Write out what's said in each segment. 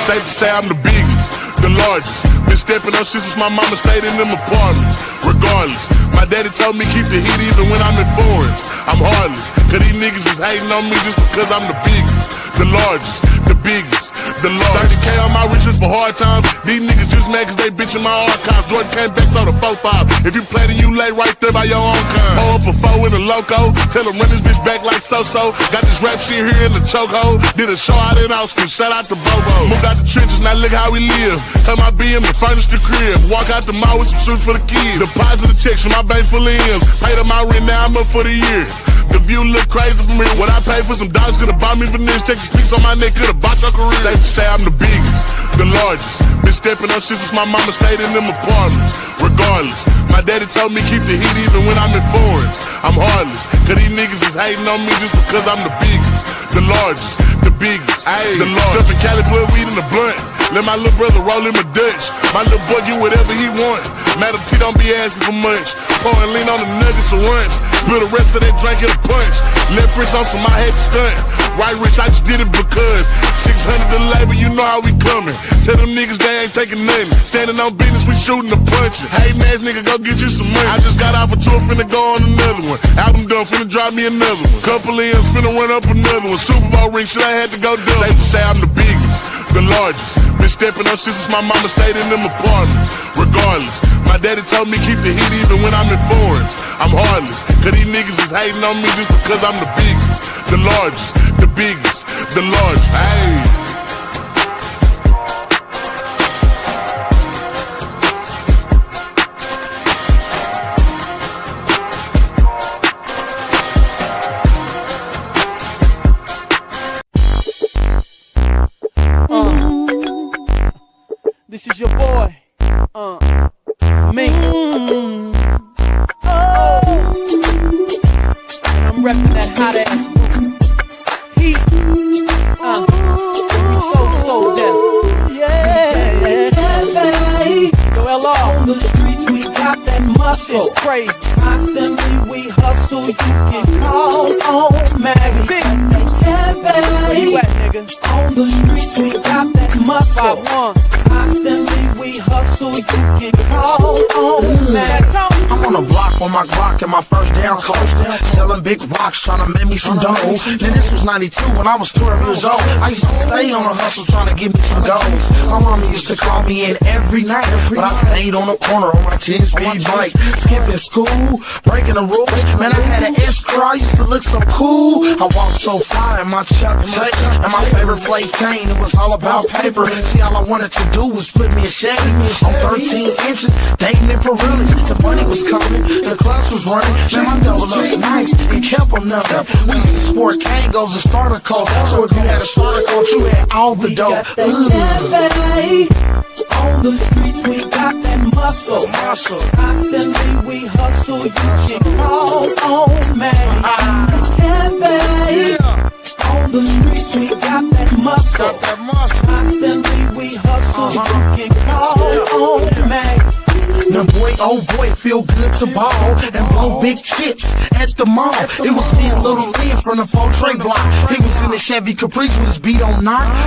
Safe to say I'm the biggest, the largest. Been stepping on shit since my mama stayed in them apartments. Regardless, my daddy told me keep the heat even when I'm in foreigns. I'm heartless, cause these niggas is hating on me just because I'm the biggest, the largest, the biggest, the largest. 30K on my riches for hard times. These niggas just mad cause they bitchin' my archives. Jordan came back, so the 4-5. If you play, then you lay right there by your own kind. Pull up a 4 in a loco, tell them run this bitch back like so-so. Got this rap shit here in the chokehold. Did a show out in Austin, shout out to Bobo. Moved out the trenches, now look how we live. Turn my BM to furnish the crib. Walk out the mall with some shoes for the kids. Deposit the checks from my bank full of M's. Paid up my rent, now I'm up for the year. The view look crazy from here. What I paid for some dogs could've bought me veneers. Texas piece on my neck could've bought your career. Safe to say I'm the biggest, the largest. Been stepping on shit since my mama stayed in them apartments. Regardless, my daddy told me keep the heat even when I'm in foreigns. I'm heartless, cause these niggas is hating on me just because I'm the biggest, the largest, the biggest, the largest. Stuffing Cali blood, weed in the blunt. Let my little brother roll him a Dutch. My little boy get whatever he want. Madam T don't be asking for much. Pouring lean on the nuggets for once. Spill the rest of that drink in a punch. Left wrist on some, I had to stunt. Right rich, I just did it because 600 the labor, you know how we coming. Tell them niggas they ain't taking nothing. Standing on business, we shooting the punches. Hating ass nigga, go get you some money. I just got off a tour, finna go on another one. Album done, finna drop me another one. Couple M's, finna run up another one. Super Bowl ring, shit I had to go do. Safe to say I'm the biggest, the largest. Been stepping on shit since my mama stayed in them apartments. Regardless, my daddy told me keep the heat even when I'm in foreigns. I'm heartless, cause these niggas is hating on me just because I'm the biggest, the largest, the biggest, the largest. Hey. This is your boy, Mink. And I'm reppin' that hot ass heat. So deaf. Yeah. Yo, LR. On the streets, we got that muscle. It's crazy. Constantly we hustle. You can call on Maggie. Where you at, nigga? On the streets, we got that muscle. 5-1. Constantly we hustle. You can call on Maggie. I'm on the block with my Glock and my first down coach. Selling big rocks, trying to make me some dough. Then this was 92 when I was 12 years old. I used to stay on the hustle trying to get me some goals. My mama used to call me in every night, but I stayed on the corner on my 10-speed bike. Skipping school, breaking the rules. Man, I had an S-car, I used to look so cool. I walked so fly in my Chuck Tape. And my favorite flake cane, it was all about paper. See, all I wanted to do was flip me a Chevy. On 13 inches, dating in Perilli. The money was coming, the class was running. Man, my double up's nice, it kept them nothing. We used to sport Kangos and starter coats. So if you had a starter coat, you had all the dough. On the streets, we got that muscle. Constantly we hustle. You can call on Maggie. On the streets, we got that muscle. Constantly we hustle. You can call on Maggie. Now boy, oh boy, feel good to ball and blow big chips at the mall. It was me and Little Lynn from the 4-tray block. He was in the Chevy Caprice with his beat on 9.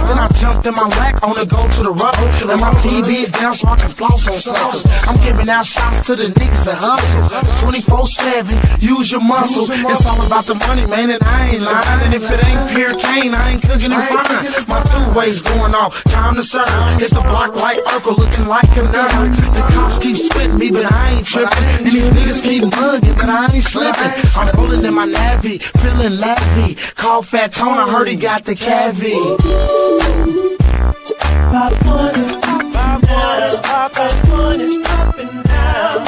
Then I jumped in my rack on the go to the road. And my TV is down so I can floss on suckers. I'm giving out shots to the niggas that hustle. 24/7, use your muscles. It's all about the money, man, and I ain't lying. And if it ain't pure cane, I ain't cooking it fine. My 2-ways going off, time to serve. It's the block like Urkel looking like a nerd. The cops keep spitting me, but I ain't tripping. And these niggas keep bugging, but I ain't slipping. I'm rolling in my Navy, feeling lappy. Call Fat Tone, I heard he got the cavity. 5-1 is poppin' now. 5-1 is poppin' now.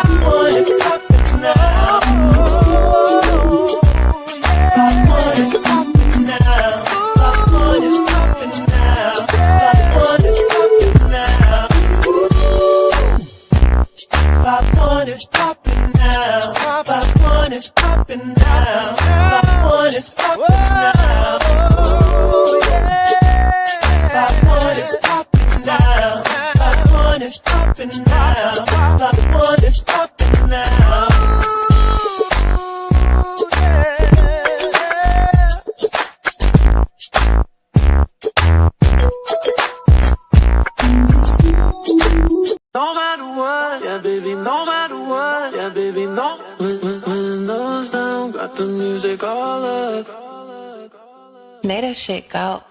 5-1 is poppin' now. 5-1 is poppin' now. 5-1 is poppin' now. 5-1 is poppin' now. 5-1 is poppin' now. 5-1 is poppin' now. 5-1 is poppin' now. Oh, yeah. 5-1 is poppin' now. 5-1 is poppin' now. 5-1 is poppin' now. music all up. Let that shit go.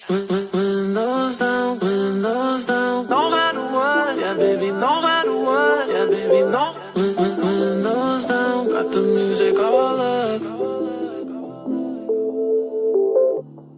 Windows down, no matter what, yeah baby, no matter what, yeah baby, no. Windows down, got the music all up.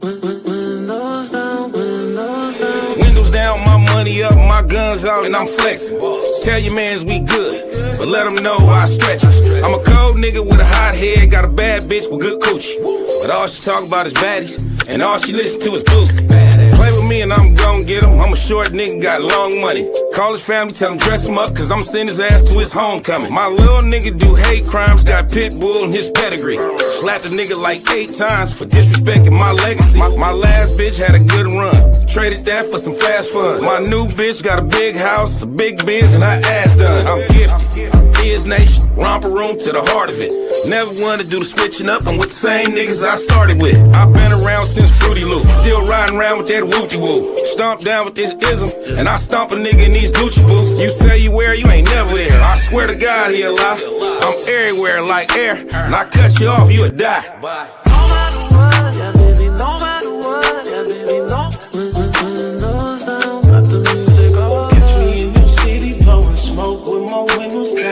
Windows down, windows down. Windows down, my money up, my guns out, and I'm flexing. Tell your mans we good, but let them know I stretch it. I'm a cold nigga with a hot head, got a bad bitch with good coochie. But all she talk about is baddies, and all she listen to is Boosie. Play with me and I'm gon' get him. I'm a short nigga, got long money. Call his family, tell him dress him up, cause I'm send his ass to his homecoming. My little nigga do hate crimes, got pit bull in his pedigree. Slapped a nigga like 8 times for disrespecting my legacy. My last bitch had a good run, traded that for some fast fun. My new bitch got a big house, a big biz, and her ass done. I'm gifted, Biz Nation, romper room to the heart of it. Never wanted to do the switching up, I'm with the same niggas I started with. I've been around since Fruity Loop, still riding around with that whoopty-woo. Stomp down with this ism, and I stomp a nigga in these Gucci boots. You say you wear, you ain't never there. I swear to God he'll lie. I'm everywhere like air, and I cut you off, you'll die. No matter what, yeah baby, no matter what, yeah baby, no. Windows down, got the music all up. Catch me in your city, blowing smoke with my windows down.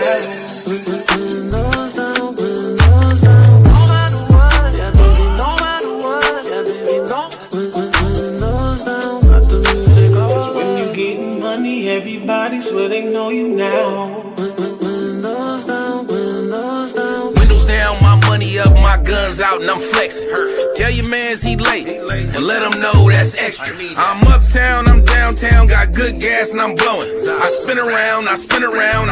Windows down, windows down. No matter what, yeah baby, no matter what, yeah baby, no. Windows down, got the music all up. When you getting money, everybody swear they know you now. Windows down, windows down. Windows down, my money up, my guns out, and I'm flexing. Tell your mans he late, and let him know that's extra. I'm uptown, I'm downtown, got good gas and I'm blowing. I spin around, I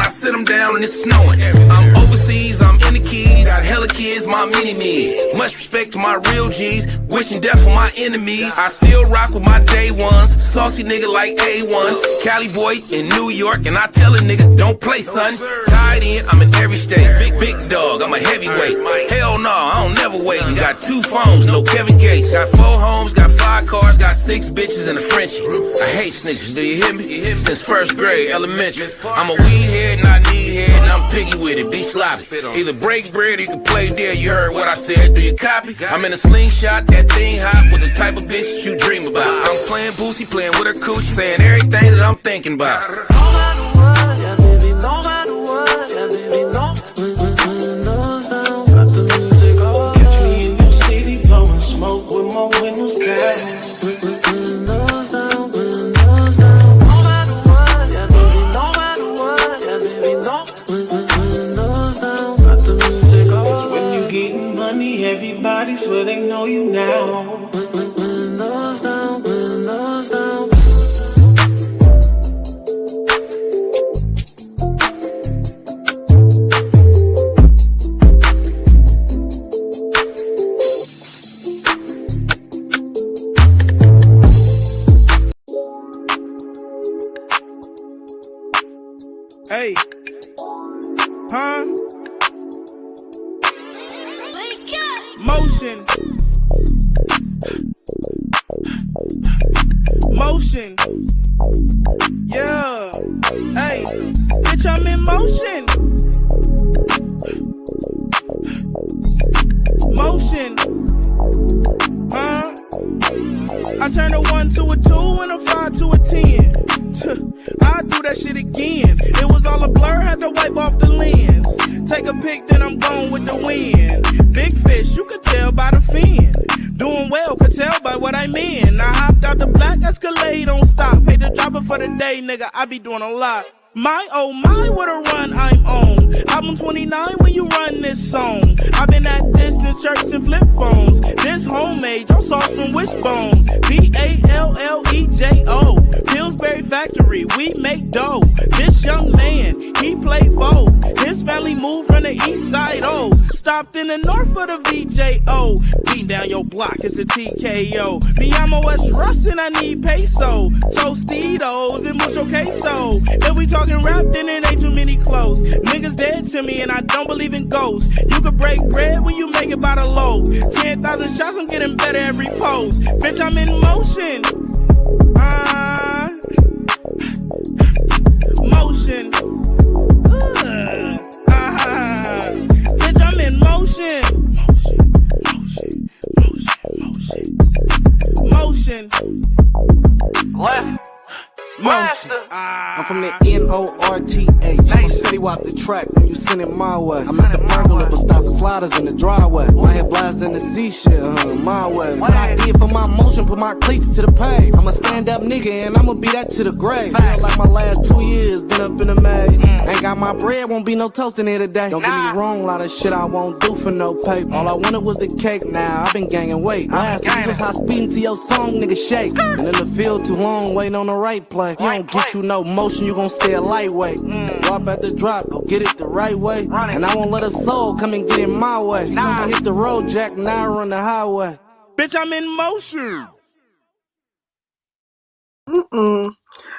sit him down and it's snowing. I'm overseas, I'm in the Keys, got hella kids, my mini-me's. Much respect to my real G's, wishing death for my enemies. I still rock with my day ones, saucy nigga like A1. Cali boy in New York, and I tell a nigga, don't play son. Tied in, I'm in every state, big dog, I'm a heavyweight. Hell no, I don't never wait. You got 2 phones, no Kevin Gates. Got 4 homes, got 5 cars, got 6 bitches and a Frenchie. I hate snitches, do you hear me? Since 1st grade, elementary. I'm a weed head and I need head, and I'm piggy with it, be sloppy. Either break bread or you can play dead. You heard what I said, do you copy? I'm in a slingshot, that thing hot, with the type of bitch that you dream about. I'm playing Boosie, playing with her coochie, saying everything that I'm thinking about. No matter what, yeah baby, no matter what, yeah baby, no. Windows down, got the music all up. Catch me in your city, blowing smoke with my windows down. Windows down, windows down. No matter what, yeah baby, no matter what, yeah baby, no. Windows down, got the music all up. When you getting money, everybody swear they know you now. Windows down, windows down. Hey, huh? Motion. Motion. Yeah. Hey, bitch, I'm in motion. Motion. Huh? I turn a 1 to a 2 and a 5 to a 10. I do that shit again. It was all a blur, had to wipe off the lens. Take a pic, then I'm gone with the wind. Big fish, you could tell by the fin. Doing well, could tell by what I'm in. I hopped out the black Escalade on stock. Paid the driver for the day, nigga, I be doing a lot. My oh my, what a run I'm on. Album 29 when you run this song. I've been at distance, shirts and flip phones. This homemade, your sauce from Wishbone. Ballejo, Pillsbury Factory, we make dough. This young man, he play foe. His family moved from the east side, oh. Stopped in the north for the VJO. Beating down your block, it's a TKO. Me, I'm a West Russ and I need peso. Tostitos and mucho queso. If we talking rap, then it ain't too many clothes. Niggas dead to me and I don't believe in ghosts. You could break bread when you make it by the loaf. 10,000 shots, I'm getting better every post. Bitch, I'm in motion. Motion. Bitch, I'm in motion. Motion. I'm from the N-O-R-T-H. I'm a petty wop the track when you send it my way. I'm at the pergola, but stopping sliders in the driveway. My head blasting the sea shit, my way. What I did for my motion, put my cleats to the pave. I'm a stand-up nigga and I'ma be that to the grave. Feel like my last 2 years been up in the maze. Ain't got my bread, won't be no toast in here today. Don't get me wrong, a lot of shit I won't do for no paper. All I wanted was the cake, now I've been gaining weight. Last week was high speeding to your song, nigga shake. And in the field too long, waiting on the right play. You don't get you no motion, you gon' stay a lightweight. Drop at the drop, go get it the right way. And I won't let a soul come and get in my way. You told me hit the road, Jack, now I run the highway. Bitch, I'm in motion.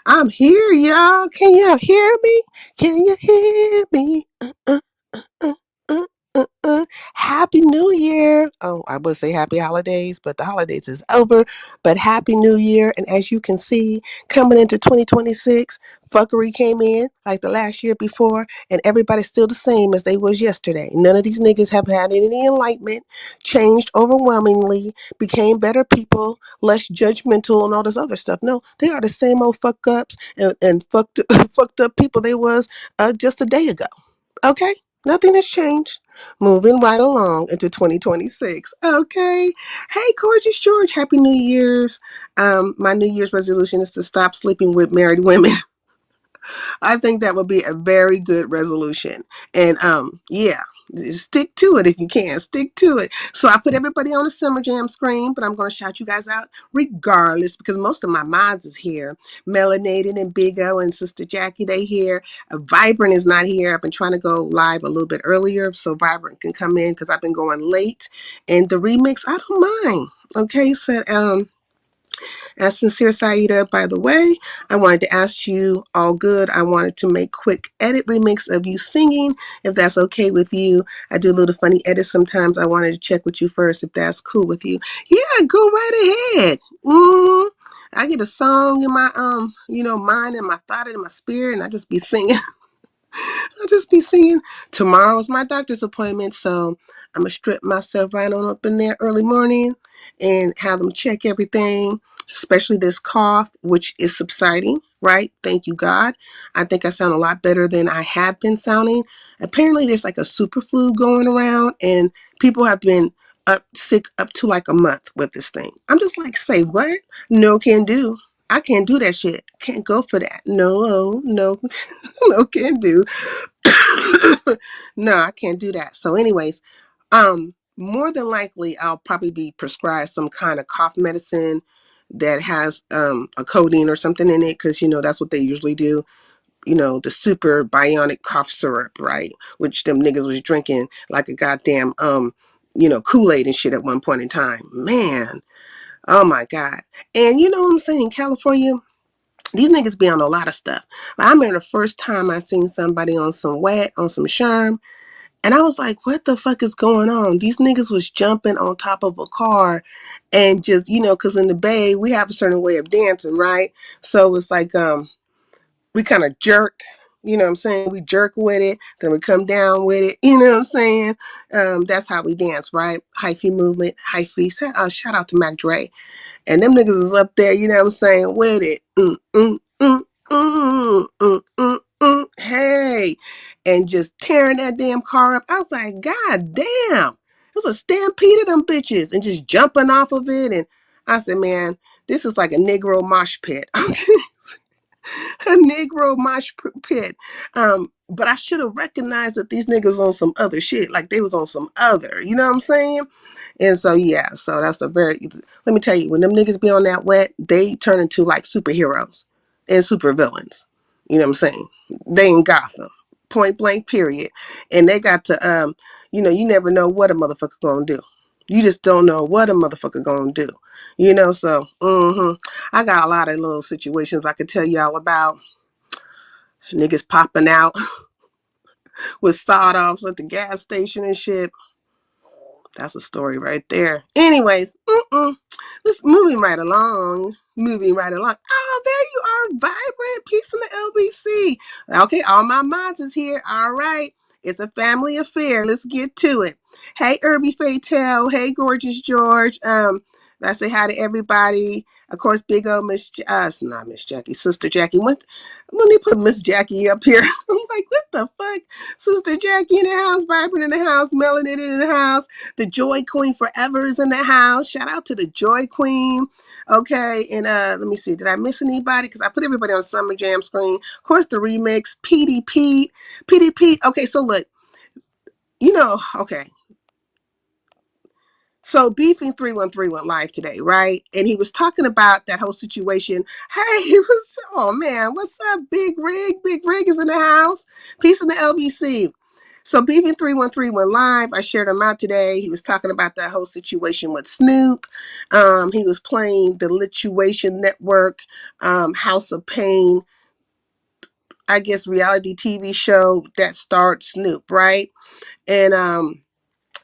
I'm here, y'all. Can y'all hear me? Can you hear me? Happy New Year. Oh, I would say happy holidays, but the holidays is over. But Happy New Year. And as you can see, coming into 2026, fuckery came in like the last year before, and everybody's still the same as they was yesterday. None of these niggas have had any enlightenment, changed overwhelmingly, became better people, less judgmental, and all this other stuff. No, they are the same old fuck ups and fucked up people they was just a day ago. Okay? Nothing has changed. Moving right along into 2026. Okay. Hey, gorgeous George. Happy New Year's. My New Year's resolution is to stop sleeping with married women. I think that would be a very good resolution. And yeah, stick to it if you can. Stick to it. So I put everybody on the Summer Jam screen, but I'm going to shout you guys out regardless because most of my mods is here. Melanated and Big O and Sister Jackie, they here. Vibrant is not here. I've been trying to go live a little bit earlier so Vibrant can come in because I've been going late. And the remix, I don't mind. Okay, so as Sincere Saida, by the way, I wanted to ask you all good. I wanted to make quick edit remix of you singing, if that's okay with you. I do a little funny edits sometimes. I wanted to check with you first if that's cool with you. Yeah, go right ahead. I get a song in my mind and my thought and my spirit, and I just be singing. I'll just be singing. Tomorrow's my doctor's appointment, so I'm going to strip myself right on up in there early morning and have them check everything, especially this cough, which is subsiding, right? Thank you, God. I think I sound a lot better than I have been sounding. Apparently, there's like a super flu going around, and people have been sick up to like a month with this thing. I'm just like, say what? No can do. I can't do that shit. Can't go for that. No, no, can do. No, I can't do that. So anyways, more than likely I'll probably be prescribed some kind of cough medicine that has a codeine or something in it because that's what they usually do. The super bionic cough syrup, right? Which them niggas was drinking like a goddamn Kool-Aid and shit at one point in time. Man, oh my God. And you know what I'm saying? California, these niggas be on a lot of stuff. But I remember the first time I seen somebody on some wet, on some Sherm, and I was like, what the fuck is going on? These niggas was jumping on top of a car and just, because in the Bay, we have a certain way of dancing, right? So it's like, we kind of jerk, you know what I'm saying? We jerk with it, then we come down with it, you know what I'm saying? That's how we dance, right? Hyphy movement, hyphy. Shout out to Mac Dre. And them niggas is up there, you know what I'm saying, with it. Hey. And just tearing that damn car up. I was like, God damn. It was a stampede of them bitches and just jumping off of it. And I said, man, this is like a Negro mosh pit. A Negro mosh pit. But I should have recognized that these niggas on some other shit. Like they was on some other, you know what I'm saying? And so, yeah, so that's let me tell you, when them niggas be on that wet, they turn into like superheroes and super villains. You know what I'm saying? They in Gotham, point blank, period. And they got to, you never know what a motherfucker gonna do. You just don't know what a motherfucker gonna do. So I got a lot of little situations I could tell y'all about. Niggas popping out with sawed-offs at the gas station and shit. That's a story right there. Anyways, let's moving right along. Oh, there you are, Vibrant. Peace in the LBC. Okay, all my mods is here. All right. It's a family affair. Let's get to it. Hey, Irby Fatel. Hey, Gorgeous George. I say hi to everybody. Of course, big old not Miss Jackie, Sister Jackie. When they put Miss Jackie up here, I'm like, what the fuck? Sister Jackie in the house, Vibrant in the house, Melanin in the house. The Joy Queen Forever is in the house. Shout out to the Joy Queen. Okay, and let me see. Did I miss anybody? Because I put everybody on Summer Jam screen. Of course, the remix, PD Pete. PD Pete. Okay, so look, okay. So Beefing 313 went live today, right? And he was talking about that whole situation. Hey, he was, oh man, what's up, Big Rig? Big Rig is in the house. Peace in the LBC. So Beefing 313 went live. I shared him out today. He was talking about that whole situation with Snoop. He was playing the Lituation Network, House of Pain, I guess reality TV show that starred Snoop, right? And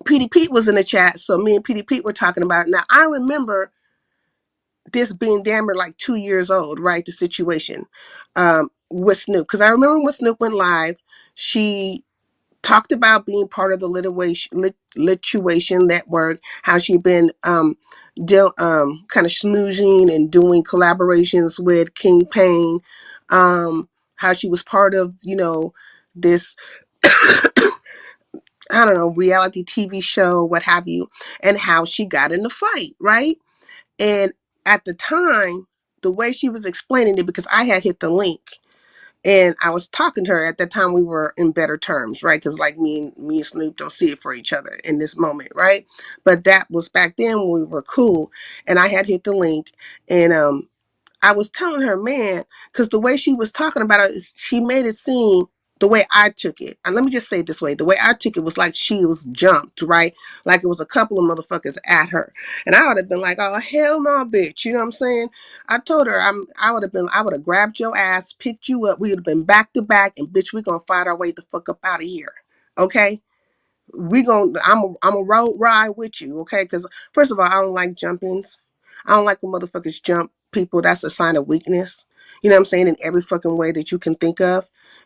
PD Pete was in the chat, so me and PD Pete were talking about it. Now, I remember this being damn near like 2 years old, right? The situation with Snoop. Because I remember when Snoop went live, she talked about being part of the Lituation Network, how she'd been kind of schmoozing and doing collaborations with King Payne, how she was part of, this I don't know, reality TV show, what have you, and how she got in the fight, right? And at the time, the way she was explaining it, because I had hit the link and I was talking to her at that time, we were in better terms, right? Because like me and Snoop don't see it for each other in this moment, right? But that was back then when we were cool, and I had hit the link, and I was telling her, man, because the way she was talking about it, she made it seem the way I took it. And let me just say it this way. The way I took it was like she was jumped, right? Like it was a couple of motherfuckers at her. And I would have been like, oh, hell no, bitch. You know what I'm saying? I told her I would have grabbed your ass, picked you up. We would have been back to back, and bitch, we're going to fight our way the fuck up out of here. Okay? I'm a road ride with you, okay? Because first of all, I don't like jumpings. I don't like when motherfuckers jump people. That's a sign of weakness. You know what I'm saying? In every fucking way that you can think of.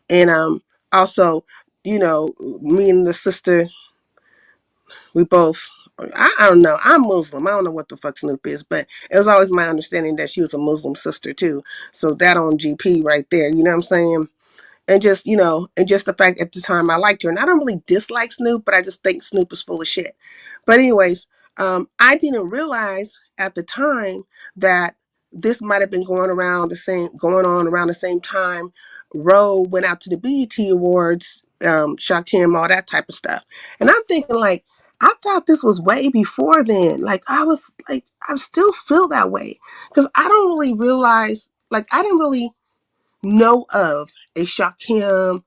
And also, me and the sister, we both, I don't know. I'm Muslim. I don't know what the fuck Snoop is, but it was always my understanding that she was a Muslim sister too. So that on GP right there, you know what I'm saying? And just, and just the fact at the time I liked her. And I don't really dislike Snoop, but I just think Snoop is full of shit. But anyways, I didn't realize at the time that this might have been going on around the same time Roe went out to the BET Awards, Shakim, all that type of stuff. And I'm thinking like, I thought this was way before then. Like I still feel that way. Because I don't really realize, like I didn't really know of a Shakim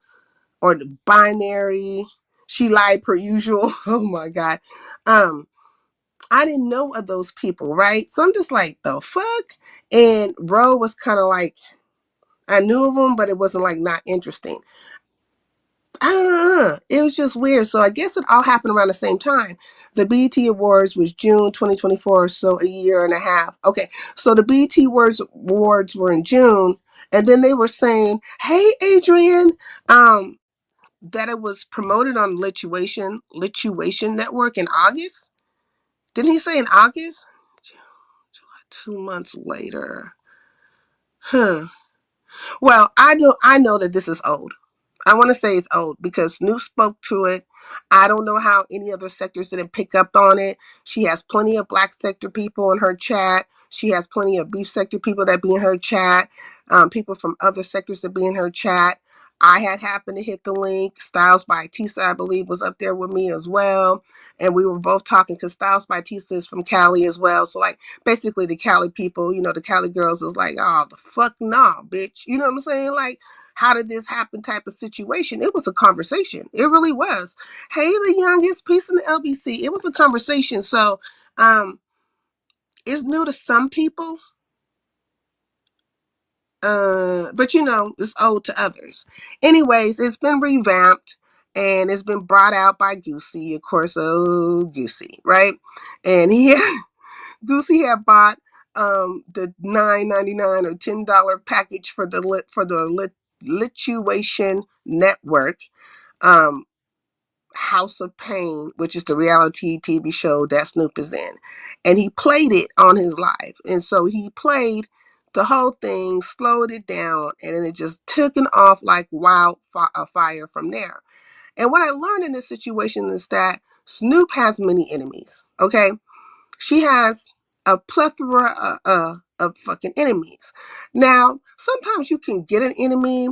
or the binary. She lied per usual. Oh my God. I didn't know of those people, right? So I'm just like, the fuck? And Ro was kind of like, I knew of him, but it wasn't like not interesting. It was just weird. So I guess it all happened around the same time. The BET Awards was June 2024, so a year and a half. Okay, so the BET Awards were in June, and then they were saying, "Hey, Adrian, that it was promoted on Lituation Network in August." Didn't he say in August? July, 2 months later. Huh. Well, I know that this is old. I want to say it's old because Snoop spoke to it. I don't know how any other sectors didn't pick up on it. She has plenty of black sector people in her chat. She has plenty of beef sector people that be in her chat. People from other sectors that be in her chat. I had happened to hit the link. Styles by Tisa, I believe, was up there with me as well. And we were both talking because Styles by Tisa is from Cali as well. So, like, basically the Cali people, the Cali girls was like, oh, the fuck nah, bitch. You know what I'm saying? Like, how did this happen type of situation. It was a conversation. It really was. Hey, the youngest, peace in the LBC. It was a conversation. So it's new to some people, but it's old to others. Anyways, it's been revamped and it's been brought out by Goosey, of course. Oh, Goosey, right? And Goosey had bought the $9.99 or $10 package for the Lituation Network. House of Pain, which is the reality TV show that Snoop is in. And he played it on his live. And so he played the whole thing, slowed it down, and then it just took it off like wildfire from there. And what I learned in this situation is that Snoop has many enemies. Okay. She has a plethora of fucking enemies. Now, sometimes you can get an enemy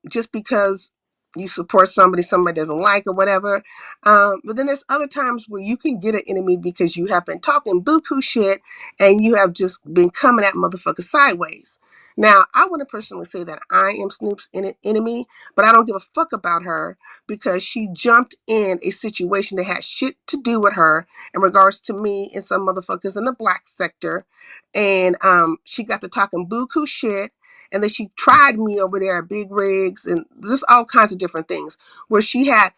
just because you support somebody doesn't like or whatever. But then there's other times where you can get an enemy because you have been talking buku shit and you have just been coming at motherfuckers sideways. Now, I want to personally say that I am Snoop's enemy, but I don't give a fuck about her because she jumped in a situation that had shit to do with her in regards to me and some motherfuckers in the black sector. And she got to talking buku shit. And then she tried me over there at Big Rigs and this all kinds of different things where she had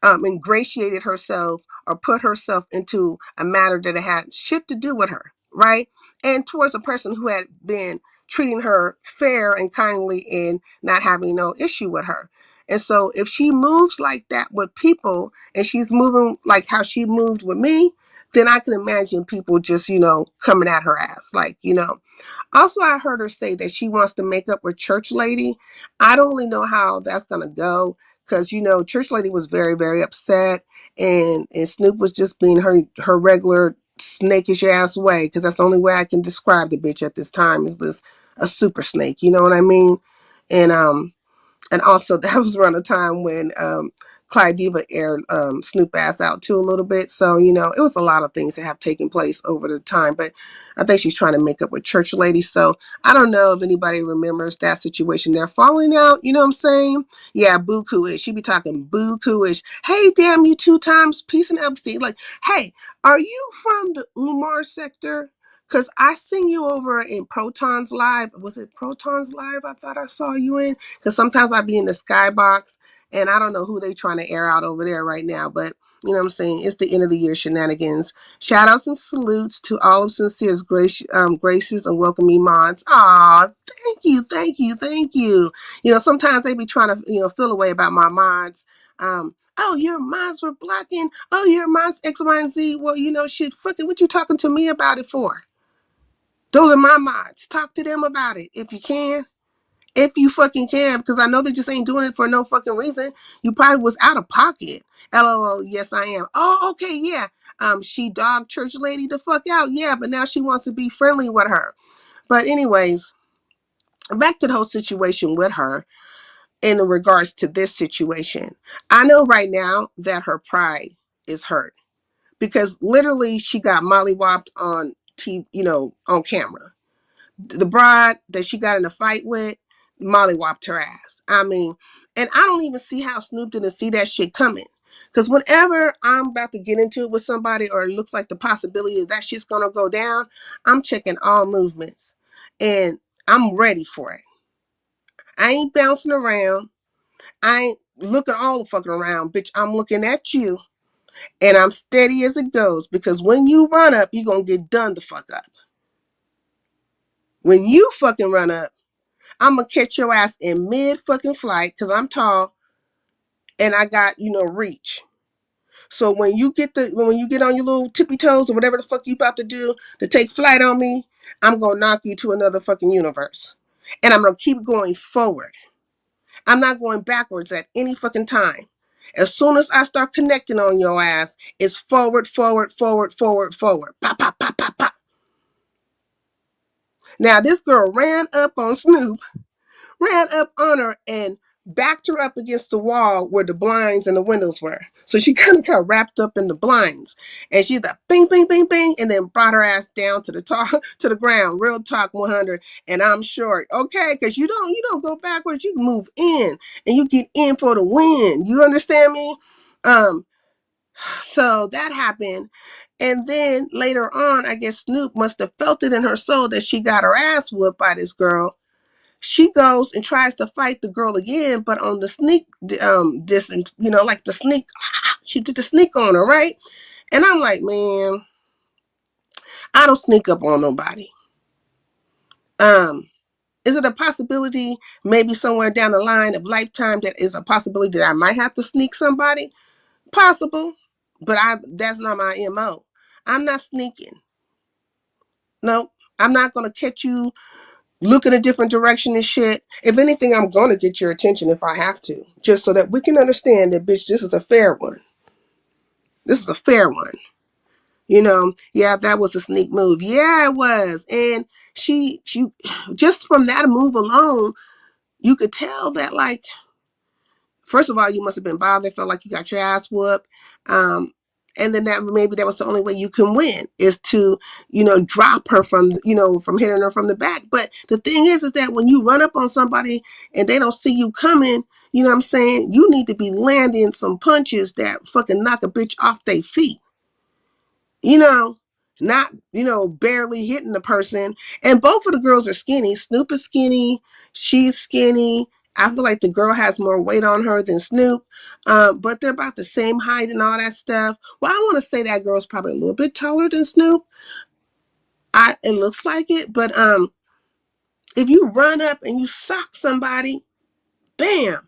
ingratiated herself or put herself into a matter that had shit to do with her, right? And towards a person who had been treating her fair and kindly and not having no issue with her. And so if she moves like that with people and she's moving like how she moved with me, then I can imagine people just, coming at her ass. Also, I heard her say that she wants to make up with Church Lady. I don't really know how that's going to go because, Church Lady was very, very upset and Snoop was just being her regular snakish ass way because that's the only way I can describe the bitch at this time is this a super snake. You know what I mean? And and also that was around the time when Clyde Diva aired Snoop ass out too a little bit. So, it was a lot of things that have taken place over the time. But I think she's trying to make up with Church Lady. So I don't know if anybody remembers that situation. They're falling out. You know what I'm saying? Yeah, boo-coo-ish. She be talking boo-coo-ish. Hey, damn you 2 times. Peace and empathy. Like, hey, are you from the Umar sector? Because I seen you over in Protons Live. Was it Protons Live I thought I saw you in? Because sometimes I be in the skybox and I don't know who they trying to air out over there right now. But you know what I'm saying? It's the end of the year shenanigans. Shout outs and salutes to all of Sincere's gracious and welcoming mods. Aw, thank you, thank you, thank you. Sometimes they be trying to, feel away about my mods. Oh, your mods were blocking. Oh, your mods X, Y, and Z. Well, shit, fucking what you talking to me about it for? Those are my mods. Talk to them about it if you can. If you fucking can, because I know they just ain't doing it for no fucking reason. You probably was out of pocket. LOL, yes I am. Oh, okay, yeah. She dogged Church Lady the fuck out. Yeah, but now she wants to be friendly with her. But anyways, back to the whole situation with her in regards to this situation. I know right now that her pride is hurt because literally she got mollywopped on TV, on camera. The bride that she got in a fight with, mollywopped her ass. I mean, and I don't even see how Snoop didn't see that shit coming. Because whenever I'm about to get into it with somebody or it looks like the possibility that shit's going to go down, I'm checking all movements. And I'm ready for it. I ain't bouncing around. I ain't looking all the fucking around. Bitch, I'm looking at you. And I'm steady as it goes. Because when you run up, you're going to get done the fuck up. When you fucking run up, I'm gonna catch your ass in mid fucking flight because I'm tall and I got, reach. So when you get on your little tippy toes or whatever the fuck you about to do to take flight on me, I'm gonna knock you to another fucking universe. And I'm gonna keep going forward. I'm not going backwards at any fucking time. As soon as I start connecting on your ass, it's forward, forward, forward, forward, forward. Pop, pop, pop, pop, pop. Now this girl ran up on Snoop, ran up on her and backed her up against the wall where the blinds and the windows were. So she kind of got wrapped up in the blinds. And she's like, bing, bing, bing, bing, and then brought her ass down to the top, to the ground. Real talk 100. And I'm short. Okay, because you don't go backwards. You move in and you get in for the win. You understand me? So that happened. And then later on, I guess Snoop must have felt it in her soul that she got her ass whooped by this girl. She goes and tries to fight the girl again, but on the sneak, like the sneak, she did the sneak on her, right? And I'm like, man, I don't sneak up on nobody. Is it a possibility maybe somewhere down the line of lifetime that is a possibility that I might have to sneak somebody? Possible, but that's not my MO. I'm not sneaking. No, I'm not gonna catch you looking a different direction and shit. If anything, I'm gonna get your attention if I have to, just so that we can understand that, bitch, this is a fair one. This is a fair one. Yeah, that was a sneak move. Yeah, it was. And she just from that move alone, you could tell that, like, first of all, you must have been bothered, felt like you got your ass whooped. And then that was the only way you can win, is to, drop her from hitting her from the back. But the thing is that when you run up on somebody and they don't see you coming, you know what I'm saying? You need to be landing some punches that fucking knock a bitch off their feet. Not, barely hitting the person. And both of the girls are skinny. Snoop is skinny. She's skinny. I feel like the girl has more weight on her than Snoop. But they're about the same height and all that stuff. Well, I want to say that girl's probably a little bit taller than Snoop. It looks like it. But if you run up and you sock somebody, bam.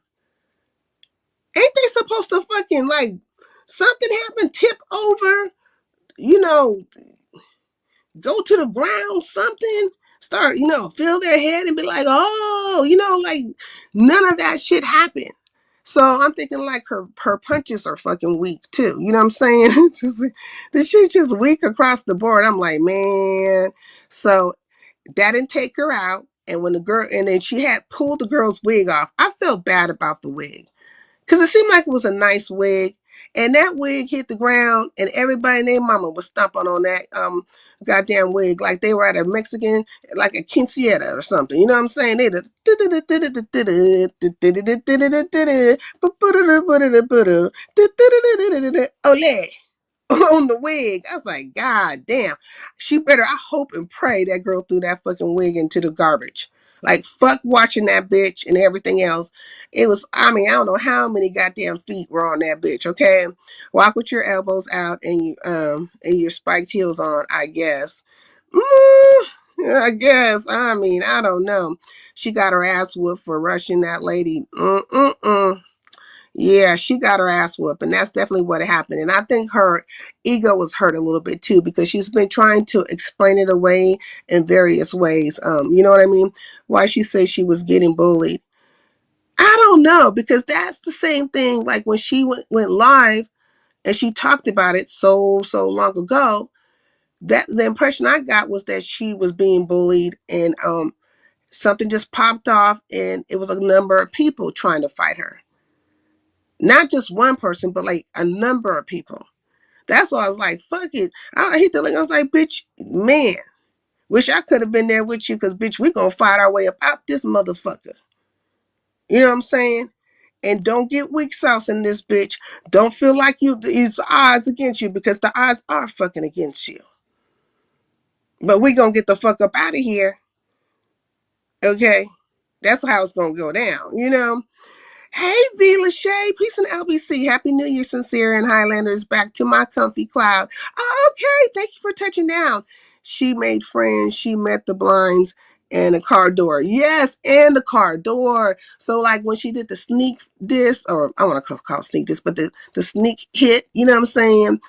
Ain't they supposed to fucking, like, something happen, tip over, go to the ground, something, start, feel their head and be like, oh, like, none of that shit happened. So I'm thinking, like, her punches are fucking weak too. You know what I'm saying? The shit just weak across the board. I'm like, man. So that didn't take her out. And then she had pulled the girl's wig off. I felt bad about the wig, because it seemed like it was a nice wig. And that wig hit the ground and everybody and their mama was stomping on that goddamn wig like they were at a Mexican, like a quinceañera or something. You know what I'm saying? They did ole on the wig. I was like, God damn. I hope and pray that girl threw that fucking wig into the garbage. Like, fuck watching that bitch and everything else. It was, I don't know how many goddamn feet were on that bitch, okay? Walk with your elbows out and your spiked heels on, I guess. I guess. I don't know. She got her ass whooped for rushing that lady. Yeah, she got her ass whooped, and that's definitely what happened. And I think her ego was hurt a little bit too, because she's been trying to explain it away in various ways. You know what I mean? Why she says she was getting bullied. I don't know, because that's the same thing. Like when she went live and she talked about it so long ago, that the impression I got was that she was being bullied, and something just popped off, and it was a number of people trying to fight her. Not just one person, but like a number of people. That's why I was like, fuck it. I hit the link. I was like, bitch, man, wish I could have been there with you, because, bitch, we going to fight our way up out this motherfucker. You know what I'm saying? And don't get weak sauce in this bitch. Don't feel like it's odds against you, because the odds are fucking against you. But we going to get the fuck up out of here. Okay? That's how it's going to go down, Hey, V. Lachey, peace and LBC. Happy New Year, Sincere and Highlanders. Back to my comfy cloud. Okay, thank you for touching down. She made friends. She met the blinds and a car door. Yes, and the car door. So, like, when she did the sneak diss, or I want to call it sneak diss, but the sneak hit, you know what I'm saying?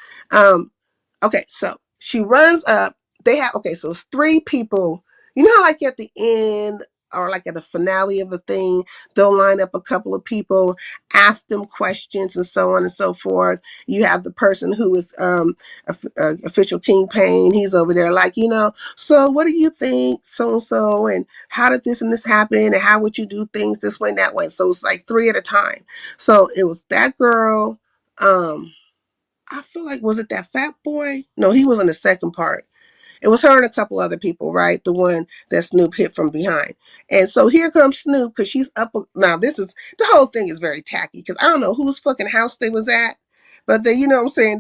Okay, so she runs up. So it's three people. You know how, like, at the end, or like at the finale of the thing, they'll line up a couple of people, ask them questions and so on and so forth. You have the person who is official Kingpin. He's over there like, so what do you think, so-and-so, and how did this and this happen, and how would you do things this way and that way? So it's like three at a time. So it was that girl. I feel like, was it that fat boy? No, he was in the second part. It was her and a couple other people, right? The one that Snoop hit from behind. And so here comes Snoop, because she's up. Now, the whole thing is very tacky, because I don't know whose fucking house they was at. But they, you know what I'm saying?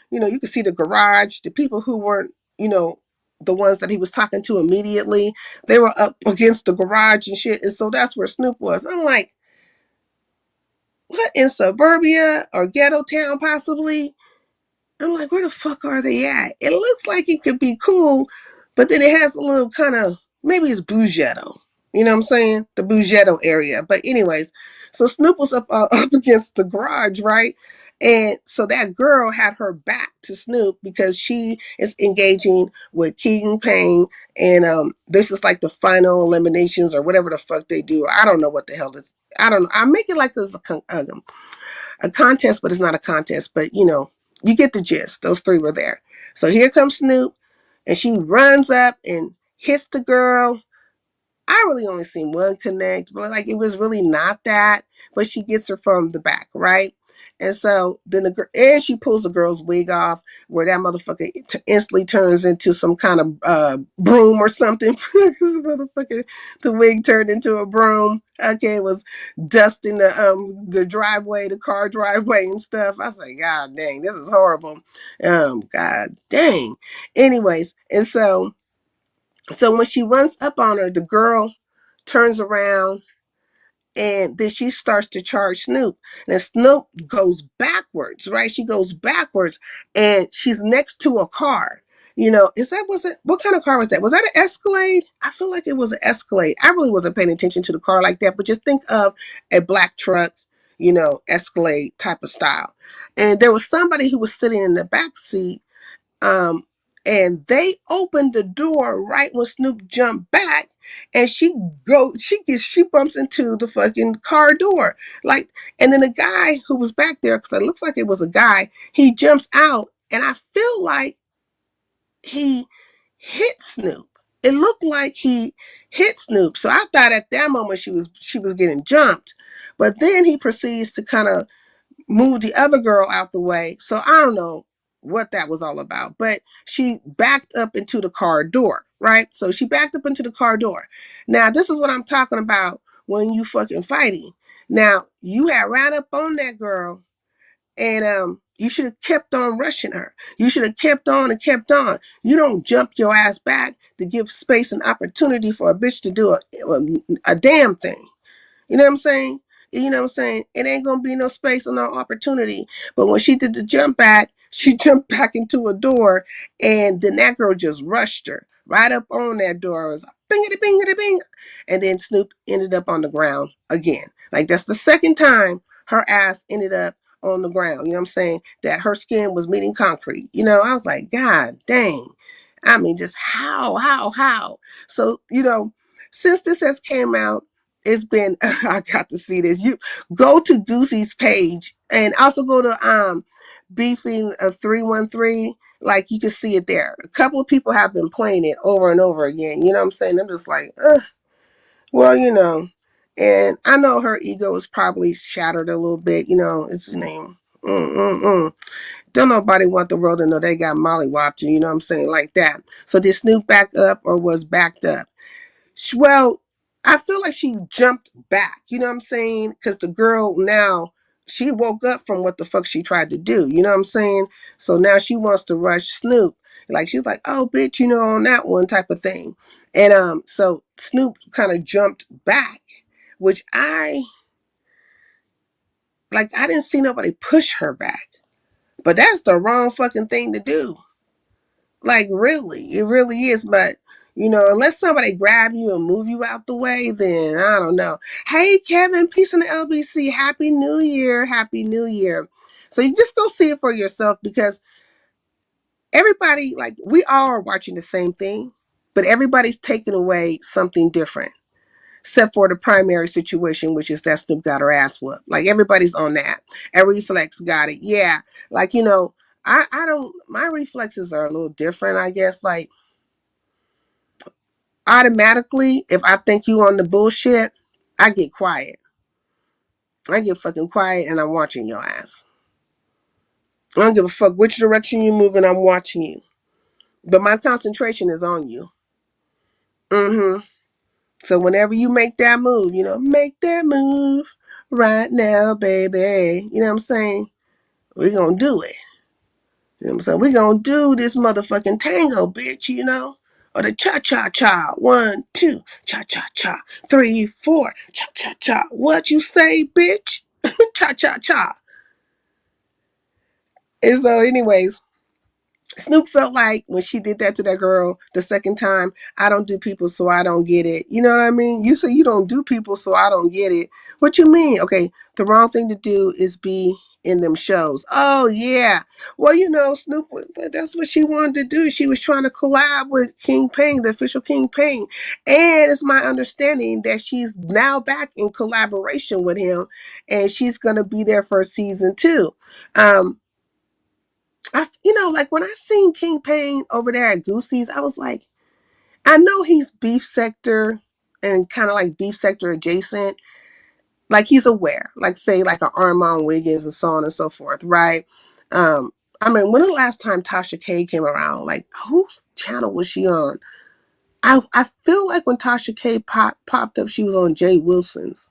You can see the garage, the people who weren't, the ones that he was talking to immediately, they were up against the garage and shit. And so that's where Snoop was. I'm like, what, in suburbia or ghetto town possibly? I'm like, where the fuck are they at? It looks like it could be cool, but then it has a little kind of, maybe it's Bougetto. You know what I'm saying? The Bougetto area. But anyways, so Snoop was up against the garage, right? And so that girl had her back to Snoop because she is engaging with Keegan Payne. And this is like the final eliminations or whatever the fuck they do. I don't know what the hell this. I don't know. I make it like this a contest, but it's not a contest. But you get the gist. Those three were there. So here comes Snoop, and she runs up and hits the girl. I really only seen one connect, but like it was really not that. But she gets her from the back, right? And so then and she pulls the girl's wig off, where that motherfucker instantly turns into some kind of broom or something. Motherfucker, the wig turned into a broom. Okay, it was dusting the driveway, the car driveway and stuff. I was like, God dang, this is horrible. God dang. Anyways, and so when she runs up on her, the girl turns around and then she starts to charge Snoop. And Snoop goes backwards, right? She goes backwards and she's next to a car. What kind of car was that? Was that an Escalade? I feel like it was an Escalade. I really wasn't paying attention to the car like that, but just think of a black truck, Escalade type of style. And there was somebody who was sitting in the back seat, and they opened the door right when Snoop jumped back, and she bumps into the fucking car door, like, and then the guy who was back there, because it looks like it was a guy, he jumps out, and I feel like he hit Snoop. It looked like he hit Snoop, so I thought at that moment she was getting jumped, but then he proceeds to kind of move the other girl out the way. So I don't know what that was all about, but she backed up into the car door, right? So she backed up into the car door. Now, this is what I'm talking about when you fucking fighting. Now, you had ran up on that girl and you should have kept on rushing her. You should have kept on and kept on. You don't jump your ass back to give space and opportunity for a bitch to do a damn thing. You know what I'm saying? It ain't gonna be no space or no opportunity. But when she did the jump back, she jumped back into a door, and then that girl just rushed her right up on that door. It was like, bingity bingity bing. And then Snoop ended up on the ground again. Like that's the second time her ass ended up on the ground. You know what I'm saying? That her skin was meeting concrete. I was like, God dang. I mean, just how? So, since this has came out, it's been I got to see this. You go to Goosey's page and also go to Beefing 313. Like you can see it there. A couple of people have been playing it over and over again. You know what I'm saying? I'm just like, well, and I know her ego is probably shattered a little bit. It's the name. Don't nobody want the world to know they got mollywopped. You know what I'm saying? Like that. So did Snoop back up or was backed up? Well, I feel like she jumped back, you know what I'm saying? Because the girl now, she woke up from what the fuck she tried to do, you know what I'm saying? So now she wants to rush Snoop. Like, she's like, oh, bitch, on that one type of thing. And so Snoop kind of jumped back, which I didn't see nobody push her back. But that's the wrong fucking thing to do. Like, really, it really is. But, unless somebody grab you and move you out the way, then I don't know. Hey, Kevin, peace in the LBC. Happy New Year. Happy New Year. So you just go see it for yourself because everybody, like, we all are watching the same thing, but everybody's taking away something different. Except for the primary situation, which is that Snoop got her ass whooped. Like, everybody's on that. And Reflex got it. Yeah. Like, I don't, my reflexes are a little different, I guess. Like, automatically, if I think you on the bullshit, I get quiet. I get fucking quiet and I'm watching your ass. I don't give a fuck which direction you moving, I'm watching you. But my concentration is on you. So whenever you make that move, make that move right now, baby. You know what I'm saying? We're going to do it. You know what I'm saying? We're going to do this motherfucking tango, bitch, Or the cha-cha-cha. 1, 2, cha-cha-cha. 3, 4, cha-cha-cha. What you say, bitch? Cha-cha-cha. And so anyways, Snoop felt like when she did that to that girl the second time, I don't do people, so I don't get it. You know what I mean? You say you don't do people, so I don't get it. What you mean? Okay, the wrong thing to do is be in them shows. Oh yeah. Well, you know, Snoop, that's what she wanted to do. She was trying to collab with King Pain, the official King Pain. And it's my understanding that she's now back in collaboration with him and she's going to be there for season 2. Like when I seen King Pain over there at Goosey's, I was like, I know he's beef sector and kind of like beef sector adjacent. Like he's aware, like say like an Armand Wiggins and so on and so forth, right? Um, I mean, when the last time Tasha K came around, like whose channel was she on? I feel like when Tasha K popped up, she was on Jay Wilson's.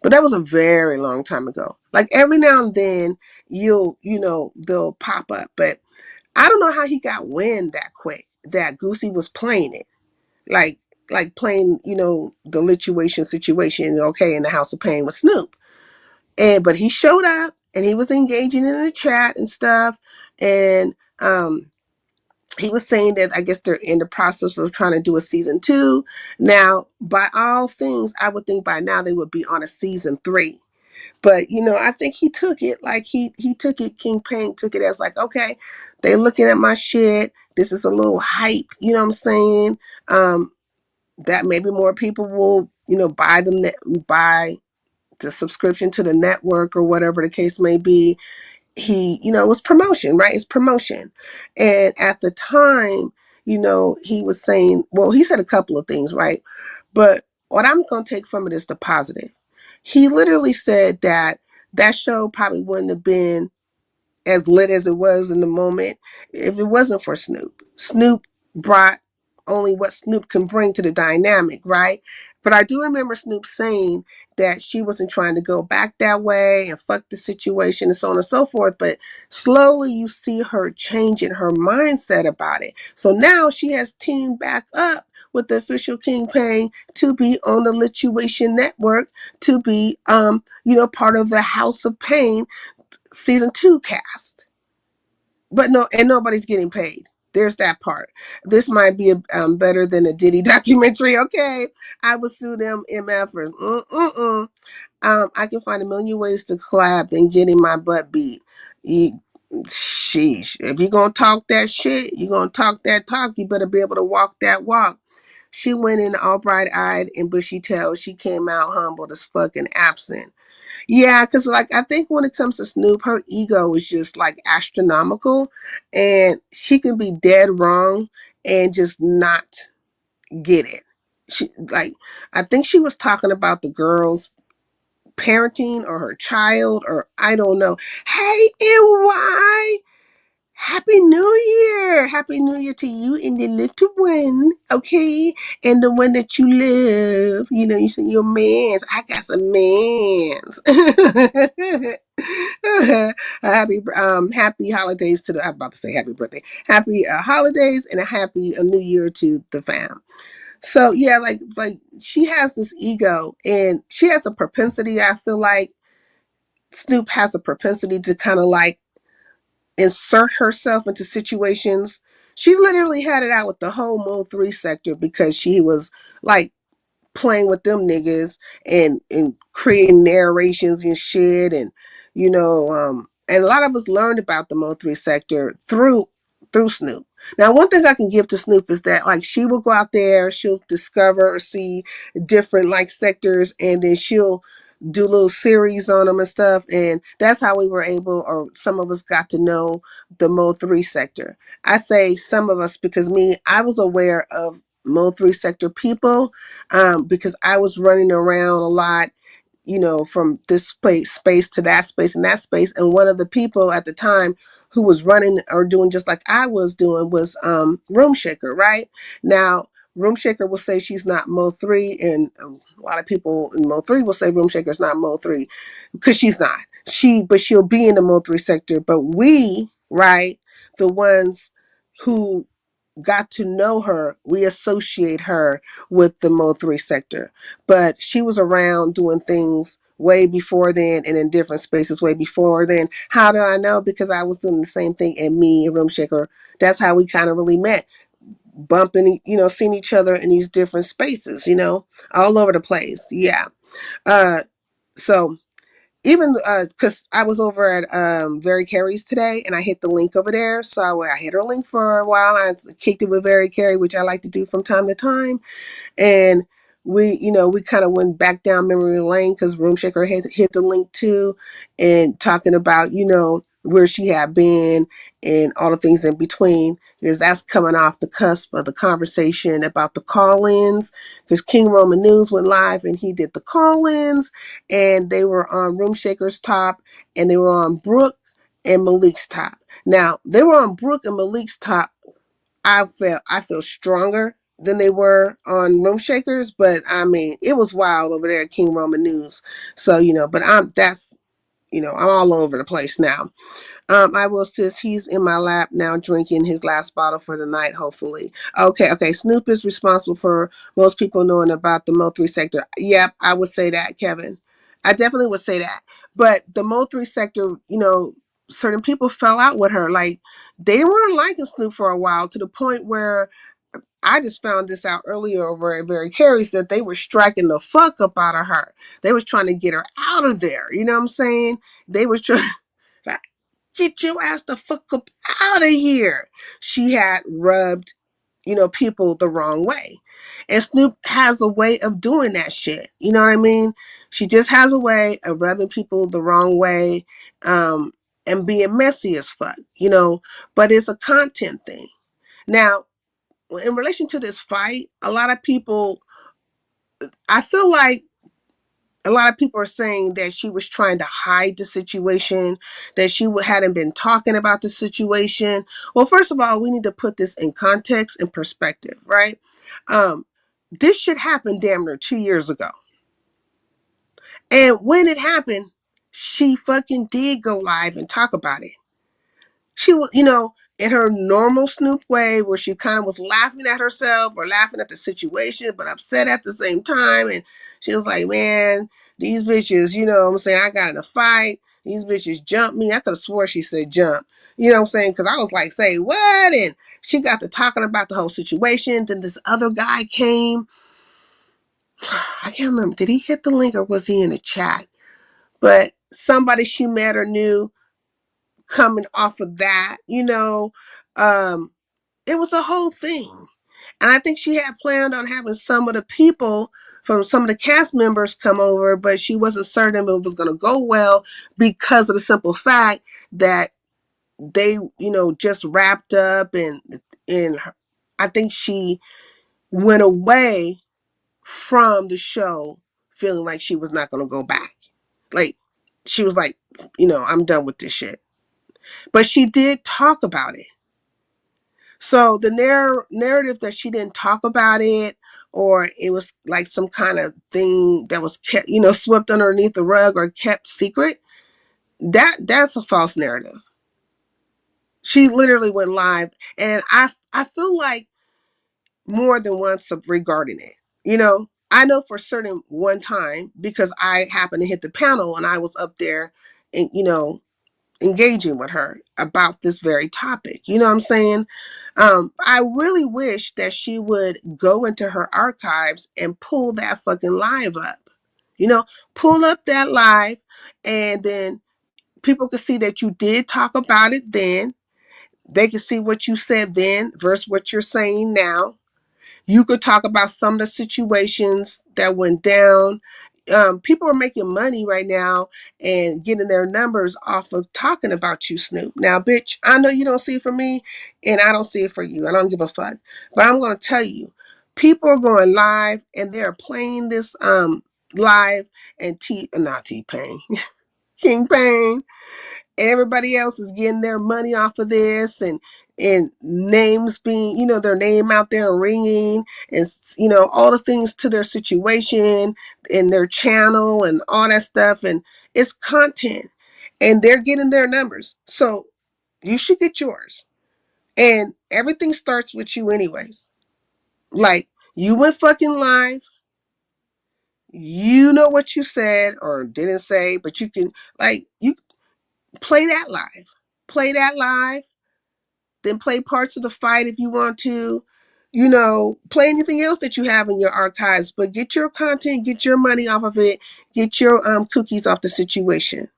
But that was a very long time ago. Like every now and then they'll pop up. But I don't know how he got wind that quick that Goosey was playing it. Like playing, the lituation situation, okay, in the House of Pain with Snoop. But he showed up and he was engaging in the chat and stuff. And he was saying that I guess they're in the process of trying to do a season 2. Now, by all things, I would think by now they would be on a season 3. But I think he took it like he took it. King Pain took it as like, okay, they looking at my shit. This is a little hype. You know what I'm saying? That maybe more people will buy buy the subscription to the network or whatever the case may be. It was promotion, right? It's promotion. And at the time, he was saying, well, he said a couple of things, right? But what I'm going to take from it is the positive. He literally said that show probably wouldn't have been as lit as it was in the moment if it wasn't for Snoop. Snoop brought only what Snoop can bring to the dynamic, right? But I do remember Snoop saying that she wasn't trying to go back that way and fuck the situation and so on and so forth. But slowly you see her changing her mindset about it. So now she has teamed back up with the official King Pain to be on the Lituation Network, to be part of the House of Pain season 2 cast. But nobody's getting paid. There's that part. This might be better than a Diddy documentary. Okay, I would sue them MF for I can find a million ways to collab than getting my butt beat. Sheesh. If you're gonna talk that shit, you're gonna talk that talk. You better be able to walk that walk. She went in all bright-eyed and bushy-tailed. She came out humbled as fucking absent. Yeah, because like I think when it comes to Snoop, her ego is just like astronomical, and she can be dead wrong and just not get it. I think she was talking about the girl's parenting or her child, or I don't know. Hey, NY. Happy New Year! Happy New Year to you and the little one, okay? And the one that you love. You say your mans. I got some mans. Happy holidays to I'm about to say happy birthday. Happy holidays and a happy New Year to the fam. So yeah, like she has this ego and she has a propensity. I feel like Snoop has a propensity to kind of like insert herself into situations. She literally had it out with the whole Mo3 sector because she was like playing with them niggas and creating narrations and shit and and a lot of us learned about the Mo3 sector through Snoop. Now one thing I can give to Snoop is that like she will go out there, she'll discover or see different like sectors and then she'll do little series on them and stuff. And that's how we were able, or some of us got to know the Mo3 sector. I say some of us because I was aware of Mo3 sector people because I was running around a lot, from this space to that space and that space. And one of the people at the time who was running or doing just like I was doing was Room Shaker, right? Now, Room Shaker will say she's not Mo3, and a lot of people in Mo3 will say Room Shaker's not Mo3 because she's not. But she'll be in the Mo3 sector. But we, right, the ones who got to know her, we associate her with the Mo3 sector. But she was around doing things way before then and in different spaces way before then. How do I know? Because I was doing the same thing, and me and Room Shaker, that's how we kind of really met. Bumping, seeing each other in these different spaces, all over the place. Yeah. So even because I was over at Very Carey's today, and I hit the link over there. So I hit her link for a while. I kicked it with Very Carey, which I like to do from time to time. And we kind of went back down memory lane because Room Shaker had hit the link too, and talking about, where she had been and all the things in between, because that's coming off the cusp of the conversation about the call-ins, because King Roman News went live and he did the call-ins, and they were on Room Shaker's top, and they were on Brooke and Malik's top. Now, they were on Brooke and Malik's top. I feel stronger than they were on Room Shakers, but I mean, it was wild over there at King Roman News. So, but I'm all over the place now. I will sis, he's in my lap now drinking his last bottle for the night, hopefully. Okay. Snoop is responsible for most people knowing about the Mo3 sector. Yep, I would say that, Kevin. I definitely would say that. But the Mo3 sector, certain people fell out with her. Like, they weren't liking Snoop for a while, to the point where I just found this out earlier over at Very Carey's, that they were striking the fuck up out of her. They was trying to get her out of there. You know what I'm saying? They was trying get your ass the fuck up out of here. She had rubbed, people the wrong way. And Snoop has a way of doing that shit. You know what I mean? She just has a way of rubbing people the wrong way, and being messy as fuck, but it's a content thing. Now, in relation to this fight, I feel like a lot of people are saying that she was trying to hide the situation, that she hadn't been talking about the situation. Well, first of all, we need to put this in context and perspective, right? This shit happened damn near 2 years ago. And when it happened, she fucking did go live and talk about it. She was, in her normal Snoop way, where she kind of was laughing at herself or laughing at the situation, but upset at the same time. And she was like, man, these bitches, what I'm saying? I got in a fight. These bitches jumped me. I could have swore she said jump. You know what I'm saying? Because I was like, say what? And she got to talking about the whole situation. Then this other guy came. I can't remember. Did he hit the link or was he in the chat? But somebody she met or knew coming off of that, it was a whole thing. And I think she had planned on having some of the people from some of the cast members come over, but she wasn't certain it was going to go well, because of the simple fact that they, just wrapped up, and I think she went away from the show feeling like she was not going to go back. Like, she was like, I'm done with this shit. But she did talk about it. So the narrative that she didn't talk about it, or it was like some kind of thing that was kept, swept underneath the rug or kept secret, that's a false narrative. She literally went live, and I feel like more than once regarding it. I know for certain one time, because I happened to hit the panel and I was up there and, engaging with her about this very topic. You know what I'm saying? I really wish that she would go into her archives and pull that fucking live up. Pull up that live, and then people could see that you did talk about it then. They could see what you said then versus what you're saying now. You could talk about some of the situations that went down. People are making money right now and getting their numbers off of talking about you, Snoop. Now, bitch, I know you don't see it for me, and I don't see it for you. I don't give a fuck. But I'm going to tell you, people are going live, and they're playing this live, and not T-Pain, King Pain, everybody else is getting their money off of this, and names being, their name out there ringing, and all the things to their situation and their channel and all that stuff, and it's content, and they're getting their numbers, so you should get yours. And everything starts with you anyways. Like, you went fucking live, you know what you said or didn't say, but you can, like, you play that live. Play that live. Then play parts of the fight if you want to. you know, play anything else that you have in your archives, but get your content, get your money off of it, get your cookies off the situation.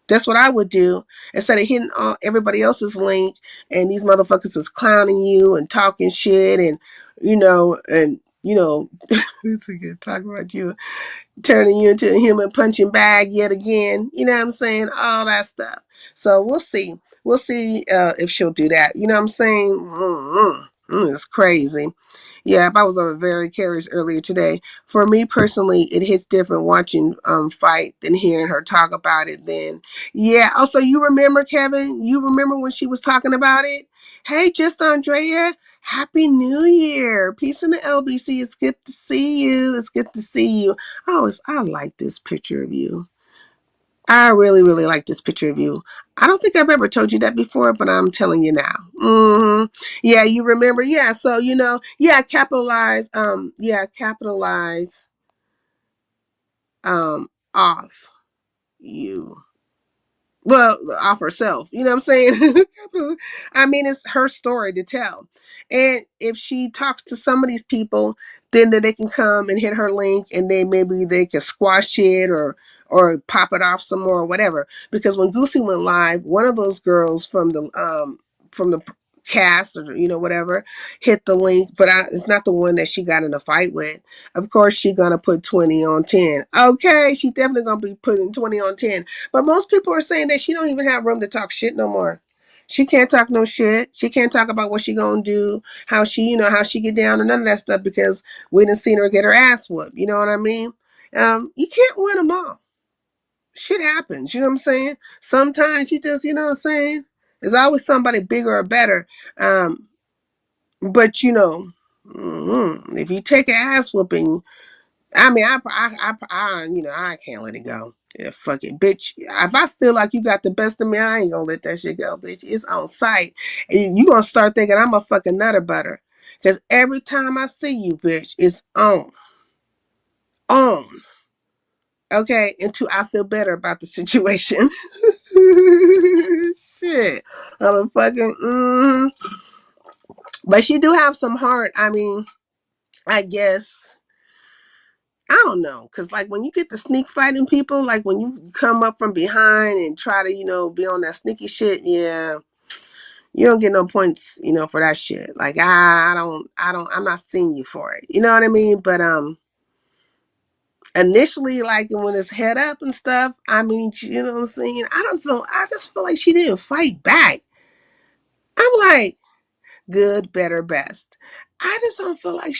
That's what I would do instead of hitting everybody else's link and these motherfuckers is clowning you and talking shit and who's again talking about you, turning you into a human punching bag yet again. You know what I'm saying? All that stuff. So we'll see. We'll see if she'll do that. You know what I'm saying? It's crazy. Yeah, I was on very carriage earlier today. For me personally, it hits different watching fight than hearing her talk about it then. Yeah. Also, you remember, Kevin? You remember when she was talking about it? Hey, just Andrea, Happy New Year. Peace in the LBC. It's good to see you. It's good to see you. I like this picture of you. I really, really like this picture of you. I don't think I've ever told you that before, but I'm telling you now. Yeah, you remember? Yeah, so capitalize. Capitalize. Off you. Well, off herself. You know what I'm saying? I mean, it's her story to tell. And if she talks to some of these people, then they can come and hit her link and then maybe they can squash it or pop it off some more or whatever. Because when Goosey went live, one of those girls from the cast or whatever hit the link, but it's not the one that she got in a fight with. Of course, she gonna put 20 on 10. Okay, she definitely gonna be putting 20 on 10. But most people are saying that she don't even have room to talk shit no more. She can't talk no shit. She can't talk about what she gonna do, how she get down, or none of that stuff because we didn't see her get her ass whooped. You know what I mean? You can't win them all. Shit happens. You know what I'm saying? Sometimes you just, you know what I'm saying? There's always somebody bigger or better. But if you take an ass whooping, I mean, I can't let it go. Yeah, fuck it, bitch. If I feel like you got the best of me, I ain't gonna let that shit go, bitch. It's on sight. And you gonna start thinking I'm a fucking nutter butter. Because every time I see you, bitch, it's on. On. Okay? Until I feel better about the situation. Shit. Motherfucking, But she do have some heart. I mean, I guess. I don't know, because like when you get the sneak fighting people, like when you come up from behind and try to, be on that sneaky shit, yeah, you don't get no points, for that shit. Like I'm not seeing you for it. You know what I mean? But initially, like when it's head up and stuff, I mean, you know what I'm saying? I just feel like she didn't fight back. I'm like, good, better, best. I just don't feel like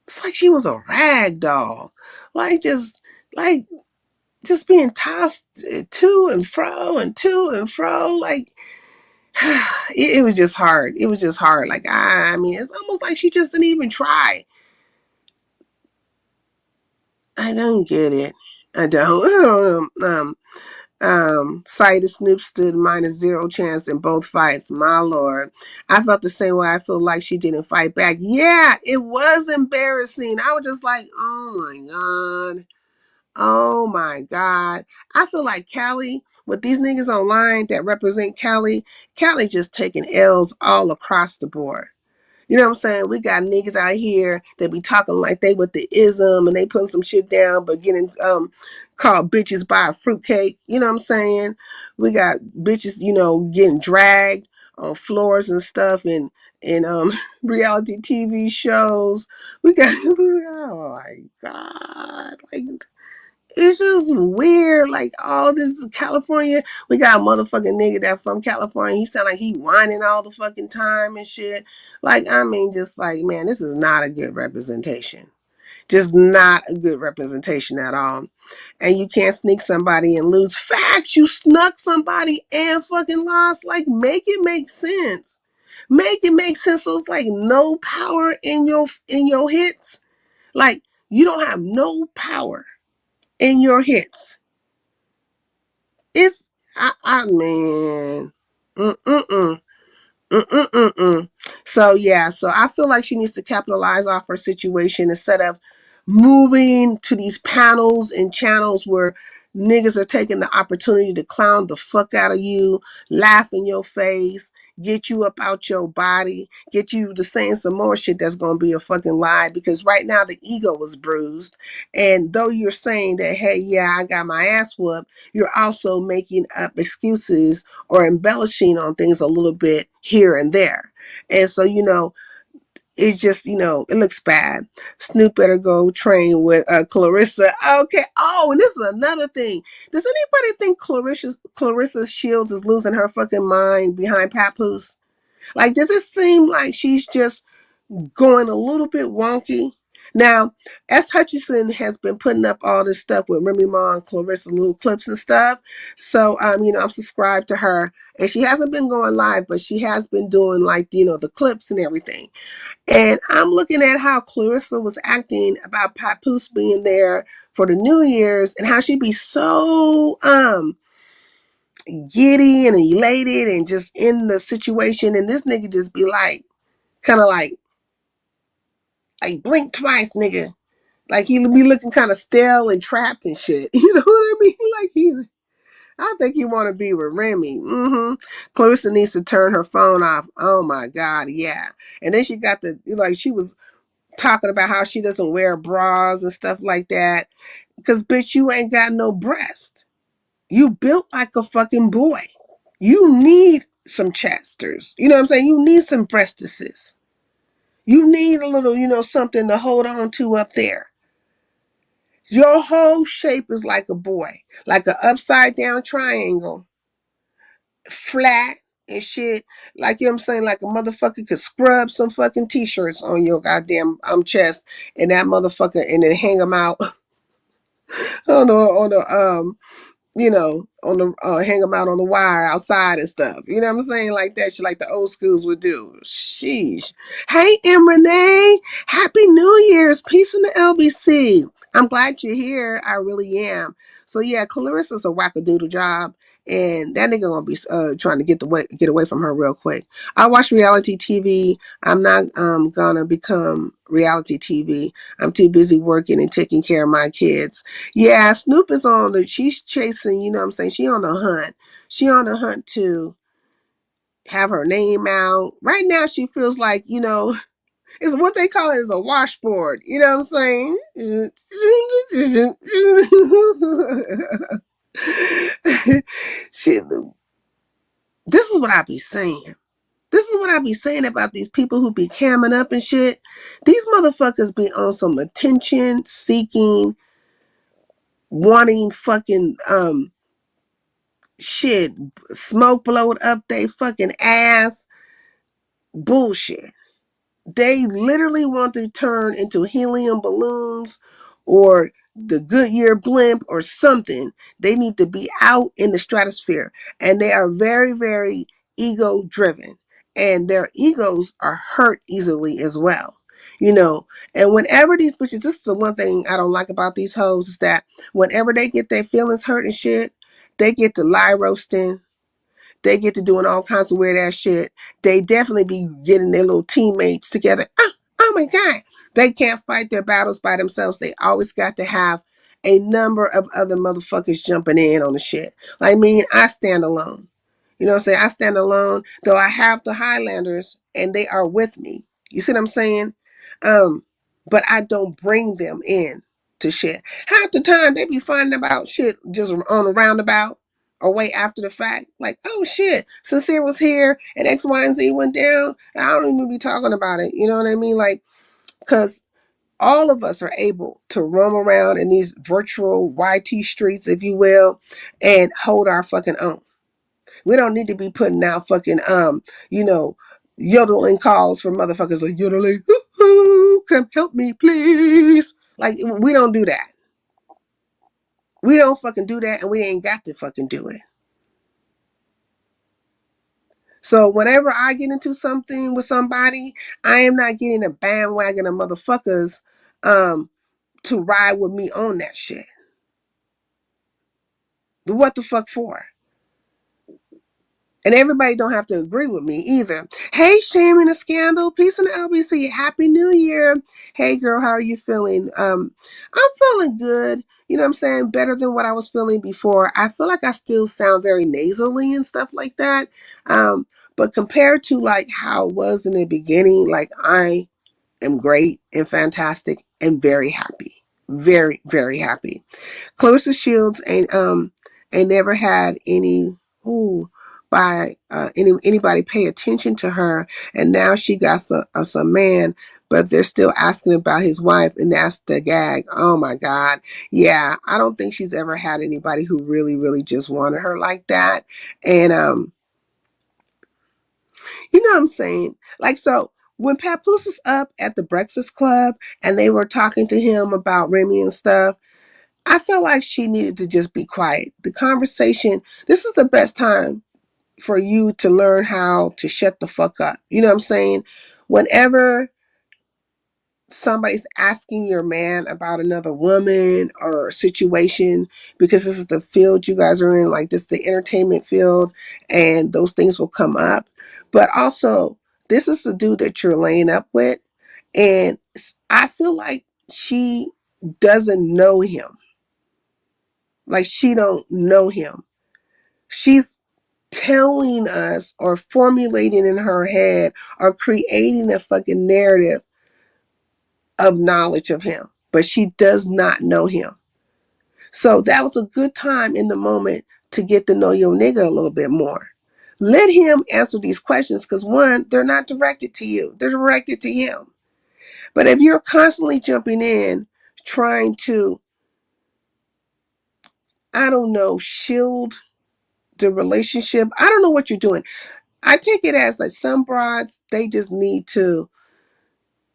it's like she was a rag doll. Like just being tossed to and fro and to and fro. Like it was just hard. It was just hard. Like I mean, it's almost like she just didn't even try. I don't get it. I don't. Cited Snoop stood -0 chance in both fights. My lord. I felt the same way. I feel like she didn't fight back. Yeah, it was embarrassing. I was just like, oh my God. Oh my God. I feel like Cali, with these niggas online that represent Cali just taking L's all across the board. You know what I'm saying? We got niggas out here that be talking like they with the ism and they putting some shit down, but getting called bitches by a fruitcake. You know what I'm saying? We got bitches, getting dragged on floors and stuff and reality TV shows. We got oh my God. Like it's just weird. Like all this California, we got a motherfucking nigga that from California. He sound like he whining all the fucking time and shit. Like, I mean, just like, man, this is not a good representation. Just not a good representation at all. And you can't sneak somebody and lose. Facts, you snuck somebody and fucking lost. Like, make it make sense. Make it make sense. So it's like no power in your hits. Like, you don't have no power in your hits. It's I mean, mm-mm-mm. Mm-mm-mm-mm. So I feel like she needs to capitalize off her situation instead of moving to these panels and channels where niggas are taking the opportunity to clown the fuck out of you, laugh in your face, get you up out your body, get you to saying some more shit that's gonna be a fucking lie, because right now the ego is bruised. And though you're saying that, hey, yeah, I got my ass whooped, you're also making up excuses or embellishing on things a little bit here and there. And so, it's just, it looks bad. Snoop better go train with Clarissa. Okay. Oh, and this is another thing. Does anybody think Clarissa Shields is losing her fucking mind behind Papoose? Like, does it seem like she's just going a little bit wonky? Now, S. Hutchinson has been putting up all this stuff with Remy Ma and Clarissa, little clips and stuff. So, I'm subscribed to her. And she hasn't been going live, but she has been doing, like, the clips and everything. And I'm looking at how Clarissa was acting about Papoose being there for the New Year's and how she'd be so giddy and elated and just in the situation. And this nigga just be like, kind of like blink twice, nigga. Like he be looking kind of stale and trapped and shit. You know what I mean? Like I think he want to be with Remy. Clarissa needs to turn her phone off. Oh my God, yeah. And then she got she was talking about how she doesn't wear bras and stuff like that. Because, bitch, you ain't got no breast. You built like a fucking boy. You need some chesters. You know what I'm saying? You need some breastises. You need a little, something to hold on to up there. Your whole shape is like a boy. Like an upside down triangle. Flat and shit. Like, you know what I'm saying? Like a motherfucker could scrub some fucking t-shirts on your goddamn chest and that motherfucker and then hang them out on the hang them out on the wire outside and stuff. You know what I'm saying? Like that shit, like the old schools would do. Sheesh. Hey, M. Renee. Happy New Year's. Peace in the LBC. I'm glad you're here. I really am. So yeah, Clarissa's a wackadoodle job. And that nigga gonna be trying to get away from her real quick. I watch reality TV. I'm not gonna become reality TV. I'm too busy working and taking care of my kids. Yeah, Snoop is she's chasing, you know what I'm saying? She on the hunt. She on the hunt to have her name out. Right now she feels like, it's what they call it is a washboard. You know what I'm saying? This is what I be saying. This is what I be saying about these people who be camming up and shit. These motherfuckers be on some attention seeking, wanting fucking shit, smoke blowed up they fucking ass bullshit. They literally want to turn into helium balloons or the Goodyear blimp or something. They need to be out in the stratosphere. And they are very, very ego driven. And their egos are hurt easily as well. And whenever these bitches, this is the one thing I don't like about these hoes, is that whenever they get their feelings hurt and shit, they get to lie roasting. They get to doing all kinds of weird ass shit. They definitely be getting their little teammates together. Oh my God. They can't fight their battles by themselves. They always got to have a number of other motherfuckers jumping in on the shit. Like me, I stand alone. You know what I'm saying? I stand alone, though I have the Highlanders and they are with me. You see what I'm saying? But I don't bring them in to shit. Half the time they be finding about shit just on a roundabout or way after the fact. Like, oh shit, Sincere was here and X, Y, and Z went down. I don't even be talking about it. You know what I mean? Like, because all of us are able to roam around in these virtual YT streets, if you will, and hold our fucking own. We don't need to be putting out fucking, yodeling calls for motherfuckers like yodeling, come help me, please. Like, we don't do that. We don't fucking do that, and we ain't got to fucking do it. So whenever I get into something with somebody, I am not getting a bandwagon of motherfuckers to ride with me on that shit. What the fuck for? And everybody don't have to agree with me either. Hey, Shame and a Scandal. Peace in the LBC. Happy New Year. Hey, girl, how are you feeling? I'm feeling good. You know what I'm saying? Better than what I was feeling before. I feel like I still sound very nasally and stuff like that. But compared to like how it was in the beginning, like I am great and fantastic and very happy. Very, very happy. Clarissa Shields ain't never had any anybody pay attention to her, and now she got some man, but they're still asking about his wife, and that's the gag. Oh my God. Yeah, I don't think she's ever had anybody who really, really just wanted her like that. And you know what I'm saying? Like, so when Papoose was up at the Breakfast Club and they were talking to him about Remy and stuff, I felt like she needed to just be quiet. The conversation, this is the best time for you to learn how to shut the fuck up. You know what I'm saying? Whenever somebody's asking your man about another woman or a situation, because this is the field you guys are in, like this is the entertainment field, and those things will come up. But also, this is the dude that you're laying up with, and I feel like she doesn't know him. Like she don't know him. She's telling us or formulating in her head or creating a fucking narrative of knowledge of him, but she does not know him. So that was a good time in the moment to get to know your nigga a little bit more. Let him answer these questions, because one, they're not directed to you, they're directed to him. But if you're constantly jumping in trying to, I don't know, shield the relationship, I don't know what you're doing. I take it as like some broads, they just need to,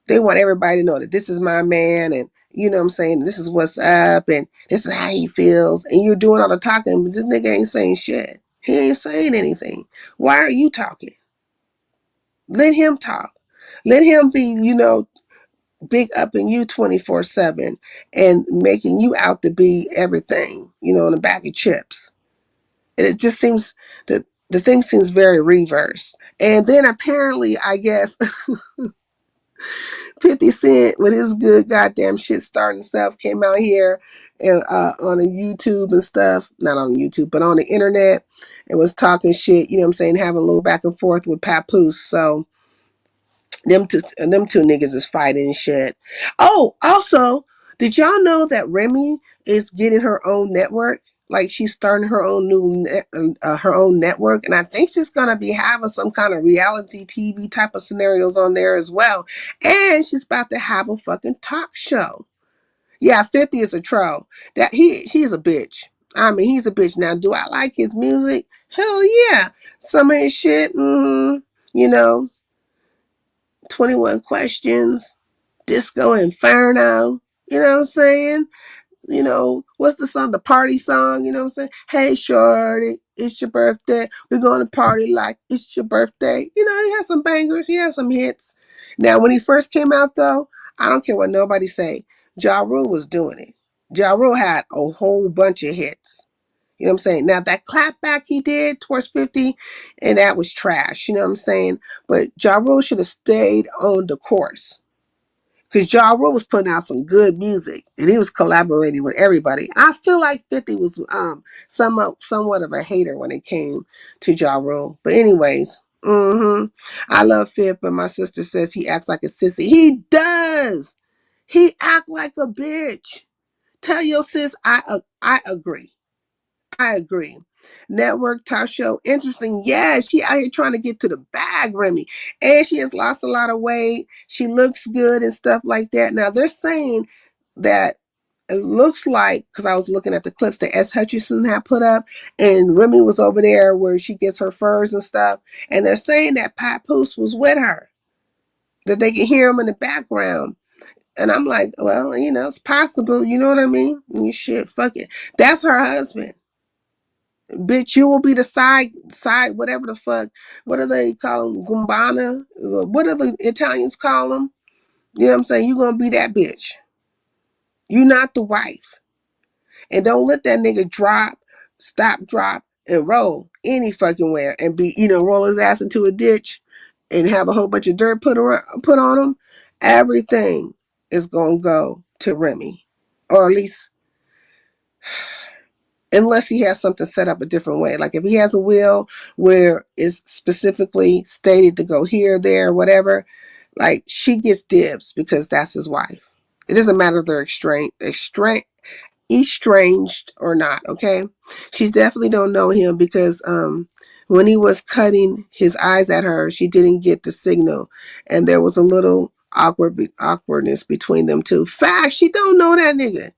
they want everybody to know that this is my man, and you know what I'm saying, this is what's up, and this is how he feels, and you're doing all the talking, but this nigga ain't saying shit. He ain't saying anything. Why are you talking? Let him talk. Let him be, big up in you 24/7 and making you out to be everything, in a bag of chips. And it just seems that the thing seems very reversed. And then apparently, I guess 50 Cent with his good goddamn shit starting self came out here and on a YouTube and stuff, not on YouTube, but on the internet, and was talking shit, you know what I'm saying, having a little back and forth with Papoose. So them two niggas is fighting and shit. Oh, also, did y'all know that Remy is getting her own network? Like she's starting her own her own network, and I think she's gonna be having some kind of reality TV type of scenarios on there as well. And she's about to have a fucking talk show. Yeah, 50 is a troll. That he's a bitch. I mean, he's a bitch. Now, do I like his music? Hell yeah. Some of his shit, you know, 21 Questions, Disco Inferno. You know what I'm saying? What's the song? The party song, you know what I'm saying? Hey, shorty, it's your birthday. We're going to party like it's your birthday. He has some bangers. He has some hits. Now, when he first came out, though, I don't care what nobody say. Ja Rule was doing it. Ja Rule had a whole bunch of hits. You know what I'm saying? Now, that clapback he did towards 50, and that was trash. You know what I'm saying? But Ja Rule should have stayed on the course. Because Ja Rule was putting out some good music, and he was collaborating with everybody. I feel like 50 was somewhat of a hater when it came to Ja Rule. But anyways, I love 50, but my sister says he acts like a sissy. He does. He act like a bitch. Tell your sis I agree. I agree. Network talk show, interesting. Yeah, she out here trying to get to the bag, Remy. And she has lost a lot of weight. She looks good and stuff like that. Now, they're saying that it looks like, because I was looking at the clips that S. Hutchinson had put up, and Remy was over there where she gets her furs and stuff. And they're saying that Papoose was with her, that they can hear him in the background. And I'm like, well, it's possible. You know what I mean? Shit, fuck it. That's her husband. Bitch, you will be the side, whatever the fuck. What do they call them? Gumbana? Whatever Italians call them. You know what I'm saying? You're going to be that bitch. You're not the wife. And don't let that nigga drop, and roll any fucking where and be, roll his ass into a ditch and have a whole bunch of dirt put on him. Everything is going to go to Remy. Or at least unless he has something set up a different way. Like if he has a will where it's specifically stated to go here, there, whatever, like she gets dibs because that's his wife. It doesn't matter if they're estranged or not. Okay, she definitely don't know him because when he was cutting his eyes at her, she didn't get the signal, and there was a little awkwardness between them two. Fact, she don't know that nigga.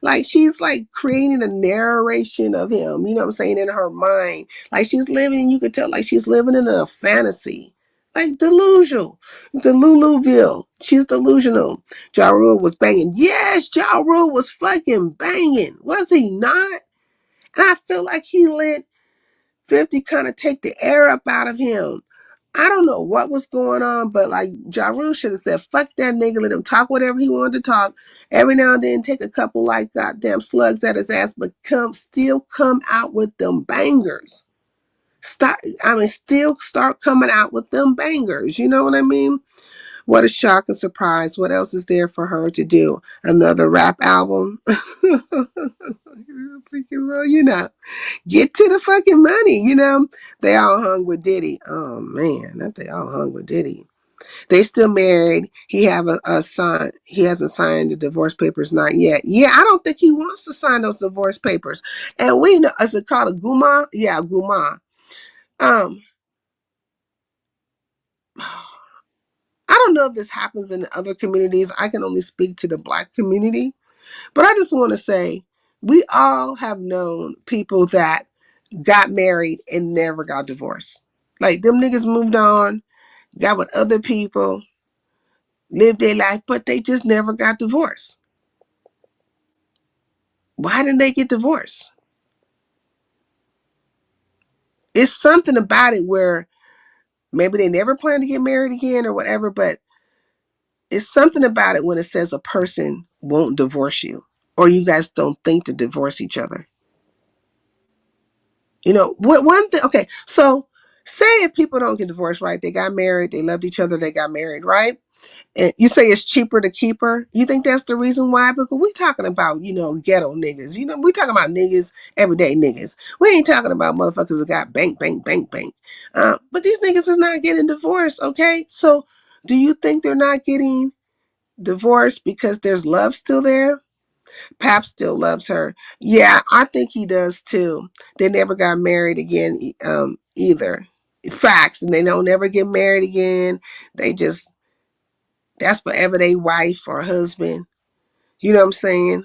Like she's like creating a narration of him, you know what I'm saying, in her mind. Like she's living, you could tell like she's living in a fantasy. Like delusional. Deluluville. She's delusional. Ja Rule was banging. Yes, Ja Rule was fucking banging. Was he not? And I feel like he let 50 kind of take the air up out of him. I don't know what was going on, but like Ja Rule should have said, fuck that nigga, let him talk whatever he wanted to talk. Every now and then take a couple like goddamn slugs at his ass, but still come out with them bangers. Still start coming out with them bangers. You know what I mean? What a shock and surprise. What else is there for her to do? Another rap album? Well, you know, get to the fucking money, you know. They all hung with Diddy. Oh man, that they all hung with Diddy. They still married. He hasn't signed the divorce papers, not yet. Yeah, I don't think he wants to sign those divorce papers. And we know, is it called a Goooooo? Yeah, Goooooo. I don't know if this happens in other communities. I can only speak to the Black community. But I just want to say, we all have known people that got married and never got divorced. Like them niggas moved on, got with other people, lived their life, but they just never got divorced. Why didn't they get divorced? It's something about it where maybe they never plan to get married again or whatever, but it's something about it when it says a person won't divorce you or you guys don't think to divorce each other. You know, what one thing, okay, so say if people don't get divorced, right? They got married, they loved each other, they got married, right? And you say it's cheaper to keep her. You think that's the reason why? Because we talking about, you know, ghetto niggas. You know, we talking about niggas, everyday niggas. We ain't talking about motherfuckers who got bank. But these niggas is not getting divorced, okay? So do you think they're not getting divorced because there's love still there? Pap still loves her. Yeah, I think he does too. They never got married again either. Facts. And they don't never get married again. They just, that's forever they wife or husband. You know what I'm saying?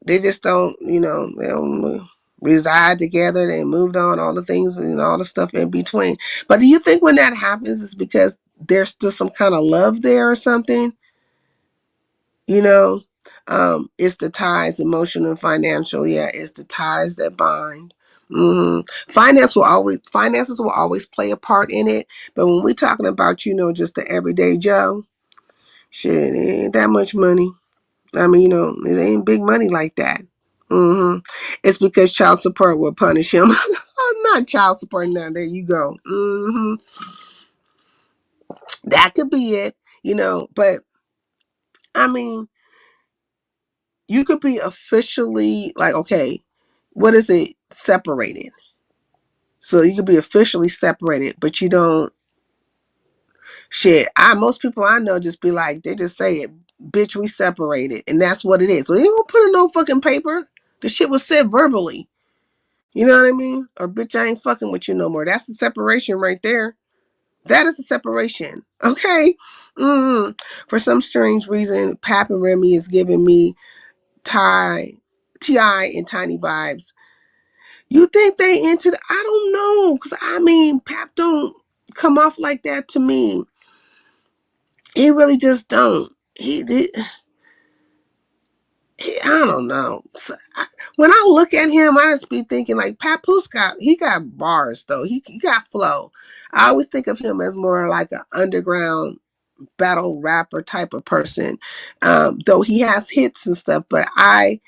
They just don't, you know, they don't reside together. They moved on, all the things and all the stuff in between. But do you think when that happens it's because there's still some kind of love there or something? You know, it's the ties, emotional and financial. Yeah, it's the ties that bind. Finances will always play a part in it. But when we're talking about, you know, just the everyday Joe, shit, it ain't that much money. I mean, you know, it ain't big money like that. It's because child support will punish him. Not child support now. There you go. That could be it, you know, but I mean, you could be officially like, okay, what is it? Separated. So you could be officially separated, but you don't. Shit, most people I know just be like, they just say it, bitch, we separated, and that's what it is. So they don't put in no fucking paper. The shit was said verbally. You know what I mean? Or bitch, I ain't fucking with you no more. That's the separation right there. That is the separation. Okay. For some strange reason, Pap and Remy is giving me T.I. and Tiny vibes. You think they into the, I don't know. Because I mean, Pap don't come off like that to me. He really just don't. I don't know. So, when I look at him, I just be thinking like Papoose he got bars though. He got flow. I always think of him as more like an underground battle rapper type of person. Though he has hits and stuff, but I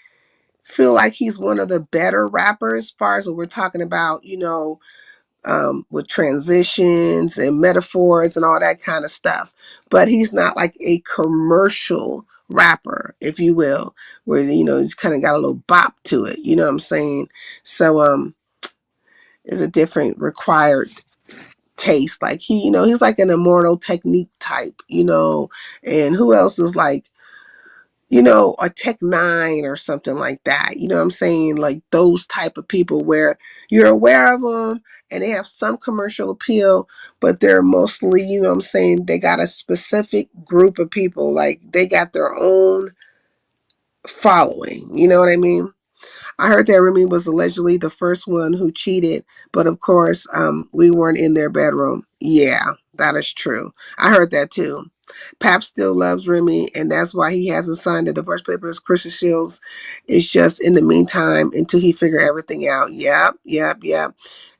feel like he's one of the better rappers as far as what we're talking about, you know, with transitions and metaphors and all that kind of stuff. But he's not like a commercial rapper, if you will, where, you know, he's kind of got a little bop to it. You know what I'm saying? So, it's a different required taste. Like he, you know, he's like an Immortal Technique type, you know, and who else is like, you know, a Tech Nine or something like that. You know what I'm saying? Like those type of people where you're aware of them and they have some commercial appeal, but they're mostly, you know what I'm saying, they got a specific group of people. Like they got their own following. You know what I mean? I heard that Remy was allegedly the first one who cheated, but of course, we weren't in their bedroom. Yeah, that is true. I heard that too. Pap still loves Remy, and that's why he hasn't signed the divorce papers. Christian Shields is just in the meantime until he figure everything out. Yep.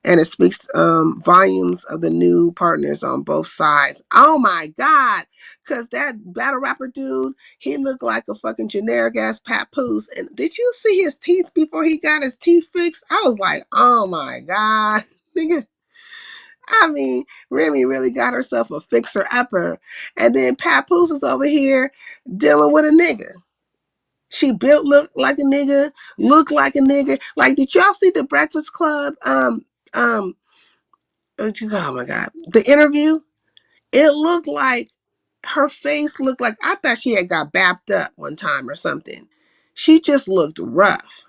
And it speaks volumes of the new partners on both sides. Oh my God. Because that battle rapper dude, he looked like a fucking generic ass papoose. And did you see his teeth before he got his teeth fixed? I was like, oh my God. Nigga. I mean, Remy really got herself a fixer-upper. And then Papoose is over here dealing with a nigga. She built look like a nigga, look like a nigga. Like, did y'all see the Breakfast Club? Oh my God. The interview? It looked like her face looked like, I thought she had got bapped up one time or something. She just looked rough.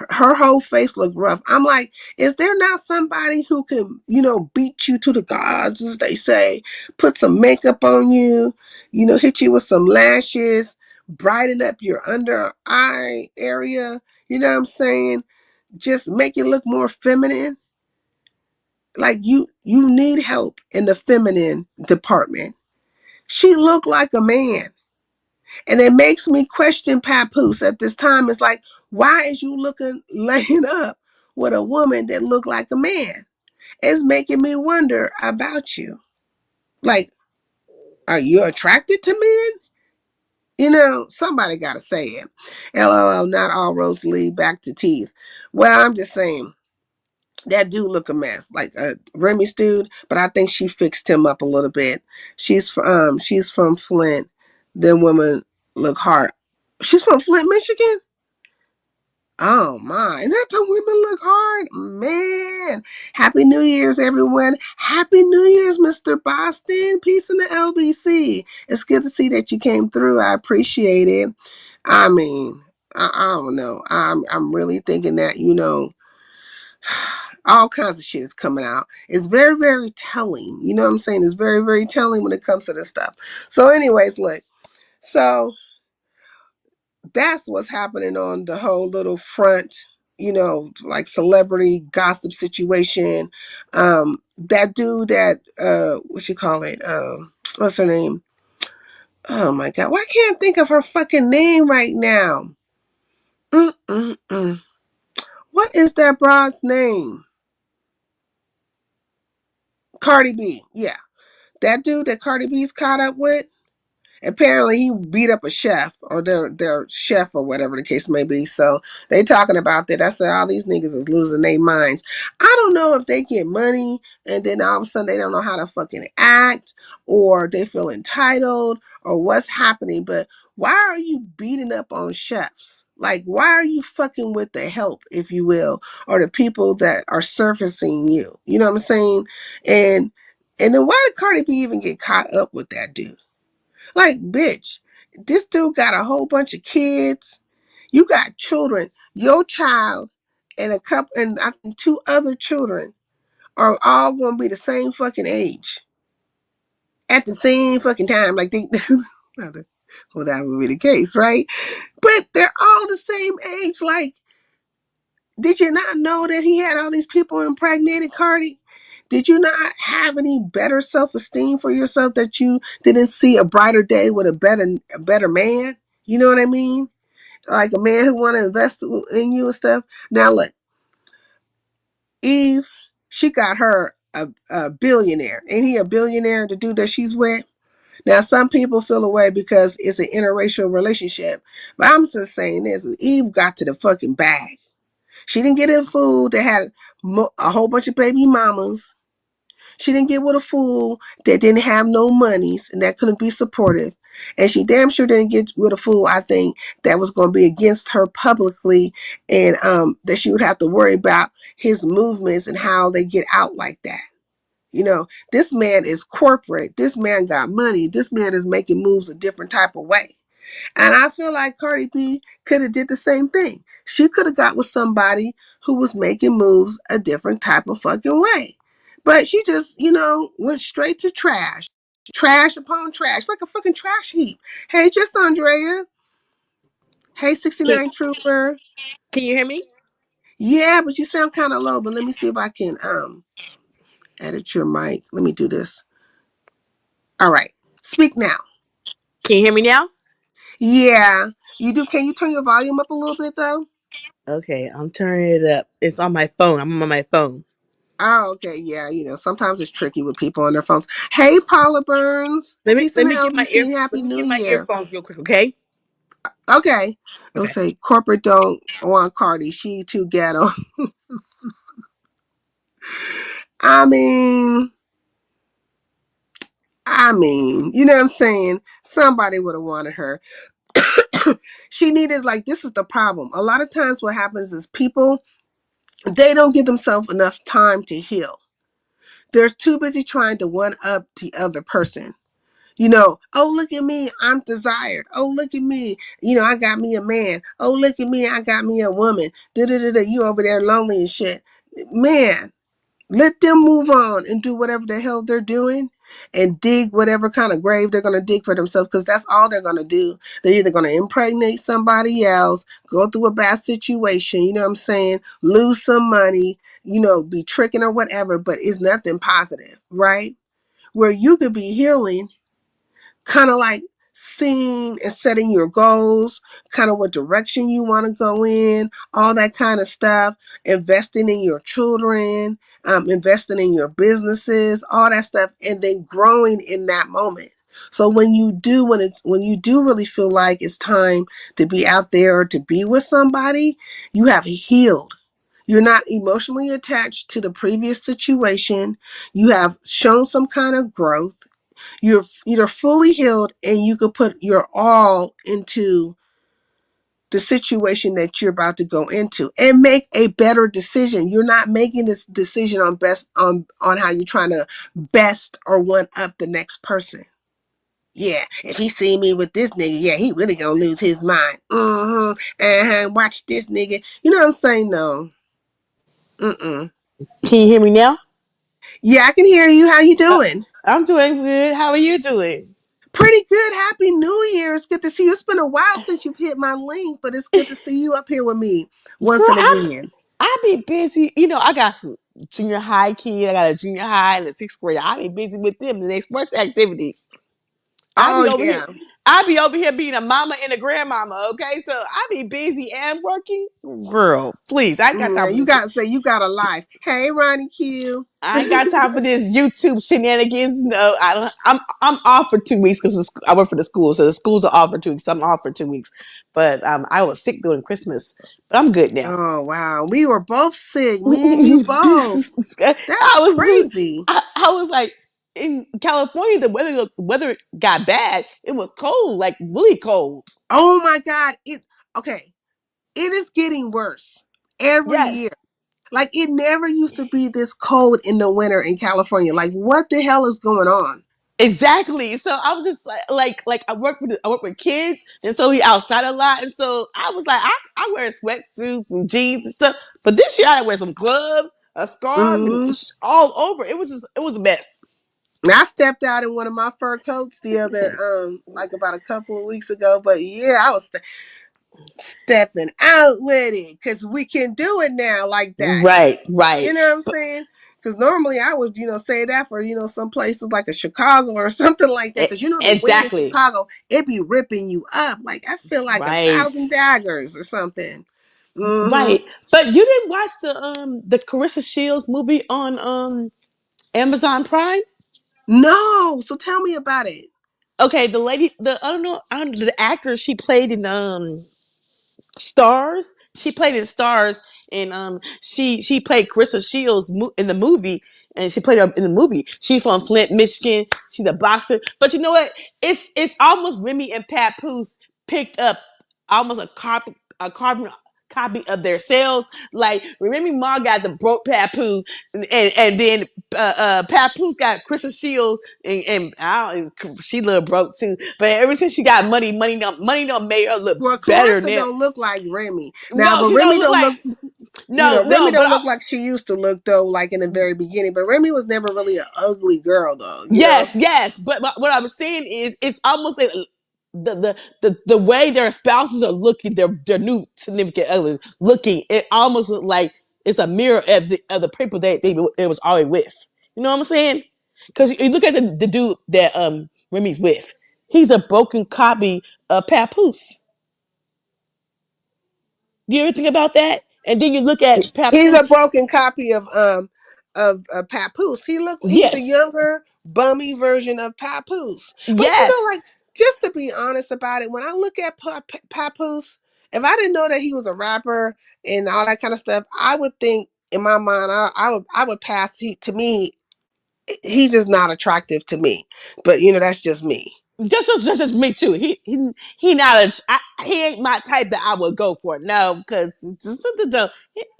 Her whole face looked rough. I'm like, is there not somebody who can, you know, beat you to the gods, as they say, put some makeup on you, you know, hit you with some lashes, brighten up your under eye area, you know what I'm saying? Just make it look more feminine. Like you need help in the feminine department. She looked like a man. And it makes me question Papoose at this time. It's like, why is you laying up with a woman that looked like a man? It's making me wonder about you. Like, are you attracted to men? You know, somebody got to say it. LOL, not all roads lead back to teeth. Well, I'm just saying, that dude look a mess, like Remy's dude, but I think she fixed him up a little bit. She's from Flint. Them women look hard. She's from Flint, Michigan? Oh my, and that the women look hard. Man. Happy New Year's, everyone. Happy New Year's, Mr. Boston. Peace in the LBC. It's good to see that you came through. I appreciate it. I mean, I don't know. I'm really thinking that, you know, all kinds of shit is coming out. It's very, very telling. You know what I'm saying? It's very, very telling when it comes to this stuff. So anyways, look. So that's what's happening on the whole little front, you know, like celebrity gossip situation. That dude that, what you call it? What's her name? Oh my God. Why can't I think of her fucking name right now? What is that broad's name? Cardi B. Yeah. That dude that Cardi B's caught up with, apparently he beat up a chef or their chef or whatever the case may be. So they talking about that. I said, all these niggas is losing their minds. I don't know if they get money and then all of a sudden they don't know how to fucking act or they feel entitled or what's happening. But why are you beating up on chefs? Like, why are you fucking with the help, if you will, or the people that are surfacing you? You know what I'm saying? And then why did Cardi B even get caught up with that dude? Like, bitch, this dude got a whole bunch of kids. You got children. Your child and I think two other children are all going to be the same fucking age at the same fucking time. Like, well, that would be the case, right? But they're all the same age. Like, did you not know that he had all these people impregnated, Cardi? Did you not have any better self-esteem for yourself that you didn't see a brighter day with a better man? You know what I mean? Like a man who want to invest in you and stuff. Now look, Eve, she got her a billionaire. Ain't he a billionaire, the dude that she's with? Now, some people feel away because it's an interracial relationship. But I'm just saying this. Eve got to the fucking bag. She didn't get in food that had a whole bunch of baby mamas. She didn't get with a fool that didn't have no monies and that couldn't be supportive. And she damn sure didn't get with a fool, I think, that was going to be against her publicly, and that she would have to worry about his movements and how they get out like that. You know, this man is corporate. This man got money. This man is making moves a different type of way. And I feel like Cardi B could have did the same thing. She could have got with somebody who was making moves a different type of fucking way. But she just, went straight to trash. Trash upon trash, like a fucking trash heap. Hey, just Andrea. Hey, Can, 69 Trooper. can you hear me? Yeah, but you sound kind of low. But let me see if I can edit your mic. Let me do this. All right. Speak now. Can you hear me now? Yeah, you do. Can you turn your volume up a little bit though? Okay, I'm turning it up. It's on my phone. I'm on my phone. Oh, okay. Yeah, sometimes it's tricky with people on their phones. Hey, Paula Burns. Let me Peace let and me health. get You my ear seen Happy let me New get my Year. earphones real quick, okay? Okay. Don't Okay. say corporate don't want Cardi. She too ghetto. I mean, you know what I'm saying? Somebody would have wanted her. She needed, like, this is the problem. A lot of times what happens is people, they don't give themselves enough time to heal. They're too busy trying to one up the other person. Oh, look at me, I'm desired. Oh, look at me, I got me a man. Oh, look at me, I got me a woman. Da-da-da-da, you over there lonely and shit. Man, let them move on and do whatever the hell they're doing and dig whatever kind of grave they're going to dig for themselves, because that's all they're going to do. They're either going to impregnate somebody else, go through a bad situation, you know what I'm saying, lose some money, be tricking or whatever, but it's nothing positive, right? Where you could be healing, kind of like seeing and setting your goals, kind of what direction you want to go in, all that kind of stuff, investing in your children, investing in your businesses, all that stuff, and then growing in that moment. So when you do really feel like it's time to be out there or to be with somebody, you have healed. You're not emotionally attached to the previous situation. You have shown some kind of growth. You're fully healed, and you could put your all into the situation that you're about to go into and make a better decision. You're not making this decision on how you're trying to best or one up the next person. Yeah, if he see me with this nigga, yeah, he really gonna lose his mind. Watch this nigga. You know what I'm saying? No. Mm-mm. Can you hear me now? Yeah, I can hear you. How you doing? I'm doing good. How are you doing? Pretty good. Happy New Year. It's good to see you. It's been a while since you've hit my link, but it's good to see you up here with me once Girl, and again. I be busy. You know, I got some junior high kids. I got a junior high and a sixth grade. I be busy with them and their sports activities. I Oh, be over here. yeah. I be over here being a mama and a grandmama. Okay, so I be busy and working. Girl, please, I ain't got Yeah, time for you this. got to say you got a life. Hey, Ronnie Q. I ain't got time for this YouTube shenanigans. No, I don't. I'm off for 2 weeks because I work for the school, so the schools are off for 2 weeks. So I'm off for 2 weeks, but I was sick during Christmas, but I'm good now. Oh, wow. We were both sick. Me and you both. I That's was crazy. I was like in California, the weather got bad. It was cold, like really cold. Oh, my God. Okay. It is getting worse every Yes, year. Like, it never used to be this cold in the winter in California. Like, what the hell is going on? exactly. So I was just like I work with kids, and so we outside a lot, and so I was like I wear sweatsuits and jeans and stuff. But this year I had to wear some gloves, a scarf, and Mm-hmm. all over. It was a mess. I stepped out in one of my fur coats the other, like about a couple of weeks ago. But yeah, I was stepping out with it because we can do it now like that. Right, You right. know what I'm saying? Because normally I would, say that for, some places like a Chicago or something like that. Because the wind in Exactly. Chicago, it be ripping you up. Like I feel like a Right. thousand daggers or something. Mm-hmm. Right. But you didn't watch the Carissa Shields movie on Amazon Prime? No, so tell me about it. Okay, the lady, I don't know, the actor she played in Stars. She played in Stars, and she played Carissa Shields in the movie, and she played her in the movie. She's from Flint, Michigan. She's a boxer. But you know what? It's almost Remy and Papoose picked up almost a carbon copy of their sales. Like Remy Ma got the broke Papoose, and then Papoose got Kristen Shields, and she look broke too. But ever since she got money don't make her look Well, better Clarissa now. don't look like Remy now, No, but she Remy don't look don't like look. no, Remy but don't look like she used to look though, like in the very beginning. But Remy was never really an ugly girl though, you know. yes. But what I'm saying is, it's almost like the way their spouses are looking, their new significant others looking. It almost look like it's a mirror of the people that it was already with. You know what I'm saying? Because you look at the dude that Remy's with. He's a broken copy of Papoose. You ever think about that? And then you look at He's Papoose. a broken copy of Papoose. He's a Yes, younger, bummy version of Papoose. But like yes. just to be honest about it, when I look at Papoose, if I didn't know that he was a rapper and all that kind of stuff, I would think in my mind I would pass. To me, he's just not attractive to me. But that's just me. Just me too. He not he ain't my type that I would go for. No, because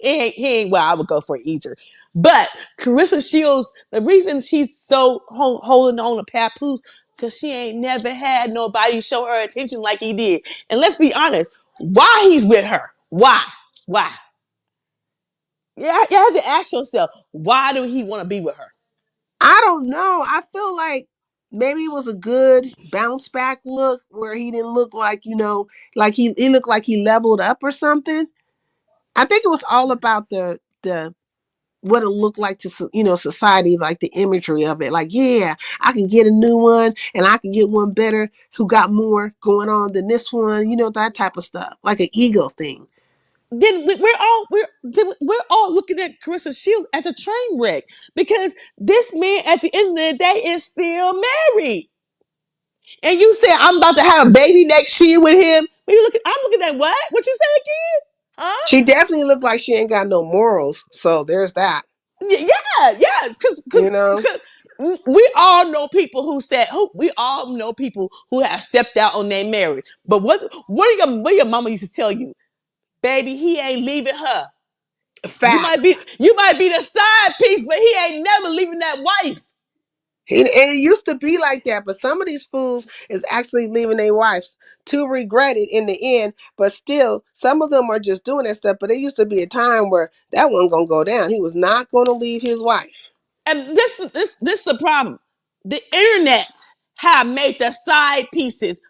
he ain't what I would go for either. But Carissa Shields, the reason she's so holding on to Papoose, because she ain't never had nobody show her attention like he did. And let's be honest, why he's with her? Why? Yeah, you have to ask yourself, why do he want to be with her? I don't know. I feel like maybe it was a good bounce back look where he didn't look like, like he looked like he leveled up or something. I think it was all about the what it looked like to society, like the imagery of it. Like, yeah, I can get a new one and I can get one better who got more going on than this one, that type of stuff. Like an ego thing. Then we're all looking at Carissa Shields as a train wreck, because this man at the end of the day is still married. And you said I'm about to have a baby next year with him. I'm looking at what? What you say again? Huh? She definitely looked like she ain't got no morals. So there's that. Yeah, because You know? we all know people who have stepped out on their marriage. But what your mama used to tell you, baby, he ain't leaving her. You might Facts. be the side piece, but he ain't never leaving that wife. And it used to be like that, but some of these fools is actually leaving their wives to regret it in the end. But still, some of them are just doing that stuff. But it used to be a time where that wasn't gonna go down. He was not gonna leave his wife. And this is the problem. The internet have made the side pieces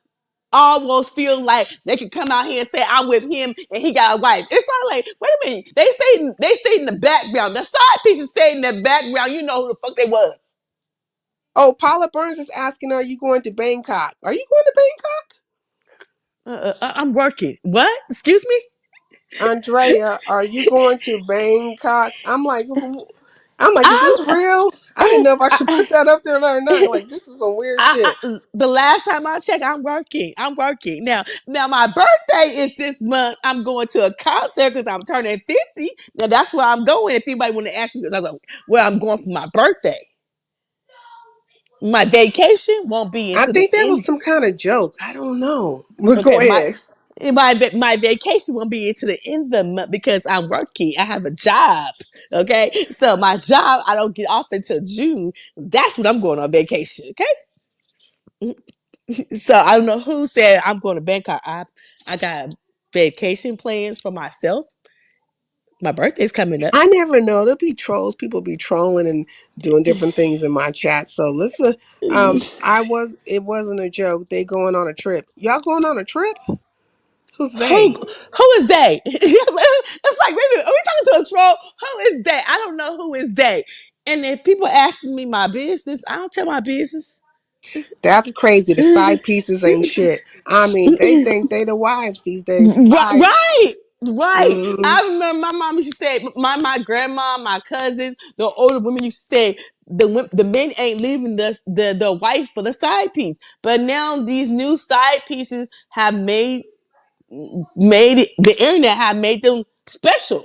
almost feel like they can come out here and say I'm with him and he got a wife. It's not like, wait a minute, they stayed in the background. The side pieces stayed in the background. You know who the fuck they was. Oh, Paula Burns is asking, are you going to Bangkok? Are you going to I'm working. What? Excuse me? Bangkok? Andrea, are you going to Bangkok? I'm like, is this I, real? I didn't know if I should put that up there or not. Like, this is some weird shit. the last time I checked, I'm working. Now my birthday is this month. I'm going to a concert because I'm turning 50. Now that's where I'm going. If anybody want to ask me, because I'm like, where I'm going for my birthday. My vacation won't be I until the think that was end. some kind of joke. I don't know. But Okay, go my ahead. my vacation won't be until the end of the month because I'm working. I have a job. Okay, so my job I don't get off until June. That's when I'm going on vacation. Okay, so I don't know who said I'm going to Bangkok. I got vacation plans for myself. My birthday's coming up. I never know. There'll be trolls. People be trolling and doing different things in my chat. So listen, it wasn't a joke. They going on a trip. Y'all going on a trip? Who's they? Who is they? It's like, wait a minute, are we talking to a troll? Who is they? I don't know who is they. And if people ask me my business, I don't tell my business. That's crazy. The side pieces ain't shit. I mean, they think they the wives these days. The side. Right. Right. Mm-hmm. I remember my mom used to say, my grandma, my cousins, the older women used to say, the men ain't leaving the wife for the side piece. But now these new side pieces have made it, the internet have made them special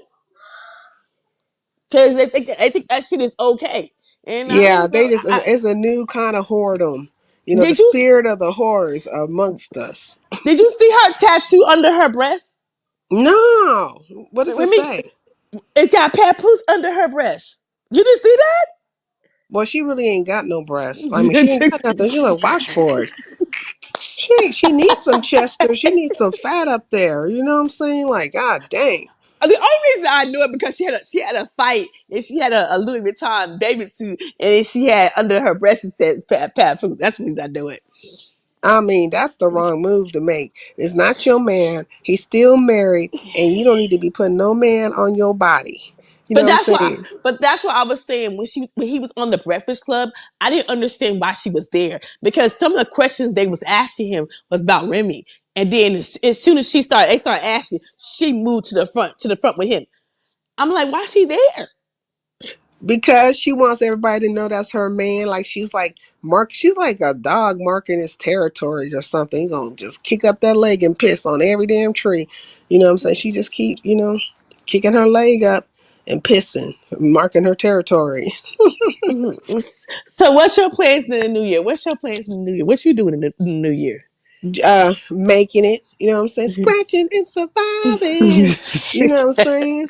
because they think that shit is okay. And I Yeah, don't they know. just it's a new kind of whoredom. You know, the Did you spirit of the horrors amongst us. did you see her tattoo under her breast? No, what does it Let me. say? It got papoose under her breast. You didn't see Well, she really ain't got no breasts. I mean, she ain't got nothing. She's a that? washboard. She needs some chest there. She needs some fat up there. You know what I'm saying? Like, god dang. The only reason I knew it because she had a fight and she had a Louis Vuitton baby suit and she had under her breast it says papoose. That's the reason I knew it. I mean, that's the wrong move to make. It's not your man. He's still married, and you don't need to be putting no man on your body. You know But what I'm that's what I, saying? but that's what I was saying when he was on the Breakfast Club. I didn't understand why she was there because some of the questions they was asking him was about Remy, and then as soon as they started asking, she moved to the front with him. I'm like, why is she there? Because she wants everybody to know that's her man. Like she's like a dog marking his territory or something. You gonna just kick up that leg and piss on every damn tree. You know what I'm saying? She just keep, kicking her leg up and pissing, marking her territory. Mhm. So, what's your plans in the new year? What's your plans in the new year? What you doing in the new year? Making it, you know what I'm saying? Scratching and surviving. You know what I'm saying?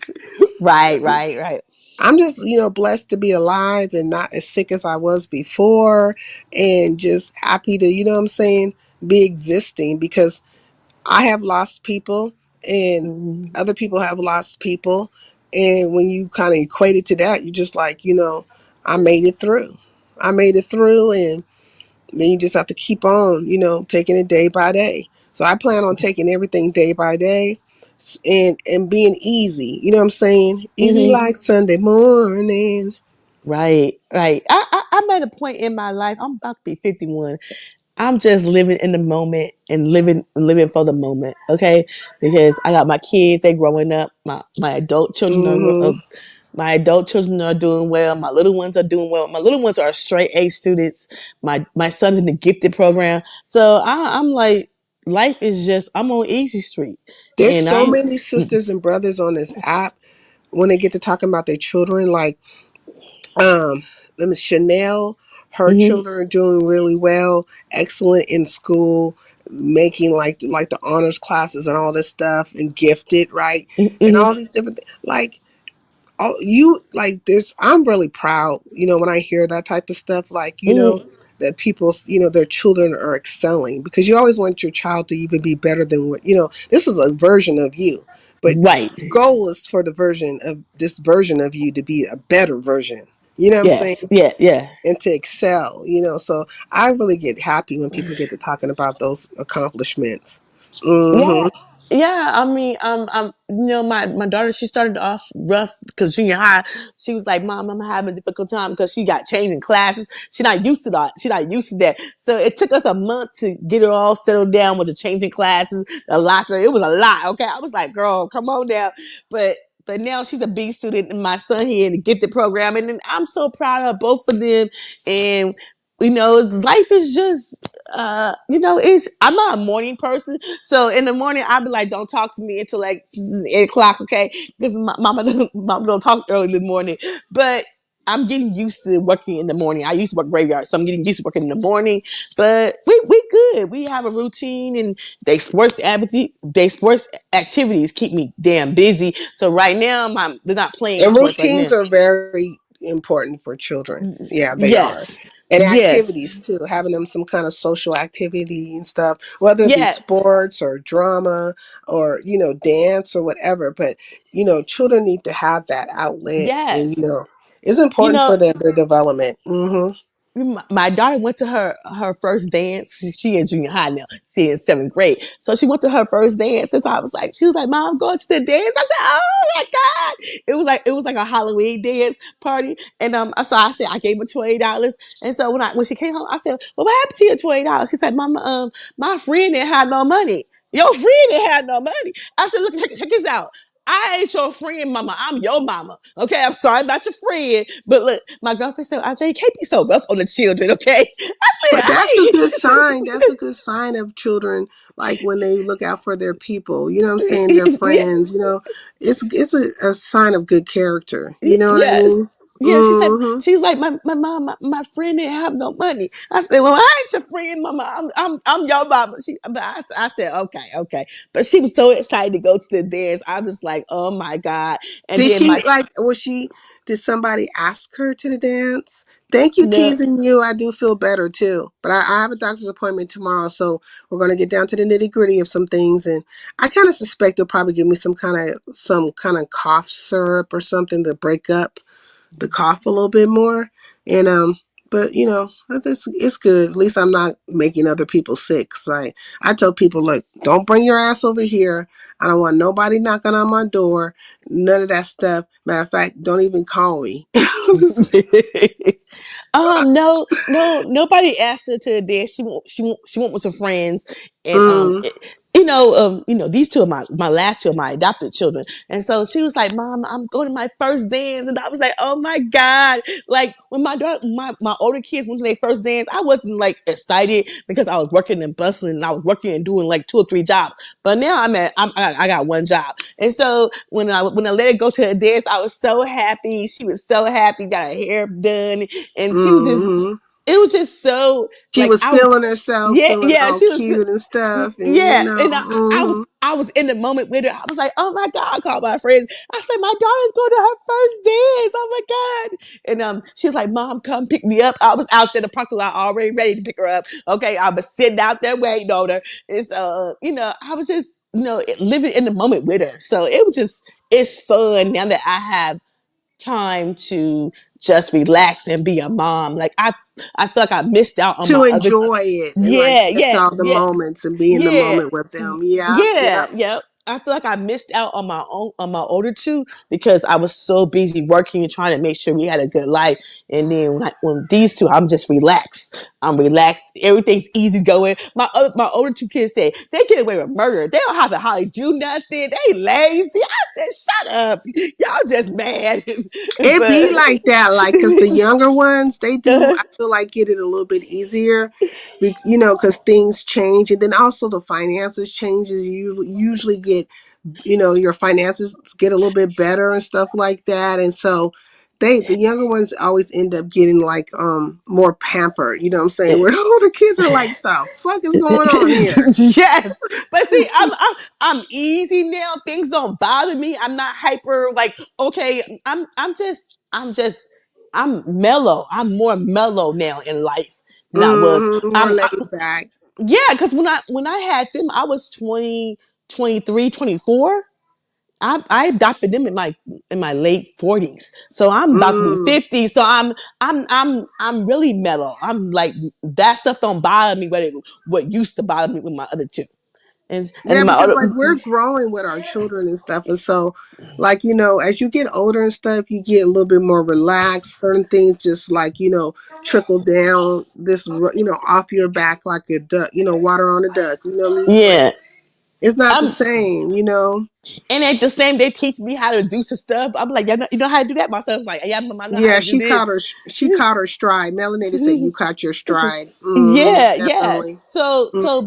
Right, right, right. I'm just, blessed to be alive and not as sick as I was before, and just happy to, what I'm saying, be existing, because I have lost people and Mhm. other people have lost people. And when you kind of equate it to that, you just like, I made it through. I made it through, and then you just have to keep on, taking it day by day. So I plan on taking everything day by day, and being easy. You know what I'm saying? Easy Mhm. like Sunday morning. Right, right. I'm at a point in my life. I'm about to be 51. I'm just living in the moment and living for the moment, okay? Because I got my kids, they growing up. My adult children Mm-hmm. are doing well. My little ones are doing well. My little ones are straight A students. My son's in the gifted program. So I'm like, life is just I'm on easy street, There's and so many sisters and brothers on this app when they get to talking about their children, like um let me Chanel, her mm-hmm, children are doing really well, excellent in school, making like the honors classes and all this stuff, and gifted, right? And mm-hmm, all these different things. Like, oh, you like this, I'm really proud, when I hear that type of stuff, like, mm-hmm, that people, their children are excelling, because you always want your child to even be better than what, this is a version of you, but right. the goal is for this version of you to be a better version, you know what I'm saying, Yes, yeah, yeah. and to excel, so I really get happy when people get to talking about those accomplishments. Yeah, Mm-hmm. yeah. I mean, my daughter, she started off rough because junior high. She was like, "Mom, I'm having a difficult time because she got changing classes. She not used to that. She not used to that. So it took us a month to get her all settled down with the changing classes, the locker. It was a lot. Okay, I was like, "Girl, come on now." But now she's a B student, and my son here in the gifted program, and then I'm so proud of both of them. And life is just it's I'm not a morning person. So in the morning I'll be like, don't talk to me until like 8 o'clock, okay? Because mama don't talk early in the morning. But I'm getting used to working in the morning. I used to work graveyard, so I'm getting used to working in the morning. But we good. We have a routine, and they sports activities keep me damn busy. So right now, they're not playing And sports right routines now. are very important for children. Yeah, they are. Yes, And activities yes, too, having them some kind of social activity and stuff, whether it be yes, sports or drama or, dance or whatever. But, children need to have that outlet, and, yes. it's You important know, for their development. Mm-hmm. my daughter went to her first dance. She in junior high now. She in seventh grade. So she went to her first dance. Since she was like, "Mom, I'm going to the dance." I said, "Oh my god!" It was like a Halloween dance party. And so I said I gave her $20. And so when she came home, I said, "Well, what happened to your $20?" She said, "Mama, my friend didn't have no money. Your friend didn't have no money." I said, "Look, check this out. I ain't your friend, mama. I'm your mama. Okay, I'm sorry about your friend. But look, my girlfriend said, "RJ, you can't be so rough on the children, okay?" I said, But that's a good sign. That's "Hey." a good sign of children, like when they look out for their people. You know what I'm saying? Their friends. It's a sign of good character. You know what I Yes. mean? Yeah, Mm-hmm. she's like my mom, my friend didn't have no money. I said, well, I ain't your friend, mama. I'm your mama. But I said, okay, okay. But she was so excited to go to the dance. I was like, oh my god. And Did then she my like? Was she? Did somebody ask her to the dance? Thank you, no, teasing you. I do feel better too. But I have a doctor's appointment tomorrow, so we're gonna get down to the nitty gritty of some things, and I kind of suspect they'll probably give me some kind of cough syrup or something to break up the cough a little bit more. And but it's good. At least I'm not making other people sick. So I tell people, look, don't bring your ass over here. I don't want nobody knocking on my door. None of that stuff. Matter of fact, don't even call me. no, nobody asked her to the dance. She went with some friends, and Mm. these two are my last two are my adopted children, and so she was like, "Mom, I'm going to my first dance," and I was like, "Oh my god!" Like when my daughter, my older kids went to their first dance, I wasn't like excited because I was working and bustling, and I was working and doing like 2 or 3 jobs. But now I got one job, and so when I let her go to a dance, I was so happy. She was so happy, got her hair done, and she was just, Hmm. it was just so She like was I was, feeling herself, yeah, feeling yeah, all she was, cute and stuff, and yeah, and hmm. I was in the moment with her. I was like, oh my god, I called my friends. I said, my daughter's going to her first dance. Oh my god! And she was like, Mom, come pick me up. I was out there in the parking lot already ready to pick her up. Okay, I was sitting out there waiting on her. And so I was just living in the moment with her. So it was just it's fun now that I have time to just relax and be a mom. Like I feel like I missed out on To my other. enjoy it and like Yeah, catch yeah, all the yeah, moments and be in the yeah, moment with them. Yeah, yeah, yep. yeah. I feel like I missed out on my older two because I was so busy working and trying to make sure we had a good life. And then when these two, I'm just relaxed. I'm relaxed. Everything's easy going. My older two kids say they get away with murder. They don't have to hardly do nothing. They lazy. I said, shut up. Y'all just mad. It be but like that, like, cause the younger ones, they do. I feel like get it a little bit easier, cause things change, and then also the finances changes. You usually get, your finances get a little bit better and stuff like that, and so the younger ones always end up getting like more pampered. You know what I'm saying? Where the older kids are like, the fuck is going on here? yes, but see, I'm easy now. Things don't bother me. I'm not hyper. Like, okay, I'm mellow. I'm more mellow now in life than I was. More laid back. Yeah, because when I had them, I was 20, 23, 24. I adopted them in my late 40s, so I'm about to be Mm. 50. So I'm really mellow. I'm like that stuff don't bother me. What used to bother me with my other two, and Yeah, then my because other like we're growing with our children and stuff. And so, like, as you get older and stuff, you get a little bit more relaxed. Certain things just like, trickle down off your back like a duck, water on a duck. You know what I mean? But yeah. it's not the I'm same. and at the same they teach me how to do some stuff. I'm like, you know how to do that myself. Like, yeah, I know how Yeah, to do this. she caught her stride. Melanated said you caught your stride. Yeah, Definitely. yes. So Mm. so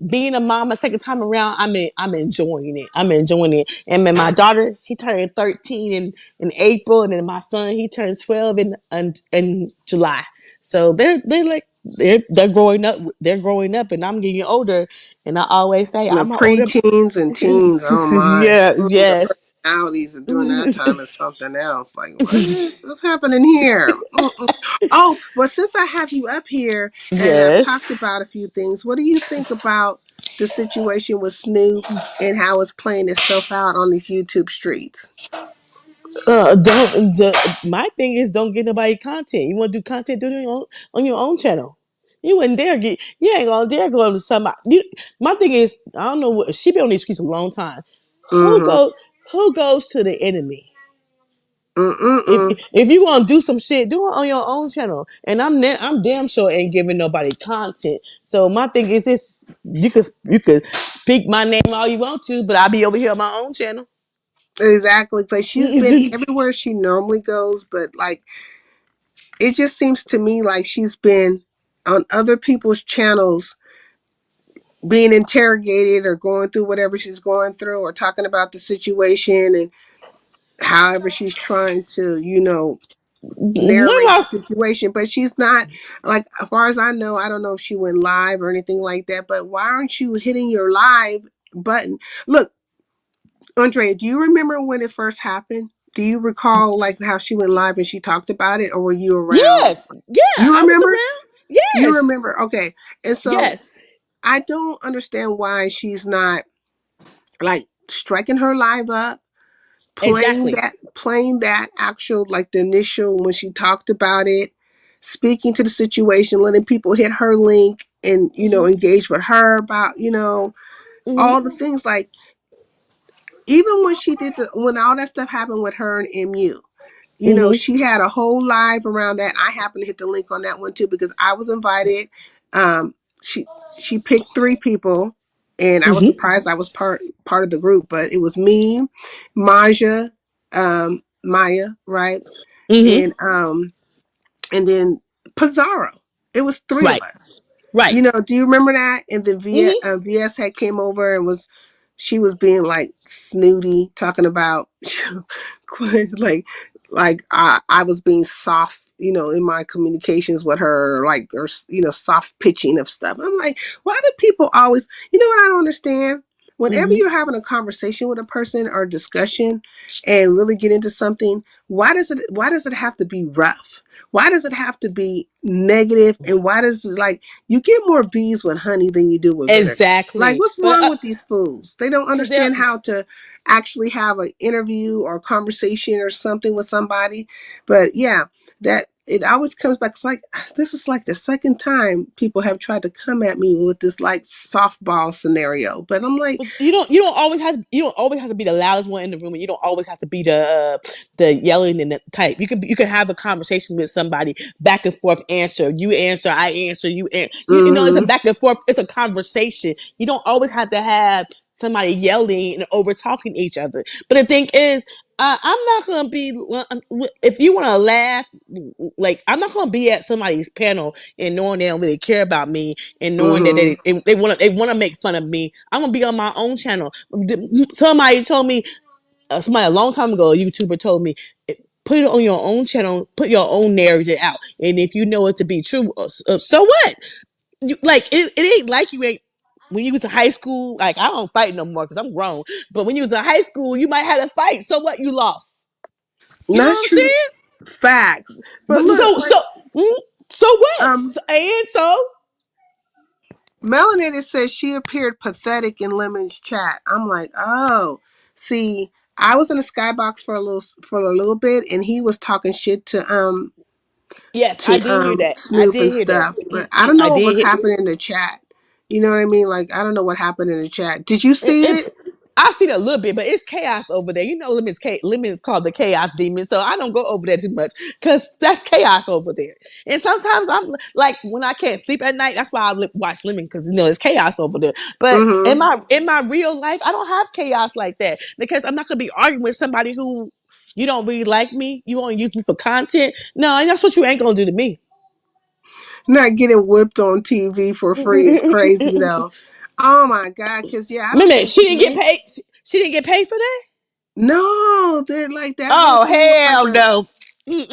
being a mom a second time around, I'm enjoying it. I'm enjoying it. And then my daughter, she turned 13 in April, and then my son, he turned 12 in July. So they're like they're growing up. They're growing up, and I'm getting older. And I always say The I'm an older. preteens and teens, oh my. yeah, The yes. personalities of during that time is something else. Like, what's happening here? Mm-mm. Oh, well, since I have you up here and I've talked yes. about a few things, what do you think about the situation with Snoop and how it's playing itself out on these YouTube streets? My thing is don't get nobody content. You want to do content, do it on your own channel. You wouldn't dare you ain't gonna dare go to somebody. My thing is, I don't know what she been on these streets a long time. Who Mm-hmm. go who goes to the enemy? If Mm-mm-mm. if you want to do some shit, do it on your own channel. And I'm damn sure ain't giving nobody content. So my thing is this: you could speak my name all you want to, but I'll be over here on my own channel. Exactly. Like she's been everywhere she normally goes, but like it just seems to me like she's been on other people's channels being interrogated or going through whatever she's going through or talking about the situation and however she's trying to, What narrate the about situation, but she's not, like, as far as I know, I don't know if she went live or anything like that, but why aren't you hitting your live button? Look, Andrea, do you remember when it first happened? Do you recall like how she went live and she talked about it, or were you around? yes, yeah, You I was remember? around. You Yes, remember? Okay. And so yes, I don't understand why she's not like striking her live up, exactly. playing that actual, like the initial when she talked about it, speaking to the situation, letting people hit her link and, Hmm. engage with her about, Hmm. all the things, like even when she did when all that stuff happened with her and MU, Hmm. she had a whole live around that. I happened to hit the link on that one too because I was invited. Um, she picked three people, and I was Hmm. surprised I was part of the group. But it was me, Maja, Maya, right, Hmm. and then Pizarro. It was three of Right, us. right. Do you remember that? And then Hmm. VS had came over and she was being like snooty, talking about like I was being soft, in my communications with her, like, or soft pitching of stuff. I'm like, why do people always, what I don't understand? Whenever Hmm. you're having a conversation with a person or discussion and really get into something, why does it have to be rough? Why does it have to be negative? And why does it, like, you get more bees with honey than you do with vinegar? Like, Exactly. what's But wrong with these fools? They don't because they're understand how to actually have an interview or a conversation or something with somebody. But yeah, that it always comes back. It's like, this is like the second time people have tried to come at me with this like softball scenario. But I'm like, you don't always have to be the loudest one in the room, and you don't always have to be the yelling and the type. You can have a conversation with somebody, back and forth answer. You answer, I answer, it's a mm-hmm, back and forth, it's a conversation. You don't always have to have somebody yelling and over talking each other. But the thing is, I'm not gonna be, if you want to laugh, like, I'm not gonna be at somebody's panel and knowing they don't really care about me, and knowing that mm-hmm. they want to make fun of me. I'm gonna be on my own channel. Somebody told me, somebody a long time ago, a YouTuber told me, put it on your own channel, put your own narrative out, and if you know it to be true, so what? Like, it ain't like you ain't. When you was in high school, like, I don't fight no more because I'm grown. But when you was in high school, you might have to fight. So what? You lost. You know Not what I'm true. saying? Facts. But But look, like, mm, so what? um, And so Melanated says she appeared pathetic in Lemon's chat. I'm like, oh, see, I was in the skybox for a little bit, and he was talking shit yes, I to did hear that. I Snoop did and hear that. stuff. But I don't I know what did was hear. happening in the chat. You know what I mean? Like, I don't know what happened in the chat. Did you see it? I seen a little bit, but it's chaos over there. You know, Lemon is called the chaos demon, so I don't go over there too much because that's chaos over there. And sometimes I'm like, when I can't sleep at night, that's why I watch Lemon, because it's chaos over there. But in Mm-hmm. my real life, I don't have chaos like that, because I'm not gonna be arguing with somebody who, you don't really like me. You want to use me for content? No, and that's what you ain't gonna do to me. Not getting whipped on TV for free is crazy, though. Oh my God. Because, yeah, I don't Minute, think she she didn't get made. paid. She didn't get paid for that. No, they're like that whole Oh, thing was like hell a. no.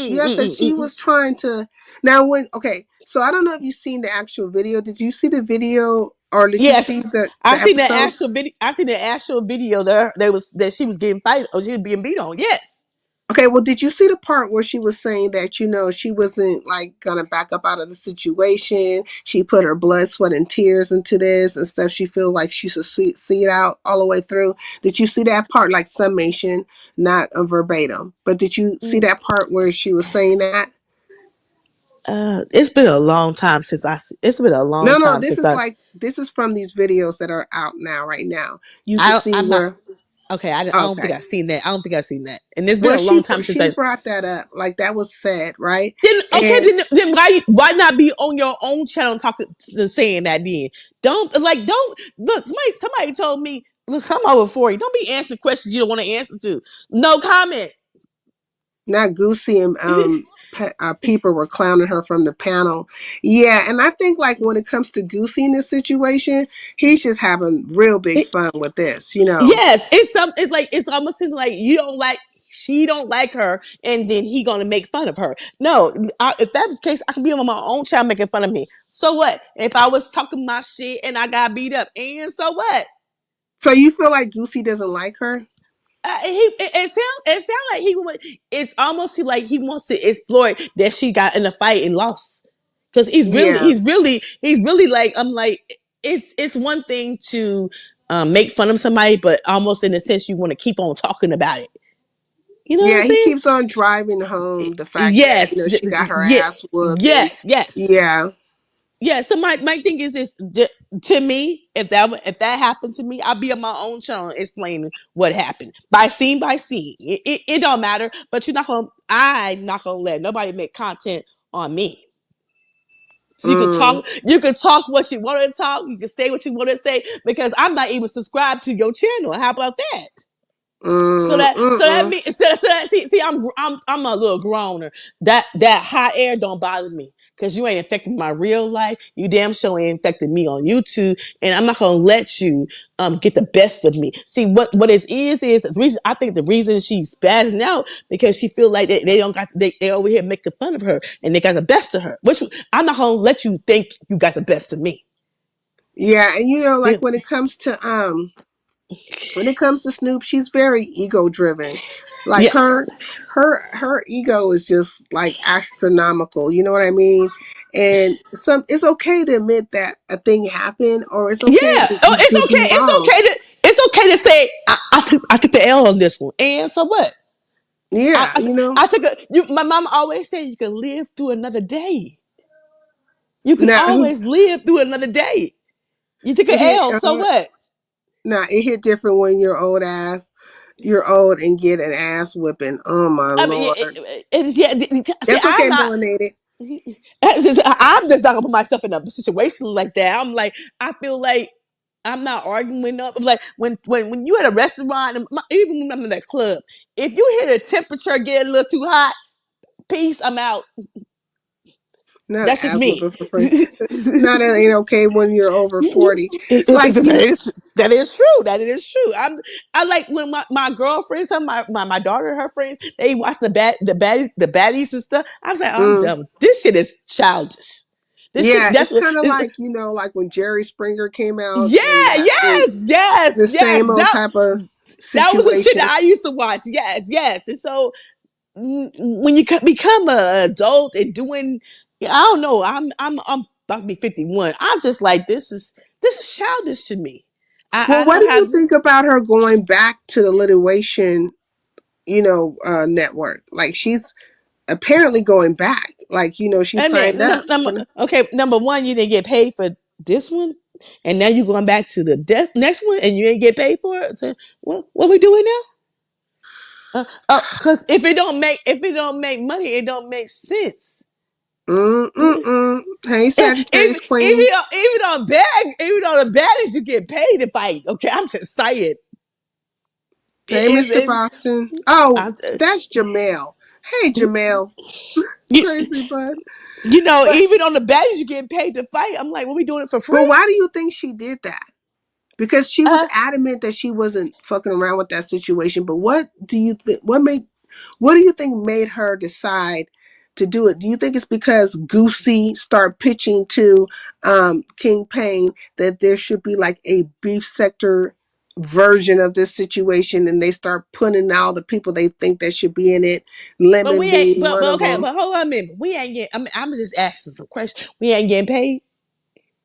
Yeah, because she was trying to. Now, okay, so I don't know if you've seen the actual video. Did you see the video or did you Yes, see the, I the seen the episode? actual video. I seen the actual video that she was getting fight, or she was being beat on. Yes. Okay, well, did you see the part where she was saying that, she wasn't like gonna back up out of the situation? She put her blood, sweat, and tears into this and stuff. She feels like she should see it out all the way through. Did you see that part, like summation, not a verbatim? But did you see that part where she was saying that? It's been a long time since It's been a long No, no, time this since is like this is from these videos that are out now, right now. You can see I'm not. where. Okay, I don't think Okay, I've seen that. I don't think I've seen that. And it's been well, a long time since she I. brought that up, like that was said, right? Then okay, And then why not be on your own channel talking, saying that? Then don't look. Somebody told me, look, I'm over 40. Don't be answering questions you don't want to answer to. No comment. not Goosey and Peeper were clowning her from the panel. Yeah, and I think like when it comes to Goosey in this situation, he's just having real big fun with this. Yes, it's some. It's like, it's almost like you don't like. she don't like her, and then he gonna make fun of her. No, if that's the case, I can be on my own child making fun of me. So what? If I was talking my shit and I got beat up, and so what? So you feel like Goosey doesn't like her? It sound like it's almost like he wants to exploit that she got in a fight and lost. Because Yeah. he's really like, I'm like, it's one thing to make fun of somebody, but almost in a sense you want to keep on talking about it. You know what I'm Yeah, he saying? keeps on driving home the fact that, Yes, she got her yeah, ass whooped and yes. yeah. Yeah, so my thing is this, to me, if that happened to me, I'd be on my own channel explaining what happened by scene. It don't matter, but I'm not gonna let nobody make content on me. So Mm, you can talk what you want to talk, you can say what you want to say, because I'm not even subscribed to your channel. How about that? mm. See, I'm a little growner. That hot air don't bother me because you ain't affecting my real life. You damn sure ain't affecting me on YouTube, and I'm not gonna let you get the best of me. See what it is the reason. I think the reason she's spazzing out because she feel like they don't got they over here making fun of her and they got the best of her. Which I'm not gonna let you think you got the best of me. Yeah, and like Yeah. when it comes to Snoop, she's very ego driven. Like Yes. her ego is just like astronomical. You know what I mean? And it's okay to admit that a thing happened, or it's okay Yeah. Oh, to be wrong. It's okay to say I took the L on this one. And so what? Yeah, I took my mom always said you can live through another day. You can now always live through another day. You took an it hit L, so what? now it hit different when you're old and get an ass whipping. Oh my I mean, lord. yeah. See, That's okay, melanated. I'm just not gonna put myself in a situation like that. I'm like, I feel like I'm not arguing up. Like when you at a restaurant, and even when I'm in that club, if you hear the temperature get a little too hot, peace, I'm out. Not an That's just ass me. whooping for free. Not that ain't okay when you're over 40. Like, That is true. That is true. I like when my girlfriends, my daughter, her friends, they watch the baddies and stuff. I was like, oh, I'm mm, done. This shit is childish. This shit. yeah, That's it's what. kind of like, like when Jerry Springer came out Yeah. and Yes. the same old type of That was the shit that situation. I used to watch. Yes. And so when you become an adult and doing, I don't know. I'm about to be 51. I'm just like, this is childish to me. Well, I what don't do have. you think about her going back to the Lituation, network? Like, she's apparently going back. Like, she I signed mean, up for the. okay. Number one, you didn't get paid for this one, and now you're going back to the next one, and you ain't get paid for it. So what we doing now? Because if it don't make money, it don't make sense. Hey, Sagittarius Even Queen. even on the baddest, you get paid to fight. Okay, I'm just saying. Hey, It, Mr. it, Boston. Oh, it, that's Jamel. Hey, Jamel. you, Crazy bud. But even on the baddies, you get paid to fight. I'm like, what we doing it for but free? why do you think she did that? Because she was Uh, adamant that she wasn't fucking around with that situation. But what do you think? What do you think made her decide to do it? Do you think it's because Goosey started pitching to King Payne that there should be like a beef sector version of this situation, and they start putting all the people they think that should be in it, but Lemon we ain't. being one of Okay. them? But hold on a minute. We ain't getting. I'm just asking some questions. We ain't getting paid.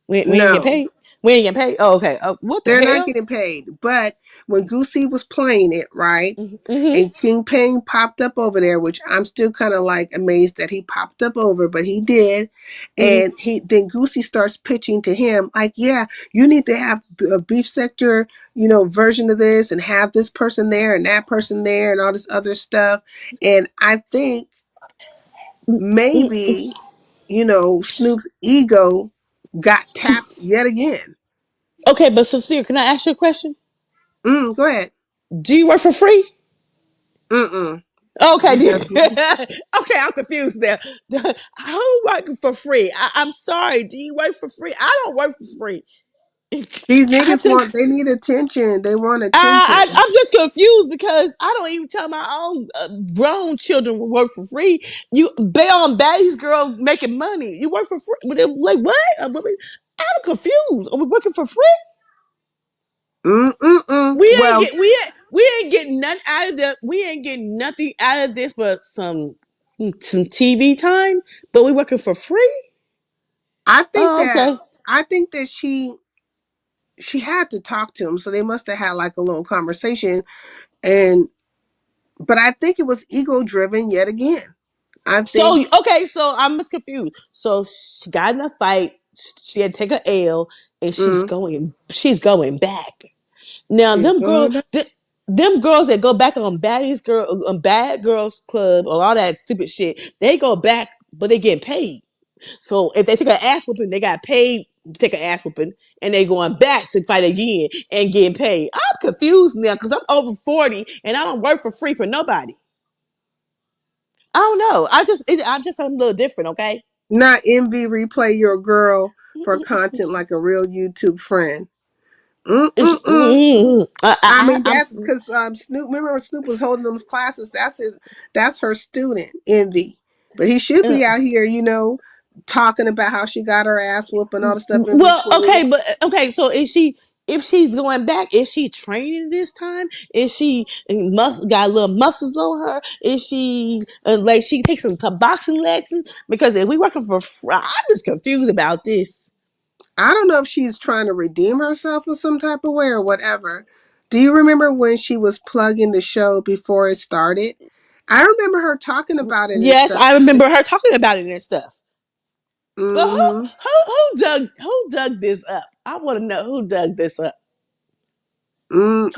We ain't getting No. paid. We ain't getting paid. Oh, okay. What the They're not hell? getting paid. But when Goosey was playing it, right? Mm-hmm. And King Payne popped up over there, which I'm still kind of like amazed that he popped up over, but he did. Mm-hmm. And then Goosey starts pitching to him, like, yeah, you need to have a beef sector, version of this and have this person there and that person there and all this other stuff. And I think Mm-hmm. maybe, Snoop's ego got tapped yet again. Okay, but sincere, can I ask you a question? Go ahead. Do you work for free? Mm-mm. Okay, He doesn't. okay, I'm confused there. Who working for free? I'm sorry. Do you work for free? I don't work for free. These I niggas just, they need attention. They want attention. I'm just confused because I don't even tell my own grown children we work for free. They on baddies girl making money. You work for free. Like what? I'm confused. Are we working for free? Well, We ain't getting nothing out of the. We ain't getting nothing out of this but some TV time. But we working for free. I think Oh, that okay. she had to talk to him, so they must have had like a little conversation. And but I think it was ego driven yet again. I think. So okay, so I'm just confused. So she got in a fight. She had to take a L, and Mm, She's going back. Now she's going back. them girls that go back on bad girls club or all that stupid shit, they go back, but they get paid. So if they take an ass whooping, they got paid to take an ass whooping, and they going back to fight again and getting paid. I'm confused now because I'm over 40 and I don't work for free for nobody. I don't know. I'm just a little different, okay? Not envy. Replay your girl for content like a real YouTube friend. Mm-mm-mm. I mean, I'm that's because Snoop. Remember when Snoop was holding those classes? That's her student, Envy. But he should uh, be out here, talking about how she got her ass whooped and all the stuff in well, between. okay, but okay. So if she's going back, is she training this time? Is she got little muscles on her? Is she like she takes some boxing lessons? Because if we working for, I'm just confused about this. I don't know if she's trying to redeem herself in some type of way or whatever. Do you remember when she was plugging the show before it started? I remember her talking about it and Yes, stuff. I remember her talking about it and stuff. But Mm-hmm. who dug this up? I want to know who dug this up.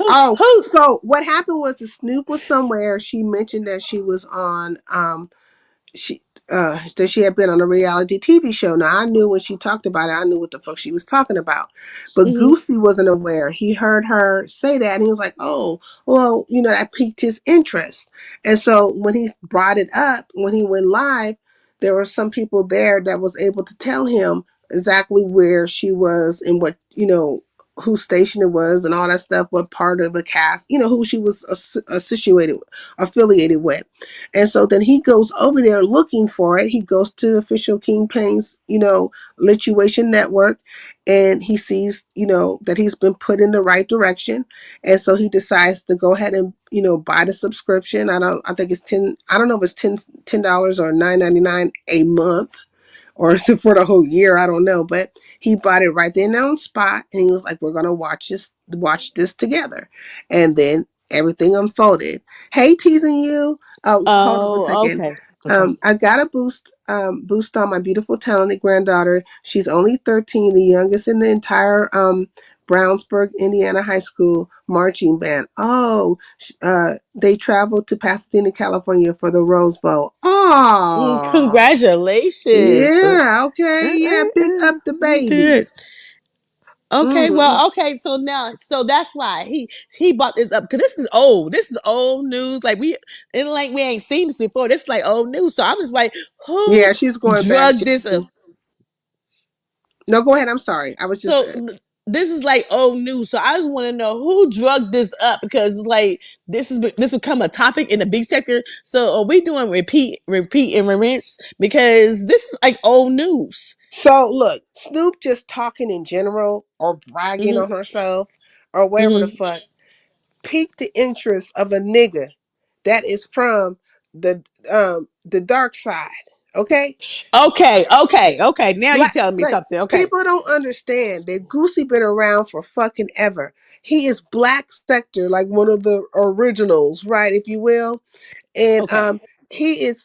Oh, Who? so what happened was the Snoop was somewhere. She mentioned that she was on she that she had been on a reality TV show. Now I knew when she talked about it, I knew what the fuck she was talking about. But Mm-hmm. Goosey wasn't aware. He heard her say that and he was like, "Oh, well, that piqued his interest." And so when he brought it up, when he went live, there were some people there that was able to tell him exactly where she was and what, whose station it was and all that stuff, what part of the cast, who she was affiliated with. And so then he goes over there looking for it. He goes to official Kingpin's, Lituation Network, and he sees, that he's been put in the right direction. And so he decides to go ahead and, buy the subscription. I think it's I don't know if it's $10 or $9.99 a month, or is it for the whole year? I don't know. But he bought it right there on spot, and he was like, "We're gonna watch this together." And then everything unfolded. Hey, teasing you. Oh, hold up a Oh, second. okay, okay. I got a boost on my beautiful, talented granddaughter. She's only 13, the youngest in the entire Brownsburg, Indiana high school marching band. Oh, they traveled to Pasadena, California for the Rose Bowl. Oh, Congratulations. yeah, okay, yeah, big up the Good. babies. Okay, Mm. well, okay. So that's why he brought this up because this is old. This is old news. We ain't seen this before. This is like old news. So I'm just like, who Yeah, she's going back. drugged this up? No, go ahead. I'm sorry. I was just. So this is like old news. So I just want to know who drugged this up because like this become a topic in the big sector. So are we doing repeat, and rinse because this is like old news? So look, Snoop just talking in general or bragging Mm-hmm. on herself or whatever the Mm-hmm. fuck piqued the interest of a nigga that is from the dark side. Okay, Okay. Now you telling me like something. Okay. people don't understand that Goosey been around for fucking ever. He is Black Sector, like one of the originals, right, if you will, and Okay. he is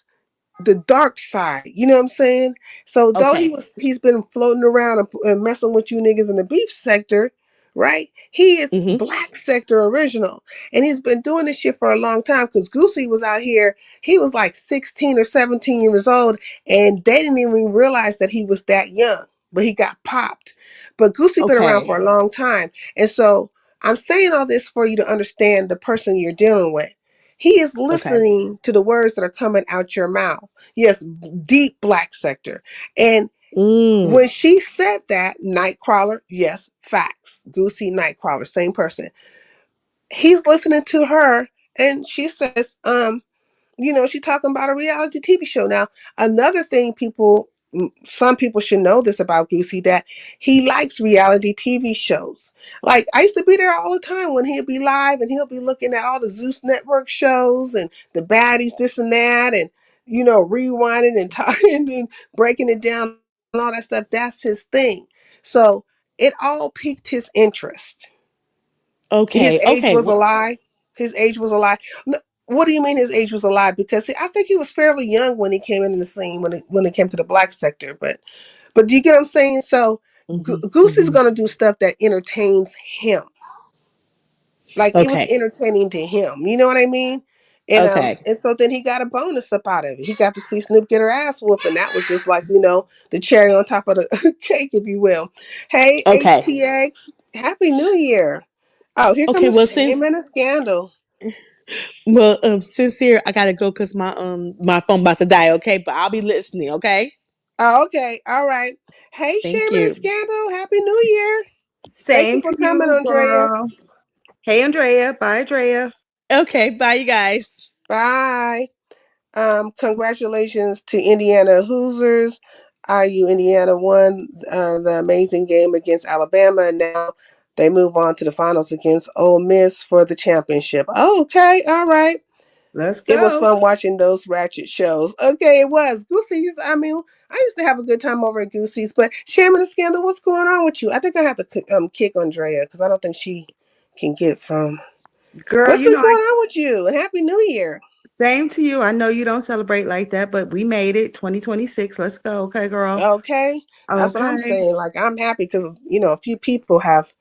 the dark side. You know what I'm saying? So though Okay. he's been floating around and messing with you niggas in the beef sector, right? He is Mm-hmm. Black Sector original, and he's been doing this shit for a long time. Because Goosey was out here, he was like 16 or 17 years old, and they didn't even realize that he was that young, but he got popped. But Goosey been around for Okay. a long time, and so I'm saying all this for you to understand the person you're dealing with. He is Okay. listening to the words that are coming out your mouth. Yes, deep Black sector. And Mm. When she said that, Nightcrawler, yes, facts. Goosey, Nightcrawler, same person. He's listening to her, and she says, she talking about a reality TV show. Now, another thing some people should know this about Goosey, that he likes reality TV shows. Like, I used to be there all the time when he'd be live and he'll be looking at all the Zeus Network shows and the baddies, this and that, and, rewinding and talking and breaking it down and all that stuff. That's his thing. So it all piqued his interest. His Okay. age Okay. was a lie. His age was a lie. What do you mean his age was a lie? Because I think he was fairly young when he came into the scene when it came to the black sector. But do you get what I'm saying? So Hmm. Goose is Hmm. gonna do stuff that entertains him. Like, it was Okay. entertaining to him. You know what I mean? Okay. And so then he got a bonus up out of it. He got to see Snoop get her ass whooped, and that was just like, the cherry on top of the cake, if you will. Hey, Okay. HTX, Happy New Year. Oh, here Okay. comes Well, a since shame and a scandal. sincere, I gotta go because my phone about to die. Okay, but I'll be listening. Okay. Oh, okay. All right. Hey, Thank shame and a you. scandal. Happy New Year. Thank you Same for to coming, you, Andrea. girl. Hey, Andrea. Bye, Andrea. Okay. Bye, you guys. Bye. Congratulations to Indiana Hoosiers. IU Indiana won the amazing game against Alabama, and now they move on to the finals against Ole Miss for the championship. Oh, okay, all right. Let's It was go. fun watching those ratchet shows. Okay, it was. Goosey's, I mean, I used to have a good time over at Goosey's, but Shame and the Scandal, what's going on with you? I think I have to kick Andrea because I don't think she can get from. Girl, What's been going on with you? And Happy New Year. same to you. I know you don't celebrate like that, but we made it 2026. Let's go. Okay, girl. Okay, that's what I'm Okay. saying. Like, I'm happy because a few people have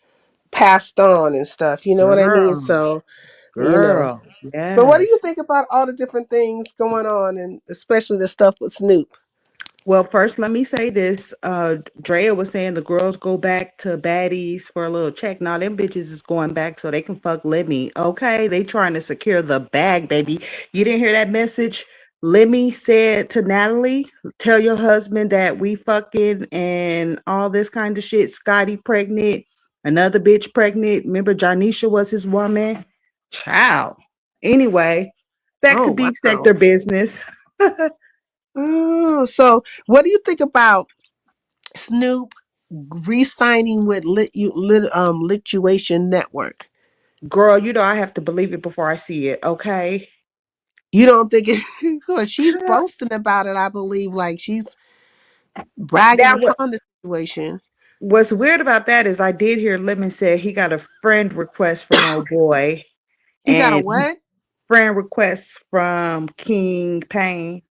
passed on and stuff. You know what I mean? Girl. So you know. Girl. So, what do you Yes. think about all the different things going on, and especially the stuff with Snoop? Well, first, let me say this. Drea was saying the girls go back to baddies for a little check. Now, them bitches is going back so they can fuck Lemmy. Okay. They trying to secure the bag, baby. You didn't hear that message? Lemmy said to Natalie, tell your husband that we fucking and all this kind of shit. Scotty pregnant, another bitch pregnant. Remember, Janisha was his woman. Child. Anyway, back to Oh, beef wow. sector business. Oh, so what do you think about Snoop re-signing with Lituation Network? Girl, you know I have to believe it before I see it, okay? You don't think it? Because she's Child, boasting about it. I believe, like, she's bragging That what upon the situation. what's weird about that is I did hear Lemon say he got a friend request from old boy He got a and what? friend request from King Payne,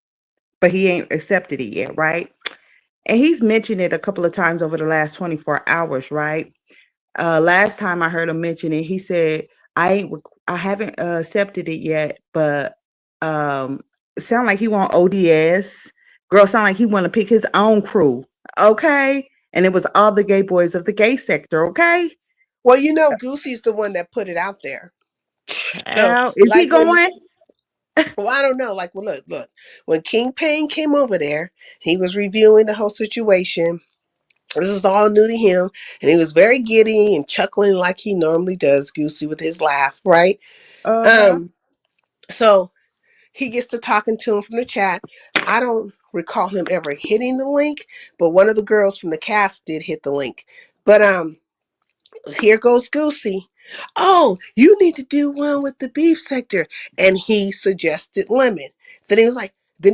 but he ain't accepted it yet, right? And he's mentioned it a couple of times over the last 24 hours, right? Last time I heard him mention it, he said, I haven't accepted it yet, but um, it sound like he want ODS. Girl, sound like he want to pick his own crew, okay? And it was all the gay boys of the gay sector, okay? Well, Goosey's the one that put it out there. So, Child, is he like, going? well, I don't know. Like, well, look. When King Payne came over there, he was reviewing the whole situation. This is all new to him, and he was very giddy and chuckling like he normally does, Goosey, with his laugh, right? Uh-huh. Um, so he gets to talking to him from the chat. I don't recall him ever hitting the link, but one of the girls from the cast did hit the link. But here goes Goosey. Oh, you need to do one with the beef sector. And he suggested Lemon. Then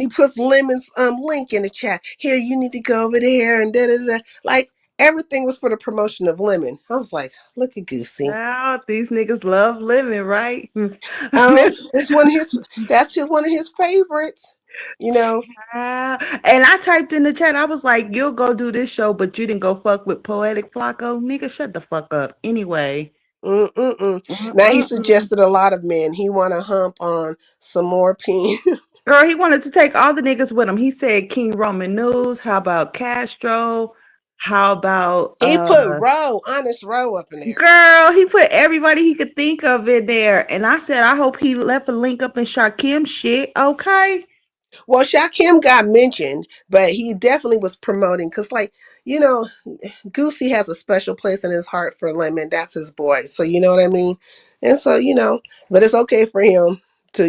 he puts Lemon's link in the chat. Here, you need to go over there and da da da. Like, everything was for the promotion of Lemon. I was like, look at Goosey. Child, these niggas love living, right? It's one of his one of his favorites. You know. Child. And I typed in the chat, I was like, you'll go do this show, but you didn't go fuck with Poetic Flacco. Nigga, shut the fuck up. Anyway. Mm-mm-mm. Now he Mm-mm-mm. suggested a lot of men. He want to hump on some more peen. Girl, he wanted to take all the niggas with him. He said King Roman News. How about Castro? How about He put Honest Row up in there. girl, he put everybody he could think of in there. And I said, I hope he left a link up in Shakim shit. Okay. Well, Shakim got mentioned, but he definitely was promoting because, like, you know, Goosey has a special place in his heart for Lemon. That's his boy. So you know what I mean. And so but it's okay for him to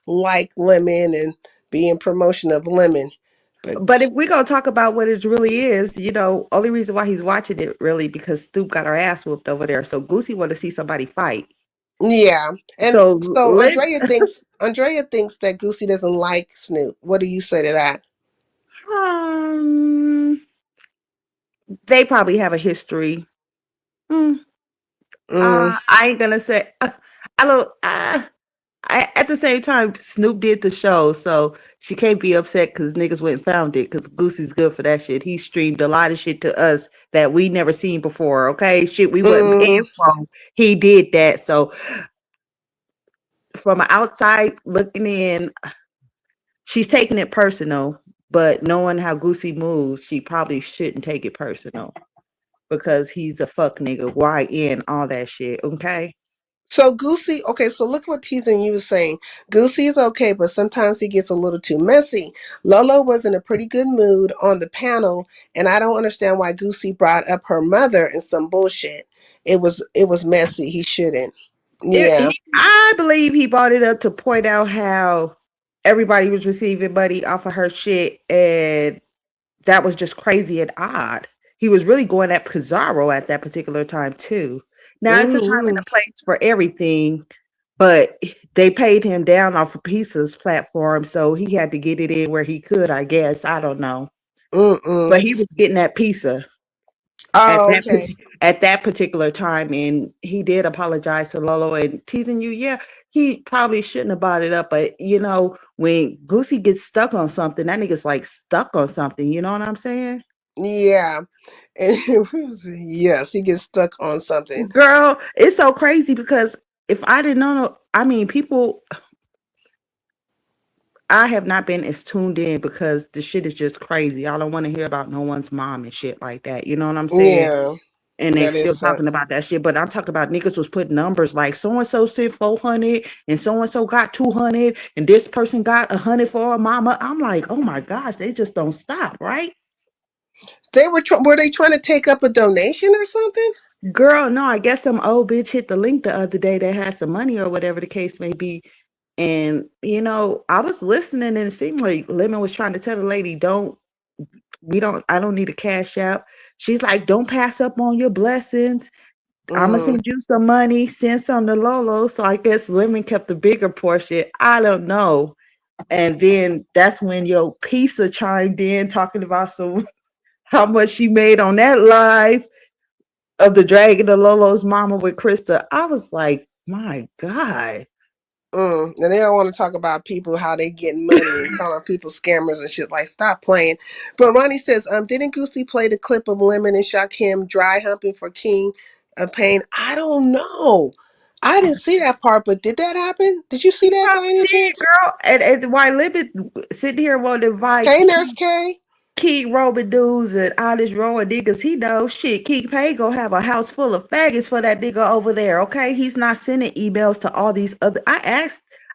like Lemon and be in promotion of Lemon. But But if we gonna talk about what it really is, only reason why he's watching it really because Snoop got her ass whooped over there. So Goosey want to see somebody fight. yeah, and So so let Andrea thinks that Goosey doesn't like Snoop. What do you say to that? um, they probably have a history. Mm, Mm, I ain't gonna say. I don't. At the same time, Snoop did the show, so she can't be upset because niggas went and found it. Because Goosey's good for that shit. He streamed a lot of shit to us that we never seen before. Okay, shit we wasn't paying mm, for. He did that. So from an outside looking in, she's taking it personal. But knowing how Goosey moves, she probably shouldn't take it personal because he's a fuck nigga. YN all that shit. Okay. So Goosey, okay, so look what teasing you was saying. Goosey is okay, but sometimes he gets a little too messy. Lolo was in a pretty good mood on the panel, and I don't understand why Goosey brought up her mother and some bullshit. It was messy. He shouldn't. Yeah. I believe he brought it up to point out how everybody was receiving money off of her shit, and that was just crazy and odd. He was really going at Pizarro at that particular time too. Now it's a time and Mm-hmm. a place for everything, but they paid him down off of Pisa's platform, so he had to get it in where he could. I guess I don't know, Mm-mm. but he was getting at Pisa at Oh, that okay. at that particular time, and he did apologize to Lolo and teasing you. Yeah, he probably shouldn't have brought it up, but when Goosey gets stuck on something, that nigga's like stuck on something. You know what I'm saying? Yeah. And yes, he gets stuck on something. Girl, it's so crazy because if I didn't know, I mean, people, I have not been as tuned in because the shit is just crazy. I don't want to hear about no one's mom and shit like that. You know what I'm saying? Yeah, And they that still is so. talking about that shit. But I'm talking about niggas was putting numbers like so and so sent 400 and so got 200 and this person got 100 for a mama. I'm like, oh my gosh, they just don't stop, right? Were they trying to take up a donation or something? Girl, no, I guess some old bitch hit the link the other day that had some money or whatever the case may be. And I was listening and it seemed like Lemon was trying to tell the lady, I don't need a cash out. She's like, don't pass up on your blessings. I'm gonna Mm, send you some money, send some to Lolo. So I guess Lemon kept the bigger portion. I don't know. And then that's when your pizza chimed in talking about some how much she made on that live of the Dragon of Lolo's mama with Krista. I was like, my God. And they don't want to talk about people how they getting money and calling people scammers and shit. Like, stop playing. But Ronnie says, didn't Goosey play the clip of Lemon and Shakim dry humping for King of Pain? I don't know. I didn't see that part, but did that happen? Did you see that by Probably any did, chance? girl. And why Lemon sitting here wanting to invite Hey, Nurse K. Keep robbing dudes and all this wrong niggas. He knows shit. Keep Pay gonna have a house full of faggots for that nigga over there. Okay, he's not sending emails to all these other.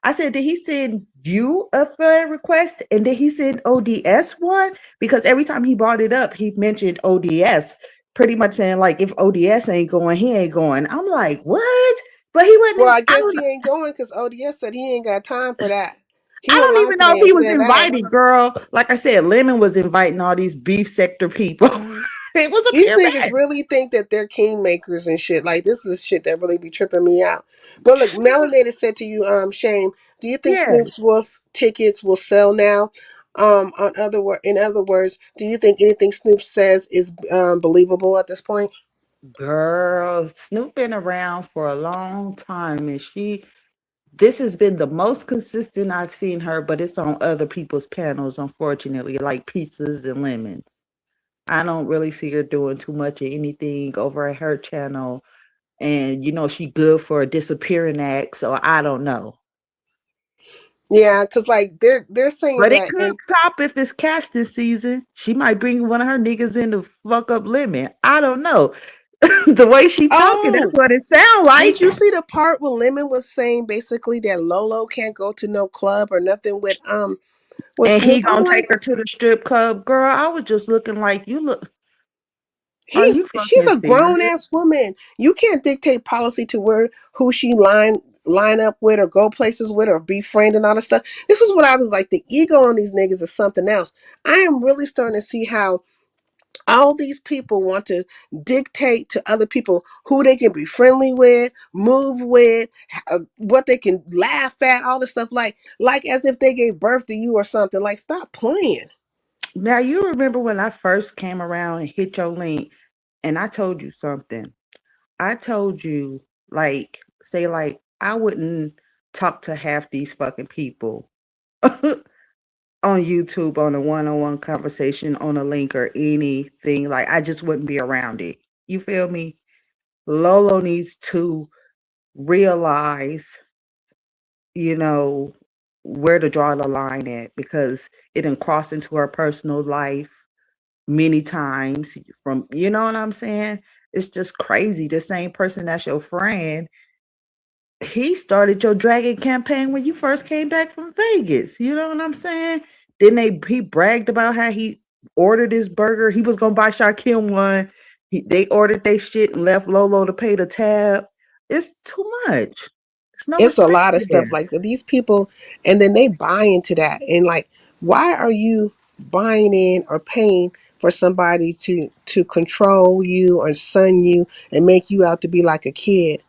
I said, did he send you a friend request and did he send ODS one? Because every time he brought it up, he mentioned ODS, pretty much saying like if ODS ain't going, he ain't going. I'm like, what? But he wasn't. Well, I I guess don't. he ain't going because ODS said he ain't got time for that. He I wouldn't don't lie even to know me if he and was said that. invited, girl. Like I said, Lemon was inviting all these beef sector people. It was a These pure niggas bad. really think that they're kingmakers and shit. Like, this is shit that really be tripping me out. But look, Melanated said to you, Shane, do you think Yeah. Snoop's Wolf tickets will sell now? In other words, do you think anything Snoop says is believable at this point? Girl, Snoop been around for a long time and this has been the most consistent I've seen her, but it's on other people's panels, unfortunately, like pizzas and lemons. I don't really see her doing too much of anything over at her channel. And she good for a disappearing act, so I don't know. Yeah, because like they're saying But it that, could and pop if it's casting season. She might bring one of her niggas in to fuck up Lemon. I don't know. The way she talking, that's oh, what it sound did like. you see the part where Lemon was saying basically that Lolo can't go to no club or nothing with With And he Snoop, I'm gonna like, take her to the strip club. Girl, I was just looking like, you look, are he's you she's fucking a grown serious? ass woman. You can't dictate policy to where who she line up with or go places with or befriend and all this stuff. This is what I was like. The ego on these niggas is something else. I am really starting to see how all these people want to dictate to other people who they can be friendly with, move with, what they can laugh at, all this stuff like as if they gave birth to you or something. Like, stop playing. Now you remember when I first came around and hit your link and I told you something. I told you, like, say, like, I wouldn't talk to half these fucking people on YouTube on a one-on-one conversation on a link or anything. Like, I just wouldn't be around it. You feel me? Lolo needs to realize, you know, where to draw the line at because it didn't cross into her personal life many times from, you know what I'm saying? It's just crazy. The same person that's your friend, he started your dragon campaign when you first came back from Vegas. You know what I'm saying? Then he bragged about how he ordered his burger. He was gonna buy Shaquem one. They ordered their shit and left Lolo to pay the tab. It's too much. There's no It's a respect lot of stuff there. like that. These people, and then they buy into that. And like, why are you buying in or paying for somebody to control you or son you and make you out to be like a kid?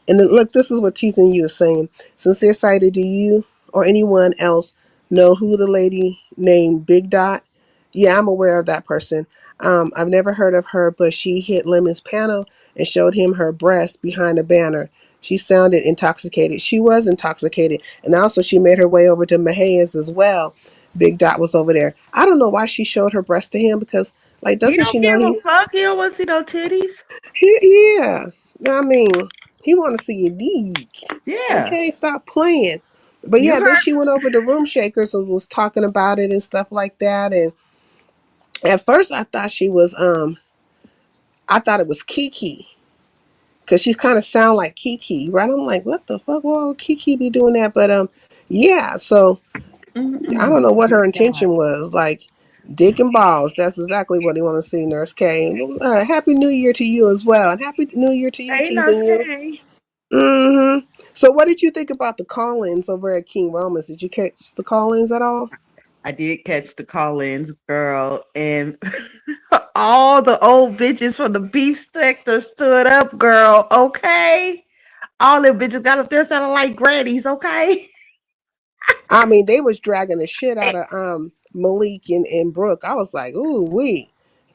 And then, look, this is what teasing you is saying. Sincere Sighted, do you or anyone else know who the lady named Big Dot? Yeah, I'm aware of that person. I've never heard of her, but she hit Lemon's panel and showed him her breast behind a banner. She sounded intoxicated. She was intoxicated. And also she made her way over to Mahia's as well. Big Dot was over there. I don't know why she showed her breast to him because, like, He doesn't she don't know give a he, fuck. He don't want to see no titties. yeah. I mean, he want to see you deek. Yeah. Okay, stop playing. But You yeah, then heard she went over to Room Shakers and was talking about it and stuff like that. And at first I thought I thought it was Kiki. Cause she kind of sound like Kiki, right? I'm like, what the fuck? Why would Kiki be doing that? But yeah. So I don't mm-mm. know what her Big Dot. intention was. Like, dick and balls. That's exactly what he want to see. Nurse K. Happy New Year to you as well, and Happy New Year to you, Hey, no teasing you. say. Mm-hmm. So, what did you think about the call-ins over at King Romans? Did you catch the call-ins at all? I did catch the call-ins, girl, and all the old bitches from the beef sector stood up, girl. Okay, all the bitches got up there sounding like grannies. Okay, I mean, they was dragging the shit out of Malik and Brooke. I was like, ooh wee.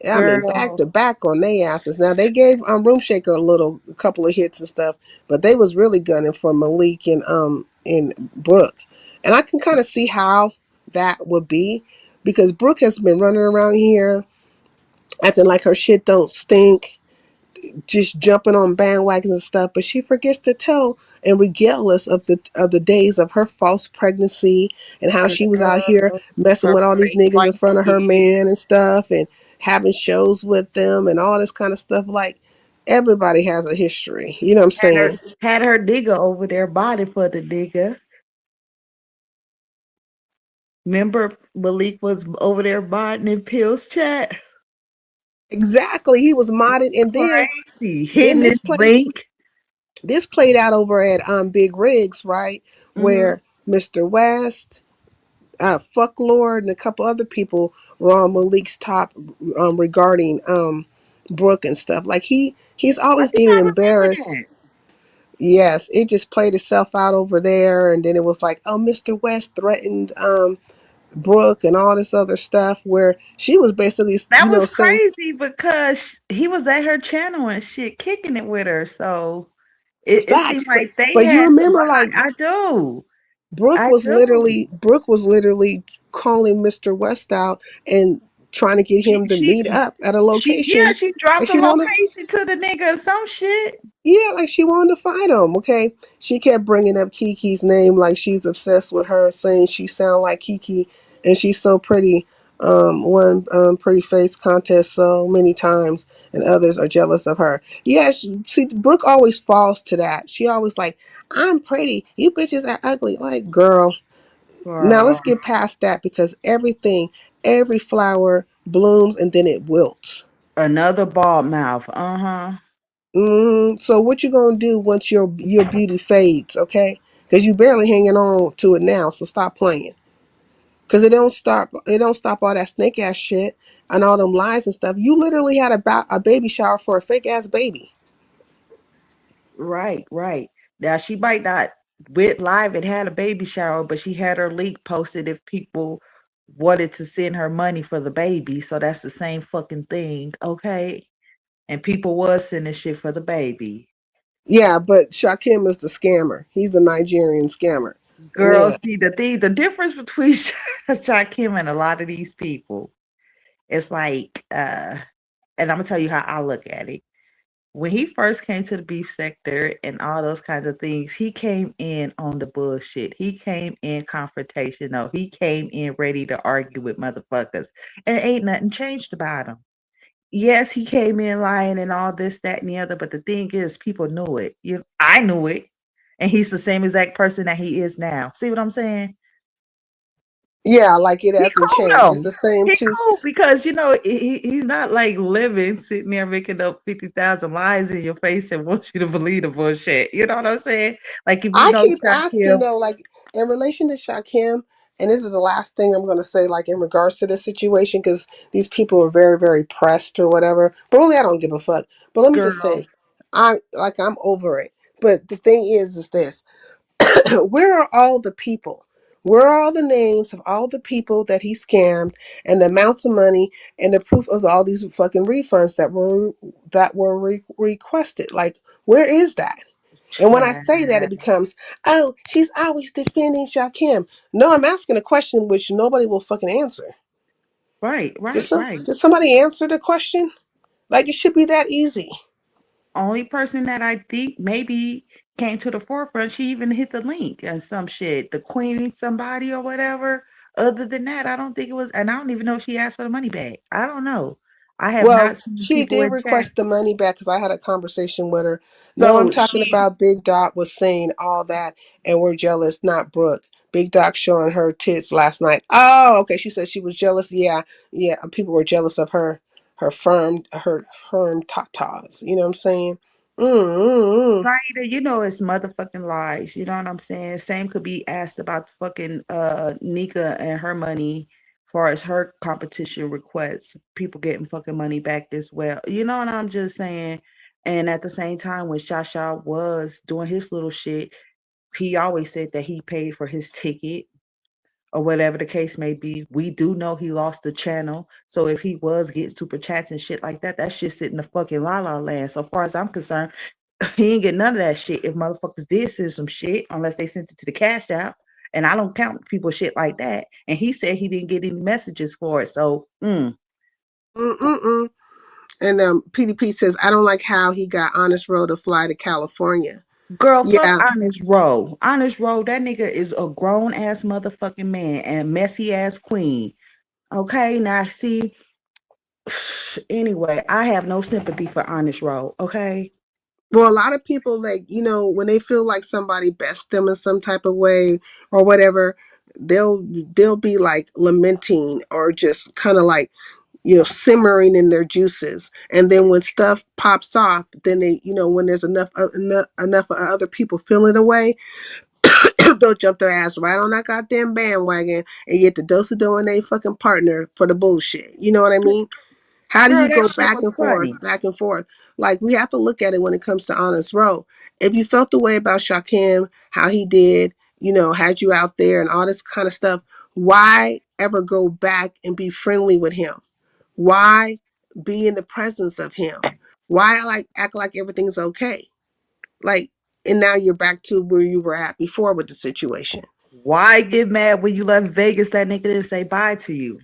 I mean, back girl. to back on their asses. Now they gave Room Shaker a couple of hits and stuff, but they was really gunning for Malik and Brooke. And I can kind of see how that would be because Brooke has been running around here acting like her shit don't stink, just jumping on bandwagons and stuff, but she forgets to tell and regale us of the days of her false pregnancy and how she was out here Girl, messing her with all these fake niggas in white front of her kid. man and stuff and having shows with them and all this kind of stuff. Like, everybody has a history. You know what I'm saying? Had her nigga over there body for the nigga. Remember Malik was over there bonding in Pills chat. Exactly. He was modded, and Crazy. then Hitting this link. this played out over at Big Rigs, right? Mm-hmm. Where Mr. West, Fuck Lord, and a couple other people were on Malik's top regarding Brooke and stuff. Like, he's I always think getting I remember embarrassed. that. Yes, it just played itself out over there, and then it was like, oh, Mr. West threatened Brooke and all this other stuff, where she was basically, That was saying crazy because he was at her channel and shit, kicking it with her. So it seemed facts, like they but you had some remember, like, behind. I do. Brooke I was do. literally calling Mr. West out and trying to get She him to she meet up at a yeah, location. she dropped Like, the she wanted, location to the nigga or some shit. yeah, like she wanted to fight him. Okay, she kept bringing up Kiki's name, like she's obsessed with her, saying she sound like Kiki and she's so pretty. Won pretty face contest so many times, and others are jealous of her. Yeah, see, Brooke always falls to that. She always like, I'm pretty. You bitches are ugly. Like, girl, Now let's Girl, get past that because every flower blooms and then it wilts. another bald mouth. Uh-huh. So what you gonna do once your beauty fades? Okay, because you barely hanging on to it now. So stop playing. Because it don't stop. It don't stop all that snake ass shit and all them lies and stuff. You literally had a baby shower for a fake ass baby. Right, right. Now she might not went live and had a baby shower, but she had her link posted if people wanted to send her money for the baby. So that's the same fucking thing, okay? And people was sending shit for the baby. Yeah, but Shakim is the scammer. He's a Nigerian scammer. And Girl, yeah, see the difference between Kim and a lot of these people, it's like and I'm gonna tell you how I look at it. When he first came to the beef sector and all those kinds of things, he came in on the bullshit. He came in confrontational. He came in ready to argue with motherfuckers. And ain't nothing changed about him. Yes, he came in lying and all this, that, and the other. But the thing is, people knew it. I knew it. And he's the same exact person that he is now. See what I'm saying? yeah, like it He hasn't cool changed. It's though. the same He tooth. cool because he's not like living sitting there making up 50,000 lies in your face and wants you to believe the bullshit. You know what I'm saying? Like if you I know keep Shaq asking Hill, though, like in relation to Shakim, and this is the last thing I'm going to say, like in regards to this situation, because these people are very, very pressed or whatever. But really, I don't give a fuck. But let me just girl, say, I'm over it. But the thing is this: where are all the people? Where are all the names of all the people that he scammed and the amounts of money and the proof of all these fucking refunds that were requested? Like, where is that? And when I child. say that, it becomes, oh, she's always defending Shakim. No, I'm asking a question which nobody will fucking answer. Right, Could, right, some, right. could somebody answer the question? Like, it should be that easy. Only person that I think maybe came to the forefront, she even hit the link and some shit, the queen somebody or whatever. Other than that, I don't think it was, and I don't even know if she asked for the money back. I don't know. I have Well, not seen she people did in chat. request the money back because I had a conversation with her. No, I'm So talking she about Big Dot was saying all that, and we're jealous, not Brooke. Big Dot showing her tits last night. Oh, okay. She said she was jealous. Yeah, yeah. People were jealous of her firm tatas. You know what I'm saying? Mm. Zaida, it's motherfucking lies. You know what I'm saying? Same could be asked about the fucking Nika and her money far as her competition requests. People getting fucking money back as well. You know what I'm just saying? And at the same time, when Shasha was doing his little shit, he always said that he paid for his ticket or whatever the case may be. We do know he lost the channel. So if he was getting super chats and shit like that, that shit sit in the fucking la la land. So far as I'm concerned, he ain't get none of that shit if motherfuckers did send some shit unless they sent it to the cash app. And I don't count people shit like that. And he said he didn't get any messages for it. So, Mm. And PDP says I don't like how he got Honest Road to fly to California. girl, fuck Yeah. Honest Road. Honest Road, that nigga is a grown ass motherfucking man and messy ass queen. Okay, now see, anyway, I have no sympathy for Honest Road. Okay. Well, a lot of people, like, when they feel like somebody best them in some type of way or whatever, they'll be like lamenting or just kind of like, simmering in their juices. And then when stuff pops off, then they, when there's enough of other people feeling away, they'll jump their ass right on that goddamn bandwagon and get the dose of dough and they fucking partner for the bullshit. You know what I mean? How do Girl, you that go shit back was and forth, funny. back and forth? Like, we have to look at it when it comes to Honest Row. If you felt the way about Shakim, how he did, had you out there and all this kind of stuff, why ever go back and be friendly with him? Why be in the presence of him? Why act like everything's okay? Like, and now you're back to where you were at before with the situation. Why get mad when you left Vegas? That nigga didn't say bye to you.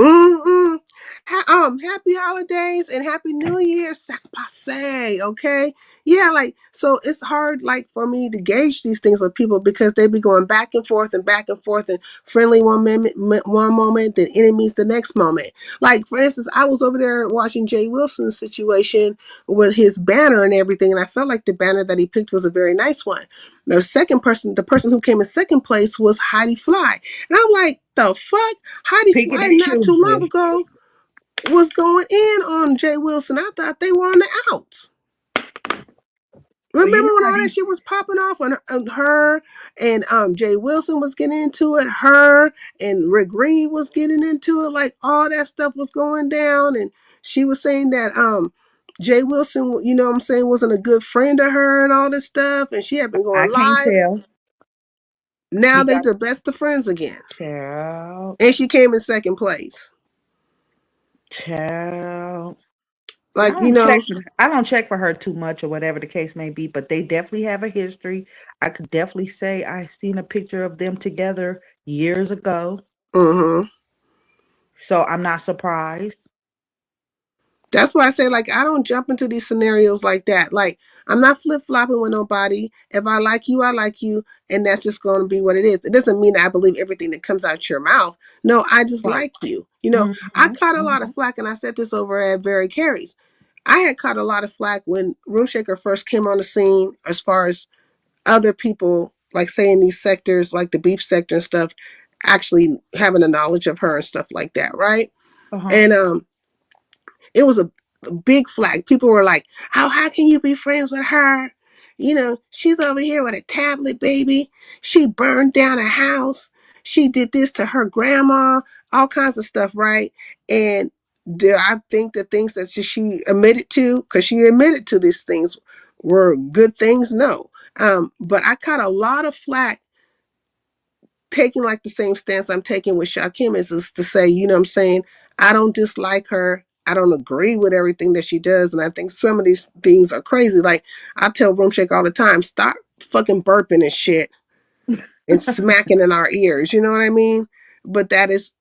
Mm-mm. Happy holidays and happy New Year, sac passe. Okay, yeah, like so it's hard like for me to gauge these things with people because they be going back and forth and friendly one moment, then enemies the next moment. Like for instance, I was over there watching Jay Wilson's situation with his banner and everything, and I felt like the banner that he picked was a very nice one. The person who came in second place was Heidi Fly, and I'm like, the fuck, Heidi Picking Fly their not too long children. ago was going in on Jay Wilson. I thought they were on the outs. Well, you Remember know when how all that these shit was popping off on her and Jay Wilson was getting into it, her and Rick Reed was getting into it, like all that stuff was going down, and she was saying that Jay Wilson, you know what I'm saying, wasn't a good friend of her and all this stuff, and she had been I going can't live. tell. Now You they got the best of friends again. child, And she came in second place. child. See, Like, you know, I don't check for her too much or whatever the case may be, but they definitely have a history. I could definitely say I've seen a picture of them together years ago, mm-hmm. so I'm not surprised. That's why I say, like, I don't jump into these scenarios like that. Like, I'm not flip flopping with nobody. If I like you, I like you, and that's just going to be what it is. It doesn't mean that I believe everything that comes out your mouth. No, I just Right. like you. You know, Hmm. I caught a lot of Hmm. flack, and I said this over at Very Carey's. I had caught a lot of flack when Room Shaker first came on the scene, as far as other people, like, saying these sectors, like the beef sector and stuff, actually having a knowledge of her and stuff like that, right? Uh-huh. And it was a big flag. People were like, how can you be friends with her? You know, she's over here with a tablet baby. She burned down a house. She did this to her grandma, all kinds of stuff, right? And do I think the things that she admitted to, because she admitted to these things, were good things? No. But I caught a lot of flack taking like the same stance I'm taking with Shakim is to say, you know what I'm saying? I don't dislike her. I don't agree with everything that she does. And I think some of these things are crazy. Like I tell Room Shake all the time, stop fucking burping and shit and smacking in our ears. You know what I mean? But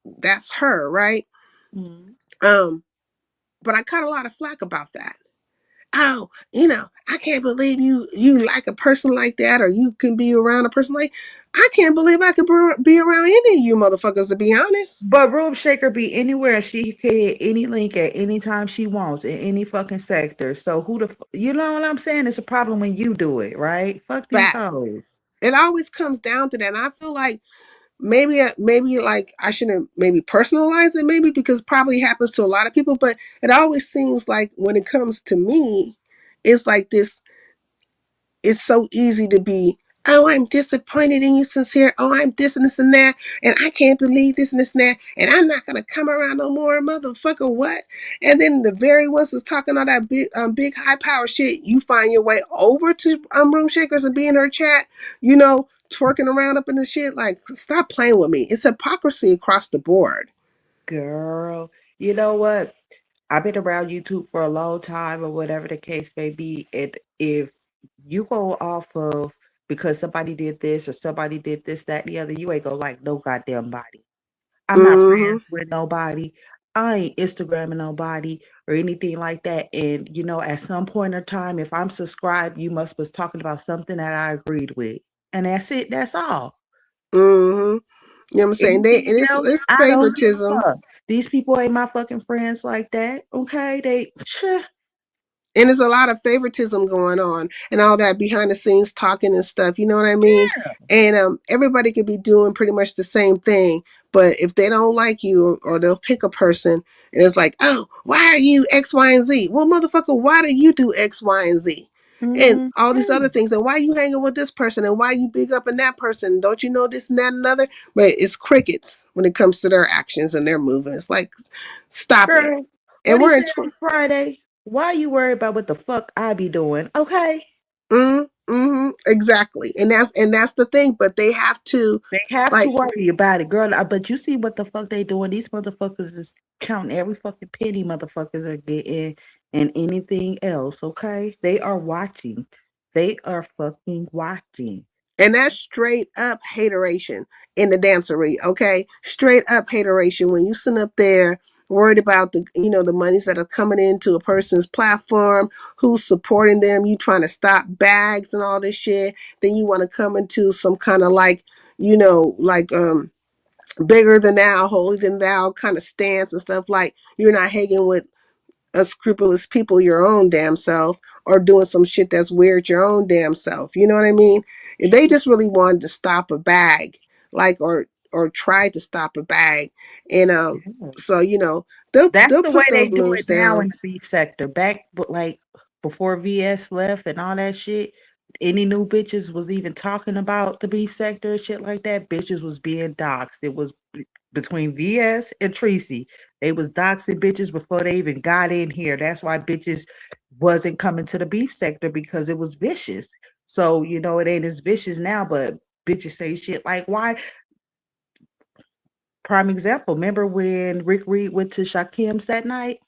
that's her, right? Mhm. Um, but I caught a lot of flack about that. Oh, you know, I can't believe you like a person like that, or you can be around a person like. I can't believe I could be around any of you motherfuckers. To be honest, But Room Shaker be anywhere and she can hit any link at any time she wants in any fucking sector. So you know what I'm saying? It's a problem when you do it, right? Fuck these facts. hoes. It always comes down to that. And I feel like maybe like I shouldn't maybe personalize it, maybe because it probably happens to a lot of people. But it always seems like when it comes to me, it's like this. It's so easy to be, oh, I'm disappointed in you, sincere. Oh, I'm this and this and that. And I can't believe this and this and that. And I'm not going to come around no more, motherfucker, what? And then the very ones that's talking all that big high power shit, you find your way over to Room Shakers and be in her chat, you know, twerking around up in the shit. Like, stop playing with me. It's hypocrisy across the board. Girl, you know what? I've been around YouTube for a long time or whatever the case may be. And if you go off of because somebody did this or somebody did this, that, and the other, you ain't gonna like no goddamn body. I'm not Mm-hmm. friends with nobody. I ain't Instagramming nobody or anything like that. And you know, at some point in time, if I'm subscribed, you must was talking about something that I agreed with. And that's it. That's all. Mm-hmm. You know what I'm saying? Anything And else, it's I don't give a favoritism. fuck. These people ain't my fucking friends like that. Okay. And there's a lot of favoritism going on and all that behind the scenes talking and stuff. You know what I mean? And everybody could be doing pretty much the same thing. But if they don't like you or they'll pick a person and it's like, oh, why are you X, Y, and Z? Well, motherfucker, why do you do X, Y, and Z? And all these other Mhm. things. And why you hanging with this person and why you big up in that person? Don't you know this and that and other? But it's crickets when it comes to their actions and their movements. Like, stop it. Girl, And what he we're in said on Friday? Why you worried about what the fuck I be doing? Okay. exactly. And that's the thing, but they have to They have to like worry about it, girl. But you see what the fuck they doing? These motherfuckers is counting every fucking penny motherfuckers are getting and anything else, okay? They are watching. They are fucking watching. and that's straight up hateration in the dancery, okay? Straight up hateration when you sit up there worried about the the monies that are coming into a person's platform, who's supporting them. You trying to stop bags and all this shit. Then you want to come into some kind of like bigger than thou, holier than thou kind of stance and stuff. Like you're not hanging with unscrupulous people your own damn self, or doing some shit that's weird your own damn self. You know what I mean? If they just really wanted to stop a bag, like or try to stop a bag, and so That's they'll the way put they those do it moves now down. in the beef sector. Back, but like before VS left and all that shit, any new bitches was even talking about the beef sector and shit like that. Bitches was being doxxed. It was between VS and Tracy. They was doxing bitches before they even got in here. That's why bitches wasn't coming to the beef sector because it was vicious. So it ain't as vicious now, but bitches say shit like, why? Prime example, remember when Rick Reed went to Shakim's that night?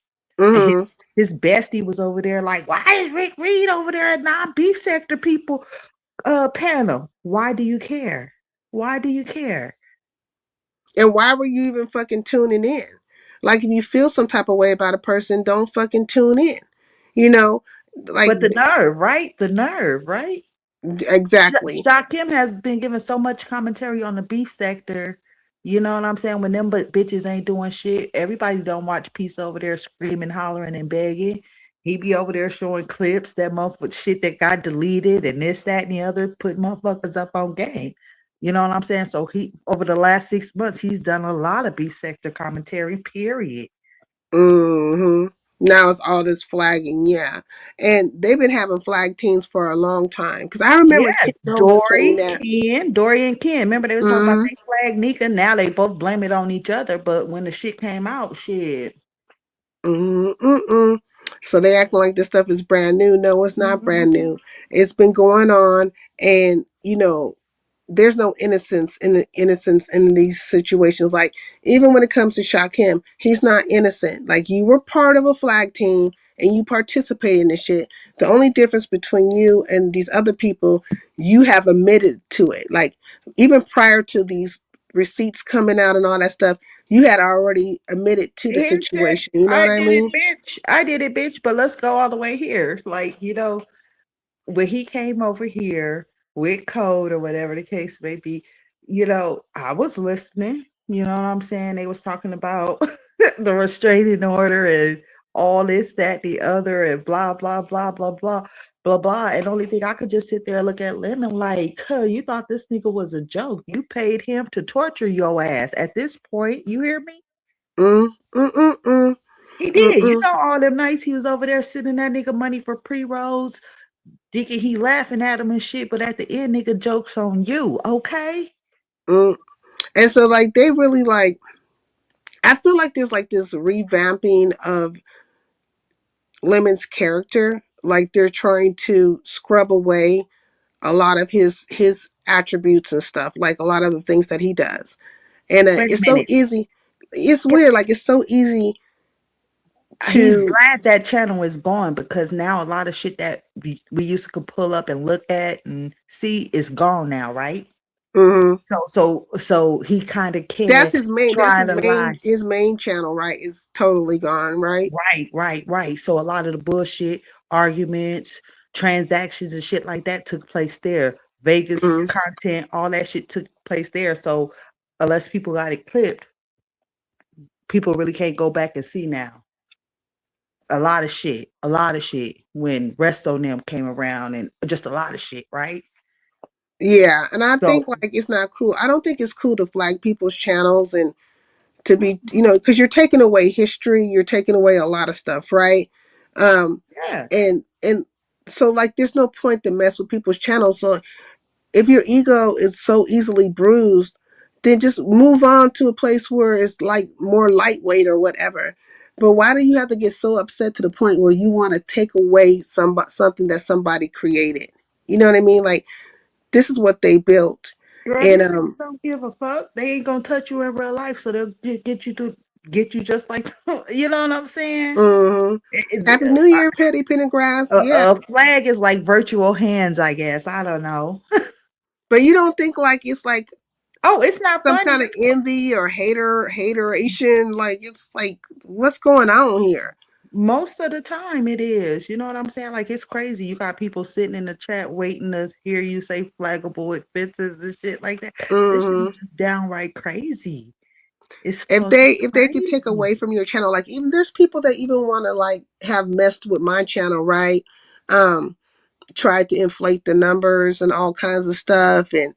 And Hmm. his bestie was over there like, why is Rick Reed over there at non-B sector people panel? Why do you care? Why do you care? And why were you even fucking tuning in? Like if you feel some type of way about a person, don't fucking tune in. You know, like But the nerve, right? The nerve, right? exactly. Kim has been giving so much commentary on the beef sector. You know what I'm saying? When them bitches ain't doing shit, everybody don't watch Peace over there screaming, hollering, and begging. He be over there showing clips that motherfucker shit that got deleted and this, that, and the other, put motherfuckers up on game. You know what I'm saying? So he over the last 6 months, he's done a lot of beef sector commentary, period. Hmm. Now it's all this flagging, yeah. And they've been having flag teams for a long time. Because I remember Ken Yes, Nolan saying that. Dory and Ken. Remember they was talking about Mm, they flag Nika. Now they both blame it on each other. But when the shit came out, shit. mm, mm, mm. So they acting like this stuff is brand new. No, it's not brand Mhm. new. It's been going on, and there's no innocence in these situations. Like even when it comes to Shaquem, he's not innocent. Like you were part of a flag team and you participated in this shit. The only difference between you and these other people, you have admitted to it. Like even prior to these receipts coming out and all that stuff, you had already admitted to the He said, situation. You know I what I did it, mean? bitch. I did it, bitch. But let's go all the way here. Like, when he came over here with code or whatever the case may be, I was listening. You know what I'm saying? They was talking about the restraining order and all this, that, the other, and blah, blah, blah, blah, blah, blah, blah. And the only thing I could just sit there and look at Lemon like, you thought this nigga was a joke. You paid him to torture your ass. At this point, you hear me? Mm, mm, mm, mm, He mm, did. mm, All them nights he was over there sending that nigga money for pre-rolls, thinking he laughing at him and shit, but at the end, nigga jokes on you, okay? mm. And so like they really like I feel like there's like this revamping of Lemon's character. Like they're trying to scrub away a lot of his attributes and stuff, like a lot of the things that he does. And Wait a it's so minute. easy. It's weird. Like it's so easy He's to. glad that channel is gone because now a lot of shit that we used to could pull up and look at and see is gone now, right? Mhm. So he kind of That's can his main. That's try his to main. lie. His main channel, right? Is totally gone, right? Right. So a lot of the bullshit, arguments, transactions, and shit like that took place there. Vegas Mhm. content, all that shit took place there. So unless people got it clipped, people really can't go back and see now. A lot of shit when Resto and them came around and just a lot of shit, right? Yeah, and I So think like it's not cool. I don't think it's cool to flag people's channels and to be because you're taking away history, you're taking away a lot of stuff, right? um yeah, and so like there's no point to mess with people's channels. So if your ego is so easily bruised, then just move on to a place where it's like more lightweight or whatever. But why do you have to get so upset to the point where you want to take away something that somebody created? You know what I mean? Like this is what they built. girl, And these niggas don't give a fuck. They ain't gonna touch you in real life, so they'll get you just like you know what I'm saying? mhm. Happy New Year, Petty Pendergrass. Yeah. A flag is like virtual hands, I guess. I don't know. But you don't think like it's like Oh, it's not Some funny. kind of envy or hateration. Like it's like, what's going on here? Most of the time it is. You know what I'm saying? Like it's crazy. You got people sitting in the chat waiting to hear you say flaggable offenses and shit like that. This shit Hmm. is downright crazy. It's If fucking they could take crazy. away from your channel, like even there's people that even want to like have messed with my channel, right? Um, Tried to inflate the numbers and all kinds of stuff, and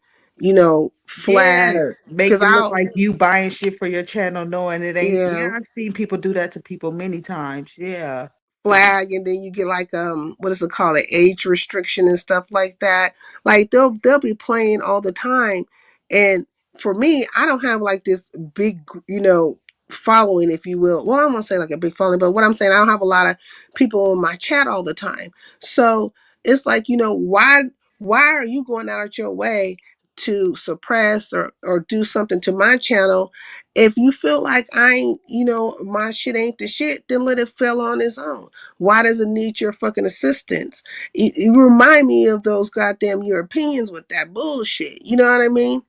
Yeah, flag make because it look I'll like you buying shit for your channel knowing it ain't. Yeah, yeah. I've seen people do that to people many times. Yeah. Flag, and then you get like what is it called, an age restriction and stuff like that. Like they'll be playing all the time, and for me, I don't have like this big following, if you will. Well, I'm gonna say like a big following, but what I'm saying, I don't have a lot of people in my chat all the time. So it's like, why are you going out of your way to suppress or do something to my channel? If you feel like I ain't, my shit ain't the shit, then let it fall on its own. Why does it need your fucking assistance? You remind me of those goddamn Europeans with that bullshit. You know what I mean?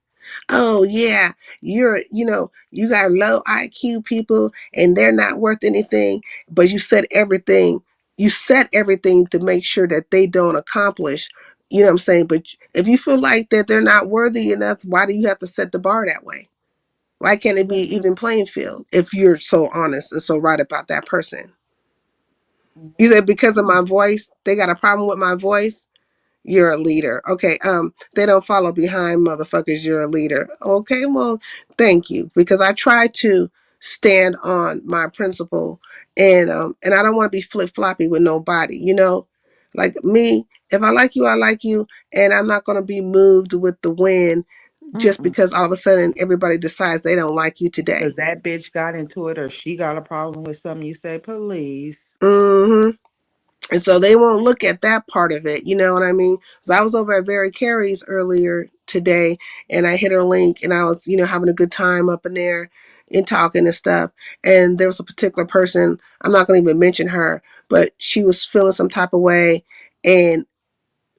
Oh yeah, you got low IQ people and they're not worth anything, but you set everything to make sure that they don't accomplish, you know what I'm saying? But if you feel like that they're not worthy enough, why do you have to set the bar that way? Why can't it be even playing field if you're so honest and so right about that person? You said because of my voice, they got a problem with my voice. You're a leader. Okay. They don't follow behind motherfuckers. You're a leader. Okay. Well, thank you. Because I try to stand on my principle, and I don't want to be flip floppy with nobody, like me. If I like you, I like you. And I'm not going to be moved with the wind just Mm-mm. because all of a sudden everybody decides they don't like you today. Because that bitch got into it or she got a problem with something, you say, police. Hmm. And so they won't look at that part of it. You know what I mean? Because I was over at Very Carey's earlier today, and I hit her link, and I was, having a good time up in there and talking and stuff. And there was a particular person, I'm not going to even mention her, but she was feeling some type of way and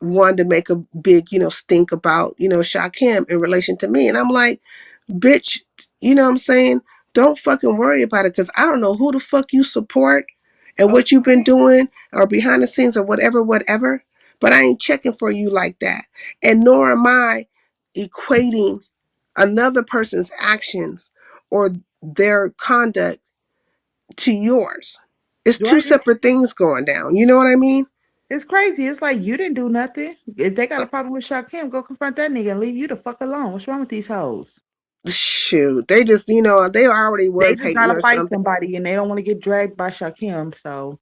wanted to make a big, stink about, Shakim in relation to me. And I'm like, bitch, you know what I'm saying? Don't fucking worry about it, because I don't know who the fuck you support and what you've been Okay. doing or behind the scenes or whatever. But I ain't checking for you like that. And nor am I equating another person's actions or their conduct to yours. It's two Right. separate things going down. You know what I mean? It's crazy. It's like you didn't do nothing. If they got a problem with Shaquem, go confront that nigga and leave you the fuck alone. What's wrong with these hoes? Shoot, they just, they already They was just hating gotta or fight something. somebody and they don't want to get dragged by Shaquem. So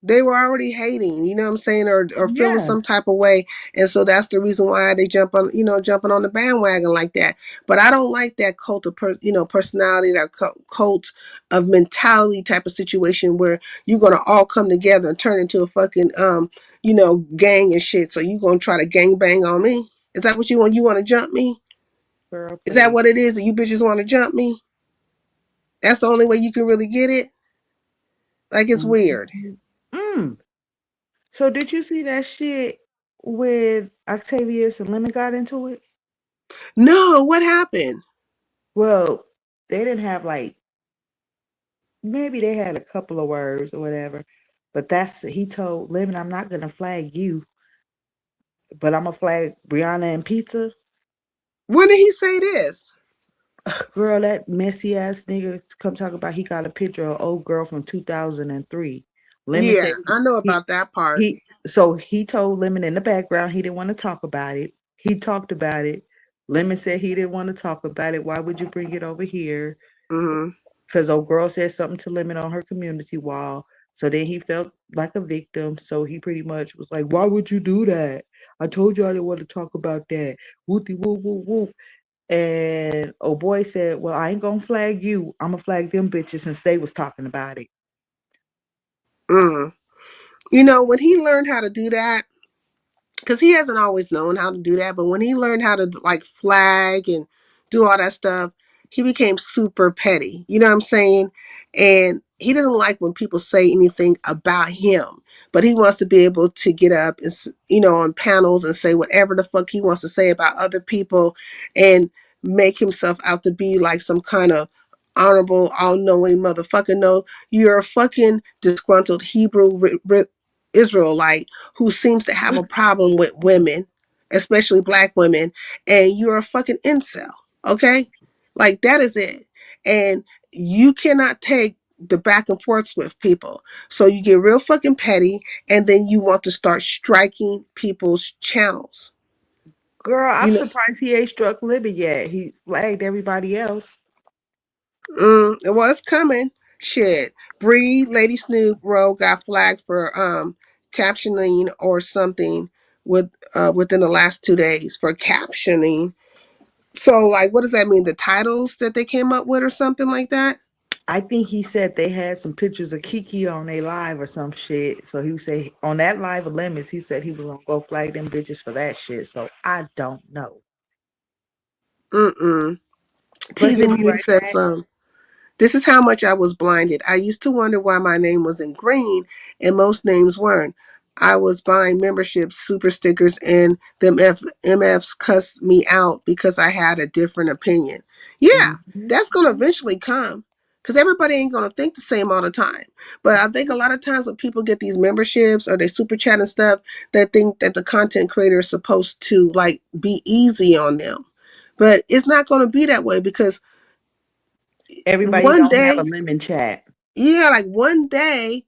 They were already hating, you know what I'm saying, or feeling yeah. some type of way. And so that's the reason why they jumping on the bandwagon like that. But I don't like that cult of personality, that cult of mentality type of situation where you're gonna all come together and turn into a fucking gang and shit. So you gonna try to gang bang on me? Is that what you want? You want to jump me? Girl, Is that please. what it is? That you bitches want to jump me? That's the only way you can really get it. Like, it's weird. Mhm. Mm. So did you see that shit with Octavius and Lemon got into it? No, what happened? Well, they didn't have like maybe they had a couple of words or whatever. But that's he told Lemon, I'm not gonna flag you, but I'm gonna flag Brianna and Pizza. When did he say this? Girl, that messy ass nigga come talk about he got a picture of old girl from 2003. Lemon Yeah, said I know he about that part. he told Lemon in the background he didn't want to talk about it. He talked about it. Lemon said he didn't want to talk about it. Why would you bring it over here? Hmm. Because old girl said something to Lemon on her community wall. So then he felt like a victim. So he pretty much was like, why would you do that? I told you I didn't want to talk about that. Whoopty whoop whoop whoop. And oh boy said, well, I ain't gonna flag you. I'm gonna flag them bitches since they was talking about it. Mm. When he learned how to do that, because he hasn't always known how to do that, but when he learned how to like flag and do all that stuff, he became super petty. You know what I'm saying? And he doesn't like when people say anything about him, but he wants to be able to get up and on panels and say whatever the fuck he wants to say about other people. And make himself out to be like some kind of honorable, all-knowing motherfucker. No, you're a fucking disgruntled Hebrew Israelite who seems to have a problem with women, especially black women, and you're a fucking incel. Okay, like that is it. And you cannot take the back and forths with people. So you get real fucking petty, and then you want to start striking people's channels. Girl, I'm You know, surprised he ain't struck Libby yet. He flagged everybody else. well, it's coming. Shit, Bree, Lady Snoop, Rowe got flagged for captioning or something within the last 2 days for captioning. So, like, what does that mean? The titles that they came up with, or something like that? I think he said they had some pictures of Kiki on their live or some shit. So he would say on that live of Lemons, he said he was gonna go flag them bitches for that shit. So I don't know. Mm-mm. But he'll Teasing be you right said back. some. This is how much I was blinded. I used to wonder why my name was in green and most names weren't. I was buying memberships, super stickers, and them MFs cussed me out because I had a different opinion. Yeah, Mhm. that's going to eventually come because everybody ain't going to think the same all the time. But I think a lot of times when people get these memberships or they super chat and stuff, they think that the content creator is supposed to like be easy on them. But it's not going to be that way because Everybody one don't have a day, lemon chat. yeah, like one day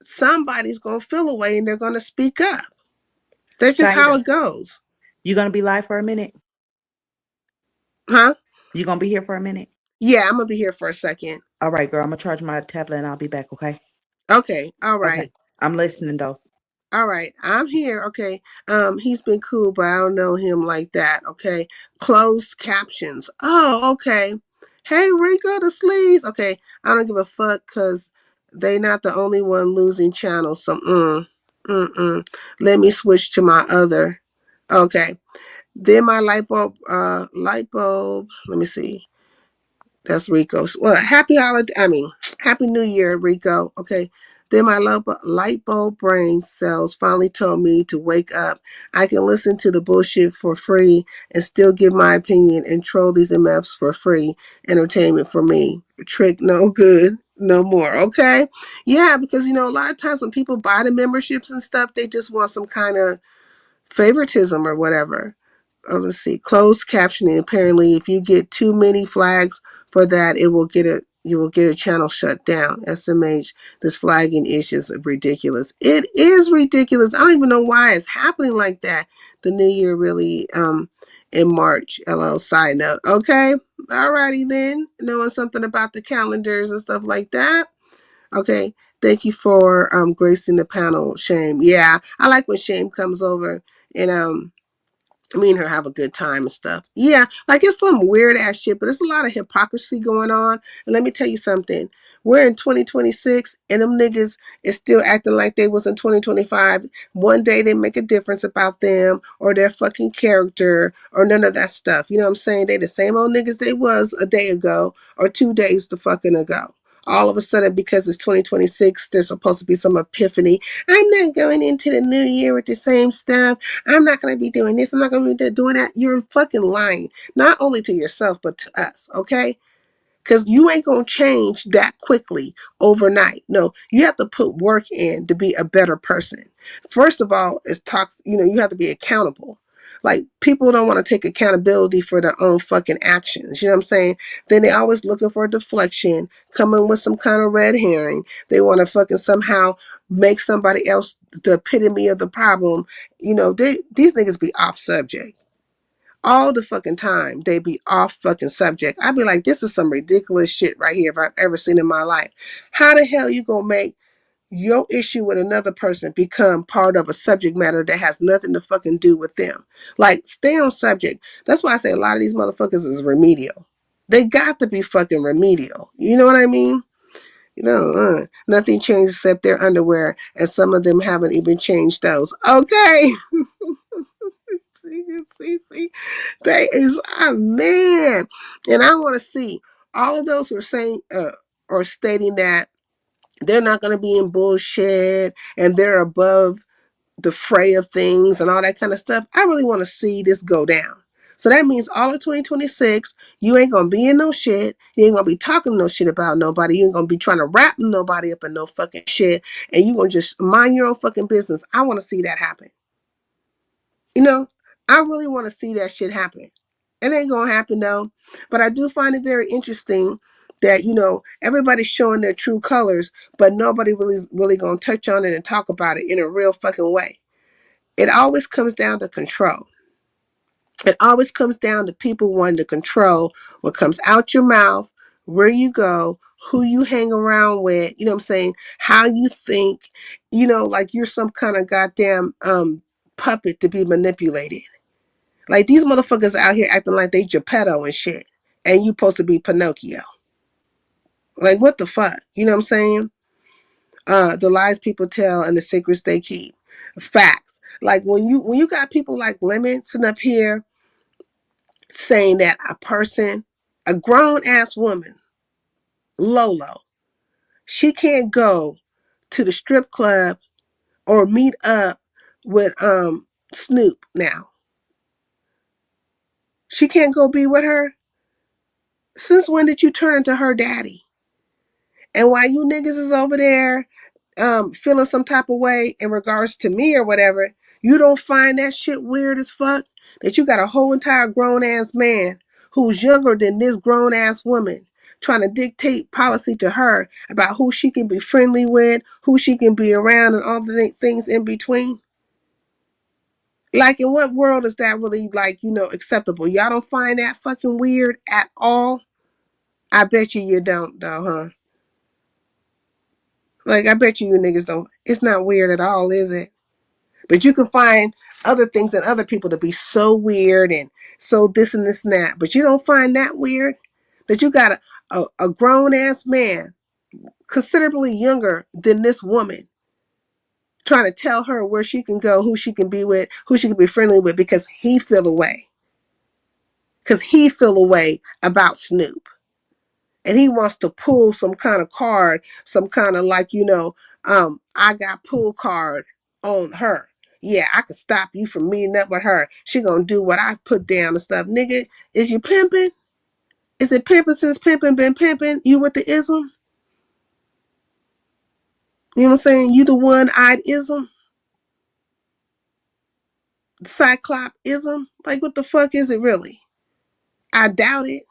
somebody's gonna feel away and they're gonna speak up. That's just how Saida, it goes. you gonna be live for a minute? Huh? You gonna be here for a minute? Yeah, I'm gonna be here for a second. All right, girl. I'm gonna charge my tablet and I'll be back. Okay. Okay, all right. Okay. I'm listening though. All right. I'm here. Okay. He's been cool, but I don't know him like that. Okay. Closed captions. Oh, okay. Hey Rico the sleaze. Okay. I don't give a fuck because they not the only one losing channels. So let me switch to my other. Okay. Then my light bulb, let me see. That's Rico's. Well, happy holiday. I mean, happy New Year, Rico. Okay. Then my light bulb brain cells finally told me to wake up. I can listen to the bullshit for free and still give my opinion and troll these MFs for free. Entertainment for me. Trick no good. No more. Okay. Yeah, because a lot of times when people buy the memberships and stuff, they just want some kind of favoritism or whatever. Let's see, closed captioning. Apparently, if you get too many flags for that, you will get a channel shut down. SMH, this flagging issue is ridiculous. It is ridiculous. I don't even know why it's happening like that. The new year really in March. LL side note. Okay. Alrighty then. Knowing something about the calendars and stuff like that. Okay. Thank you for gracing the panel, Shame. Yeah, I like when Shame comes over and me and her have a good time and stuff. Yeah, like it's some weird ass shit, but there's a lot of hypocrisy going on. And let me tell you something. We're in 2026 and them niggas is still acting like they was in 2025. One day they make a difference about them or their fucking character or none of that stuff. You know what I'm saying? They the same old niggas they was a day ago or 2 days the fucking ago. All of a sudden, because it's 2026, there's supposed to be some epiphany. I'm not going into the new year with the same stuff. I'm not going to be doing this. I'm not going to be doing that. You're fucking lying, not only to yourself, but to us, okay? Because you ain't going to change that quickly overnight. No, you have to put work in to be a better person. First of all, it's you have to be accountable. Like, people don't want to take accountability for their own fucking actions. You know what I'm saying? Then they always looking for a deflection, coming with some kind of red herring. They want to fucking somehow make somebody else the epitome of the problem. These niggas be off subject all the fucking time. They be off fucking subject. I'd be like, this is some ridiculous shit right here if I've ever seen in my life. How the hell you gonna make your issue with another person become part of a subject matter that has nothing to fucking do with them? Like, stay on subject. That's why I say a lot of these motherfuckers is remedial. They got to be fucking remedial. You know what I mean? Nothing changed except their underwear, and some of them haven't even changed those. Okay. see. That is a man. And I want to see all of those who are saying or stating that they're not going to be in bullshit and they're above the fray of things and all that kind of stuff. I really want to see this go down So that means all of 2026, you ain't gonna be in no shit. You ain't gonna be talking no shit about nobody. You ain't gonna be trying to wrap nobody up in no fucking shit. And you gonna just mind your own fucking business. I wanna see that happen. You know, I really wanna see that shit happen. It ain't gonna happen though. But I do find it very interesting that, everybody's showing their true colors, but nobody really gonna touch on it and talk about it in a real fucking way. It always comes down to control. It always comes down to people wanting to control what comes out your mouth, where you go, who you hang around with, you know what I'm saying, how you think, like you're some kind of goddamn puppet to be manipulated. Like these motherfuckers out here acting like they Geppetto and shit. And you supposed to be Pinocchio. Like what the fuck? You know what I'm saying? The lies people tell and the secrets they keep. Facts. Like when you got people like Lemon sitting up here saying that a grown ass woman, Lolo, she can't go to the strip club or meet up with Snoop now. She can't go be with her. Since when did you turn into her daddy? And while you niggas is over there feeling some type of way in regards to me or whatever, you don't find that shit weird as fuck? That you got a whole entire grown ass man who's younger than this grown ass woman trying to dictate policy to her about who she can be friendly with, who she can be around, and all the things in between? Like, in what world is that really, acceptable? Y'all don't find that fucking weird at all? I bet you don't, though, huh? Like, I bet you niggas don't. It's not weird at all, is it? But you can find other things and other people to be so weird and so this and this and that. But you don't find that weird? That you got a grown-ass man, considerably younger than this woman, trying to tell her where she can go, who she can be with, who she can be friendly with, because he feel away. Because he feel away about Snoop. And he wants to pull some kind of card, some kind of I got pull card on her. Yeah, I could stop you from meeting up with her. She gonna do what I put down and stuff. Nigga, is you pimping? Is it pimping since pimping been pimping? You with the ism? You know what I'm saying? You the one-eyed ism? Cyclop ism? Like what the fuck is it really? I doubt it.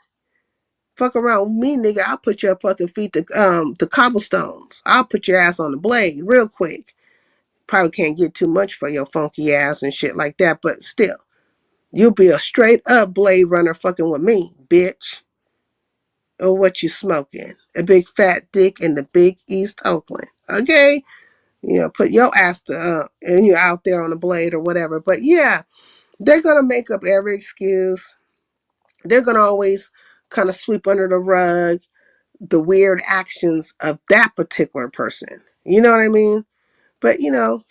Fuck around with me, nigga. I'll put your fucking feet to the cobblestones. I'll put your ass on the blade real quick. Probably can't get too much for your funky ass and shit like that, but still, you'll be a straight up Blade Runner fucking with me, bitch. Or what you smoking? A big fat dick in the big East Oakland, okay? Put your ass to and you're out there on the blade or whatever. But yeah, they're gonna make up every excuse. They're gonna always kind of sweep under the rug the weird actions of that particular person. You know what I mean? But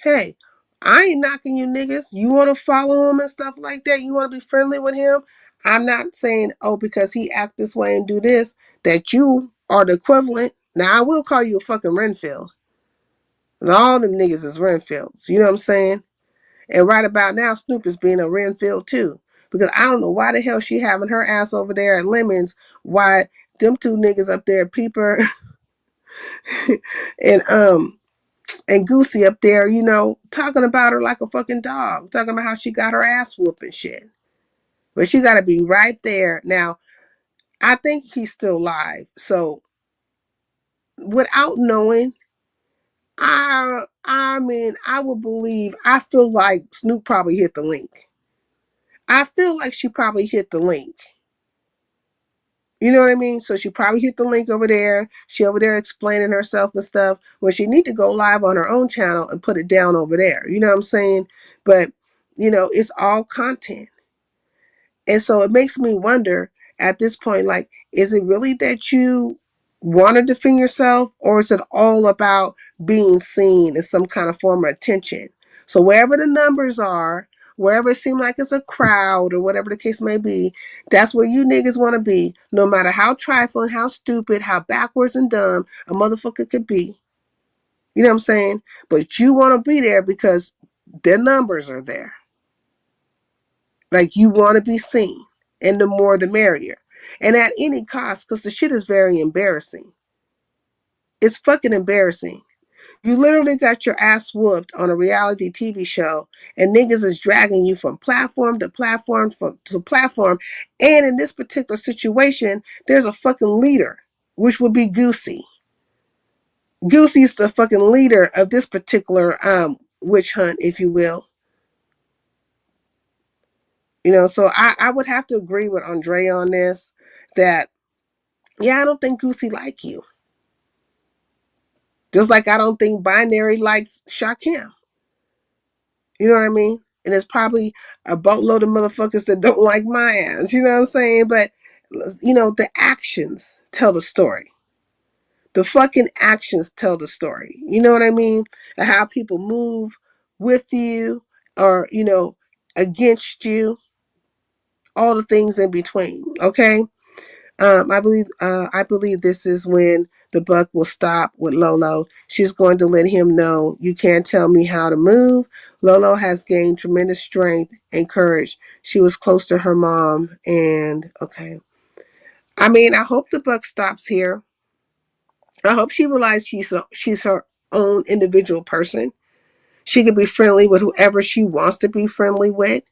hey, I ain't knocking you niggas. You want to follow him and stuff like that? You want to be friendly with him? I'm not saying, because he act this way and do this, that you are the equivalent. Now, I will call you a fucking Renfield. And all them niggas is Renfields. You know what I'm saying? And right about now, Snoop is being a Renfield too. Because I don't know why the hell she having her ass over there at Lemons. Why them two niggas up there, Peeper and Goosey up there, talking about her like a fucking dog, talking about how she got her ass whooped and shit. But she got to be right there. Now, I think he's still live. So, without knowing, I would believe, I feel like Snoop probably hit the link. I feel like she probably hit the link. You know what I mean? So she probably hit the link over there. She over there explaining herself and stuff. When she need to go live on her own channel and put it down over there. You know what I'm saying? But, it's all content. And so it makes me wonder at this point, like, is it really that you want to defend yourself, or is it all about being seen as some kind of form of attention? So wherever the numbers are, wherever it seems like it's a crowd or whatever the case may be, that's where you niggas want to be, no matter how trifling, how stupid, how backwards and dumb a motherfucker could be. You know what I'm saying? But you want to be there because their numbers are there. Like, you want to be seen. And the more the merrier. And at any cost, because the shit is very embarrassing. It's fucking embarrassing. You literally got your ass whooped on a reality TV show, and niggas is dragging you from platform to platform to platform. And in this particular situation, there's a fucking leader, which would be Goooooo. Goosey's the fucking leader of this particular witch hunt, if you will. You know, so I would have to agree with Andre on this, that, yeah, I don't think Goosey like you. Just like I don't think Binary likes Shakim. You know what I mean? And there's probably a boatload of motherfuckers that don't like my ass. You know what I'm saying? But, you know, the actions tell the story. The fucking actions tell the story. You know what I mean? How people move with you or, you know, against you. All the things in between. Okay? I believe this is when the buck will stop with Lolo. She's going to let him know, you can't tell me how to move. Lolo has gained tremendous strength and courage. She was close to her mom, and okay. I mean, I hope the buck stops here. I hope she realizes she's her own individual person. She can be friendly with whoever she wants to be friendly with.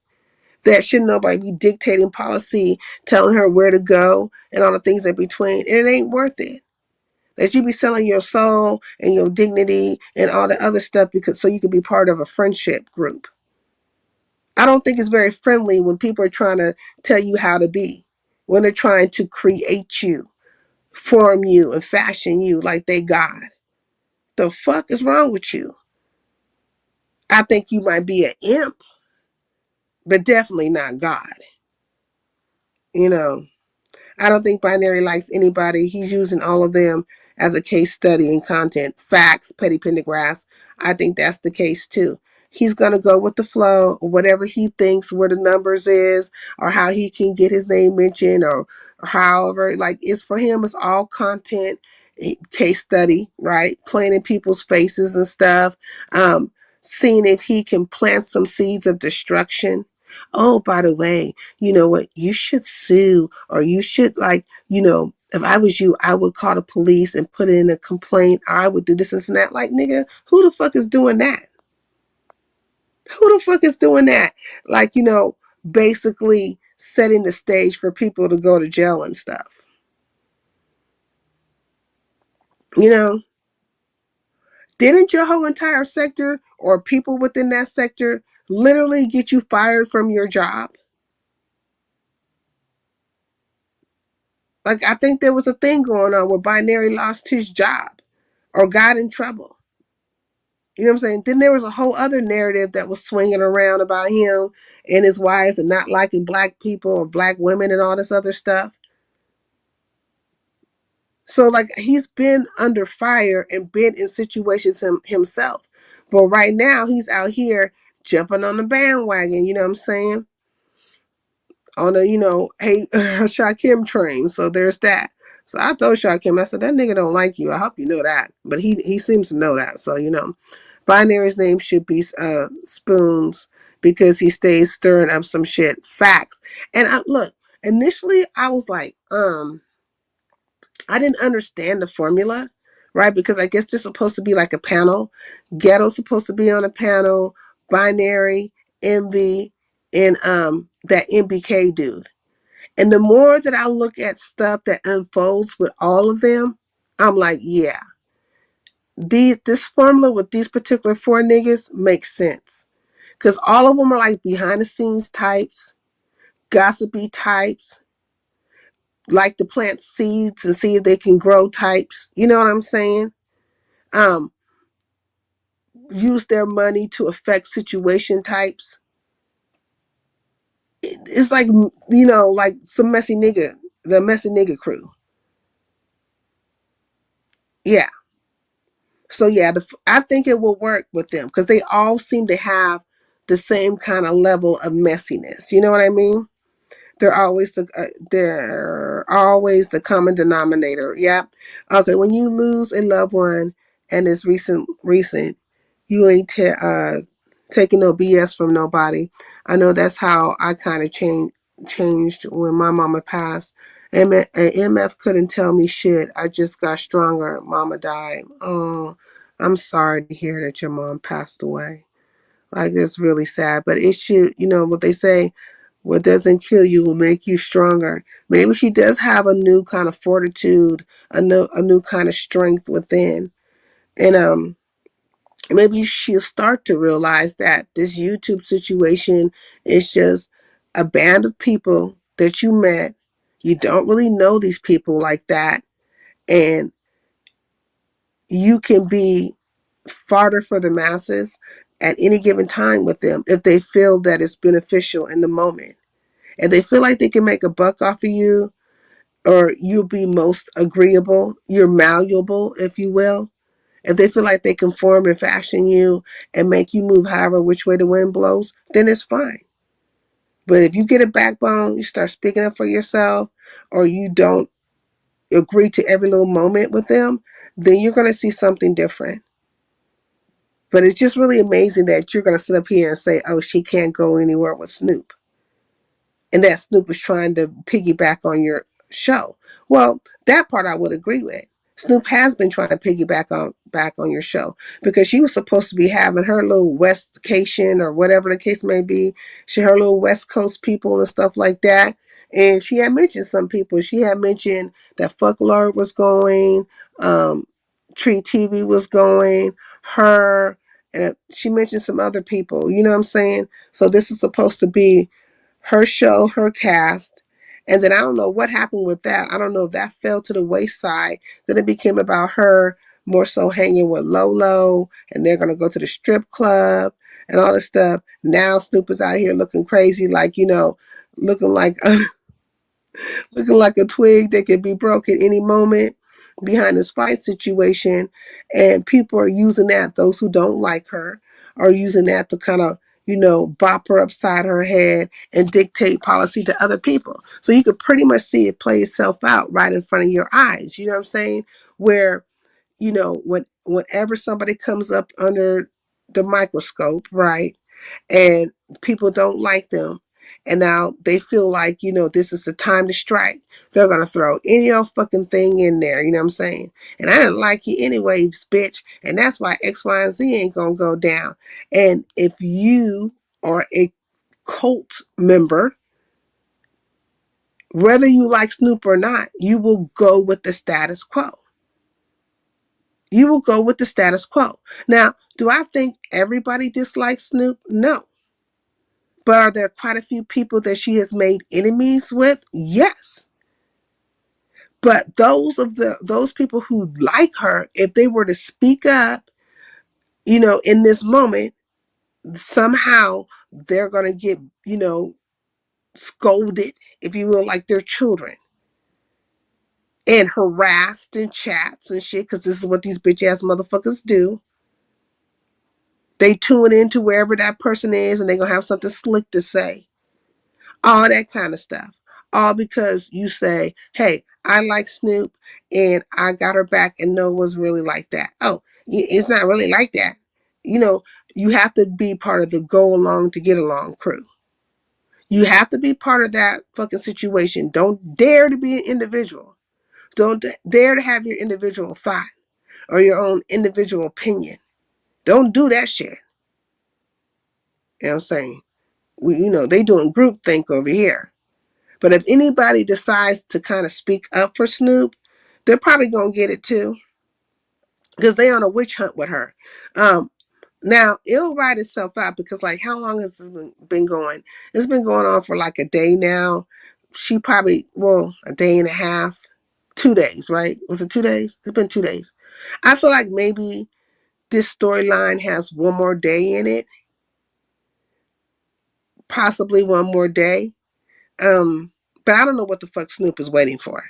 That should nobody be dictating policy, telling her where to go and all the things in between. And it ain't worth it. That you be selling your soul and your dignity and all the other stuff because so you can be part of a friendship group. I don't think it's very friendly when people are trying to tell you how to be, when they're trying to create you, form you, and fashion you like they God. The fuck is wrong with you? I think you might be an imp, but definitely not God. You know, I don't think Binary likes anybody. He's using all of them as a case study in content. Facts, Petty Pendergrass. I think that's the case too. He's going to go with the flow, or whatever he thinks where the numbers is, or how he can get his name mentioned, or however, like it's for him, it's all content, case study, right? Playing in people's faces and stuff. Seeing if he can plant some seeds of destruction. Oh, by the way, you know what? You should sue, or you should, like, you know, if I was you, I would call the police and put in a complaint. Or I would do this and that. Like, nigga, who the fuck is doing that? Who the fuck is doing that? Like, you know, basically setting the stage for people to go to jail and stuff. You know, didn't your whole entire sector or people within that sector literally get you fired from your job? Like, I think there was a thing going on where Binary lost his job or got in trouble. You know what I'm saying? Then there was a whole other narrative that was swinging around about him and his wife and not liking black people or black women and all this other stuff. So, like, he's been under fire and been in situations himself. But right now, he's out here jumping on the bandwagon, you know what I'm saying? On a, you know, hey, Shakim train. So there's that. So I told Shakim, I said, that nigga don't like you. I hope you know that. But he seems to know that. So, you know, Binary's name should be Spoons because he stays stirring up some shit. Facts. And look, initially I was like, I didn't understand the formula, right? Because I guess there's supposed to be like a panel. Ghetto's supposed to be on a panel. Binary, Envy, and that MBK dude. And the more that I look at stuff that unfolds with all of them, I'm like, yeah, this formula with these particular four niggas makes sense. Because all of them are like behind the scenes types, gossipy types, like to plant seeds and see if they can grow types. You know what I'm saying? Use their money to affect situation types. It's like, you know, like some messy nigga, the messy nigga crew. Yeah. So yeah, I think it will work with them because they all seem to have the same kind of level of messiness. You know what I mean? They're always the common denominator. Yeah. Okay. When you lose a loved one and it's recent, you ain't taking no BS from nobody. I know that's how I kind of change. changed when my mama passed. MF couldn't tell me shit. I just got stronger. Mama died. Oh, I'm sorry to hear that your mom passed away. Like, it's really sad. But it should, you know, what they say, what doesn't kill you will make you stronger. Maybe she does have a new kind of fortitude, a new kind of strength within. And maybe she'll start to realize that this YouTube situation is just a band of people that you met. You don't really know these people like that. And you can be fodder for the masses at any given time with them if they feel that it's beneficial in the moment. If they feel like they can make a buck off of you, or you'll be most agreeable, you're malleable, if you will. If they feel like they can form and fashion you and make you move however which way the wind blows, then it's fine. But if you get a backbone, you start speaking up for yourself, or you don't agree to every little moment with them, then you're going to see something different. But it's just really amazing that you're going to sit up here and say, oh, she can't go anywhere with Snoop. And that Snoop was trying to piggyback on your show. Well, that part I would agree with. Snoop has been trying to piggyback on back on your show, because she was supposed to be having her little Westcation or whatever the case may be. She her little West Coast people and stuff like that. And she had mentioned some people. She had mentioned that Fuck Lord was going, Tree TV was going, her, and she mentioned some other people. You know what I'm saying? So this is supposed to be her show, her cast. And then I don't know what happened with that. I don't know if that fell to the wayside. Then it became about her more so hanging with Lolo, and they're going to go to the strip club and all this stuff. Now Snoop is out here looking crazy, like, you know, looking like looking like a twig that could be broken any moment behind this fight situation. And people are using that, those who don't like her are using that to kind of, you know, bop her upside her head and dictate policy to other people. So you could pretty much see it play itself out right in front of your eyes. You know what I'm saying? Where, you know, whenever somebody comes up under the microscope, right, and people don't like them, and now they feel like, you know, this is the time to strike, they're gonna throw any old fucking thing in there. You know what I'm saying? And I didn't like you anyways, bitch, and that's why X, Y, and Z ain't gonna go down. And if you are a cult member, whether you like Snoop or not, you will go with the status quo. You will go with the status quo. Now, do I think everybody dislikes Snoop? No. But are there quite a few people that she has made enemies with? Yes. But those people who like her, if they were to speak up, you know, in this moment, somehow they're gonna get, you know, scolded, if you will, like their children, and harassed in chats and shit, because this is what these bitch ass motherfuckers do. They tune into wherever that person is, and they're gonna have something slick to say. All that kind of stuff. All because you say, hey, I like Snoop and I got her back, and no one's really like that. Oh, it's not really like that. You know, you have to be part of the go along to get along crew. You have to be part of that fucking situation. Don't dare to be an individual. Don't dare to have your individual thought or your own individual opinion. Don't do that shit. You know what I'm saying? You know, they doing groupthink over here. But if anybody decides to kind of speak up for Snoop, they're probably going to get it too, because they on a witch hunt with her. Now, it'll write itself out, because, like, how long has this been going? It's been going on for like a day now. She probably, well, a day and a half, 2 days, right? Was it 2 days? It's been 2 days. I feel like maybe this storyline has one more day in it, possibly one more day. But I don't know what the fuck Snoop is waiting for.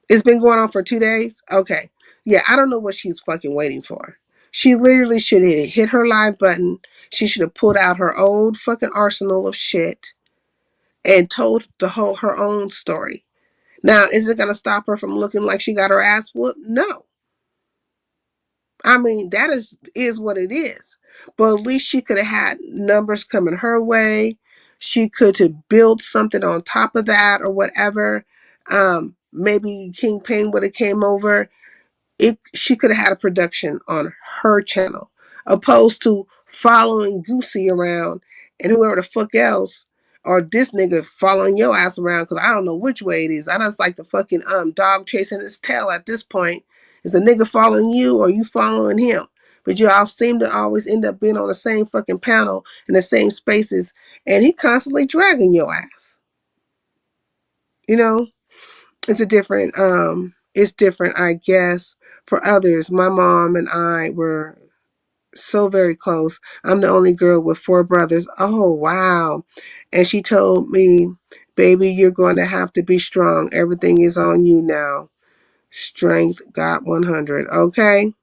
It's been going on for 2 days? Okay. Yeah, I don't know what she's fucking waiting for. She literally should have hit her live button. She should have pulled out her old fucking arsenal of shit and told her own story. Now, is it gonna stop her from looking like she got her ass whooped? No. I mean, that is what it is. But at least she could have had numbers coming her way. she could to build something on top of that or whatever. Maybe King Pain would have came over. She could have had a production on her channel, opposed to following Goosey around and whoever the fuck else, or this nigga following your ass around, because I don't know which way it is. I just like the fucking dog chasing his tail at this point. Is a nigga following you or you following him? But you all seem to always end up being on the same fucking panel in the same spaces, and he constantly dragging your ass. You know, it's different, I guess. For others, my mom and I were so very close. I'm the only girl with 4 brothers. Oh, wow. And she told me, baby, you're going to have to be strong. Everything is on you now. Strength got 100. Okay?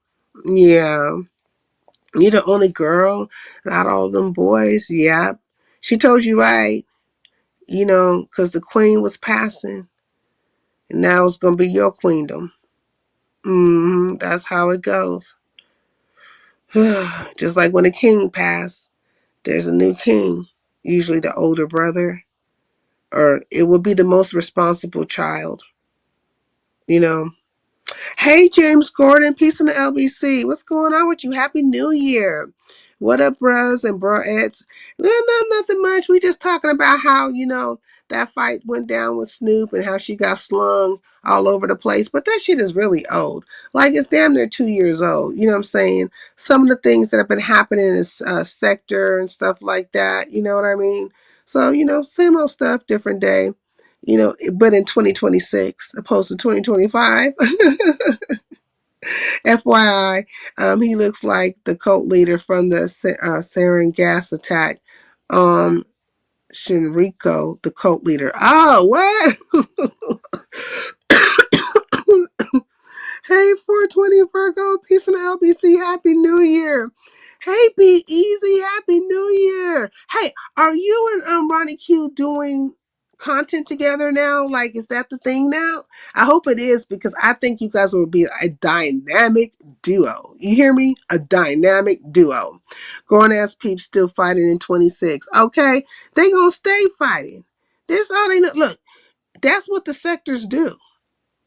Yeah. You're the only girl, not all them boys. Yeah. She told you right, because the queen was passing. And now it's going to be your queendom. That's how it goes. Just like when a king passed, there's a new king, usually the older brother, or it will be the most responsible child, you know. Hey, James Gordon, peace in the LBC. What's going on with you? Happy New Year. What up, bros and broettes? Nothing much. We just talking about how, that fight went down with Snoop and how she got slung all over the place. But that shit is really old. Like, it's damn near 2 years old. You know what I'm saying? Some of the things that have been happening in this sector and stuff like that. You know what I mean? So, same old stuff, different day. But in 2026, opposed to 2025. FYI, he looks like the cult leader from the sarin gas attack. Shinriko, the cult leader. Oh, what? Hey, 420 Virgo, peace in the LBC. Happy New Year. Hey, Be Easy. Happy New Year. Hey, are you and Ronnie Q doing content together now? Like, is that the thing now? I hope it is, because I think you guys will be a dynamic duo. You hear me? A dynamic duo. Grown ass peeps still fighting in 26. Okay, they gonna stay fighting. This all they know. Look, that's what the sectors do.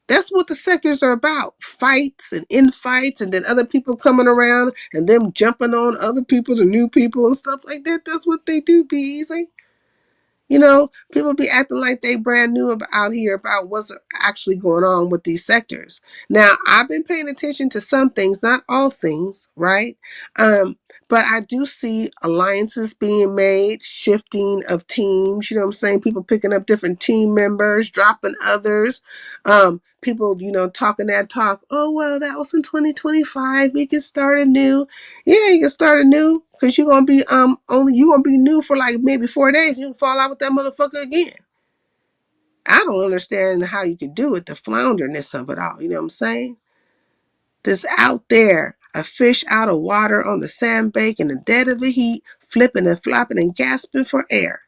That's what the sectors are about. Fights and infights, and then other people coming around and them jumping on other people, the new people and stuff like that. That's what they do, Be Easy. People be acting like they brand new out here about what's actually going on with these sectors. Now, I've been paying attention to some things, not all things, right? But I do see alliances being made, shifting of teams, you know what I'm saying? People picking up different team members, dropping others. People, talking that talk. Oh, well, that was in 2025. We can start anew. Yeah, you can start anew, because you're gonna be you're gonna be new for like maybe 4 days. You can fall out with that motherfucker again. I don't understand how you can do it, the flounderness of it all. You know what I'm saying? This out there, a fish out of water on the sandbank in the dead of the heat, flipping and flopping and gasping for air.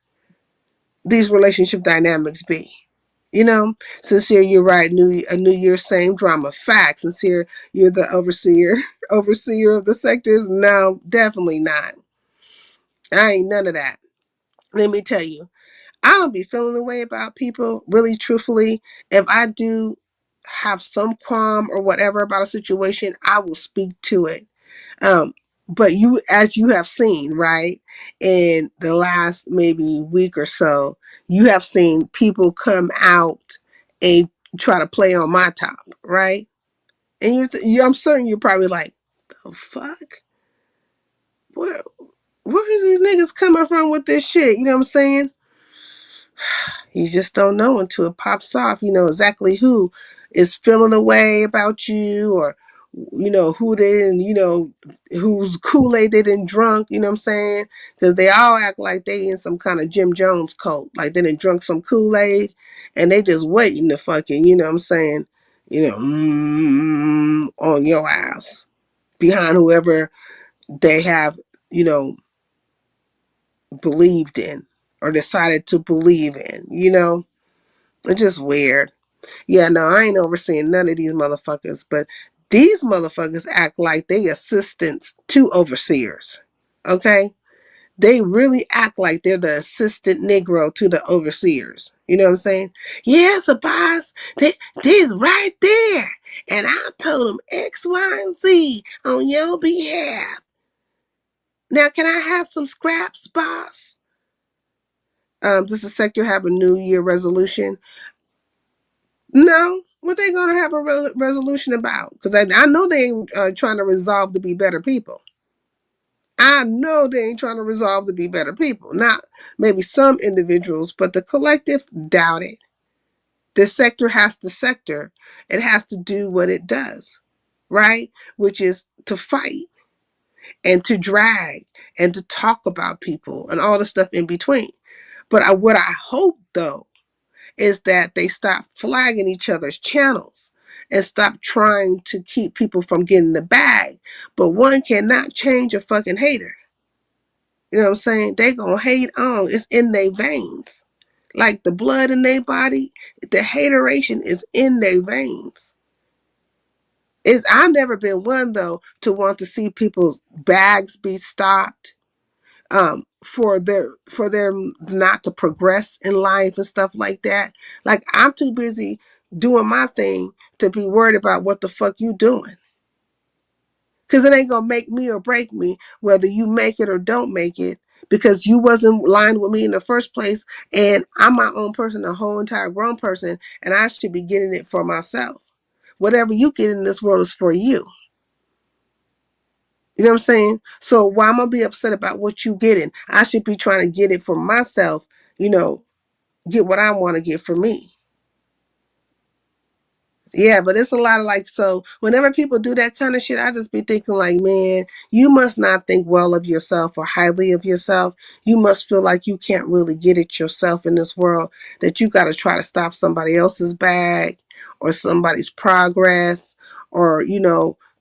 These relationship dynamics be. Sincere, you're right. A New Year, same drama. Facts. Sincere, you're the overseer of the sectors. No, definitely not. I ain't none of that. Let me tell you, I don't be feeling the way about people, really, truthfully. If I do have some qualm or whatever about a situation, I will speak to it. But as you have seen, right, in the last maybe week or so, you have seen people come out and try to play on my top, right? And I'm certain you're probably like, the fuck? Where are these niggas coming from with this shit? You know what I'm saying? You just don't know until it pops off, exactly who is feeling a way about you, or, who they didn't, whose Kool-Aid they didn't drunk, you know what I'm saying? Because they all act like they in some kind of Jim Jones cult, like they didn't drunk some Kool-Aid, and they just waiting to fucking, you know what I'm saying, on your ass, behind whoever they have, believed in or decided to believe in, It's just weird. Yeah, no, I ain't overseeing none of these motherfuckers, but these motherfuckers act like they assistants to overseers. Okay? They really act like they're the assistant Negro to the overseers. You know what I'm saying? Yes, a boss. They's right there. And I told them X, Y, and Z on your behalf. Now, can I have some scraps, boss? Does the sector have a New Year resolution? No. What they gonna have a resolution about? Because I know they ain't trying to resolve to be better people. I know they ain't trying to resolve to be better people. Not maybe some individuals, but the collective, doubt it. The sector has to sector. It has to do what it does, right? Which is to fight and to drag and to talk about people and all the stuff in between. But what I hope though is that they stop flagging each other's channels and stop trying to keep people from getting the bag. But one cannot change a fucking hater. You know what I'm saying? They gonna hate on. It's in their veins. Like the blood in their body, the hateration is in their veins. I've never been one though to want to see people's bags be stopped, for them not to progress in life and stuff like that. Like I'm too busy doing my thing to be worried about what the fuck you doing. Because it ain't gonna make me or break me whether you make it or don't make it, because you wasn't lined with me in the first place, and I'm my own person, a whole entire grown person, and I should be getting it for myself. Whatever you get in this world is for you. You know what I'm saying? So why am I be upset about what you getting? I should be trying to get it for myself, get what I want to get for me. Yeah, but it's a lot of like, so whenever people do that kind of shit, I just be thinking like, man, you must not think well of yourself or highly of yourself. You must feel like you can't really get it yourself in this world, that you got to try to stop somebody else's bag or somebody's progress, or,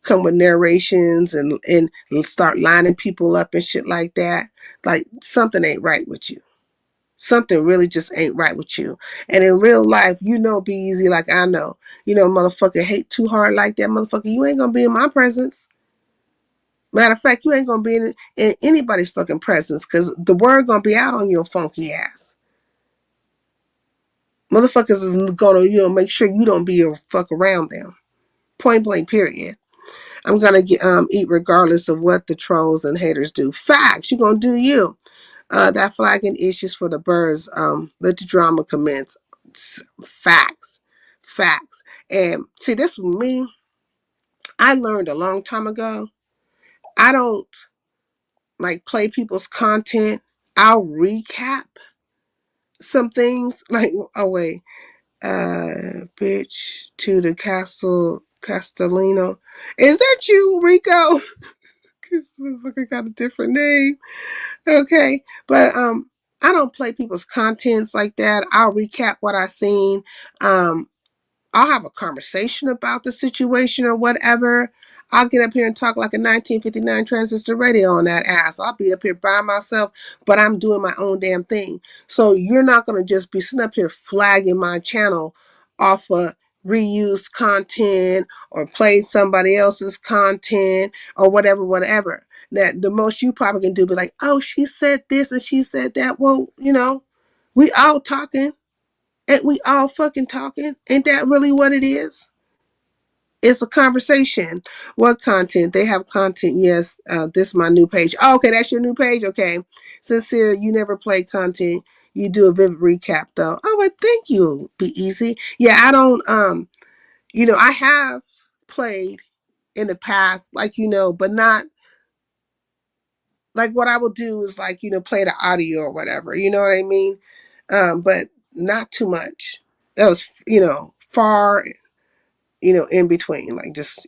come with narrations and start lining people up and shit like that. Like something ain't right with you. Something really just ain't right with you. And in real life, be easy like I know. Motherfucker hate too hard like that, motherfucker, you ain't gonna be in my presence. Matter of fact, you ain't gonna be in anybody's fucking presence, because the word gonna be out on your funky ass. Motherfuckers is gonna, make sure you don't be a fuck around them. Point blank, period. I'm gonna eat regardless of what the trolls and haters do. Facts, you gonna do you. That flagging issues for the birds. Let the drama commence. Facts. And see, this with me, I learned a long time ago. I don't like play people's content. I'll recap some things. Like, oh wait, bitch to the Castellino. Is that you, Rico? This motherfucker got a different name. Okay. But I don't play people's contents like that. I'll recap what I seen. I'll have a conversation about the situation or whatever. I'll get up here and talk like a 1959 transistor radio on that ass. I'll be up here by myself, but I'm doing my own damn thing. So you're not going to just be sitting up here flagging my channel off of reused content or play somebody else's content or whatever. That the most you probably can do be like, oh, she said this and she said that. Well, we all talking. Ain't we all fucking talking? Ain't that really what it is? It's a conversation. What content? They have content. Yes, this is my new page. Oh, okay, that's your new page. Okay. Sincere, you never play content. You do a vivid recap though. Oh, well, thank you. Be easy. Yeah, I don't, I have played in the past, like, but not like what I will do is like, play the audio or whatever. You know what I mean? But not too much. That was, far, in between, like just,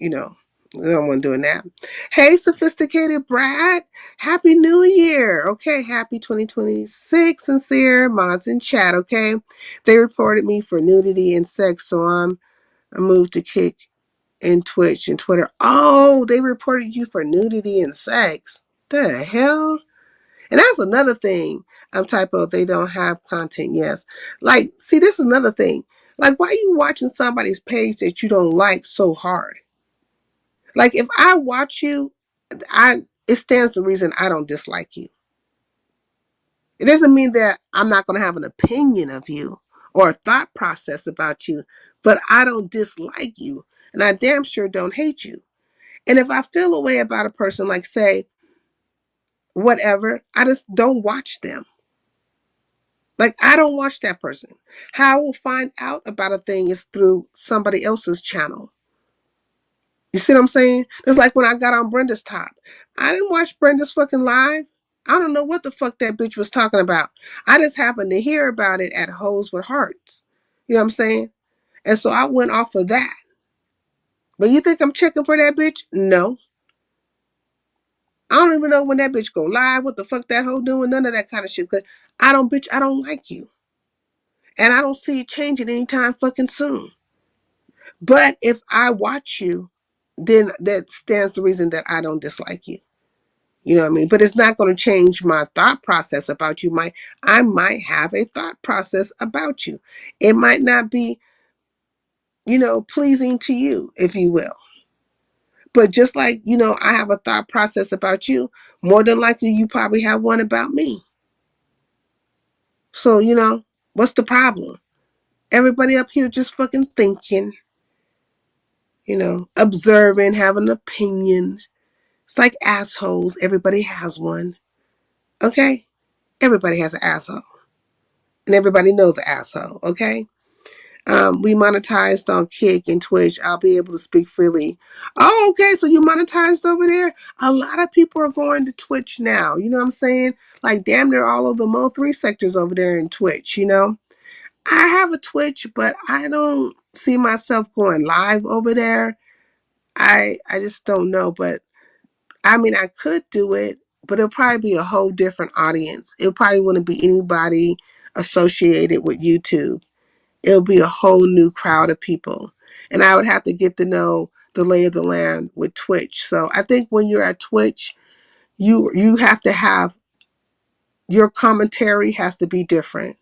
no one doing that. Hey, sophisticated Brad. Happy New Year. Okay, happy 2026, sincere mods in chat. Okay, they reported me for nudity and sex, so I moved to kick in Twitch and Twitter. Oh, they reported you for nudity and sex. The hell? And that's another thing. I'm typo. They don't have content. Yes. Like, see, this is another thing. Like, why are you watching somebody's page that you don't like so hard? Like, if I watch you, it stands to reason I don't dislike you. It doesn't mean that I'm not going to have an opinion of you or a thought process about you, but I don't dislike you and I damn sure don't hate you. And if I feel a way about a person, like say, whatever, I just don't watch them. Like I don't watch that person. How I will find out about a thing is through somebody else's channel. You see what I'm saying? It's like when I got on Brenda's top. I didn't watch Brenda's fucking live. I don't know what the fuck that bitch was talking about. I just happened to hear about it at Hoes with Hearts. You know what I'm saying? And so I went off of that. But you think I'm checking for that bitch? No. I don't even know when that bitch go live, what the fuck that hoe doing, none of that kind of shit. Cause I don't like you. And I don't see it changing anytime fucking soon. But if I watch you, then that stands the reason that I don't dislike you. You know what I mean? But it's not going to change my thought process about you. I might have a thought process about you. It might not be, pleasing to you, if you will. But just like, I have a thought process about you, more than likely you probably have one about me. So, what's the problem? Everybody up here just fucking thinking, observing, having an opinion. It's like assholes. Everybody has one. Okay? Everybody has an asshole. And everybody knows an asshole. Okay? We monetized on Kick and Twitch. I'll be able to speak freely. Oh, okay. So you monetized over there? A lot of people are going to Twitch now. You know what I'm saying? Like damn near all of the Mo3 sectors over there in Twitch, I have a Twitch, but I don't see myself going live over there. I just don't know. But I mean, I could do it, but it'll probably be a whole different audience. It probably wouldn't be anybody associated with YouTube. It'll be a whole new crowd of people. And I would have to get to know the lay of the land with Twitch. So I think when you're at Twitch, you have to have your commentary has to be different.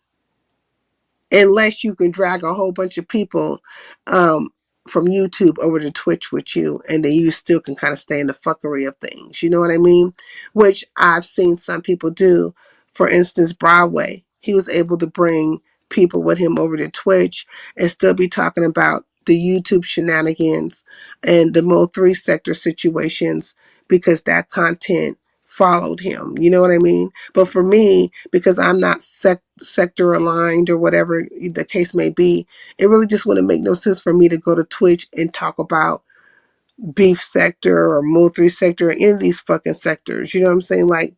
Unless you can drag a whole bunch of people from YouTube over to Twitch with you, and then you still can kind of stay in the fuckery of things. You know what I mean? Which I've seen some people do. For instance, Broadway. He was able to bring people with him over to Twitch and still be talking about the YouTube shenanigans and the Mo3 sector situations because that content followed him. You know what I mean? But for me, because I'm not sector aligned or whatever the case may be, it really just wouldn't make no sense for me to go to Twitch and talk about beef sector or Mo3 sector or any of these fucking sectors. You know what I'm saying? Like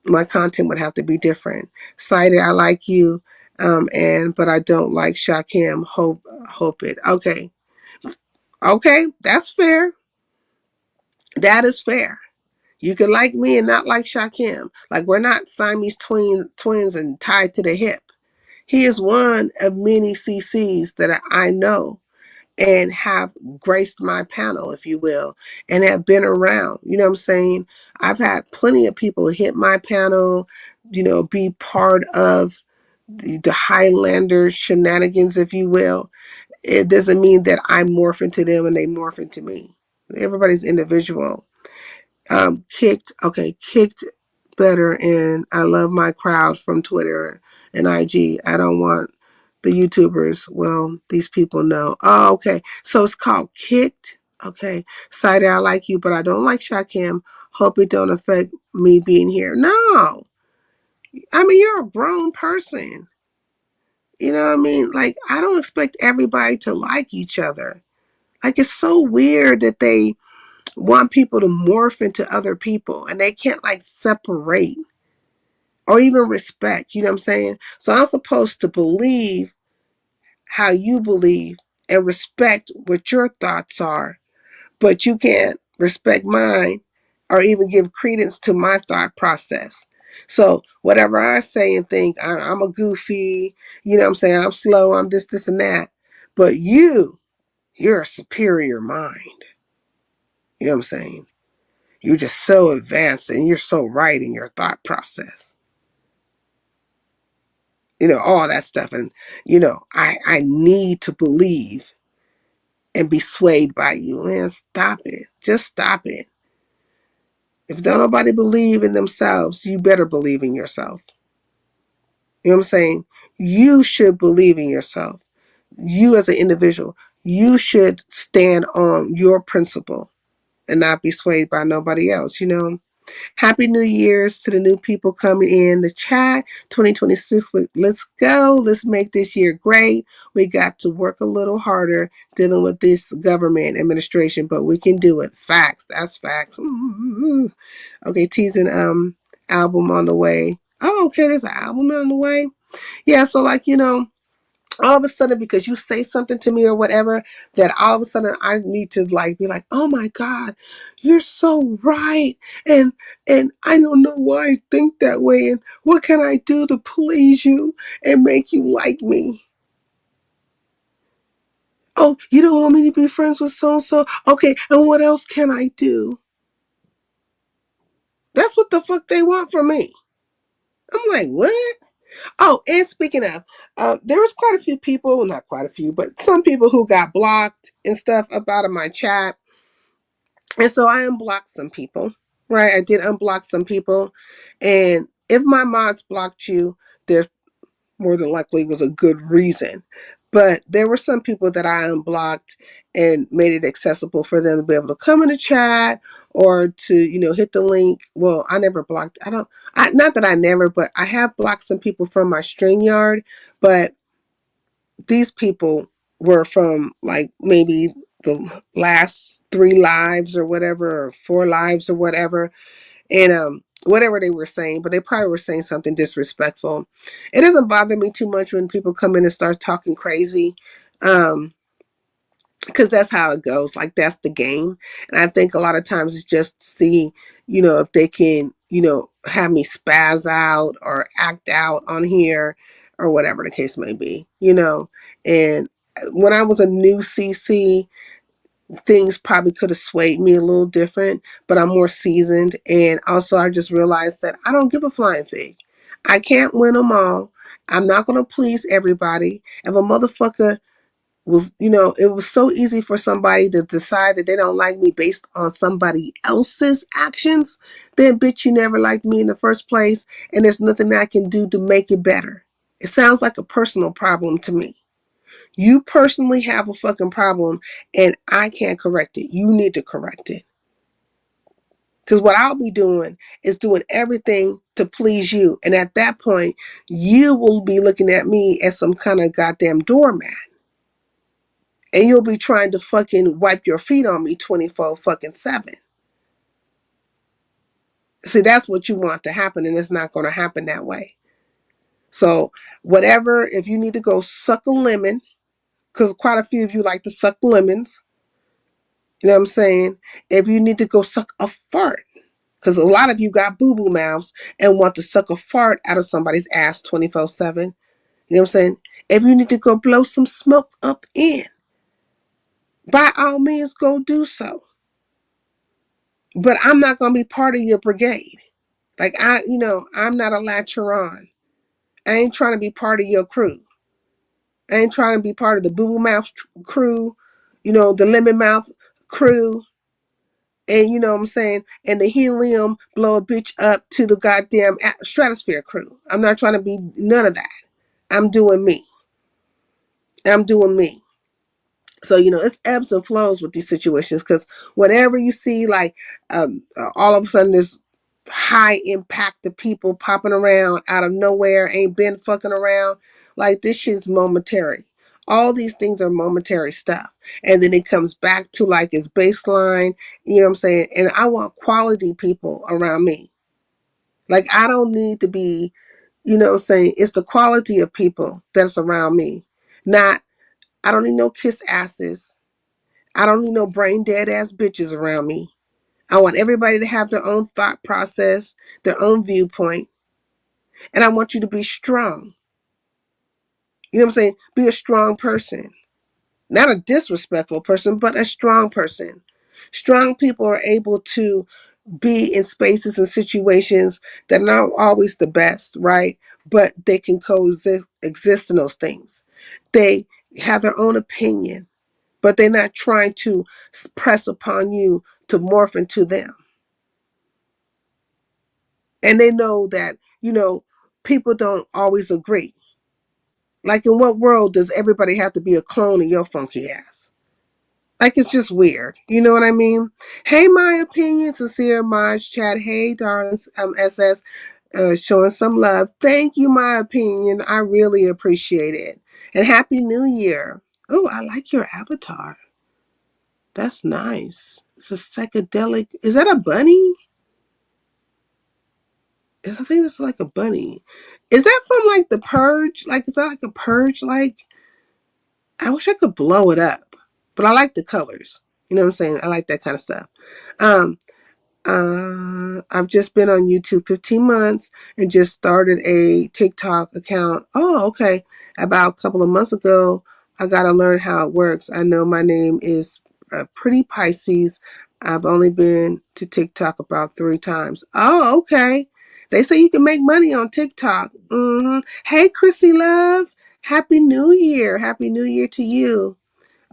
my content would have to be different. Cited, I like you, but I don't like Shakim. Hope it. Okay, that's fair. That is fair. You can like me and not like Shakim. Like we're not Siamese twins and tied to the hip. He is one of many CCs that I know and have graced my panel, if you will, and have been around. You know what I'm saying? I've had plenty of people hit my panel, be part of the Highlanders shenanigans, if you will. It doesn't mean that I morph into them and they morph into me. Everybody's individual. Kicked better, and I love my crowd from Twitter and IG. I don't want the YouTubers. Well, these people know. Oh, okay. So it's called Kicked. Okay. Cider, I like you, but I don't like Shakim. Hope it don't affect me being here. No. I mean, you're a grown person. You know what I mean? Like, I don't expect everybody to like each other. Like, it's so weird that they want people to morph into other people and they can't like separate or even respect. You know what I'm saying? So I'm supposed to believe how you believe and respect what your thoughts are, but you can't respect mine or even give credence to my thought process. So whatever I say and think, I'm a goofy, you know what I'm saying? I'm slow, I'm this, and that. But you're a superior mind. You know what I'm saying? You're just so advanced and you're so right in your thought process. All that stuff. And, I need to believe and be swayed by you. Man, stop it. Just stop it. If don't nobody believe in themselves, you better believe in yourself. You know what I'm saying? You should believe in yourself. You as an individual, you should stand on your principle and not be swayed by nobody else, you know? Happy New Year's to the new people coming in the chat. 2026, let's go. Let's make this year great. We got to work a little harder dealing with this government administration, but we can do it. Facts. That's facts. Okay, teasing album on the way. Oh, okay, there's an album on the way. Yeah, so like, you know, all of a sudden, because you say something to me or whatever, that all of a sudden I need to like be like, oh my God, you're so right. And I don't know why I think that way. And what can I do to please you and make you like me? Oh, you don't want me to be friends with so-and-so? Okay, and what else can I do? That's what the fuck they want from me. I'm like, what? Oh, and speaking of, there was quite a few people, well, not quite a few, but some people who got blocked and stuff up out of my chat. And so I unblocked some people, right? I did unblock some people. And if my mods blocked you, there more than likely was a good reason. But there were some people that I unblocked and made it accessible for them to be able to come in the chat or to, you know, hit the link. Well, I never blocked. Not that I never, but I have blocked some people from my StreamYard. But these people were from like maybe the last 3 lives or whatever, or 4 lives or whatever. And whatever they were saying, but they probably were saying something disrespectful. It doesn't bother me too much when people come in and start talking crazy. Because that's how it goes. Like, that's the game. And I think a lot of times it's just to see, you know, if they can, you know, have me spaz out or act out on here or whatever the case may be, you know. And when I was a new CC, things probably could have swayed me a little different, but I'm more seasoned. And also, I just realized that I don't give a flying fig. I can't win them all. I'm not going to please everybody. If a motherfucker was, you know, it was so easy for somebody to decide that they don't like me based on somebody else's actions, then bitch, you never liked me in the first place, and there's nothing I can do to make it better. It sounds like a personal problem to me. You personally have a fucking problem and I can't correct it. You need to correct it. Because what I'll be doing is doing everything to please you. And at that point, you will be looking at me as some kind of goddamn doormat. And you'll be trying to fucking wipe your feet on me 24 fucking 7. See, that's what you want to happen, and it's not going to happen that way. So whatever, if you need to go suck a lemon, because quite a few of you like to suck lemons, you know what I'm saying? If you need to go suck a fart, because a lot of you got boo-boo mouths and want to suck a fart out of somebody's ass 24/7. You know what I'm saying? If you need to go blow some smoke up in, by all means, go do so. But I'm not going to be part of your brigade. Like, I'm not a latcheron. I ain't trying to be part of your crew. I ain't trying to be part of the boo-boo mouth crew, you know, the lemon mouth crew. And you know what I'm saying? And the helium blow a bitch up to the goddamn stratosphere crew. I'm not trying to be none of that. I'm doing me. I'm doing me. So, you know, it's ebbs and flows with these situations, because whenever you see like all of a sudden this high impact of people popping around out of nowhere, ain't been fucking around, like this shit's momentary. All these things are momentary stuff. And then it comes back to like its baseline, you know what I'm saying? And I want quality people around me. Like, I don't need to be, you know what I'm saying? It's the quality of people that's around me. Not, I don't need no kiss asses. I don't need no brain dead ass bitches around me. I want everybody to have their own thought process, their own viewpoint. And I want you to be strong. You know what I'm saying? Be a strong person. Not a disrespectful person, but a strong person. Strong people are able to be in spaces and situations that are not always the best, right? But they can exist in those things. They have their own opinion, but they're not trying to press upon you to morph into them. And they know that, you know, people don't always agree. Like, in what world does everybody have to be a clone of your funky ass? Like, it's just weird. You know what I mean? Hey, my opinion, sincere, Maj, chat. Hey, darlings, SS, showing some love. Thank you, my opinion. I really appreciate it. And Happy New Year. Oh, I like your avatar. That's nice. It's a psychedelic. Is that a bunny? I think it's like a bunny. Is that from like the Purge? Like, is that like a Purge? Like, I wish I could blow it up, but I like the colors. You know what I'm saying? I like that kind of stuff. Um, I've just been on YouTube 15 months and just started a TikTok account. Oh, okay. About a couple of months ago, I got to learn how it works. I know my name is Pretty Pisces. I've only been to TikTok about 3 times. Oh, okay. They say you can make money on TikTok. Hey, Chrissy Love. Happy New Year. Happy New Year to you.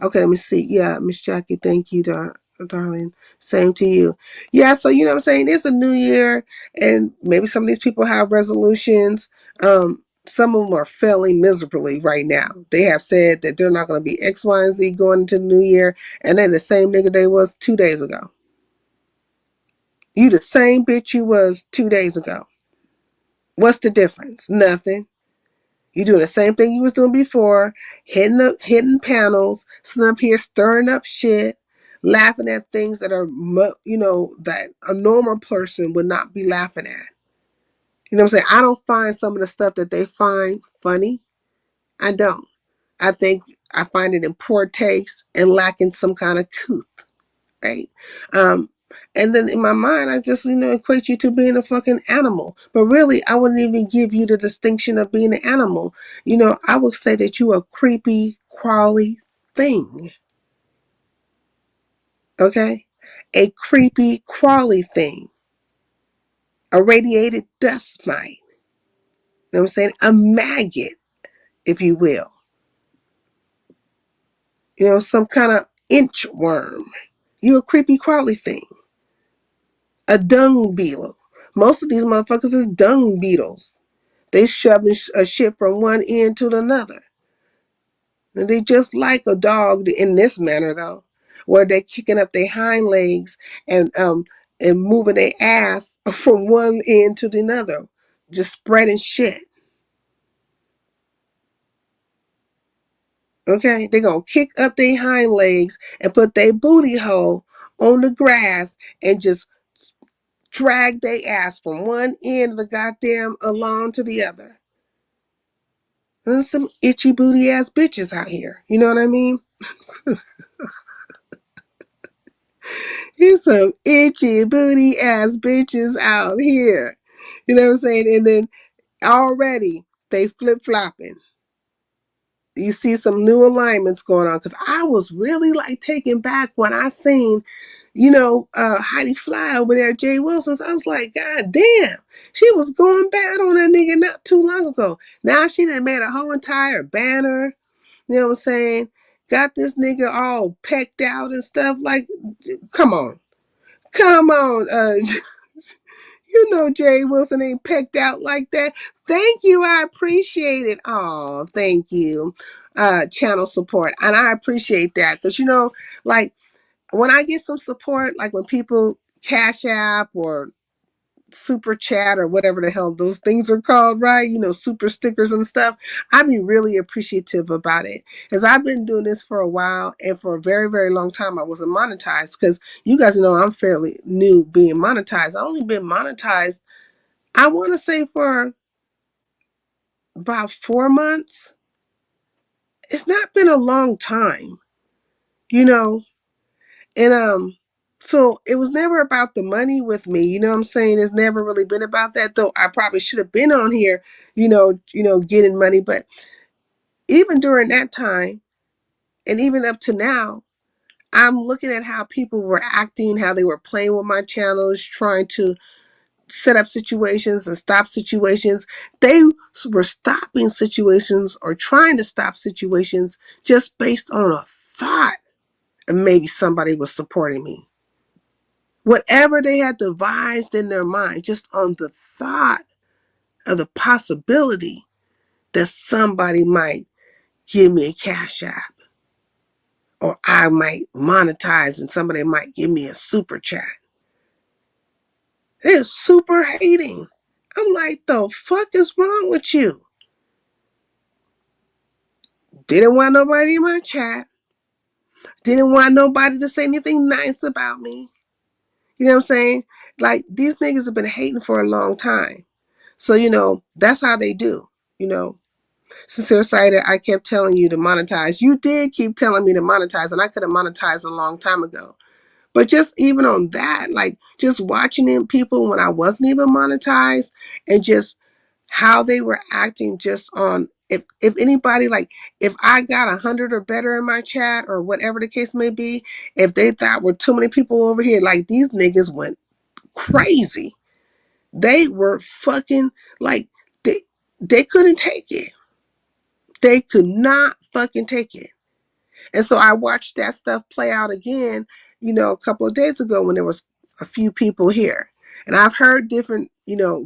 Okay, let me see. Yeah, Miss Jackie, thank you, darling. Same to you. Yeah, so you know what I'm saying? It's a new year, and maybe some of these people have resolutions. Some of them are failing miserably right now. They have said that they're not going to be X, Y, and Z going into the new year, and then the same nigga they was 2 days ago. You the same bitch you was 2 days ago. What's the difference? Nothing. You doing the same thing you was doing before, hitting panels, sitting up here stirring up shit, laughing at things that are, that a normal person would not be laughing at. You know what I'm saying? I don't find some of the stuff that they find funny. I don't. I think I find it in poor taste and lacking some kind of couth, right? And then in my mind, I just, equate you to being a fucking animal. But really, I wouldn't even give you the distinction of being an animal. I would say that you a creepy, crawly thing. Okay? A creepy, crawly thing. A radiated dust mite. You know what I'm saying? A maggot, if you will. Some kind of inchworm. You a creepy, crawly thing. A dung beetle. Most of these motherfuckers is dung beetles. They shoving a shit from one end to another. And they just like a dog in this manner, though, where they're kicking up their hind legs and moving their ass from one end to the other, just spreading shit. Okay, they're gonna kick up their hind legs and put their booty hole on the grass and just drag their ass from one end of the goddamn lawn to the other. There's some itchy booty ass bitches out here. You know what I mean? Here's some itchy booty ass bitches out here. You know what I'm saying? And then already they flip flopping. You see some new alignments going on. Because I was really like taken back when I seen, Heidi Fly over there, Jay Wilson's. I was like, God damn. She was going bad on that nigga not too long ago. Now she done made a whole entire banner. You know what I'm saying? Got this nigga all pecked out and stuff. Like, come on. Come on. Jay Wilson ain't pecked out like that. Thank you. I appreciate it. Oh, thank you. Channel support. And I appreciate that. Because, like, when I get some support, like when people Cash App or super chat or whatever the hell those things are called, right? Super stickers and stuff. I'd be really appreciative about it. Because I've been doing this for a while, and for a very, very long time I wasn't monetized. Because you guys know I'm fairly new being monetized. I only been monetized, I want to say, for about 4 months. It's not been a long time, and so it was never about the money with me. You know what I'm saying? It's never really been about that, though I probably should have been on here, getting money. But even during that time and even up to now, I'm looking at how people were acting, how they were playing with my channels, trying to set up situations and stop situations. They were stopping situations or trying to stop situations just based on a thought, and maybe somebody was supporting me. Whatever they had devised in their mind, just on the thought of the possibility that somebody might give me a cash app, or I might monetize and somebody might give me a super chat. They're super hating. I'm like, the fuck is wrong with you? Didn't want nobody in my chat. Didn't want nobody to say anything nice about me. You know what I'm saying? Like, these niggas have been hating for a long time. So, that's how they do. Sincere Cider, I kept telling you to monetize. You did keep telling me to monetize, and I could have monetized a long time ago. But just even on that, like, just watching them people when I wasn't even monetized, and just how they were acting just on, if anybody, like, if I got 100 or better in my chat or whatever the case may be, if they thought were too many people over here, like, these niggas went crazy. They were fucking, like, they couldn't take it. They could not fucking take it. And so I watched that stuff play out again, a couple of days ago when there was a few people here. And I've heard different,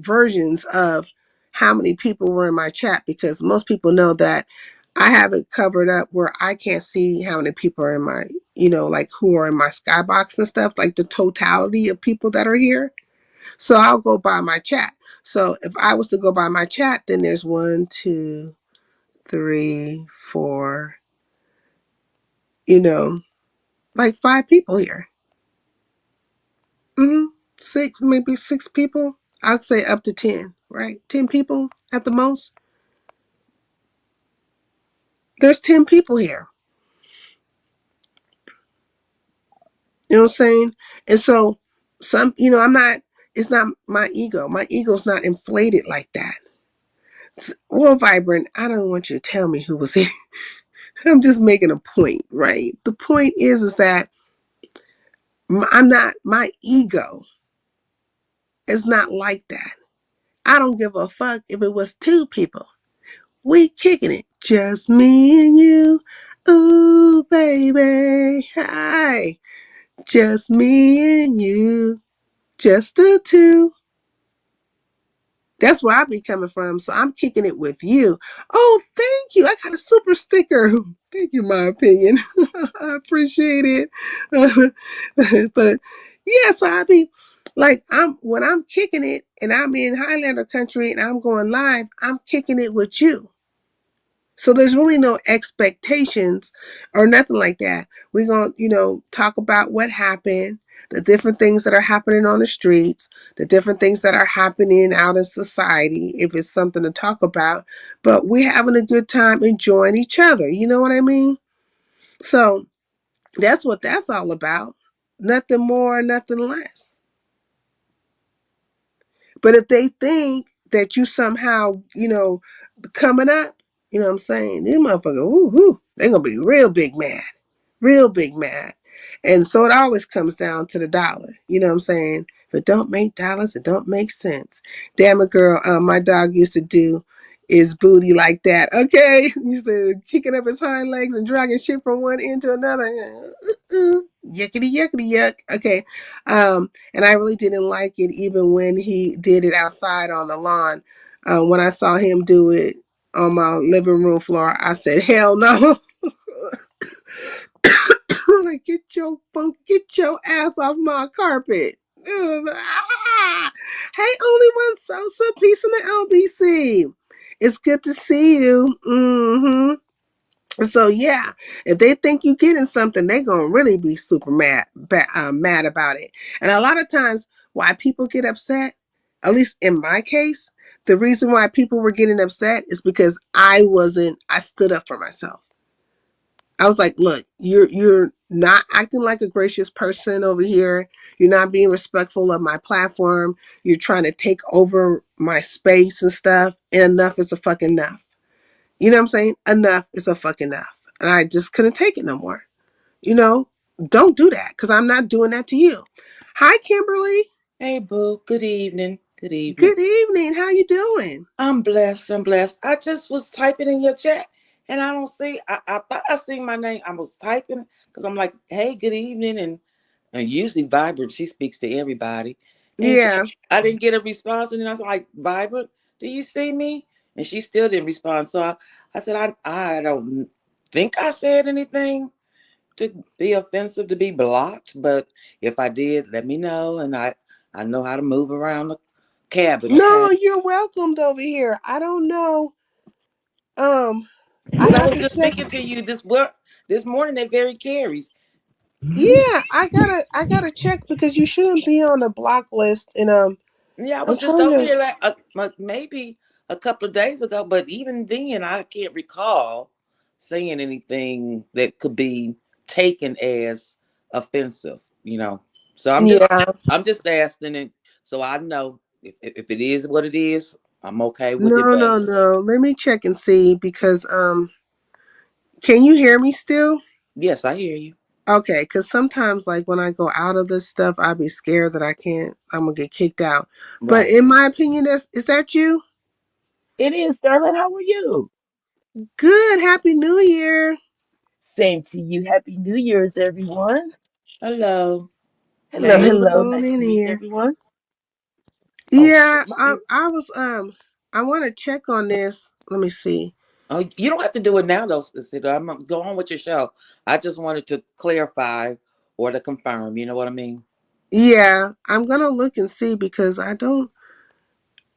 versions of how many people were in my chat, because most people know that I have it covered up where I can't see how many people are in my, like, who are in my skybox and stuff, like the totality of people that are here. So I'll go by my chat. So if I was to go by my chat, then there's 1, 2, 3, 4, like 5 people here. 6, maybe 6 people. I'd say up to 10, right? 10 people at the most. There's 10 people here. You know what I'm saying? And so it's not my ego. My ego's not inflated like that. Well, Vibrant, I don't want you to tell me who was here. I'm just making a point, right? The point is that my ego is not like that. I don't give a fuck if it was 2 people. We kicking it. Just me and you. Ooh, baby. Hi. Just me and you. Just the 2. That's where I be coming from. So I'm kicking it with you. Oh, thank you. I got a super sticker. Thank you, my opinion. I appreciate it. But yeah, so I be like, when I'm kicking it and I'm in Highlander country and I'm going live, I'm kicking it with you. So there's really no expectations or nothing like that. We're going to, talk about what happened, the different things that are happening on the streets, the different things that are happening out in society, if it's something to talk about. But we're having a good time enjoying each other. You know what I mean? So that's what that's all about. Nothing more, nothing less. But if they think that you somehow, coming up, you know what I'm saying? These motherfuckers, they're going to be real big mad. Real big mad. And so it always comes down to the dollar. You know what I'm saying? If it don't make dollars, it don't make sense. Damn it, girl, my dog used to do his booty like that. Okay? He used to kicking up his hind legs and dragging shit from one end to another. Yuckity, yuckity, yuck. Okay. And I really didn't like it even when he did it outside on the lawn. When I saw him do it on my living room floor, I said, hell no. Like, get your ass off my carpet. Hey, only one Sosa, peace in the LBC. It's good to see you. So yeah, if they think you're getting something, they're gonna really be super mad about it. And a lot of times, why people get upset, at least in my case, the reason why people were getting upset is because I stood up for myself. I was like, look, you're not acting like a gracious person over here. You're not being respectful of my platform. You're trying to take over my space and stuff. And enough is a fucking enough. You know what I'm saying? Enough is a fucking enough. And I just couldn't take it no more. Don't do that, because I'm not doing that to you. Hi, Kimberly. Hey, boo. Good evening. Good evening. Good evening. How you doing? I'm blessed. I just was typing in your chat, and I don't see. I thought I seen my name. I was typing because I'm like, hey, good evening, and usually Vibrant, she speaks to everybody. And Yeah. I didn't get a response, and then I was like, Vibrant, Do you see me? And she still didn't respond. So I said, I don't think I said anything to be offensive to be blocked, but if I did, let me know, and I know how to move around the cabin. No, Okay, you're welcomed over here. I don't know. Um, I because I have was to just check. speaking to you this morning. They very carries. Yeah, I gotta check because you shouldn't be on the block list. And Yeah, I I'm was just trying over to. here like maybe a couple of days ago, but even then, I can't recall saying anything that could be taken as offensive. So Yeah. I'm just asking it so I know if it is what it is, I'm okay with it. No, But no, no. Let me check and see because can you hear me still? yes, I hear you. Okay, because sometimes like when I go out of this stuff, I be scared that I'm gonna get kicked out. But Right. in my opinion, is that you? It is, darling. How are you? Good. Happy New Year. Same to you. Happy New Year's, everyone. Hello. Hello, Come Hey. hello. on Nice to in meet here. everyone. Oh, Yeah, my I was I want to check on this. Let me see. Oh, you don't have to do it now, though, Cedar. I'm gonna go on with your show. I just wanted to clarify or to confirm. You know what I mean? Yeah, I'm gonna look and see because I don't.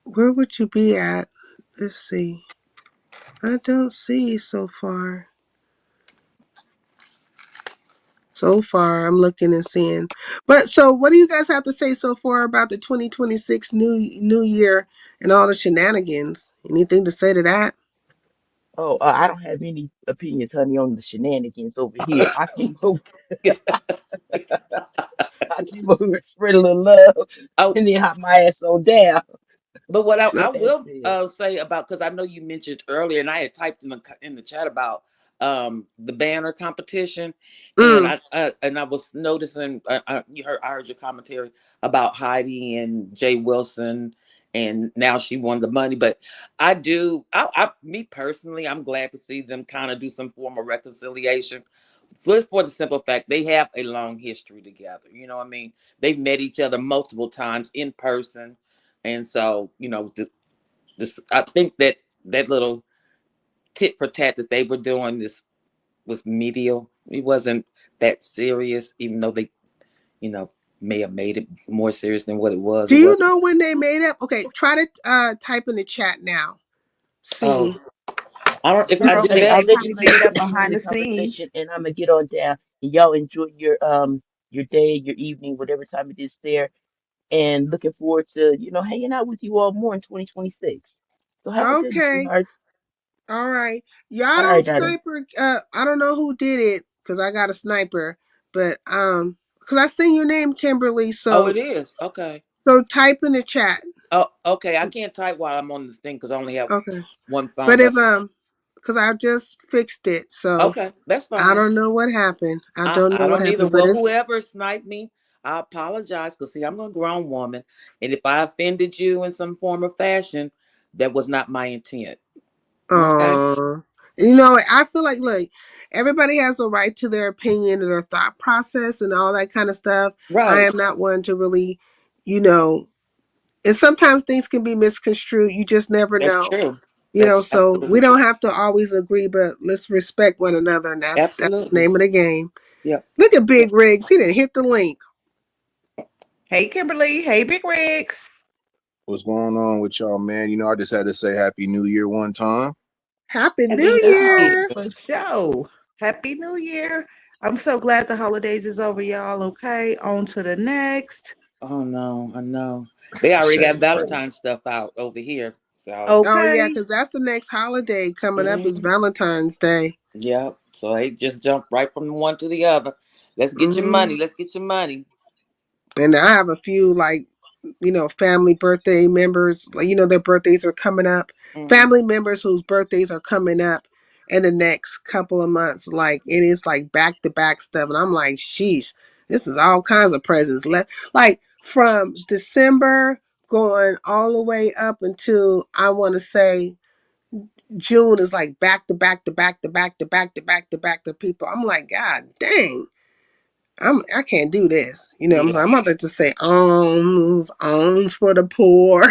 Where would you be at? Let's see. I don't see so far. So far, I'm looking and seeing. But so, what do you guys have to say so far about the 2026 New Year and all the shenanigans? Anything to say to that? oh, I don't have any opinions, honey, on the shenanigans over here. I came over, I came over to spread a little love Oh, and then hop my ass on down. but what I That's will it. say about, because I know you mentioned earlier, and I had typed in the chat about the banner competition, and Mm. I was noticing, I heard your commentary about Heidi and Jay Wilson, and now she won the money. But me personally, I'm glad to see them kind of do some form of reconciliation. For the simple fact they have a long history together. You know what I mean? They've met each other multiple times in person, and so, this I think that little tit for tat that they were doing, this was medial. It wasn't that serious, even though they, you know, may have made it more serious than what it was. Do It you was. know when they made up? Okay, try to type in the chat now. See. Oh, I don't. If I do Okay, that, I'll They let you probably made finish it up since you in behind the the scenes. conversation and I'm gonna get on down. And y'all enjoy your day, your evening, whatever time it is there. And looking forward to, hanging out with you all more in 2026. So have a good one, Okay. sweethearts. All right. Y'all All don't right, darling. sniper. I don't know who did it because I got a sniper, but because I seen your name, Kimberly. oh, So it is okay. type in the chat. Oh, okay. I can't type while I'm on this thing because I only have Okay. one phone. But if But because I just fixed it, so okay, that's I fine. don't know what happened. I don't I know what don't either. happened, but Well, it's whoever sniped me, I apologize. Because, see, I'm a grown woman. And if I offended you in some form or fashion, that was not my intent. Okay? I feel like look, everybody has a right to their opinion and their thought process and all that kind of stuff. I Right. am not one to really, you know, and sometimes things can be misconstrued. You just never That's know. true. That's So we absolutely true. don't have to always agree, but let's respect one another, and that's the Absolutely. name of the game. Yep. Look at Yep. Big Rigs. He didn't hit the link. Hey, Kimberly. Hey, Big Rigs. What's going on with y'all, man? I just had to say Happy New Year one time. Happy Happy New New Year Year. for show. Happy New Year. I'm so glad the holidays is over, y'all. Okay, on to the next. Oh, no. I know. They already got Same for you. Valentine's stuff out over here. So, Oh yeah, Okay. because that's the next holiday coming up is mhm. Valentine's Day. Yep. So they just jumped right from one to the other. Let's get your Hmm. money. Let's get your money. And I have a few like family birthday members, like their birthdays are coming up. Hmm. Family members whose birthdays are coming up in the next couple of months. Like it is like back to back stuff. And I'm like, sheesh, this is all kinds of presents left. Like from December going all the way up until I want to say June is like back to back to back to back to back to back to back to people. I'm like, God dang. I can't do this. You know what I'm Yeah. saying? I'm about to just say alms for the poor.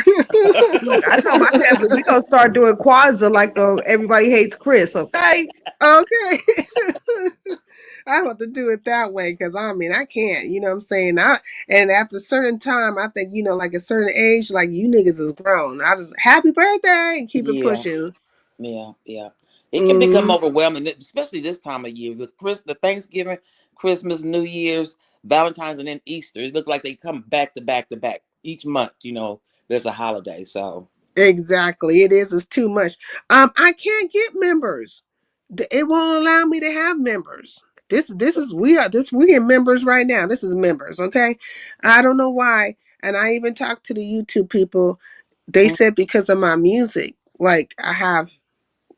Look, I told my family we gonna start doing Kwanzaa like everybody hates Chris. Okay. Okay. I have to do it that way because I mean I can't, you know what I'm saying? And after a certain time, I think, like a certain age, like you niggas is grown. I just happy birthday and keep it Yeah. pushing. Yeah. Yeah. It can become Mm, overwhelming, especially this time of year. The Thanksgiving, Christmas, New Year's, Valentine's, and then Easter. It looks like they come back to back to back each month. There's a holiday. So exactly. It's too much. I can't get members. It won't allow me to have members. This is we are members right now. This is members, okay? I don't know why. And I even talked to the YouTube people. They mm. said because of my music, like I have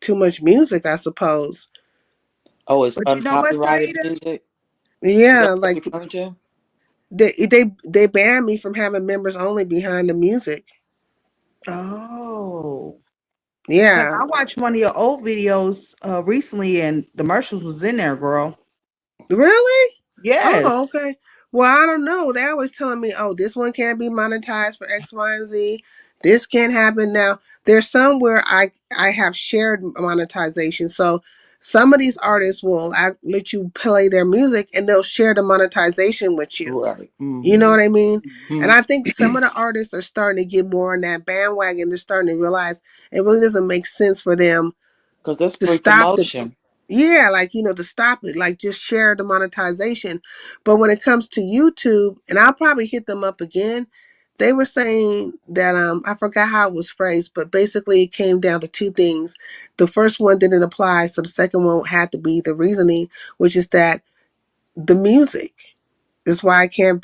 too much music, I suppose. Oh, it's But you know what, uncopyrighted Sarita? music. Is that Yeah, what they're like referring to? they banned me from having members only behind the music. Oh. Cause Yeah. I watched one of your old videos recently and the Marshalls was in there, girl. Really? Yes. Oh, okay. Well, I don't know. They always telling me, oh, this one can't be monetized for X, Y, and Z. This can't happen now. There's some where I have shared monetization. So some of these artists will let you play their music and they'll share the monetization with you. Right. You know Mm-hmm. what I mean? And Mm-hmm. I think some of the artists are starting to get more on that bandwagon. They're starting to realize it really doesn't make sense for them Because that's to free stop the promotion. yeah, like to stop it, like just share the monetization. But when it comes to YouTube, and I'll probably hit them up again, they were saying that I forgot how it was phrased, but basically it came down to two things. The first one didn't apply, so the second one had to be the reasoning, which is that the music is why I can't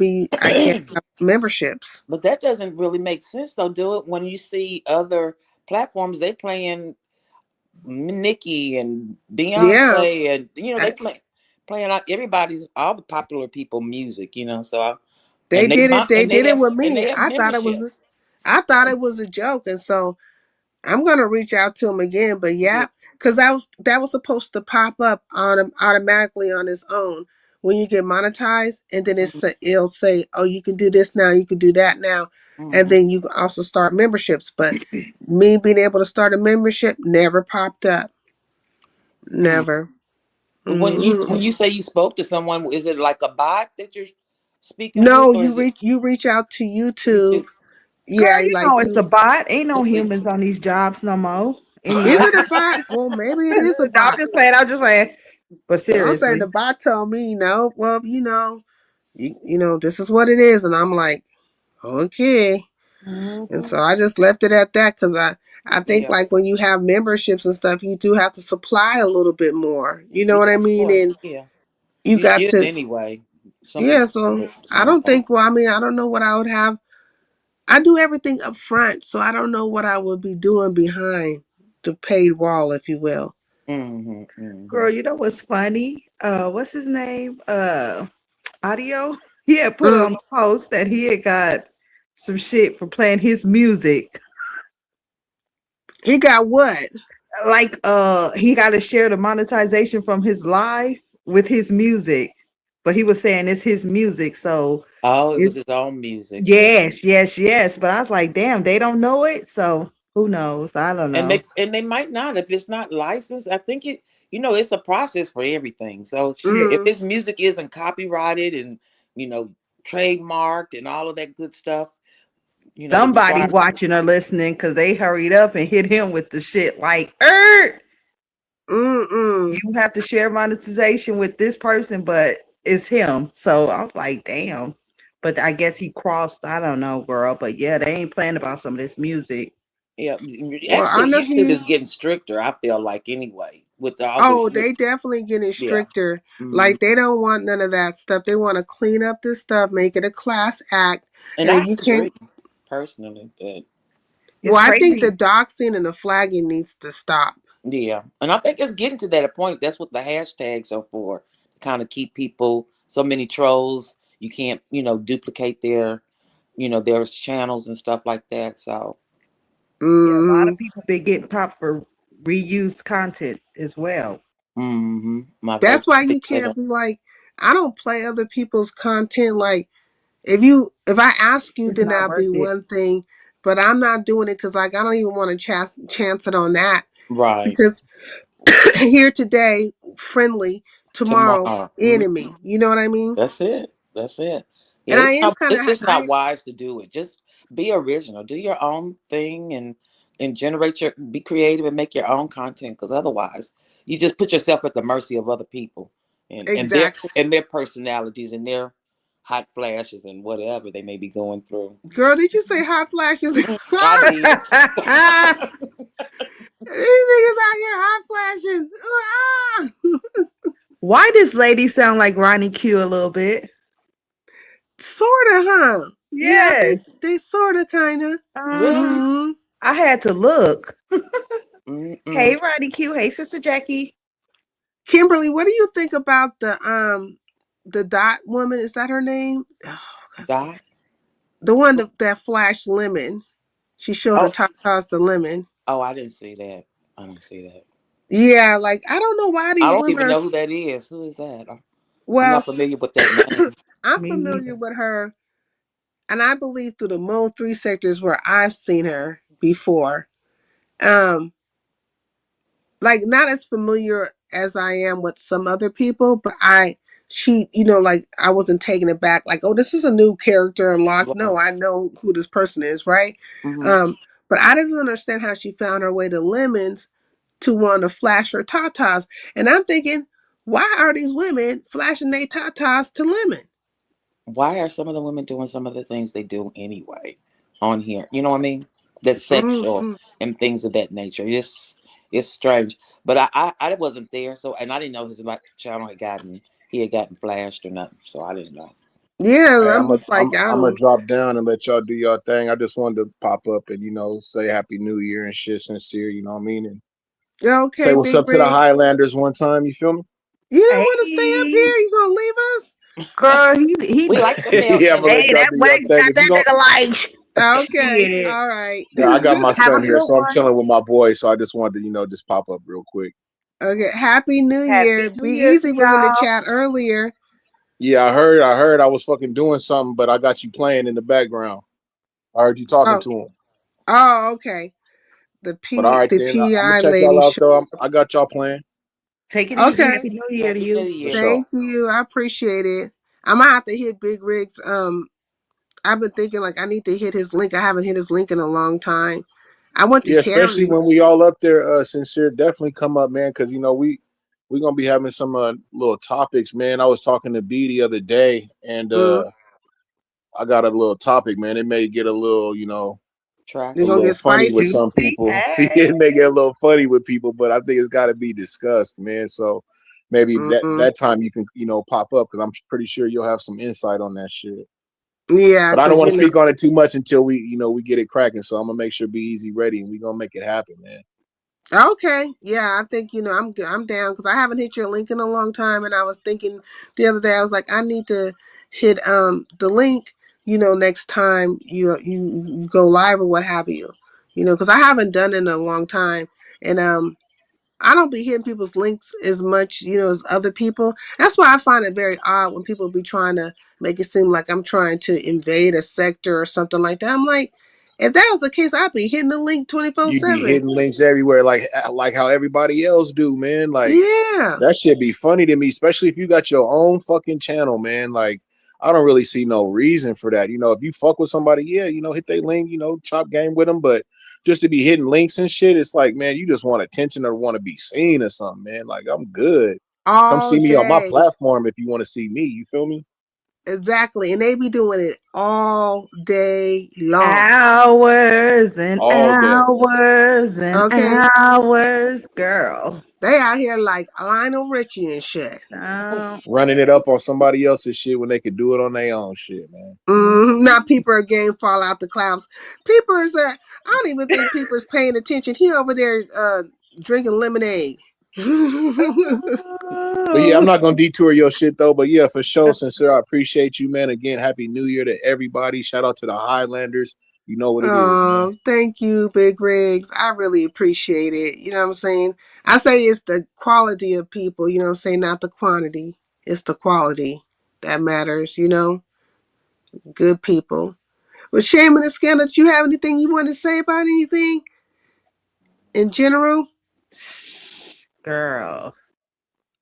have memberships. But that doesn't really make sense, though. Do it when you see other platforms. They playing Nicki and Yeah, Beyonce, and they I, playing out everybody's all the popular people music. they did it. They and they did it have with me. memberships. I thought it was a joke, and so I'm gonna reach out to him again, but Yeah. yeah, because that was supposed to pop up on automatically on its own when you get monetized, and then it'll say, "Oh, you can do this now, you can do that now," and Mm-hmm. then you can also start memberships. But me being able to start a membership never popped up, Mm. never. But when Hmm. you say you spoke to someone, is it like a bot that you're speaking with, No, or is it you reach out to you YouTube. two? Girl, Yeah, you like know it's a you. bot. Ain't no humans on these jobs no more Is anyway. it a bot? Well, maybe it is a No, I'm bot. just playing. I'm just playing. But I'm saying seriously. the bot told me, no, well, this is what it is. And I'm like, okay. And Mhm. so I just left it at that because I think Yeah. like when you have memberships and stuff, you do have to supply a little bit more. You know Yeah, what I of mean? And course. Yeah. you You got should to, anyway. Some yeah. people So do it, I some don't don't. think, well, I mean, I don't know what I would have. I do everything up front. So I don't know what I would be doing behind the paid wall, if you will. Mm-hmm, mm-hmm. Girl, you know what's funny? What's his name? Audio. He had put Mm. on a post that he had got some shit for playing his music. He got what? Like he got to share the monetization from his live with his music. But he was saying it's his music, so Oh, it was it's his own music. Yeah. yes, yes, yes. But I was like, damn, they don't know it. So who knows? I don't And know. they might not if it's not licensed. I think it's a process for everything. So if Mm. his music isn't copyrighted and you know trademarked and all of that good stuff, it Somebody requires. watching or listening because they hurried up and hit him with the shit like, Mm-mm. you have to share monetization with this person, but it's him. So I was like, damn. But I guess he crossed, I don't know, girl. But yeah, they ain't playing about some of this music. Yeah, Well, I actually, know YouTube he. is getting stricter. I feel like anyway with all the Oh, they definitely getting yeah. stricter. Mhm. Like they don't want none of that stuff. They want to clean up this stuff, make it a class act. And And if I you can't, agree personally, but It's well, I think the crazy. doxing and the flagging needs to stop. yeah, and I think it's getting to that point. That's what the hashtags are for, kind of keep people. So many trolls, you can't, duplicate their channels and stuff like that. So, Yeah, a lot Hmm. of people been getting popped for reused content as well. my That's favorite why thing you to say can't that. be like. I don't play other people's content. Like if I ask you, It's then not that'll be worth it. one thing. But I'm not doing it because like I don't even want to chance it on that Right. because here today, friendly, tomorrow, Tomorrow. enemy. You know what I mean? That's it. That's it. Yeah, And I it's am not. kind It's of just not wise to do it. Just be original. Do your own thing and generate your. Be creative and make your own content. Because otherwise, you just put yourself at the mercy of other people exactly. and their personalities and their hot flashes and whatever they may be going through. Girl, did you say hot flashes? These I did. niggas out here hot flashing. Ah! Why does lady sound like Ronnie Q a little bit? Sorta, huh? Yeah, Yes. they sorta kinda. Really? Mm-hmm. I had to look. Hey, Mm-mm. Ronnie Q. Hey, Sister Jackie. Kimberly, what do you think about the dot woman? Is that her name? Oh, Dot. the one that flashed lemon. She showed her Oh, tatas the lemon. oh, I didn't see that. I didn't see that. Yeah, like I don't know why I these don't women even are. know who that is. Who is that? I'm not Well, familiar with that name. I'm Me familiar neither. with her, and I believe through the Mode 3 sectors where I've seen her before. Um, like not as familiar as I am with some other people, but she, like I wasn't taken aback, like, oh, this is a new character unlocked. No, Right. I know who this person is, right? Hmm. Um, but I didn't understand how she found her way to lemons to want to flash her tatas. And I'm thinking, why are these women flashing their tatas to lemon? Why are some of the women doing some of the things they do anyway on here? You know what I mean? That's sexual Mm-hmm. and things of that nature. It's strange. But I wasn't there, so and I didn't know his channel had gotten flashed or nothing. So I didn't know. Yeah, Hey, I'm just like, I I'm gonna don't. drop down and let y'all do y'all thing. I just wanted to pop up and say Happy New Year and shit, sincere. You know what I mean? And say Okay, what's Big up to the Rig. Highlanders one time. You feel me? You don't want to stay up Hey, here? You gonna leave us? girl, he We like the Yeah, I'm gonna let hey, Highlanders. y'all that do y'all wax thing. got If you that don't, nigga like Okay, shit. all right. yeah, I got my Have a son here, good so I'm one. chilling with my boy. So I just wanted to just pop up real quick. Okay, Happy New Year. Happy Be New Year to Easy was in the y'all. chat earlier. Yeah, I heard I was fucking doing something, but I got you playing in the background. I heard you talking Oh, to him. okay. The But all right the then, I'm gonna PI check y'all lady out show. though. I got y'all playing Take it easy. Okay, Happy New Year to Happy New you. for Year. sure. thank you. I appreciate it. I'm gonna have to hit Big Rig's. I've been thinking like I need to hit his link. I haven't hit his link in a long time. I went to Yeah, especially Cary. when we all up there, sincere. Definitely come up, man, because we gonna be having some little topics, man. I was talking to B the other day, and Mm, I got a little topic, man. It may get a little, you're a Traffic. gonna little get funny with spicy. some Juicy. people. Hey. It may get a little funny with people, but I think it's got to be discussed, man. So maybe Mm-mm. that time you can, pop up because I'm pretty sure you'll have some insight on that shit. Yeah, But I don't because want to speak on it too much until we get it cracking. So I'm gonna make sure Be Easy ready, and we gonna make it happen, man. Okay, yeah, I think I'm down because I haven't hit your link in a long time, and I was thinking the other day I was like I need to hit the link, next time you go live or what have you, because I haven't done it in a long time, and I don't be hitting people's links as much, as other people. That's why I find it very odd when people be trying to make it seem like I'm trying to invade a sector or something like that. I'm like, if that was the case, I'd be hitting the link twenty four You'd be seven. hitting links everywhere, like how everybody else do, man. Like Yeah. that should be funny to me, especially if you got your own fucking channel, man. Like I don't really see no reason for that. If you fuck with somebody, yeah, hit their link, chop game with them. But just to be hitting links and shit, it's like, man, you just want attention or want to be seen or something, man. Like I'm good. Come All see me on my day. platform if you want to see me. You feel me? Exactly. And they be doing it all day long. Hours and All day. hours and Okay. hours, girl. They out here like Lionel Richie and shit. Um, Running it up on somebody else's shit when they could do it on their own shit, man. Now Peeper again fall out the clouds. Peeper's I don't even think Peeper's paying attention. He over there drinking lemonade. But yeah, I'm oh, not gonna detour your shit though. But yeah, for sure, sincere, I appreciate you, man. Again, happy New Year to everybody. Shout out to the Highlanders. You know what it is, man. Thank you, Big Rigs. I really appreciate it. You know what I'm saying? I say it's the quality of people, you know what I'm saying, not the quantity. It's the quality that matters, good people. But Shame and the Scandal, do you have anything you want to say about anything in general? Girl.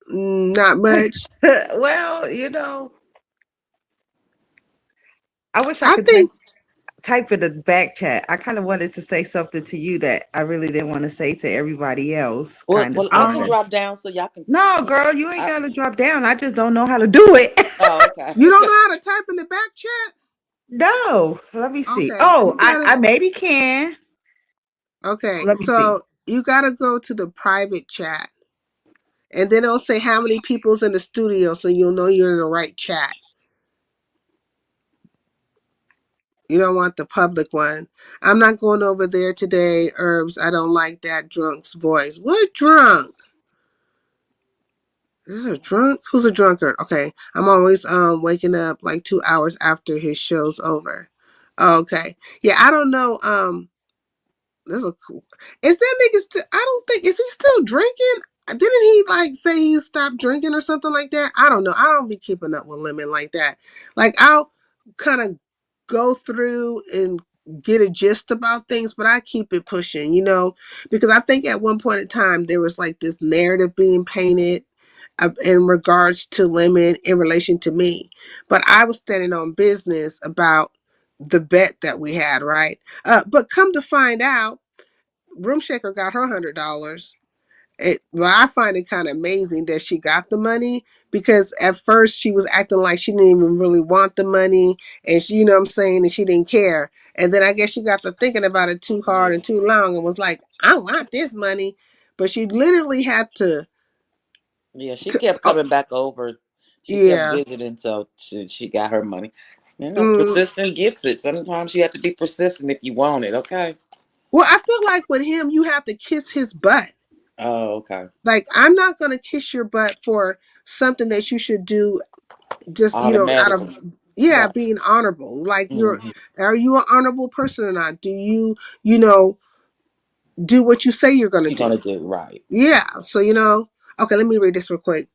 Not much. Well, I wish I I could think, type in the back chat. I kind of wanted to say something to you that I really didn't want to say to everybody else. Well, Kind of well, I can oh, feeling. drop down so y'all can. No, girl, you ain't I, got to drop down. I just don't know how to do it. oh, okay. you don't know how to type in the back chat? No, let me see. Okay, Oh, you I gotta, maybe can. okay, Let me see. so you gotta go to the private chat. And then it'll say how many people's in the studio so you'll know you're in the right chat. You don't want the public one. I'm not going over there today, Herbs. I don't like that drunk's voice. What drunk? Is it a drunk? Who's a drunkard? Okay. I'm always waking up like 2 hours after his show's over. Okay. Yeah, I don't know. This is cool. Is that nigga still? I don't think. Is he still drinking? Didn't he like say he stopped drinking or something like that? I don't know. I don't be keeping up with Lemon like that. Like I'll kind of go through and get a gist about things, but I keep it pushing, because I think at one point in time there was like this narrative being painted in regards to Lemon in relation to me, but I was standing on business about the bet that we had, right? But come to find out, Room Shaker got her $100. Well, I find it kind of amazing that she got the money because at first she was acting like she didn't even really want the money, and she, you know what I'm saying, and she didn't care. And then I guess she got to thinking about it too hard and too long and was like, I want this money. But she literally had to, Yeah, she kept oh, coming back over. She kept yeah. visiting, so she got her money. Mm. Persistent gets it. Sometimes you have to be persistent if you want it. Okay. Well, I feel like with him, you have to kiss his butt. Oh, okay. Like, I'm not going to kiss your butt for something that you should do just, out of, Automatically. yeah, Right. being honorable. Like, Hmm. are you an honorable person or not? Do you, you know, do what you say you're going to You're gonna do? do right. Yeah. So, okay, let me read this real quick.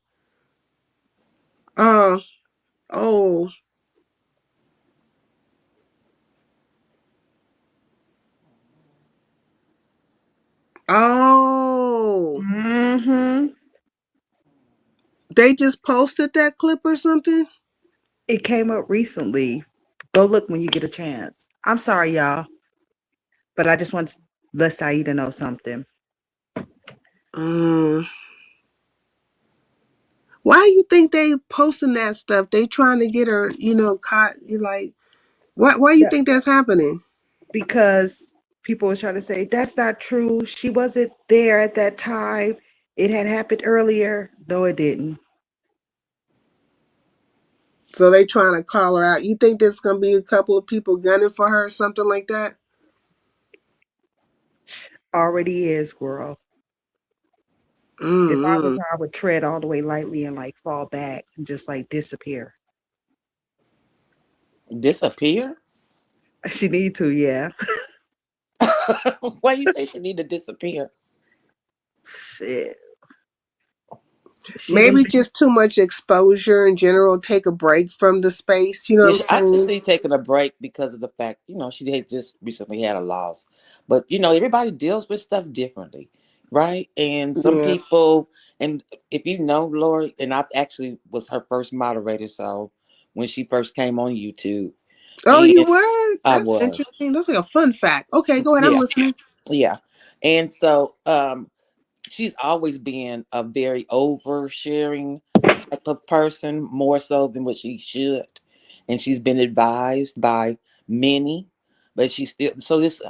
Uh, oh, oh, Hmm. they just posted that clip or something? It came up recently. Go look when you get a chance. I'm sorry, y'all, but I just want to let Saida know something. Um, why you think they posting that stuff? They trying to get her, caught. You like, why you Yeah. think that's happening? Because people were trying to say that's not true. She wasn't there at that time. It had happened earlier. No, it didn't. So they trying to call her out. You think there's gonna be a couple of people gunning for her or something like that? Already is, girl. If I was Mm-hmm. her, I would tread all the way lightly and like fall back and just like disappear. Disappear? She need to, yeah. Why you say she need to disappear? Shit. She done Maybe just too much exposure in general. Take a break from the space. You know Yeah, what I'm I could saying? see taking a break because of the fact, she had just recently had a loss. But everybody deals with stuff differently, right? And some Yeah. people, and if you know Lori, and I actually was her first moderator, so when she first came on YouTube, Oh, you and were? I That's was, interesting. That's like a fun fact. Okay, go ahead. I'm yeah, listening. yeah, and so she's always been a very oversharing type of person, more so than what she should. And she's been advised by many, but she still. So this,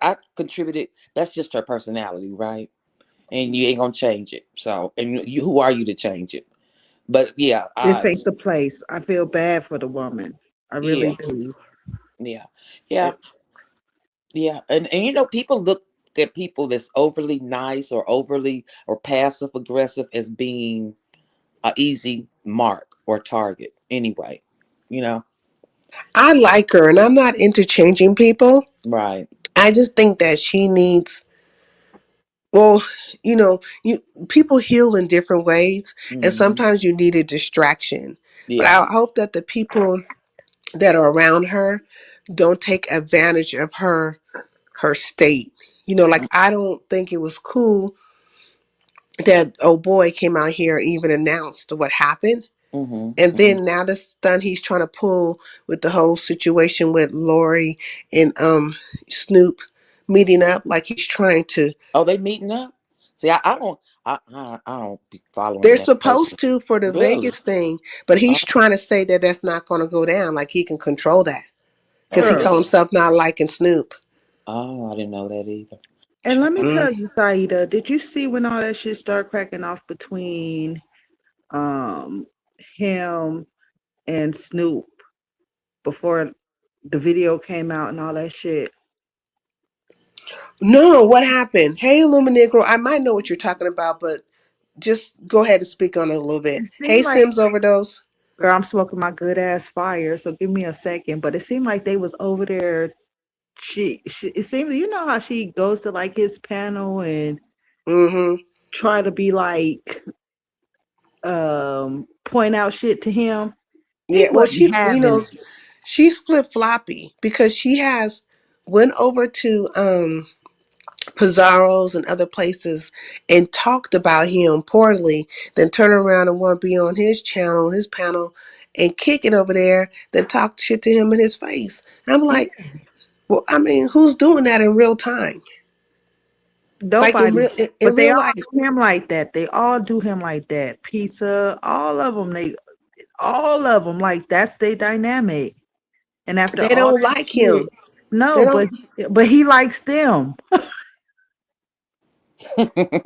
I contributed. That's just her personality, right? And you ain't gonna change it. So, and you, who are you to change it? But yeah, this ain't the place. I feel bad for the woman. I yeah, really do. yeah, yeah, yeah. And people look at people that's overly nice or overly or passive aggressive as being a easy mark or target anyway, you know. I like her, and I'm not interchanging people. Right. I just think that she needs Well, you people heal in different ways, and Hmm. sometimes you need a distraction. But Yeah. I hope that the people that are around her don't take advantage of her state. Like I don't think it was cool that old boy came out here and even announced what happened. Hmm. And Hmm. then now this stunt he's trying to pull with the whole situation with Lori and Snoop meeting up, like he's trying to. Oh, they meeting up? See, I don't, I don't be following They're that closely. supposed to for the Really? Vegas thing, but Oh, he's trying to say that that's not going to go down. Like he can control that because oh, he called Girl. really? himself not liking Snoop. Oh, I didn't know that either. And let me Mm. tell you, Saida, did you see when all that shit started cracking off between um him and Snoop before the video came out and all that shit? No, what happened? Hey, Luminegro, I might know what you're talking about, but just go ahead and speak on it a little bit. It Hey, seemed like, Sims Overdose. girl, I'm smoking my good ass fire, so give me a second. But it seemed like they was over there. She it seems, you know how she goes to like his panel and Mm-hmm. try to be like point out shit to him. He Yeah, well, wasn't having it. she's flip floppy because she has went over to Pizarro's and other places and talked about him poorly, then turn around and want to be on his channel, his panel, and kick it over there, then talk shit to him in his face. I'm Yeah, like, well, I mean, who's doing that in real time? Like in nobody. in But they real all life. do him like that. They all do him like that. Pizza, all of them, like that's their dynamic. And after They all don't that like shit, him. They no, don't. but he likes them.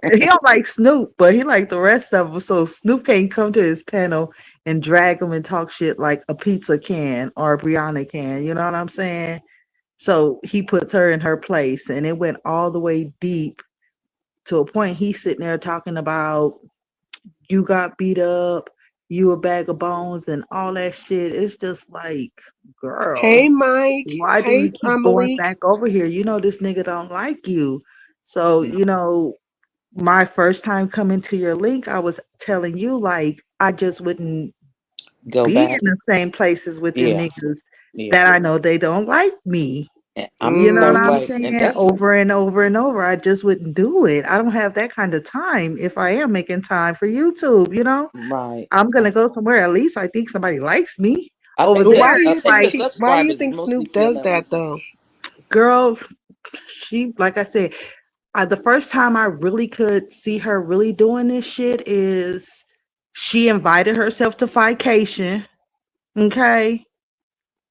He don't like Snoop, but he like the rest of them. So Snoop can't come to his panel and drag him and talk shit like a pizza can or a Brianna can. You know what I'm saying? So he puts her in her place, and it went all the way deep to a point. He's sitting there talking about you got beat up, you a bag of bones, and all that shit. It's just like, girl, Hey, Mike. why do Hey, you keep going Malik. back over here? You know this nigga don't like you. So, my first time coming to your link, I was telling you like I just wouldn't Go be back. in the same places with them Yeah. niggas Yeah. that I know they don't like me. And I'm the You know what same Mm-hmm. I'm way. And saying? that's Over and over and over. I just wouldn't do it. I don't have that kind of time if I am making time for YouTube. right. I'm gonna go somewhere. At least I think somebody likes me. I Over think But that why there, do I it's you think think the like, why do you subscribers is think mostly Snoop does female. that though? girl, she like I said, the first time I really could see her really doing this shit is she invited herself to Fication. Okay.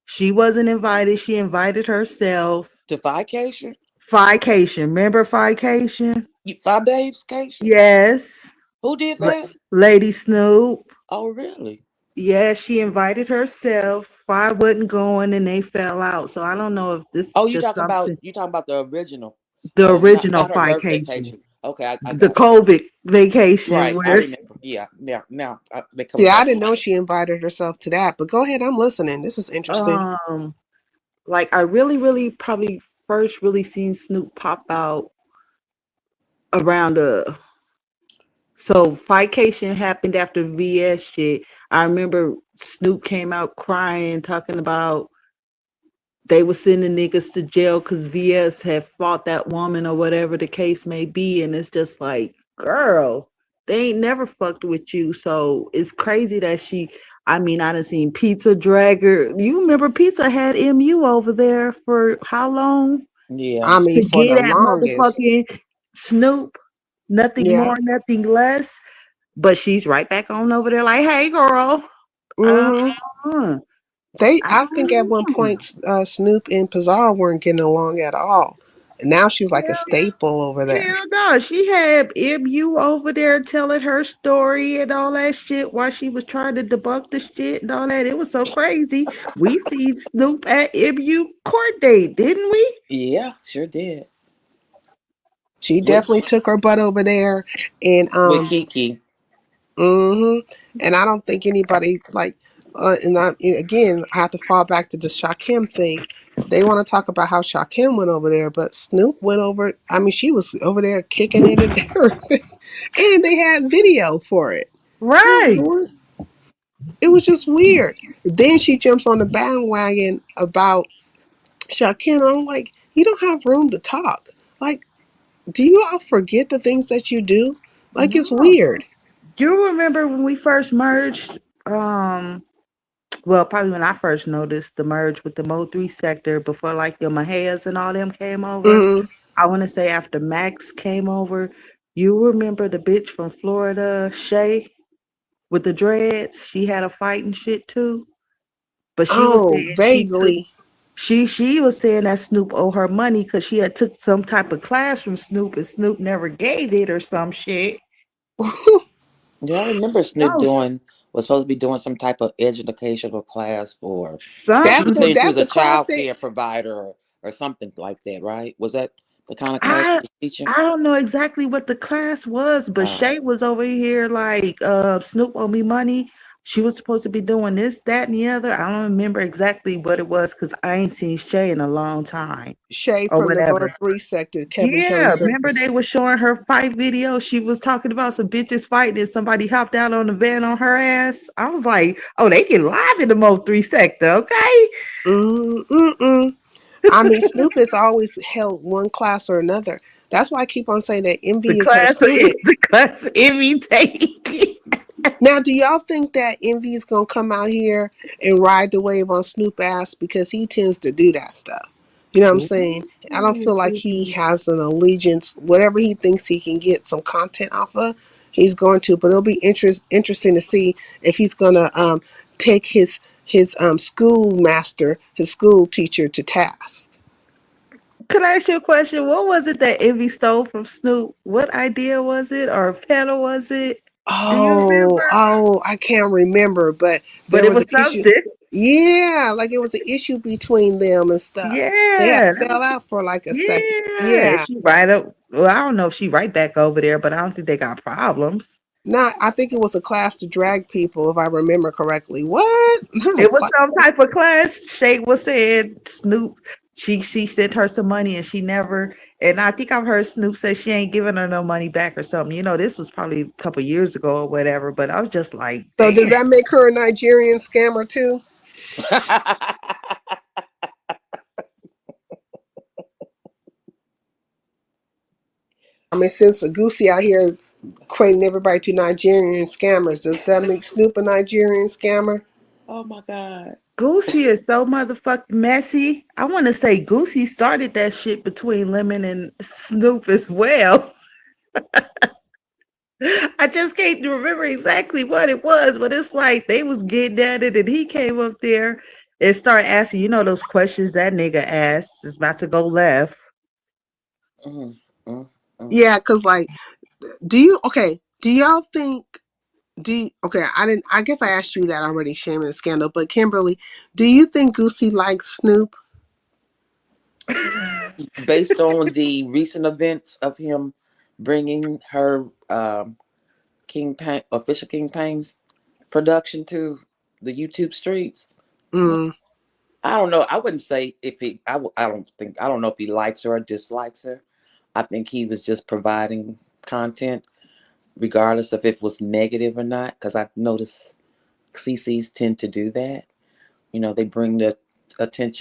She wasn't invited. She invited herself. To Fication? Fication. Remember Fication? You Fi Babes Cation? Yes. Who did La- that? Lady Snoop. Oh, really? Yeah, she invited herself. Fi wasn't going and they fell out. So I don't know if this Oh, is just something. you talking about the original. The Oh, original not her birthday Fication. vacation. Okay, I The got you. COVID vacation Right, I where remember. Yeah, now they coming Yeah, I back didn't around. know she invited herself to that. But go ahead, I'm listening. This is interesting. um like I really, really probably first really seen Snoop pop out around the so Fication happened after VS shit. I remember Snoop came out crying, talking about they were sending niggas to jail because VS had fought that woman or whatever the case may be. And it's just like, girl, they ain't never fucked with you. So it's crazy that I mean, I done seen Pizza Dragger. You remember Pizza had MU over there for how long? Yeah. I mean, To for get the at longest. motherfucking Snoop, nothing Yeah. more, nothing less. But she's right back on over there, like, hey, girl. Uh, Mm-hmm. I I think at one don't point, Snoop and Pizarro weren't getting along at all, and now she's like a know. staple over there. Hell no, she had MU over there telling her story and all that shit while she was trying to debunk the shit and all that. It was so crazy. We seen Snoop at MU court date, didn't we? Yeah, sure did. She With definitely took her butt over there, and with Kiki. hmm and I don't think anybody like Again, I have to fall back to the Shakim thing. They want to talk about how Shakim went over there, but Snoop went over. I mean, she was over there kicking it and everything, and they had video for it. I'm like, Right. what? It was just weird. Then she jumps on the bandwagon about Shakim. I'm like, you don't have room to talk. Like, do you all forget the things that you do? Like, it's No. weird. Do you remember when we first merged? Well, probably when I first noticed the merge with the Mo3 sector before like the Mahayas and all them came over. Mm-hmm. I want to say after Max came over, you remember the bitch from Florida, Shay, with the dreads? She had a fight and shit too. But she was Oh, saying she took vaguely. she was saying that Snoop owed her money because she had took some type of class from Snoop and Snoop never gave it or some shit. Yeah, I remember Snoop No, was supposed to be doing some type of educational class for. She That's was something. the saying she that's was a the class child that care provider or something like that, right? Was that the kind of class I she was teaching? I don't know exactly what the class was, but Uh, Shay was over here like Snoop owe me money. She was supposed to be doing this, that, and the other. I don't remember exactly what it was because I ain't seen Shay in a long time Shay or from the Mo whatever. 3 sector, Kevin Kelly Yeah, remember says. they were showing her fight video. She was talking about some bitches fighting and somebody hopped out on the van on her ass. I was like, oh, they get live in the Mo 3 sector, okay? Mm-mm. I mean, Snoop has always held one class or another. That's why I keep on saying that The Envy is her class of student. the class Emmy take. Now, do y'all think that Envy is gonna come out here and ride the wave on Snoop ass because he tends to do that stuff? You know what I'm saying? I don't feel like he has an allegiance. Whatever he thinks he can get some content off of, he's going to. But it'll be interesting to see if he's gonna take his schoolmaster, his school teacher to task. Could I ask you a question? What was it that Envy stole from Snoop? What idea was it or panel was it? Do you remember? I can't remember, but But there it was was an issue. something. Yeah, like it was an issue between them and stuff. They had Yeah, that fell was out for like a second. yeah. Yeah. She right up. Well, I don't know if she right back over there, but I don't think they got problems. Not I think it was a class to drag people, if I remember correctly. What? It was What? some type of class. Shay was saying Snoop. She sent her some money and she never. And I think I've heard Snoop say she ain't giving her no money back or something. You know, this was probably a couple years ago or whatever. But I was just like, So does damn. that make her a Nigerian scammer too? I mean, since Goosey out here equating everybody to Nigerian scammers, does that make Snoop a Nigerian scammer? oh my God. Goosey is so motherfucking messy. I want to say Goosey started that shit between Lemon and Snoop as well. I just can't remember exactly what it was, but it's like they was getting at it, and he came up there and started asking, those questions that nigga asked is about to go left. Mm, mm, mm. Yeah, cause like, do y'all think? Okay? I didn't. I guess I asked you that already, Shame and Scandal. But Kimberly, do you think Goosey likes Snoop? Based on the recent events of him bringing her King Pain, official King Pain's production to the YouTube streets. Mm. I don't know. I wouldn't say if he. I don't know if he likes her or dislikes her. I think he was just providing content, regardless of if it was negative or not. Because I've noticed CCs tend to do that. They bring the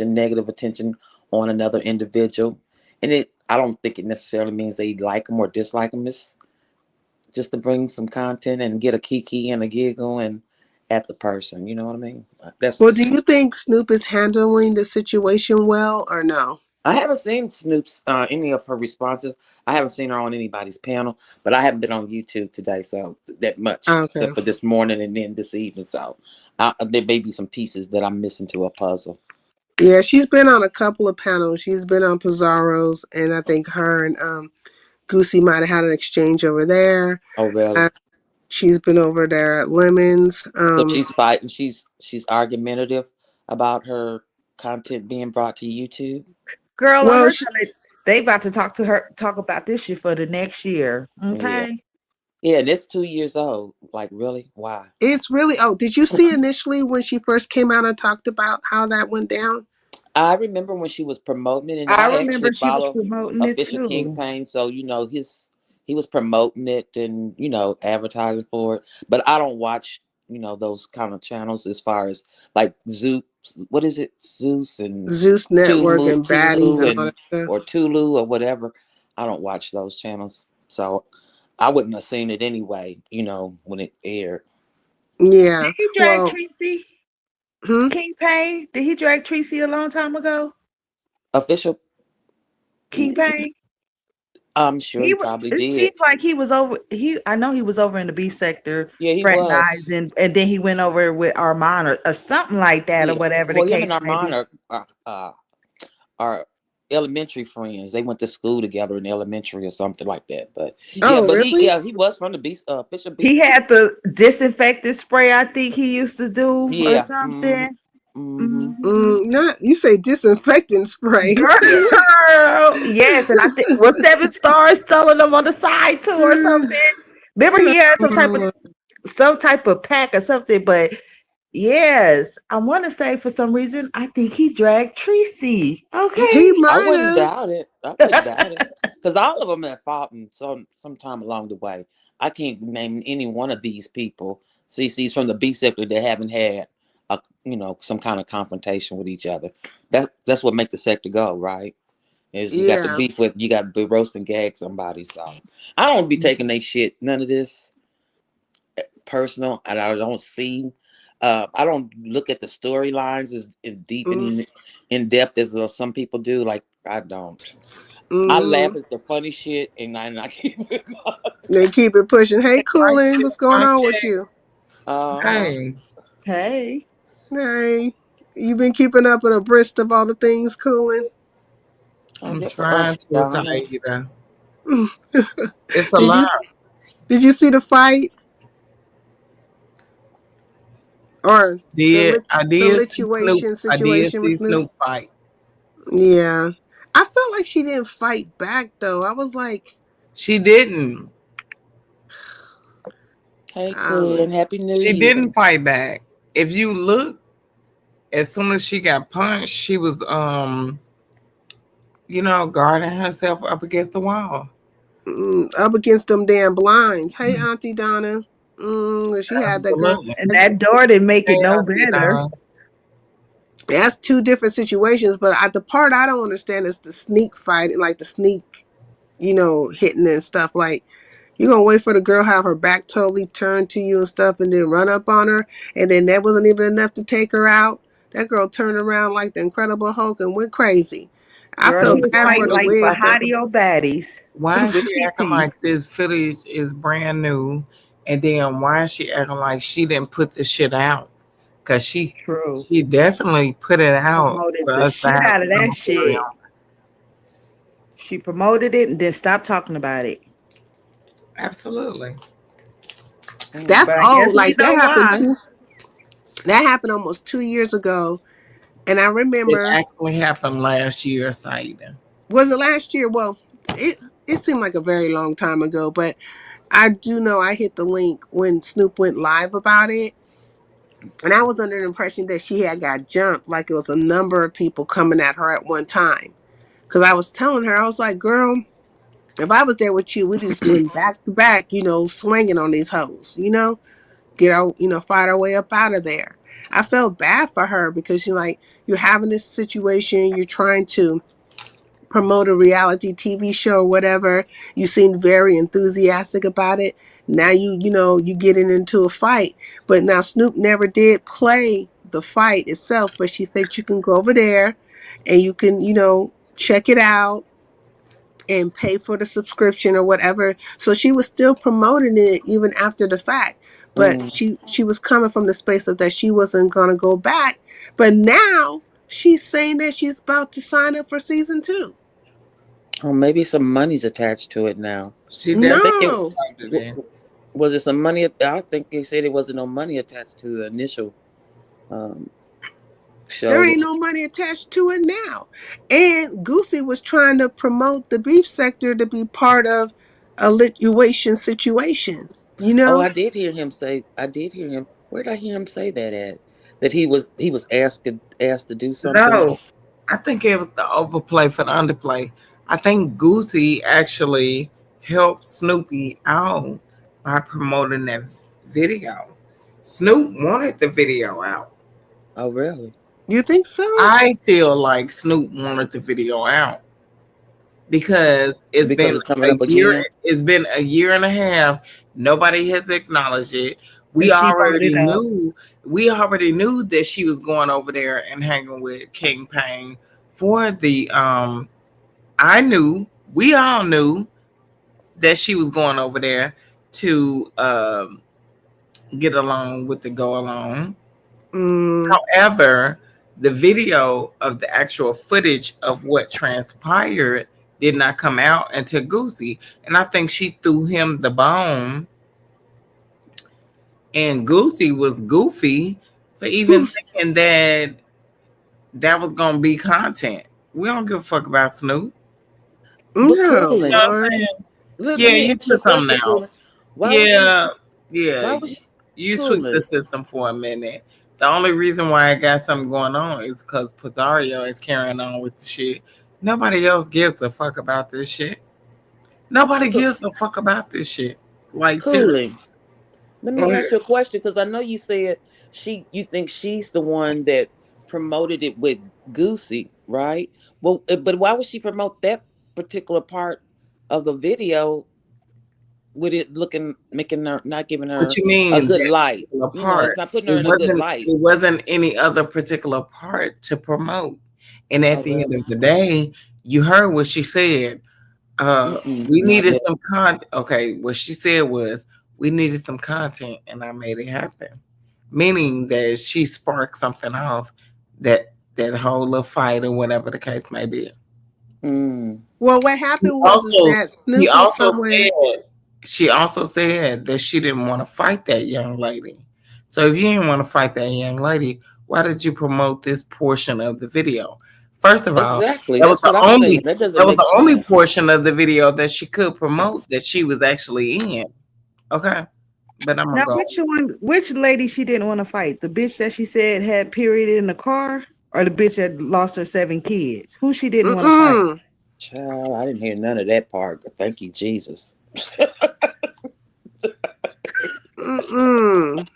negative attention on another individual, and it. I don't think it necessarily means they like them or dislike them. It's just to bring some content and get a kiki and a giggle and at the person. You know what I mean? That's Well, just. do you think Snoop is handling the situation well or no? I haven't seen Snoop's any of her responses. I haven't seen her on anybody's panel, but I haven't been on YouTube today, so that much Okay. except for this morning and then this evening. So there may be some pieces that I'm missing to a puzzle. Yeah, she's been on a couple of panels. She's been on Pizarro's, and I think her and Goosey might have had an exchange over there. Oh, really? Uh, she's been over there at Lemons. So she's fighting. She's argumentative about her content being brought to YouTube. Girl, I Well, heard that they about to talk about this shit for the next year. Yeah. Okay. Yeah, and it's 2 years old. Like, really? Why? It's really. Oh, did you see initially when she first came out and talked about how that went down? I remember when she was promoting it, and I I remember actually she was follow promoting it Official too. Kingpin, so he was promoting it and advertising for it. But I don't watch those kind of channels as far as like Zeus. What is it? Zeus and Zeus Network and Baddies Tulu and all and that stuff. or Tulu or whatever. I don't watch those channels, so I wouldn't have seen it anyway. When it aired. Did Yeah. he drag Well. Tracy? Hmm? King Payne? Did he drag Tracy a long time ago? Official. King Payne? I'm sure he probably It did. seems like he was over. I know he was over in the B sector, Yeah, he was. fraternizing, and then he went over with Armand or something like that, or Yeah. whatever the Well, him and case may Armand be. are elementary friends. They went to school together in elementary or something like that. But yeah, Oh, but he really? yeah he was from the Fisher B. He had the disinfectant spray. I think he used to do or Yeah. Mm-hmm. something. Mm-hmm. Mhm. Not you say disinfectant spray. Yeah. Girl, yes, and I think was 7 stars selling them on the side too or something. Remember he had some type of pack or something, but yes, I want to say for some reason I think he dragged Tracy. He Okay. I might wouldn't have. doubt it. I wouldn't doubt it. Because all of them have fought in sometime along the way. I can't name any one of these people. CC's from the B sector that haven't had some kind of confrontation with each other. That's what make the sector go, right? Is you got to Yeah. beef with you got to be roast and gag somebody. So I don't be taking they shit. None of this personal, and I don't see. I don't look at the storylines as deep Mm, and in depth as some people do. Like I don't. I laugh mm. at the funny shit, and I keep it going. They keep it pushing. Hey, My Coolin, shit, what's going my on with shit. you? Uh-huh. Hey, Hey. Hey, you been keeping up with a brisk of all the things, Coolin? Oh, I'm just trying to, Donna. Saida. Mm. It's a Did lot. you did you see the fight or I the did see Snoop. I did situation with see Snoop? Snoop fight. Yeah, I felt like she didn't fight back though. I was like, She didn't. Hey, I don't cool know. and happy New She Year. didn't fight back. If you look, as soon as she got punched, she was guarding herself up against the wall. Up against them damn blinds. Hey, Auntie Donna. She had that girl. Absolutely. And that door didn't make it Hey, no Auntie better. Donna. That's two different situations, but the part I don't understand is the sneak fight, like the sneak, hitting and stuff. Like, you gonna wait for the girl have her back totally turned to you and stuff, and then run up on her, and then that wasn't even enough to take her out. That girl turned around like the Incredible Hulk and went crazy. I Girl, he felt was bad for fighting the like Absolutely. for wig though. hottie or baddies Why is with she acting TT. like this footage is brand new? And then why is she acting like she didn't put the shit out? Because True. she definitely put it out Promoted for the us to shit have out a of that commentary shit. on. She promoted it and then stopped talking about it. Absolutely. That's But I guess old. we Like that know happened why. too. That happened almost 2 years ago, and I It remember. actually happened last year, Saida. Was it last year? Well, it seemed like a very long time ago, but I do know I hit the link when Snoop went live about it, and I was under the impression that she had got jumped, like it was a number of people coming at her at one time. Because I was telling her, I was like, "Girl, if I was there with you, we just went back to back, swinging on these hoes, get our, fight our way up out of there." I felt bad for her because you're having this situation, you're trying to promote a reality TV show or whatever. You seemed very enthusiastic about it. Now you getting into a fight. But now Snoop never did play the fight itself, but she said you can go over there and you can, check it out and pay for the subscription or whatever. So she was still promoting it even after the fact. But Mm. she was coming from the space of that she wasn't gonna go back. But now she's saying that she's about to sign up for season 2. Oh, maybe some money's attached to it now. She I think definitely it No, started it. was it some money. I think they said it wasn't no money attached to the initial um, show. there ain't no money attached to it now. And Goosey was trying to promote the beef sector to be part of a lituation situation. You Oh, know, I did hear him say. I did hear him. Where did I hear him say that at? That he was asked to do something. No, I think it was the overplay for the underplay. I think Goosey actually helped Snoopy out by promoting that video. Snoop wanted the video out. Oh, really? you think so? I feel like Snoop wanted the video out because it's Because been it's coming a up year. again. It's been a year and a half. Nobody has acknowledged it. We And she brought already it up. knew. We already knew that she was going over there and hanging with King Payne for the. I knew. We all knew that she was going over there to get along with the go along. Mm, However, the video of the actual footage of what transpired did not come out until Goosey. And I think she threw him the bone. And Goosey was goofy for even thinking that that was going to be content. We don't give a fuck about Snoop. But no, You know Coolin, what I'm boy. saying? let Yeah, me you ask you a took something question, out. Coolin. Why was she? Yeah, yeah. Why was she, You tweaked the Coolin? system for a minute. The only reason why I got something going on is because Pizarro is carrying on with the shit. Nobody else gives a fuck about this shit. Nobody gives a fuck about this shit. Like seriously. Cooling. Let me ask you a question because I know you said you think she's the one that promoted it with Goosey, right? Well, but why would she promote that particular part of the video with it looking, making her, not giving What her you a mean good that light? particular You know, it's part? not putting her It in a good wasn't. light. It wasn't any other particular part to promote. And at Oh, the end really? of the day, you heard what she said. We Not needed yet. some content. Okay, what she said was we needed some content, and I made it happen. Meaning that she sparked something off that whole little fight or whatever the case may be. Mm. Well, what He happened was is also that he Snoop was also somewhere. said she also said that she didn't want to fight that young lady. So if you didn't want to fight that young lady, why did you promote this portion of the video? First of all, Exactly. that was That's the what I'm saying. only That doesn't that was make the only sense. portion of the video that she could promote that she was actually in. Okay, but I'm gonna Now, go. which lady she didn't want to fight? The bitch that she said had period in the car, or the bitch that lost her 7 kids? Who she didn't want to fight? Mm-mm. Child, I didn't hear none of that part. Thank you, Jesus. Mm-mm.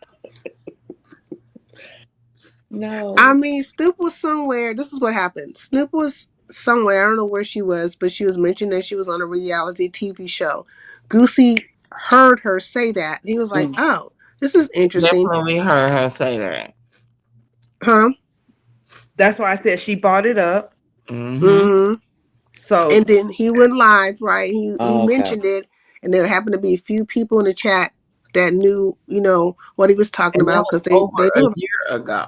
I No. mean, Snoop was somewhere. This is what happened. Snoop was somewhere. I don't know where she was, but she was mentioned that she was on a reality TV show. Goosey heard her say that. He was like, Mm. "Oh, this is interesting, Definitely heard her say that. huh?" That's why I said she brought it up. Hmm. Mm-hmm. So And then he went live, right? He Oh, okay. mentioned it, and there happened to be a few people in the chat that knew, what he was talking And that about was because they over a knew. year ago.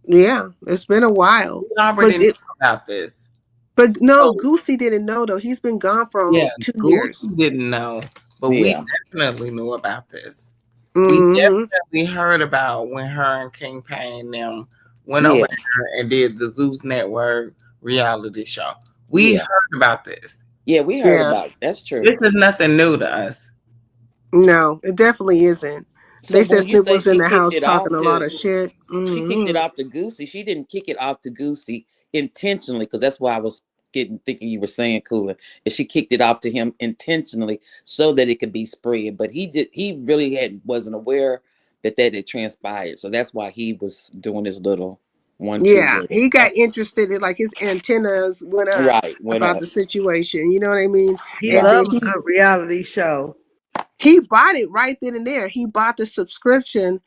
Yeah, it's been a while, We already but knew about this. no, So Goosey didn't know though. He's been gone for yeah, almost 2 years. Gucci didn't know, but we Yeah. definitely knew about this. We Hmm. definitely heard about when her and King Payne them went over Yeah. there and did the Zeus Network reality show. We Yeah. heard about this. Yeah, we heard Yeah, about it. That's true. This is nothing new to us. no, it definitely isn't. So They said when you Snoop say was in she the kicked house it talking off a lot to of shit. she kicked it Hmm. off to Goosey, she didn't kick it off to Goosey intentionally, because that's why I was getting thinking you were saying Cooler. If she kicked it off to him intentionally so that it could be spread. But he really wasn't aware that had transpired. So that's why he was doing his little 1-2 Yeah, with it. he got interested in like his antennas went up Right, went about up. the situation. You know what I mean? he And Right. then loved a he good reality show. he bought it right then and there. He bought the subscription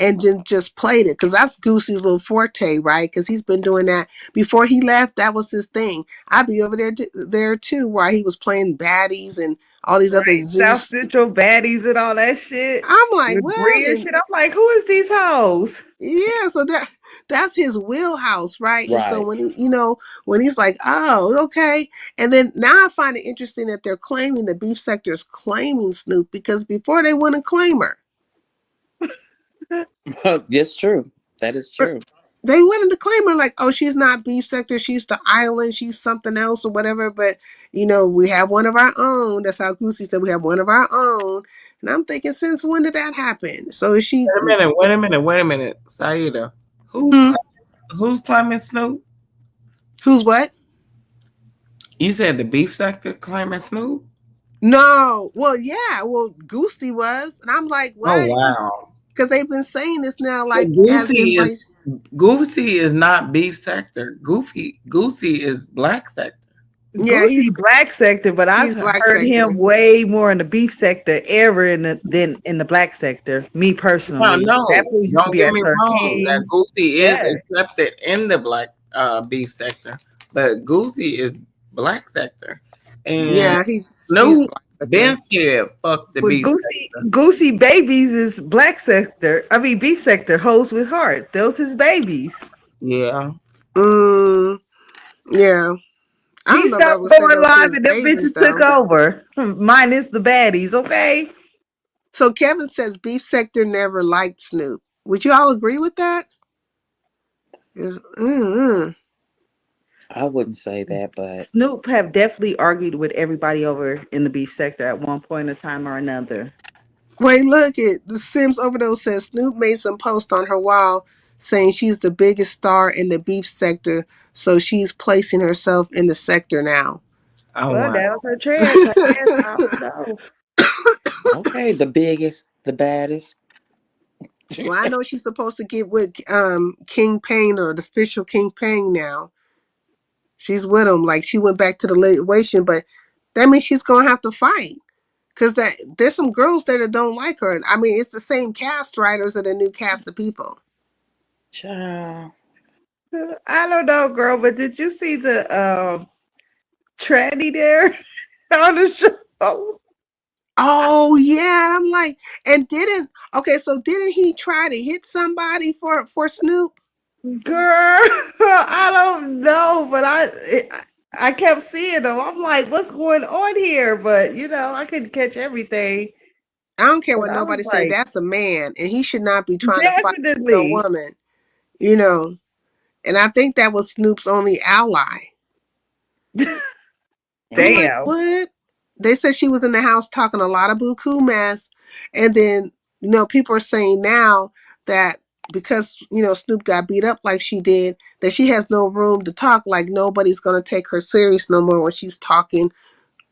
and then just played it because that's Goosey's little forte, right? Because he's been doing that before he left. That was his thing. I'd be over there too, while he was playing baddies and all these other Right. South Zeus. Central baddies and all that shit. I'm like, With well, Brie and then, shit. I'm like, who is these hoes? yeah. So that's his wheelhouse, right? And so Right. when when he's like, oh, okay, and then now I find it interesting that they're claiming the beef sector is claiming Snoop because before they wouldn't claim her. That's true. That is true. they wanted to claim her like, oh, she's not beef sector, she's the island, she's something else or whatever. But we have one of our own. That's how Goosey said we have one of our own. And I'm thinking, since when did that happen? So is she? Wait a minute, Saida. Hmm? Who's claiming Snoop? Who's what? You said the beef sector claiming Snoop? No. Well, yeah. Well, Goosey was, and I'm like, Oh what? wow. Because they've been saying this now, But like as if like, Goosey is not beef sector. Goosey is black sector. yeah, Goosey black sector, but I've he's black heard sector. him way more in the beef sector ever than in the black sector. Me personally, No, that fool used to don't be get at me Sir wrong. That King. Goosey is Yeah. accepted in the black beef sector, but Goosey is black sector, and Yeah, he's Snoop black sector. Ben said fuck the But beef sector. Goosey babies is black sector. I mean beef sector. Hoes with heart. Those his babies. Yeah. Yeah. I He don't know if I stopped would say going those live his and them babies bitches took though. over. Minus the baddies, okay? So Kevin says beef sector never liked Snoop. Would you all agree with that? I wouldn't say that, but Snoop have definitely argued with everybody over in the beef sector at one point in time or another. Wait, look it. The Sims Overdose says Snoop made some post on her wall saying she's the biggest star in the beef sector, so she's placing herself in the sector now. Oh, Well, wow. that was her chance, I guess. I don't know. okay, the biggest, the baddest. Well, I know she's supposed to get with King Payne or the official King Payne now. She's with him. Like she went back to the litigation, but that means she's gonna have to fight. Cause there's some girls there that don't like her. I mean, it's the same cast writers of the new cast of people. Child. I don't know, girl, but did you see the tranny there on the show? Oh yeah, I'm like, and didn't he try to hit somebody for Snoop? Girl, I don't know, but I kept seeing them. I'm like, what's going on here? But I couldn't catch everything. I don't care But what I was nobody say. like, That's a man, and he should not be trying to fight no definitely. woman. You know, and I think that was Snoop's only ally. I'm like, Damn. what? They said she was in the house talking a lot of buku mess, and then people are saying now that because Snoop got beat up like she did, that she has no room to talk. Like nobody's gonna take her serious no more when she's talking.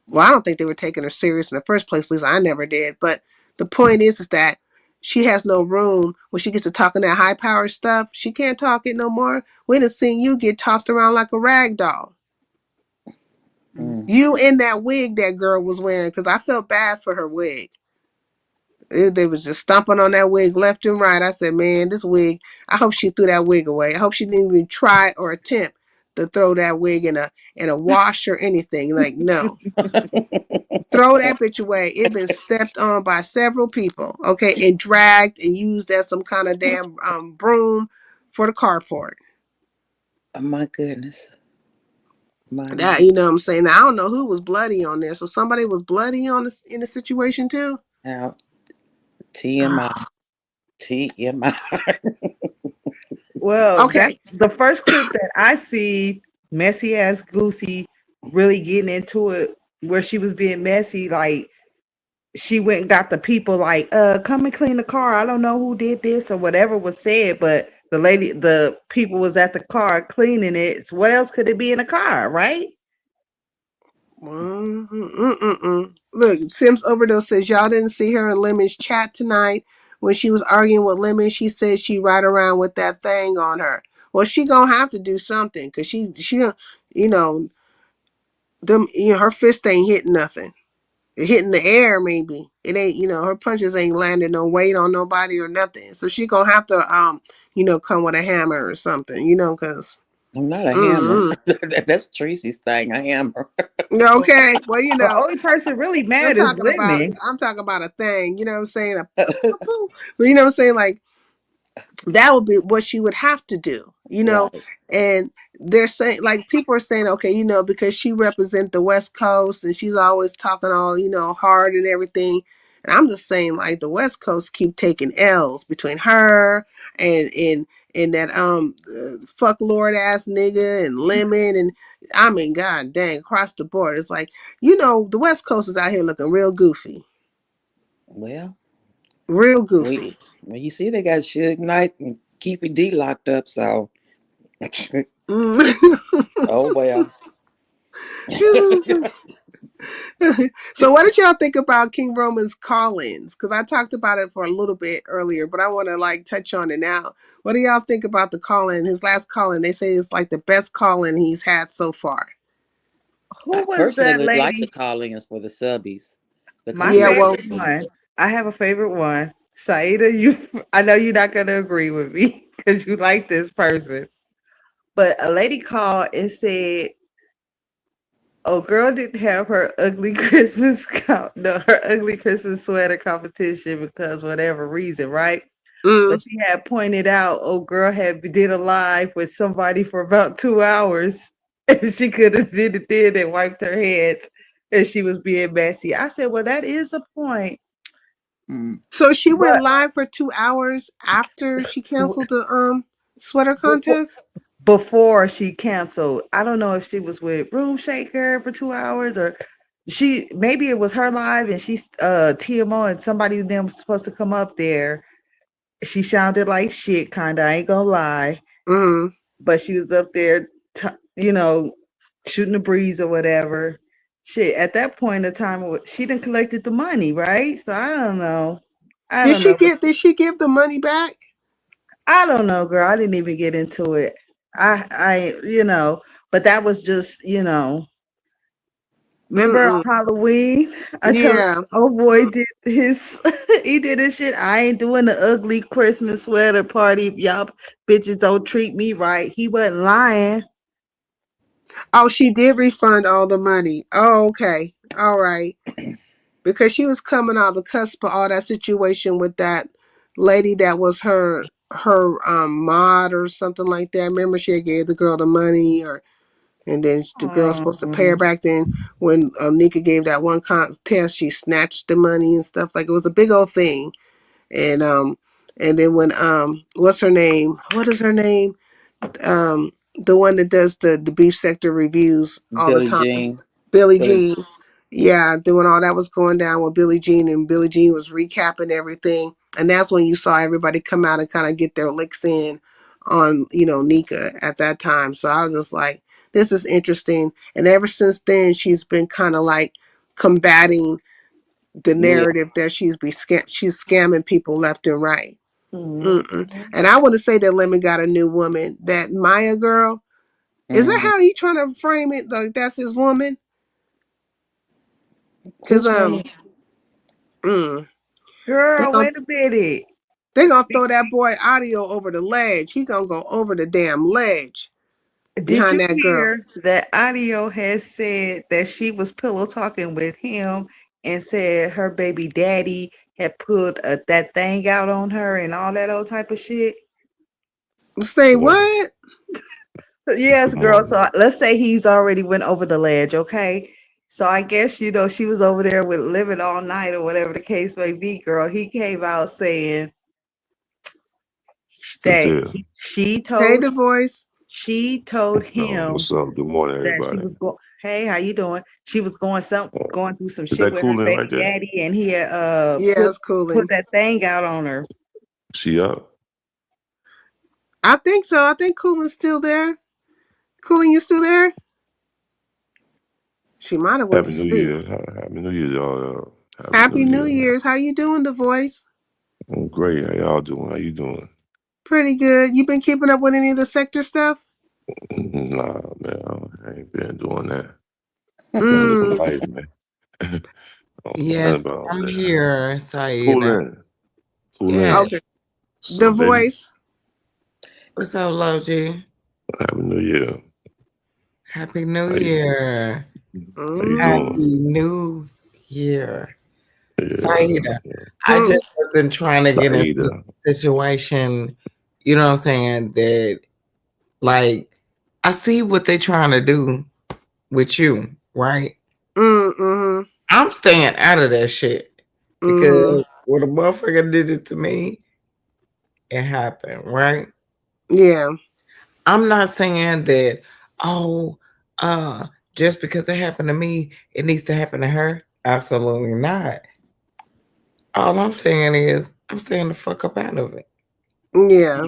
Well, I don't think they were taking her serious in the first place. At least I never did. But the point is that she has no room when she gets to talking that high power stuff. She can't talk it no more. We done seen you get tossed around like a rag doll. Mm. You in that wig that girl was wearing, because I felt bad for her wig. They was just stomping on that wig left and right. I said, man, this wig, I hope she threw that wig away. I hope she didn't even try or attempt to throw that wig in a wash or anything. Like, no. Throw that bitch away. It been stepped on by several people, okay, and dragged and used as some kind of damn broom for the carport. Oh, my goodness. That what I'm saying. Now, I don't know who was bloody on there. So somebody was bloody on this in the situation too. Now, TMI. TMI. Well, okay. The first clip that I see, messy ass Goosey really getting into it, where she was being messy, like she went and got the people like, come and clean the car. I don't know who did this or whatever was said, but the people was at the car cleaning it. So what else could it be in a car, right? Look, Sims Overdose says y'all didn't see her and Lemon's chat tonight. When she was arguing with Lemon, she said she ride around with that thing on her. Well, she gonna have to do something because she her fist ain't hitting nothing. It hitting the air maybe. It ain't her punches ain't landing no weight on nobody or nothing. So she gonna have to come with a hammer or something. Because I'm not a hammer. That's Tracy's thing, a hammer. Okay, well the only person really mad is Lemon. I'm talking about a thing. You know what I'm saying? But you know what I'm saying? Like that would be what she would have to do. Right. And they're saying like people are saying, okay, because she represents the West Coast and she's always talking all hard and everything. And I'm just saying like the West Coast keep taking L's between her and and that fuck lord ass nigga and lemon and I mean god dang across the board. It's like, the West Coast is out here looking real goofy. Well, Real we goofy. when you see they got Suge Knight and Keefy D locked up, so Mm. oh well. So what did y'all think about King Roman's call-ins? Because I talked about it for a little bit earlier, but I want to like touch on it now. What do y'all think about the call-in? His last call-in, they say it's like the best call-in he's had so far. I Who was that personally like the lady? call-ins for the subbies My because Yeah, you well, favorite one. I have a favorite one. Saida, I know you're not gonna agree with me because you like this person. But a lady called and said, "Oh, girl didn't have her ugly her ugly Christmas sweater competition because whatever reason, right?" But mm, she had pointed out, "Oh, girl had did a live with somebody for about 2 hours, and she could have did it then and wiped her hands, and she was being messy." I said, "Well, that is a point." so she went But live for 2 hours after she canceled the sweater before, contest. before she canceled, I don't know if she was with Room Shaker for 2 hours or maybe it was her live and she's TMO and somebody of them was supposed to come up there. She sounded like shit, kinda. I ain't gonna lie, Mm. but she was up there, you know, shooting the breeze or whatever. Shit, at that point in time, she done collected the money, right? So I don't know. I Did don't she know. get? Did she give the money back? I don't know, girl. I didn't even get into it. But that was just, remember Mm-mm. on Halloween? I told Yeah. oh boy did his he did his shit. I ain't doing the ugly Christmas sweater party. If y'all bitches don't treat me right. He wasn't lying. Oh, she did refund all the money. Oh, okay. All right. Because she was coming out the cusp of all that situation with that lady that was her mod or something like that. Remember, she had gave the girl the money, or and then the girl's supposed to pay her Mm-mm. back. Then when Nika gave that one contest, she snatched the money and stuff. Like it was a big old thing. And and then when what's her name? What is her name? The one that does the beef sector reviews all the Billie time. Jean, Billie Billie, Jean. Yeah, then when all that was going down with Billie Jean and Billie Jean was recapping everything. And that's when you saw everybody come out and kind of get their licks in on, Nika at that time. So I was just like, this is interesting. And ever since then, she's been kind of like combating the yeah. narrative that she's scamming people left and right. Mhm. Mm-mm. And I want to say that Lemon got a new woman. That Maya girl, is that Hmm. how he trying to frame it? Like that's his woman? Cause Which woman? mm, they Girl, gonna wait a minute. they gonna Speak- throw that boy audio over the ledge. He gonna go over the damn ledge Did behind you that girl. hear that audio has said that she was pillow talking with him and said her baby daddy had put that thing out on her and all that old type of shit? Say What? what? Yes, Come girl. on, So man. let's say he's already went over the ledge, okay? So I guess she was over there with living all night or whatever the case may be, girl. He came out saying What's that there? she Hey, told the voice. she told No, him what's up? Good morning, that she everybody. was going. Hey, how you doing? She was going through some Is shit that with her cooling right baby there? daddy, and he had Yeah, put it's put cooling. that thing out on her. She up? I think so. I think Cooling's still there. Cooling, you still there? She might have went to Happy New sleep. Year. Happy New Year, y'all. Happy New Happy New Year, man. Year's. How you doing, the voice? I'm great. How y'all doing? How you doing? Pretty good. You been keeping up with any of the sector stuff? Nah, man. I ain't been doing that. Been living Mm. life, man. I don't know Yes, nothing about all I'm that. here, Cool Saida. in. Cool Yes. in. Okay. What's The up, baby? voice. What's up, Logie? Happy New Year. Happy New How you, Year. how you Mm. doing? Happy New Year. Yeah. Saida, I just wasn't trying to get into Saida. a situation, you know what I'm saying, that like I see what they're trying to do with you, right? Mm-hmm. I'm staying out of that shit Mm-hmm. because when a motherfucker did it to me, it happened, right? Yeah. I'm not saying that, oh, uh, just because it happened to me, it needs to happen to her. Absolutely not. All I'm saying is, I'm staying the fuck up out of it. Yeah.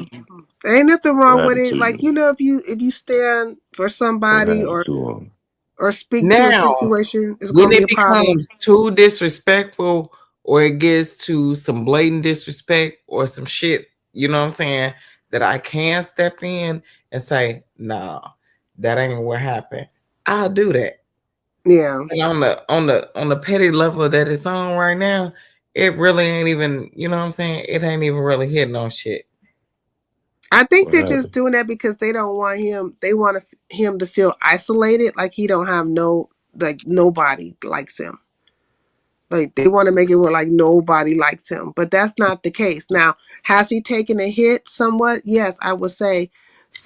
Ain't nothing What wrong with happened it. to Like, you? if you stand for What somebody happened to him? or speak to a Now, situation, it's when gonna be it a problem. becomes too disrespectful or it gets to some blatant disrespect or some shit, you know what I'm saying, that I can step in and say, nah, that ain't what happened. I'll do that. Yeah. And on the petty level that it's on right now, it really ain't even, you know what I'm saying? It ain't even really hitting on shit. I think What they're just happened? doing that because they don't want him. They want him to feel isolated, like he don't have like nobody likes him. Like they want to make it where like nobody likes him, but that's not the case. Now, has he taken a hit somewhat? Yes, I would say.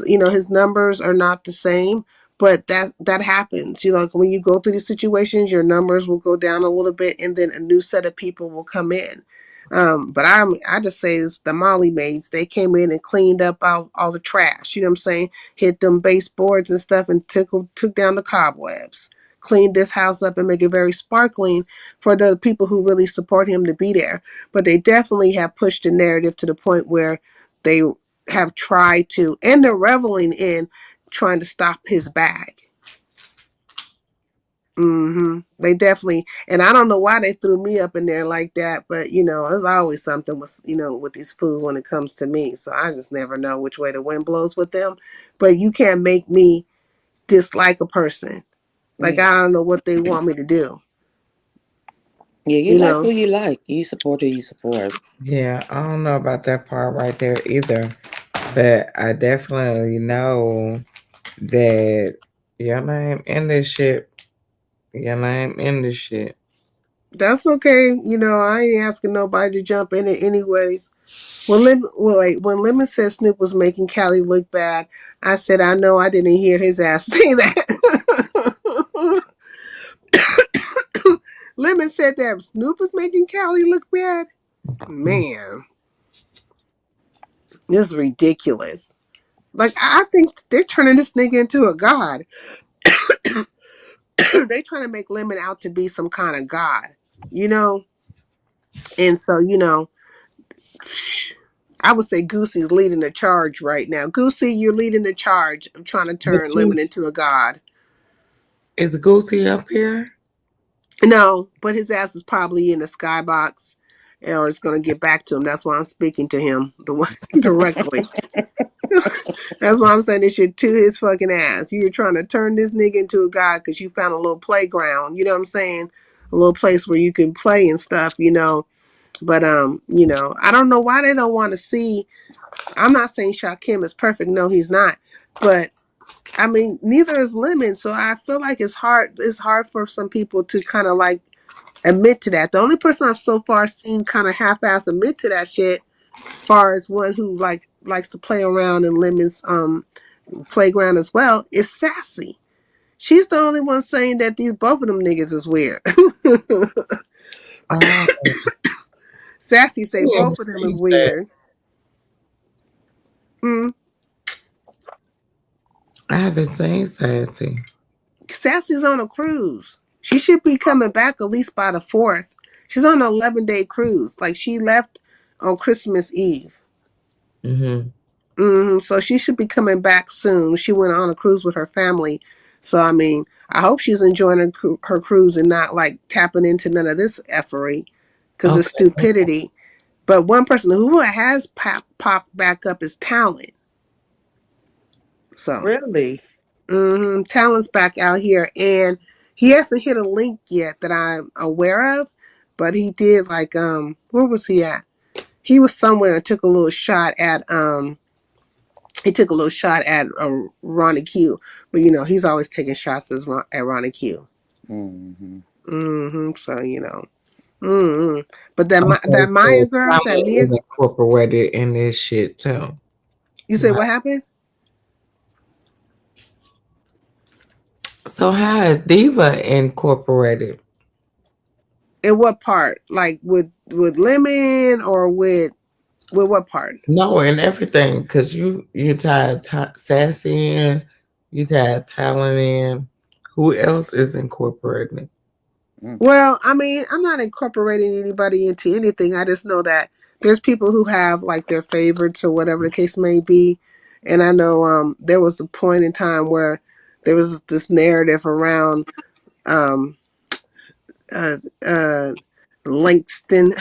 His numbers are not the same, but that happens. Like when you go through these situations, your numbers will go down a little bit, and then a new set of people will come in. But I just say it's the Molly maids. They came in and cleaned up all the trash. You know what I'm saying? Hit them baseboards and stuff, and took down the cobwebs. Cleaned this house up and make it very sparkling for the people who really support him to be there. But they definitely have pushed the narrative to the point where they have tried to, and they're reveling in trying to stop his bag. They definitely, and I don't know why they threw me up in there like that, but there's always something with these fools when it comes to me. So I just never know which way the wind blows with them. But you can't make me dislike a person. Like Yeah. I don't know what they want me to do. Yeah, you You like who know, you like. You support who you support. Yeah, I don't know about that part right there either. But I definitely know that your name in this shit. Your name in this shit. that's okay. I ain't asking nobody to jump in it anyways. When Lemon said Snoop was making Callie look bad, I said I know I didn't hear his ass say that. Lemon said that Snoop was making Callie look bad. Man, this is ridiculous. Like I think they're turning this nigga into a god. They trying to make Lemon out to be some kind of god, you know. And so I would say Goosey's leading the charge right now. Goosey, you're leading the charge of trying to But turn you, Lemon into a god. is Goofy up here? No, but his ass is probably in the skybox, or it's gonna get back to him. That's why I'm speaking to him the one directly. That's why I'm saying this shit to his fucking ass. You're trying to turn this nigga into a god because you found a little playground. You know what I'm saying? A little place where you can play and stuff. But I don't know why they don't want to see. I'm not saying Shaquem is perfect. No, he's not. But I mean, neither is Lemon. So I feel like it's hard. It's hard for some people to kind of like admit to that. The only person I've so far seen kind of half-ass admit to that shit, far as one who likes to play around in Lemon's playground as well, is Sassy. She's the only one saying that these both of them niggas is weird. Oh, Sassy say yeah, both of them is see that. weird. Mm. I haven't seen Sassy. Sassy's on a cruise. She should be coming back at least by the 4th. She's on an 11-day cruise. Like she left on Christmas Eve. Mm-hmm. So she should be coming back soon. She went on a cruise with her family. So I mean, I hope she's enjoying her cruise and not like tapping into none of this effery because it's Okay. stupidity. But one person who has popped back up is Talent. So Really? Talent's back out here, and he hasn't hit a link yet that I'm aware of. But he did like where was he at? He was somewhere and took a little shot at Ronnie Q, but he's always taking shots at Ronnie Q. Mm-hmm. So but that Okay, Maya so girl, that Talent Mia, is incorporated in this shit too. you say what happened? So how is Diva incorporated? In what part? Like with Lemon or with? With what part? No, and everything, because you tied Sassy in, you tied Talent in. Who else is incorporating it? Well, I mean, I'm not incorporating anybody into anything. I just know that there's people who have like their favorites or whatever the case may be. And I know there was a point in time where there was this narrative around um uh uh Langston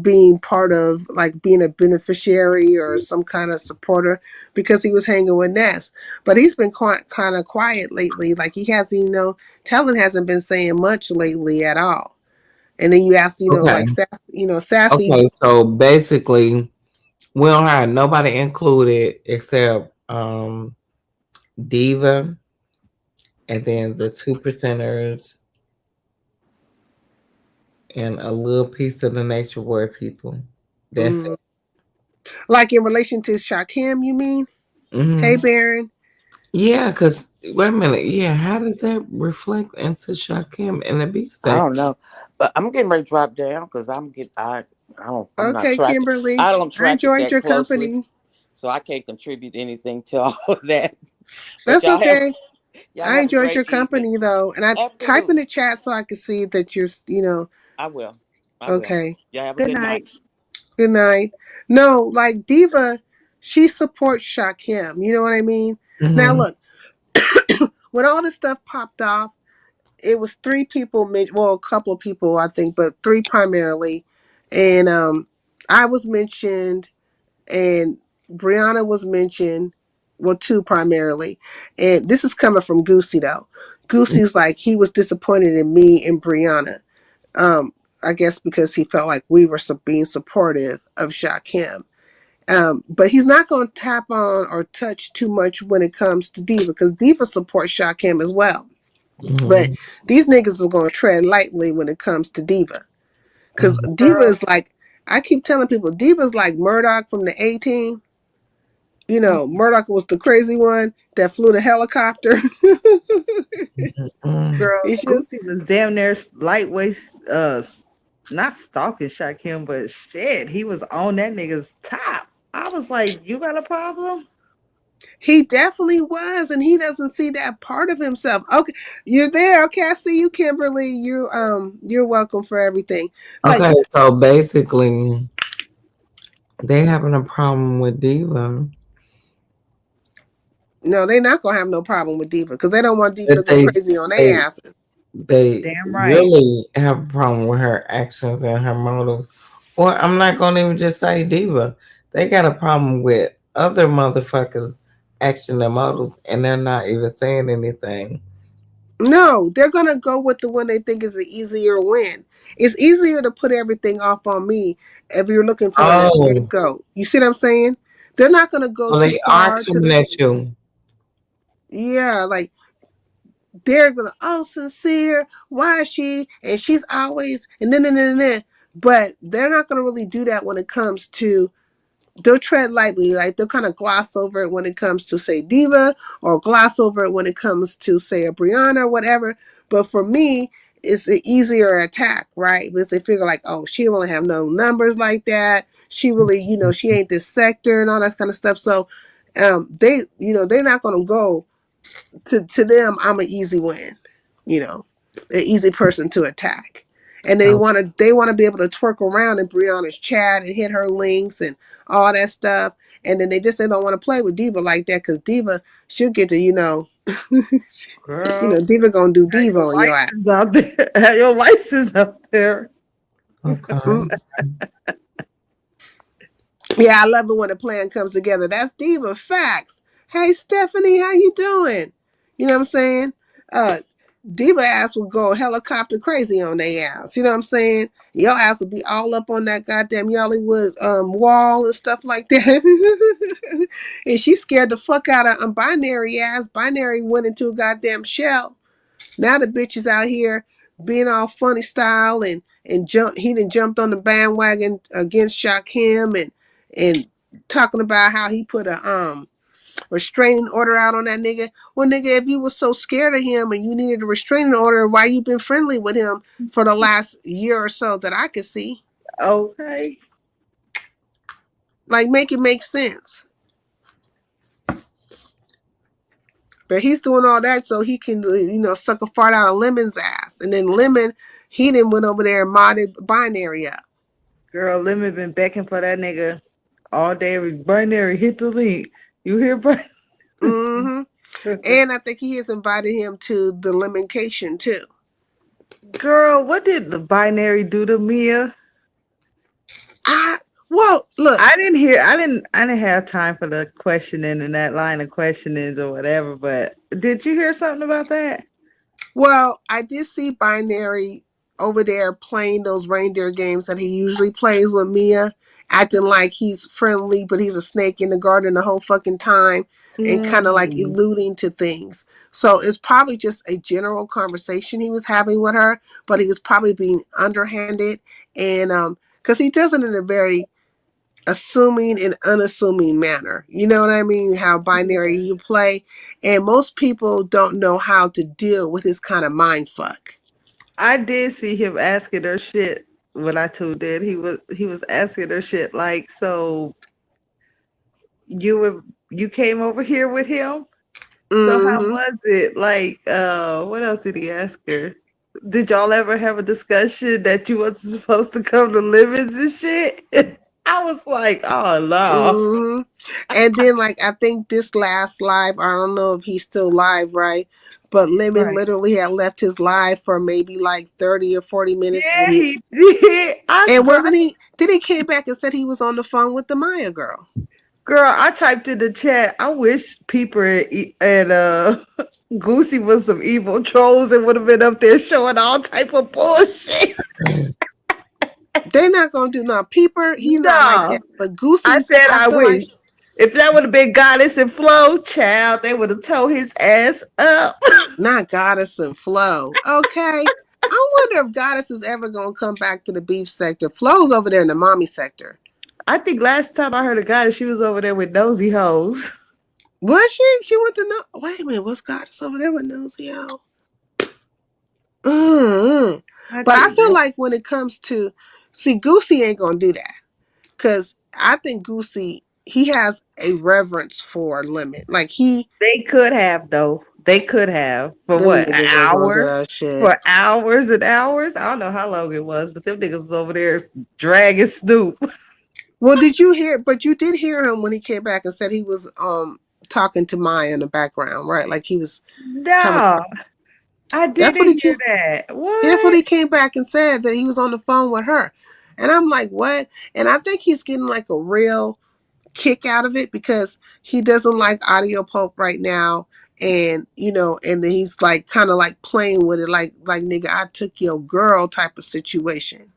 being part of like being a beneficiary or some kind of supporter because he was hanging with Ness. But he's been quite kind of quiet lately. Like he hasn't, Talon hasn't been saying much lately at all. And then you ask, Okay. like Sassy. Okay, so basically, we don't have nobody included except Diva and then the 2%ers and a little piece of the Nature Boy people. That's Mm, like in relation to Shakim, you mean? it. Mm-hmm. Hey, Baron. Yeah, because wait a minute. Yeah, how did that reflect into Shakim and the beef I section? don't know, but I'm getting ready to drop down because I'm not Okay, tracking. Kimberly. I don't I track it enjoyed that your closely, company. so I can't contribute anything to all of that. But That's okay. y'all I have a enjoyed great your evening. company though, and I type in Absolutely, the chat so I can see that you're. I will. I will. Okay. Y'all have a Good good night. night. Good night. No, like Diva, she supports Shakim. You know what I mean? Now Mm-hmm. look, when all this stuff popped off, it was three people. Well, a couple of people, I think, but three primarily. And I was mentioned, and Brianna was mentioned. Well, two primarily, and this is coming from Goosey though. Goosey's like he was disappointed in me and Brianna. Um, I guess because he felt like we were being supportive of Shakim. But he's not going to tap on or touch too much when it comes to Diva because Diva supports Shakim as well. But Mm-hmm. these niggas are going to tread lightly when it comes to Diva because Mm-hmm. Diva is like, I keep telling people, Diva's like Murdoch from the A-Team. Murdoch was the crazy one that flew the helicopter. Mm-hmm. Girl, It's just, Gucci was damn near lightweight, not stalking Shakim, but shit, he was on that nigga's top. I was like, you got a problem? he definitely was, and he doesn't see that part of himself. Okay, you're there. Okay, I see you, Kimberly. You're welcome for everything. Like, Okay, so basically, they having a problem with Diva. no, they're not gonna have no problem with Diva because they don't want Diva to That go crazy on their they asses. they Damn right. really have a problem with her actions and her motives. Or I'm not gonna even just say Diva. They got a problem with other motherfuckers' action and motives, and they're not even saying anything. No, they're gonna go with the one they think is the easier win. It's easier to put everything off on me if you're looking for an Oh, scapegoat. You see what I'm saying? They're not gonna go so too they are far to coming the at you. yeah, like they're gonna sincere, why is she and she's always and then but they're not gonna really do that when it comes to they'll tread lightly, like they'll kind of gloss over it when it comes to say Diva or gloss over it when it comes to say a Brianna or whatever. But for me, it's an easier attack, right? Because they figure like, oh, she don't really have no numbers like that. She really, she ain't this sector and all that kind of stuff. So they're not gonna go to them. I'm an easy win, an easy person to attack. And Oh, they want to be able to twerk around in Brianna's chat and hit her links and all that stuff. And then they don't want to play with Diva like that because Diva she'll get to Girl, Diva gonna do have Diva your on your ass. license out there. Have your license out there. okay. Mm. Yeah, I love it when a plan comes together. That's Diva facts. Hey Stephanie, how you doing? You know what I'm saying? Uh, Diva ass will go helicopter crazy on their ass. You know what I'm saying? Your ass will be all up on that goddamn Hollywood wall and stuff like that. And she scared the fuck out of binary ass. Binary went into a goddamn shell. Now the bitch is out here being all funny style and he done jumped on the bandwagon against Shakim and talking about how he put a restraining order out on that nigga. Well, nigga, if you were so scared of him and you needed a restraining order, why you been friendly with him for the last year or so that I could see? Okay. Like, make it make sense. But he's doing all that so he can, suck a fart out of Lemon's ass. And then Lemon, he then went over there and modded Binary up. Girl, Lemon been begging for that nigga all day. Binary, hit the link. You hear, Binary? Mm-hmm. And I think he has invited him to the Lemoncation, too. Girl, what did the Binary do to Mia? Well, look. I didn't have time for the questioning and that line of questionings or whatever, but did you hear something about that? Well, I did see Binary over there playing those reindeer games that he usually plays with Mia, acting like he's friendly, but he's a snake in the garden the whole fucking time and kind of like alluding to things. So it's probably just a general conversation he was having with her, but he was probably being underhanded. And because he does it in a very assuming and unassuming manner. You know what I mean? How Binary you play. And most people don't know how to deal with this kind of mind fuck. I did see him asking her shit when I tuned in. He was asking her shit like, so you came over here with him? So how was it? Like, what else did he ask her? Did y'all ever have a discussion that you wasn't supposed to come to Livings and shit? I was like, oh no. And then, like, I think this last live, I don't know if he's still live, right? But Lemon literally had left his live for maybe like 30 or 40 minutes. Yeah, And he did. Then he came back and said he was on the phone with the Maya girl. Girl, I typed in the chat, I wish Peeper and Goosey was some evil trolls and would have been up there showing all type of bullshit. They're not gonna do nothing. Peeper, he's not like that. But Goosey, I said I feel wish. like If that would have been Goddess and Flo, child, they would have towed his ass up. not Goddess and Flo. Okay. I wonder if Goddess is ever gonna come back to the beef sector. Flo's over there in the mommy sector. I think last time I heard of Goddess, she was over there with nosy hoes. Was she? She went to no. Wait a minute. Was Goddess over there with nosy hoe? But I feel like when it comes to, see, Goosey ain't gonna do that, because I think Goosey, he has a reverence for Lemon. Like they could have though. They could have for them what, an niggas ain't gonna do hour? that shit. For hours and hours. I don't know how long it was, but them niggas was over there dragging Snoop. Well, did you hear? But you did hear him when he came back and said he was talking to Maya in the background, right? Like he was. No, I didn't hear that. What? That's what he came back and said, that he was on the phone with her. And I'm like, what? And I think he's getting like a real kick out of it because he doesn't like Audio Pope right now. And, and then he's like kind of like playing with it like nigga, I took your girl type of situation.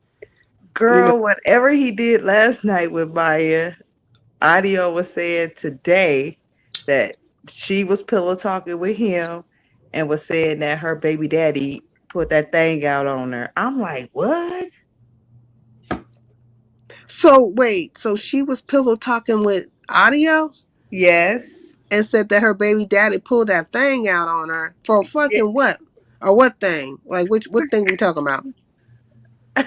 Girl, whatever he did last night with Maya, Audio was saying today that she was pillow talking with him and was saying that her baby daddy put that thing out on her. I'm like, what? So wait, so she was pillow talking with Audio? Yes. And said that her baby daddy pulled that thing out on her for fucking what? Or what thing? Like what thing we talking about?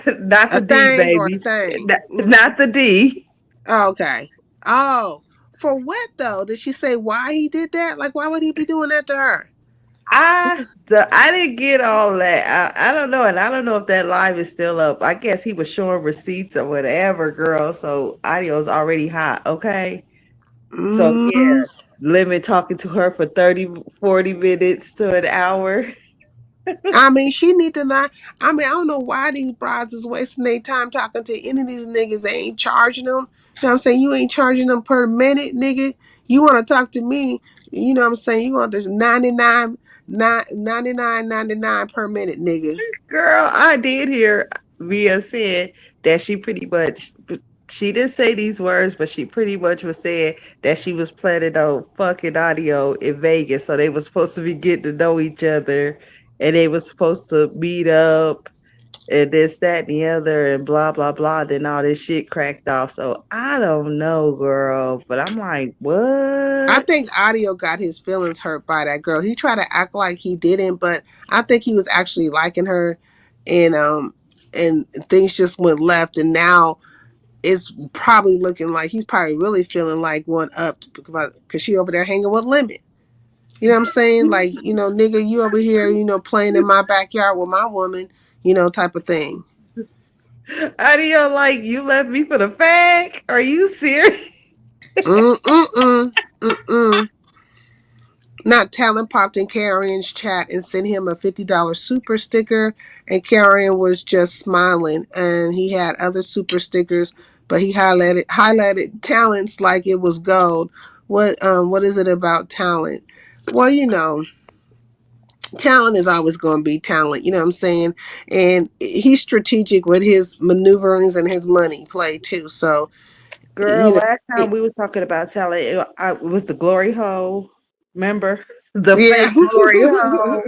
Not the D, baby. Or a thing? Not the D. Oh, okay. Oh, for what though? Did she say why he did that? Like, why would he be doing that to her? I didn't get all that. I don't know, and I don't know if that live is still up. I guess he was showing receipts or whatever, girl. So Audio's already hot, okay? So yeah, Lemon talking to her for 30, 40 minutes to an hour. I mean, she need to not. I mean, I don't know why these brides is wasting their time talking to any of these niggas. They ain't charging them. You know what I'm saying? You ain't charging them per minute, nigga. You want to talk to me? You know what I'm saying? You want the 99 per minute, nigga. Girl, I did hear Mia said that she pretty much. She didn't say these words, but she pretty much was saying that she was planning on fucking Audio in Vegas. So they were supposed to be getting to know each other and they were supposed to meet up and this, that, and the other and blah, blah, blah. Then all this shit cracked off. So I don't know, girl. But I'm like, what? I think Audio got his feelings hurt by that girl. He tried to act like he didn't, but I think he was actually liking her, and things just went left. And now it's probably looking like he's probably really feeling like one up because she over there hanging with Lemon. You know what I'm saying? Like, nigga, you over here, playing in my backyard with my woman, type of thing. Audio, like, you left me for the fag? Are you serious? Mm-mm-mm. Mm-mm. Not Talent popped in Carrion's chat and sent him a $50 super sticker, and Carrion was just smiling, and he had other super stickers, but he highlighted Talents like it was gold. What is it about Talent? Well, Talent is always going to be Talent, you know what I'm saying? And he's strategic with his maneuverings and his money play too. So, Girl, you know, last time it, we was talking about talent, it was the glory hole. Remember? The yeah. fake glory hole.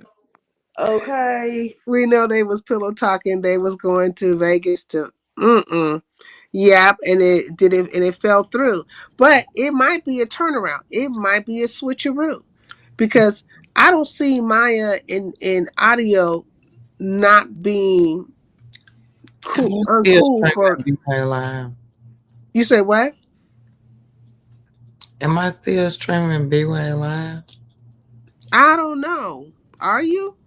Okay. We know they was pillow talking. They was going to Vegas to Yep, and it fell through. But it might be a turnaround. It might be a switcheroo. Because I don't see Maya in audio not being Am cool I still uncool for streaming B-Way Live? you say what? Am I still streaming B-Way Live? I don't know. Are you?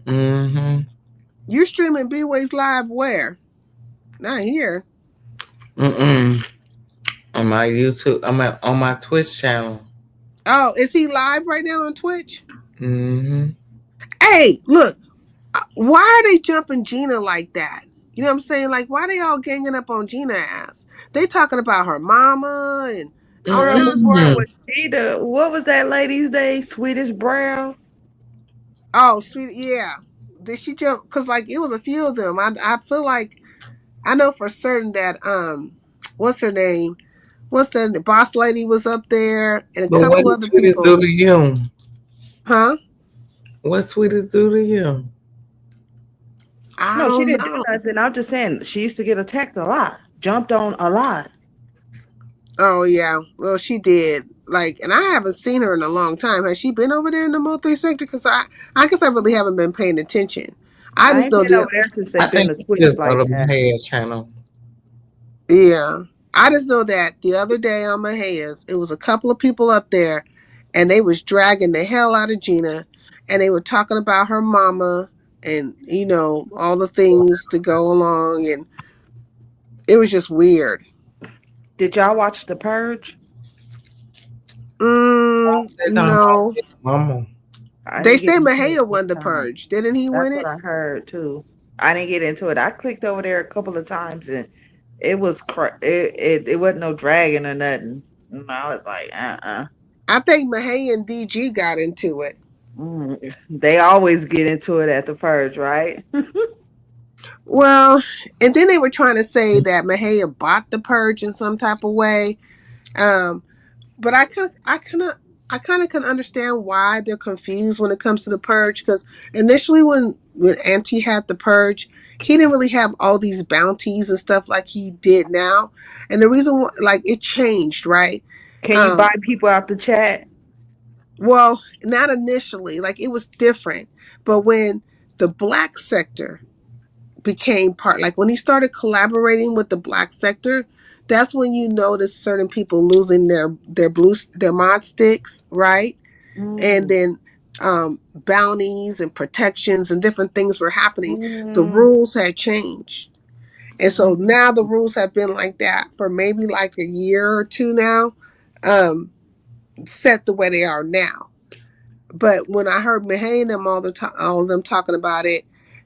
Mm-hmm. You're streaming B-Ways live where? Not here. Mm-mm. On my YouTube, on my Twitch channel. Oh, is he live right now on Twitch? Mm-hmm. Hey, look, why are they jumping Gina like that? You know what I'm saying? Like, why they all ganging up on Gina ass? They talking about her mama and all Girl, kind of before it stuff. Mm-mm. was Sheeta, what was that lady's name? Swedish Brown? Oh, sweet, yeah. Did she jump? Cause like it was a few of them. I feel like I know for certain that what's her name? What's the boss lady was up there and a But what couple did other Sweetest do people, to you? huh? What Sweetest do to you? I No, she don't didn't do know. nothing. I'm just saying she used to get attacked a lot, jumped on a lot. Oh yeah, well she did. Like, and I haven't seen her in a long time. Has she been over there in the Mo3 sector? Because I guess I really haven't been paying attention. I I just ain't know been over the there since I they've been think to she Twitch just go like to that. Maha's channel. yeah. I just know that the other day on Mahia's, it was a couple of people up there, and they was dragging the hell out of Gina, and they were talking about her mama, and all the things to go along, and it was just weird. Did y'all watch The Purge? They don't like No. it, mama. I They didn't get say into it Mahia this won the time. purge. Didn't he That's win what it? I heard too. I didn't get into it. I clicked over there a couple of times and it was it wasn't no dragging or nothing. And I was like, I think Mahia and DG got into it. They always get into it at the purge, right? Well, and then they were trying to say that Mahia bought the purge in some type of way. Um, but I kind of can understand why they're confused when it comes to the purge, because initially when Auntie had the purge, he didn't really have all these bounties and stuff like he did now, and the reason why, like, it changed, right? Can you buy Um, people out the chat? well, not initially, like it was different, but when the black sector became part, like when he started collaborating with the black sector, that's when you notice certain people losing their mod sticks, right? And Mm, then bounties and protections and different things were happening. The mm, rules had changed, and so mm. now the rules have been like that for maybe like a year or two now, set the way they are now. But when I heard Mahey and them all of them talking about it,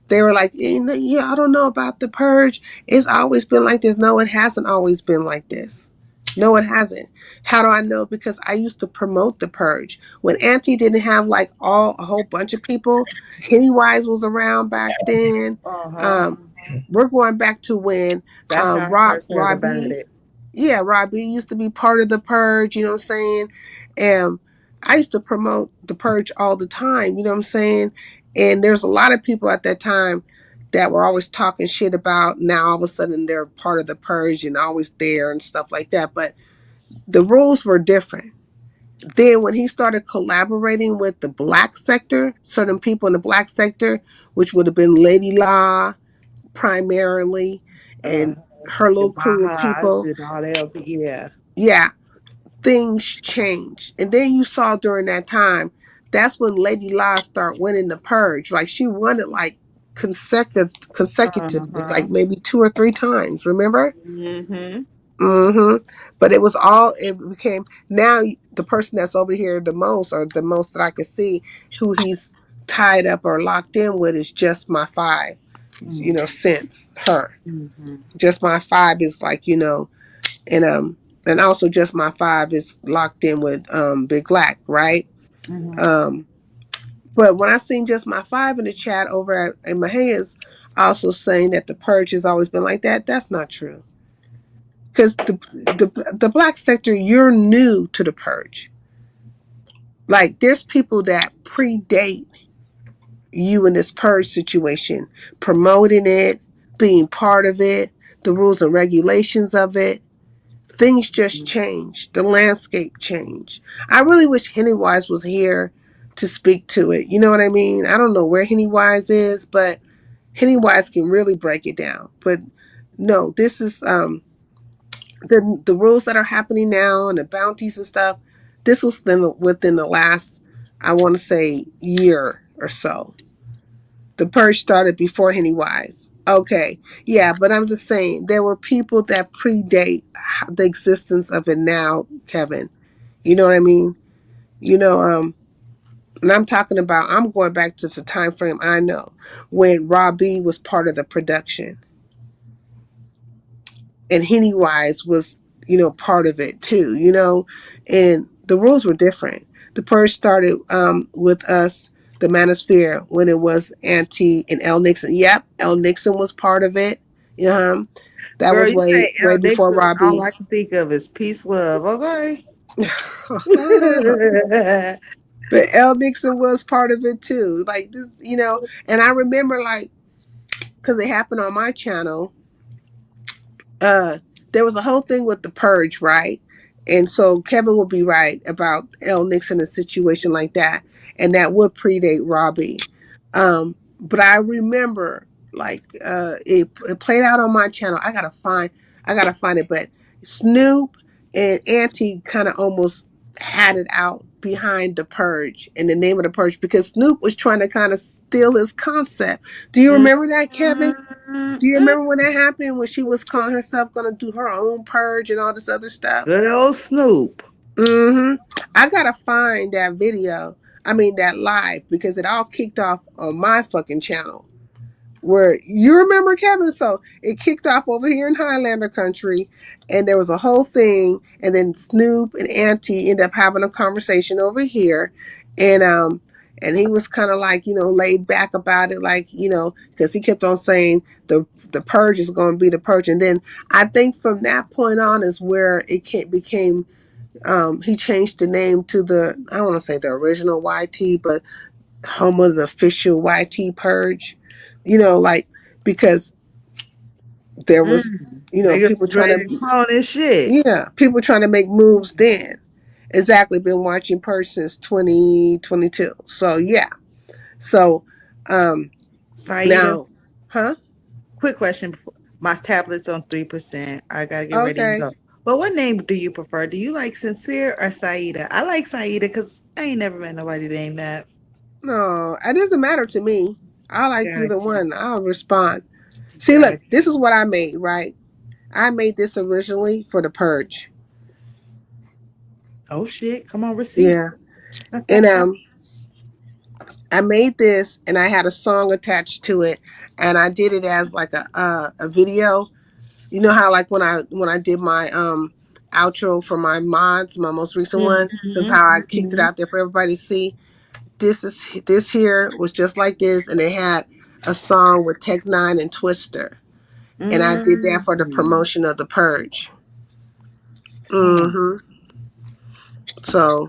they were like, "Yeah, I don't know about the purge. It's always been like this." No, it hasn't always been like this. No, it hasn't. How do I know? Because I used to promote the purge when Auntie didn't have like a whole bunch of people. Pennywise was around back then. Uh-huh. Um, we're going back to when That's how I first heard about Robbie, it. yeah, Robbie used to be part of the purge. You know what I'm saying? And I used to promote the purge all the time. You know what I'm saying? And there's a lot of people at that time that were always talking shit about. Now all of a sudden they're part of the purge and always there and stuff like that. But the rules were different. Then when he started collaborating with the black sector, certain people in the black sector, which would have been Lady Law primarily, Uh, and her The little crew of Bajas people. and all that. Yeah. Yeah, things change. And then you saw during that time, that's when Lady La start winning the purge. Like she won it like consecutively, Uh-huh. like maybe 2 or 3 times. Remember? Mm-hmm. Mm-hmm. But it was all it became now the person that's over here the most, or the most that I can see, who he's tied up or locked in with, is just my five. Since her, Mm-hmm. just my five is like and and also just my five is locked in with Big Black, right? Mm-hmm. Um, but when I seen just my five in the chat over at my hands, also saying that the purge has always been like that. That's not true. Because the black sector, you're new to the purge. Like there's people that predate you in this purge situation, promoting it, being part of it, the rules and regulations of it. Things just change. The landscape changed. I really wish Hennywise was here to speak to it. You know what I mean? I don't know where Hennywise is, but Hennywise can really break it down. But no, this is the rules that are happening now and the bounties and stuff. This was within the last, I want to say, year or so. The purge started before Hennywise. Okay, yeah, but I'm just saying there were people that predate the existence of it now, Kevin. You know what I mean? You know, and I'm talking about. I'm going back to the time frame I know when Robbie was part of the production, and Hennywise was, part of it too. And the rules were different. The purge started with us, the Manosphere, when it was Auntie and L Nixon. Yep, L Nixon was part of it. That Girl, was you way say way L before Nixon, all Robbie. I can think of is peace, love. Okay. But L Nixon was part of it too. Like this, and I remember like because it happened on my channel. uh there was a whole thing with the purge, right? And so Kevin would be right about L Nixon, a situation like that, and that would predate Robbie. But I remember like it played out on my channel. I gotta find it, but Snoop and Auntie kind of almost had it out behind the purge and the name of the purge because Snoop was trying to kind of steal his concept. Do you remember that, Kevin? Do you remember when that happened, when she was calling herself gonna do her own purge and all this other stuff? Good old Snoop. Mm-hmm. I gotta find that video. I mean that live, because it all kicked off on my fucking channel. Where you remember, Kevin? So it kicked off over here in Highlander country, and there was a whole thing, and then Snoop and Auntie ended up having a conversation over here, and he was kind of like laid back about it, like because he kept on saying the purge is going to be the purge, and then I think from that point on is where became he changed the name to I don't want to say the original YT, but home of the official YT purge. Like because there was, Niggas people was trying ready to to, clone this shit. yeah, people trying to make moves then. Exactly, been watching Purge since 2022. So yeah, so Saida, now, huh? quick question before my tablet's on 3%. I gotta get ready to Okay, go. But what name do you prefer? Do you like Sincere or Saida? I like Saida because I ain't never met nobody named that. no, it doesn't matter to me. I like either Gotcha. one. I'll respond. See, look, Gotcha. this is what I made. Right, I made this originally for the Purge. Oh shit. Come on, receipt. Yeah, and I made this and I had a song attached to it, and I did it as like a video. You know how like when I did my outro for my mods, my most recent one, this is Mm-hmm. how I kicked it Mm-hmm. out there for everybody to see. This here was just like this, and it had a song with Tech Nine and Twister, and I did that for the Mm-hmm. promotion of the Purge. Huh. Hmm. So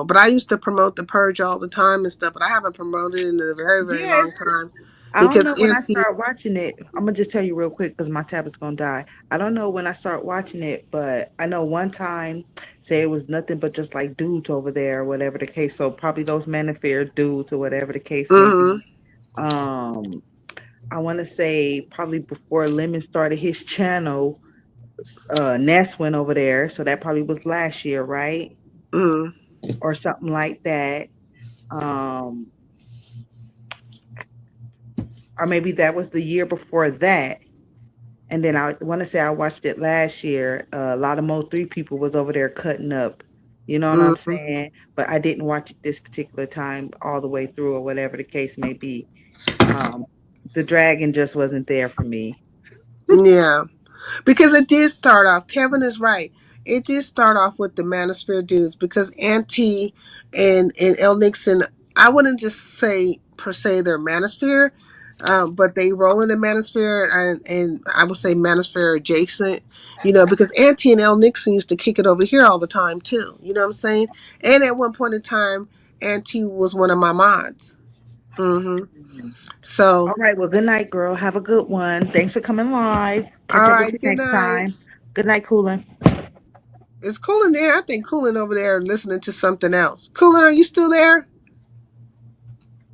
but I used to promote the Purge all the time and stuff, but I haven't promoted it in a very very Yes. long time I don't because know when I Auntie. start watching it. I'm gonna just tell you real quick because my tablet's gonna die. I don't know when I start watching it, but I know one time, say it was nothing but just like dudes over there, or whatever the case. So probably those men affair dudes or whatever the case may be. Hmm. Um, I want to say probably before Lemon started his channel, Ness went over there. So that probably was last year, right? Mm. Or something like that. Um, or maybe that was the year before that. And then I want to say I watched it last year. A lot of Mo3 people was over there cutting up. You know what I'm Mm-hmm. saying? But I didn't watch it this particular time all the way through or whatever the case may be. The dragon just wasn't there for me. Yeah. Because it did start off, Kevin is right. It did start off with the Manosphere dudes because Auntie and El Nixon, I wouldn't just say per se they're Manosphere, but they roll in the Manosphere and I would say Manosphere adjacent, because Auntie and El Nixon used to kick it over here all the time too. You know what I'm saying? And at one point in time, Auntie was one of my mods. Hmm. All So, right. Well, good night, girl. Have a good one. Thanks for coming live. Catch all up with right, you good next night. time. Good night, Coolin. Is Coolin there? I think Coolin over there listening to something else. Coolin, are you still there?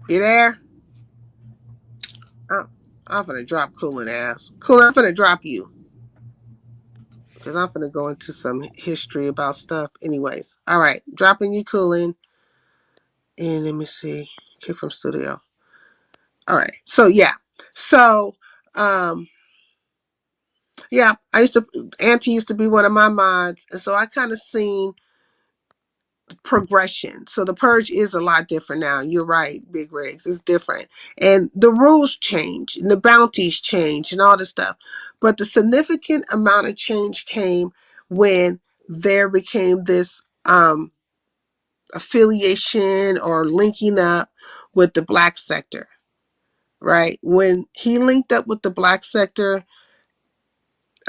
You there? Oh, I'm gonna drop Coolin ass. Coolin, I'm gonna drop you because I'm gonna go into some history about stuff. Anyways, all right, dropping you, Coolin, and let me see. Kick from studio. All right, so yeah, so um, yeah, Auntie used to be one of my mods, and so I kind of seen progression. So the purge is a lot different now. You're right, Big Rigs. It's different. And the rules change and the bounties change and all this stuff. But the significant amount of change came when there became this affiliation or linking up with the black sector, right? When he linked up with the black sector,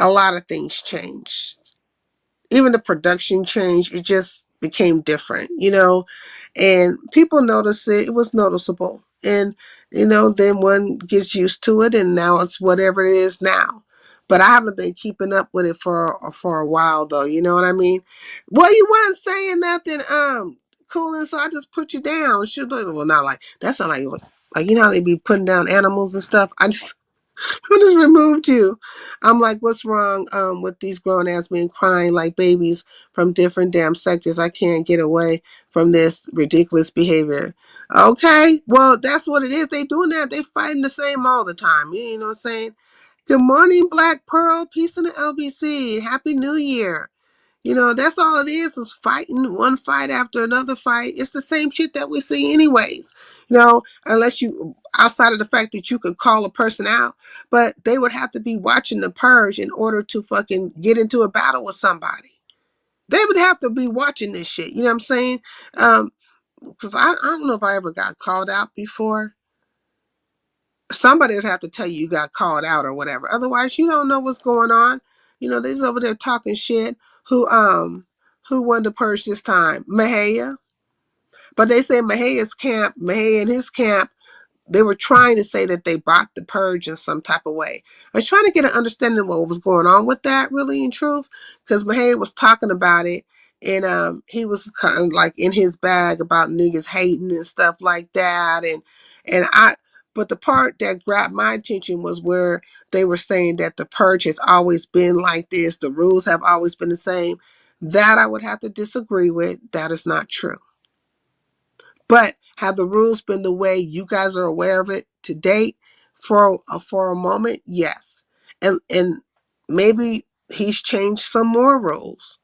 a lot of things changed. Even the production changed. It just became different. And people noticed it. It was noticeable. And, then one gets used to it and now it's whatever it is now. But I haven't been keeping up with it for a while though. You know what I mean? Well, you weren't saying nothing, cool, and so I just put you down. Well, not like that sound like how they be putting down animals and stuff. I just removed you. I'm like, what's wrong with these grown ass men crying like babies from different damn sectors? I can't get away from this ridiculous behavior. Okay, well, that's what it is. They doing that. They fighting the same all the time. You know what I'm saying? Good morning, Black Pearl. Peace in the LBC. Happy New Year. That's all it is fighting one fight after another fight. It's the same shit that we see anyways. Unless you outside of the fact that you could call a person out, but they would have to be watching the purge in order to fucking get into a battle with somebody. They would have to be watching this shit. You know what I'm saying? Because I don't know if I ever got called out before. Somebody would have to tell you got called out or whatever. Otherwise, you don't know what's going on. They's over there talking shit. Who won the purge this time? Mahaya. But they say Mahaya and his camp, they were trying to say that they bought the purge in some type of way. I was trying to get an understanding of what was going on with that, really, in truth, because Mahaya was talking about it, and he was kind of like in his bag about niggas hating and stuff like that, and I. But the part that grabbed my attention was where they were saying that the purge has always been like this, the rules have always been the same. That I would have to disagree with. That is not true. But have the rules been the way you guys are aware of it to date for a moment? Yes. And maybe he's changed some more rules.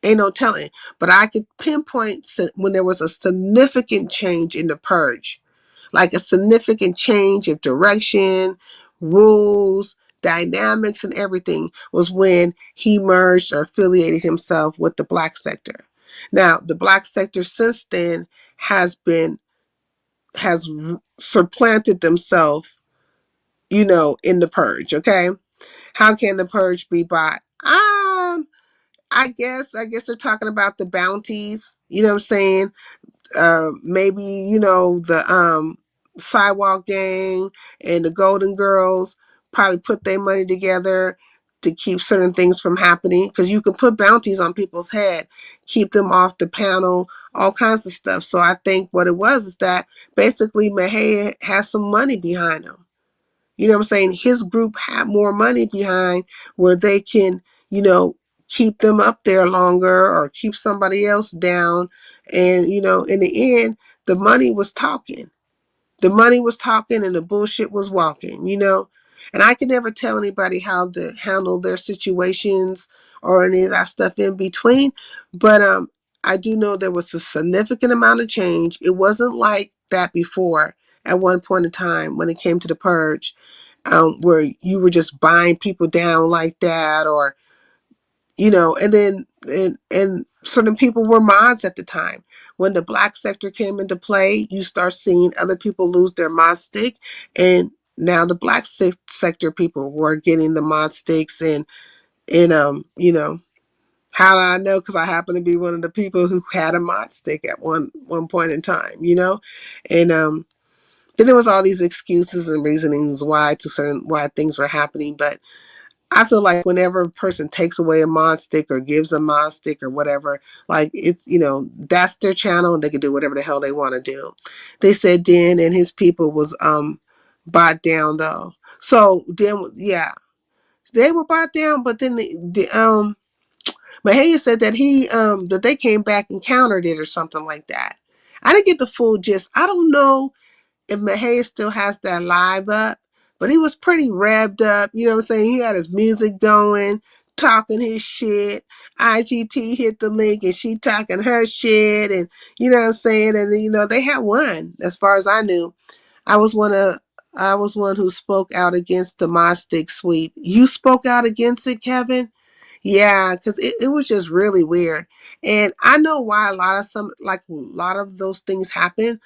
Ain't no telling. But I could pinpoint when there was a significant change in the purge, like a significant change of direction, rules, dynamics, and everything was when he merged or affiliated himself with the black sector. Now, the black sector since then has supplanted themselves, in the purge. Okay, how can the purge be bought? I guess they're talking about the bounties. You know what I'm saying? Maybe the sidewalk gang and the golden girls probably put their money together to keep certain things from happening, because you can put bounties on people's head, keep them off the panel, all kinds of stuff. So I think what it was is that basically Mahaya has some money behind him. You know what I'm saying? His group had more money behind where they can, you know, keep them up there longer or keep somebody else down. And, you know, in the end, the money was talking. The money was talking and the bullshit was walking, you know? And I could never tell anybody how to handle their situations or any of that stuff in between. But I do know there was a significant amount of change. It wasn't like that before at one point in time when it came to the purge, where you were just buying people down like that, or you know, and then and certain people were mods at the time. When the black sector came into play, you start seeing other people lose their mod stick, and now the black sector people were getting the mod sticks, and you know, how do I know? Because I happen to be one of the people who had a mod stick at one point in time, you know, and then there was all these excuses and reasonings why things were happening, but I feel like whenever a person takes away a mod stick or gives a mod stick or whatever, like it's, you know, that's their channel and they can do whatever the hell they want to do. They said Den and his people was bought down though. So then yeah, they were bought down, but then the Mahaya said that he that they came back and countered it or something like that. I didn't get the full gist. I don't know if Mahaya still has that live up, but he was pretty revved up. You know what I'm saying? He had his music going, talking his shit. IGT hit the link and she talking her shit. And you know what I'm saying? And you know, they had won as far as I knew. I was one of I was one who spoke out against the mod stick sweep. You spoke out against it, Kevin? Yeah, because it was just really weird. And I know why a lot of those things happen.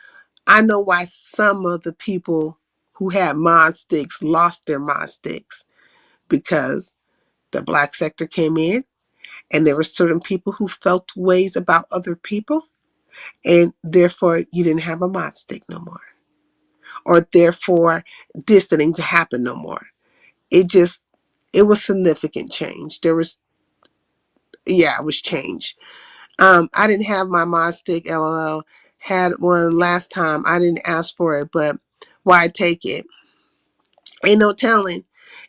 I know why some of the people who had mod sticks lost their mod sticks, because the black sector came in and there were certain people who felt ways about other people, and therefore you didn't have a mod stick no more, or therefore this didn't happen no more. It was significant change. It was change. I didn't have my mod stick, LOL. Had one last time. I didn't ask for it, but why take it? Ain't no telling.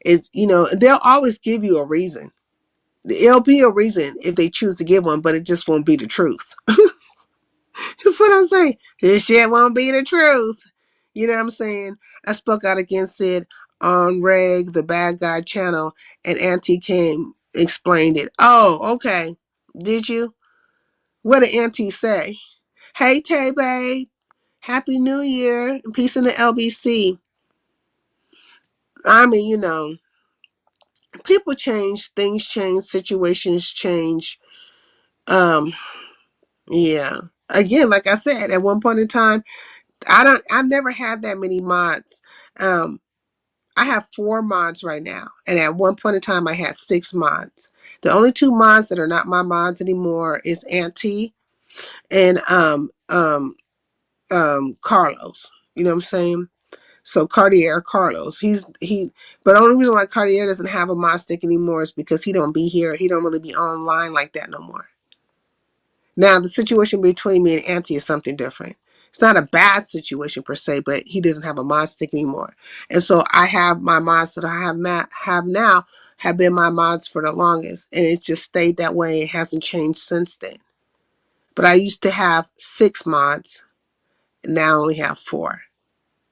Is, you know, they'll always give you a reason. It'll be a reason if they choose to give one, but it just won't be the truth. That's what I'm saying. This shit won't be the truth. You know what I'm saying? I spoke out against it on Reg, the bad guy channel, and Auntie came explained it. Oh, okay. Did you? What did Auntie say? Hey, Tay Babe. Happy New Year. And peace in the LBC. I mean, you know, people change, things change, situations change. Um, yeah. Again, like I said, at one point in time, I've never had that many mods. Um, I have 4 mods right now. And at one point in time I had 6 mods. The only 2 mods that are not my mods anymore is Auntie and Carlos. You know what I'm saying? So Carlos, but the only reason why Cartier doesn't have a mod stick anymore is because he don't be here. He don't really be online like that no more. Now the situation between me and Auntie is something different. It's not a bad situation per se, but he doesn't have a mod stick anymore. And so I have my mods that I have now have been my mods for the longest, and it's just stayed that way. It hasn't changed since then. But I used to have 6 mods, and now I only have 4.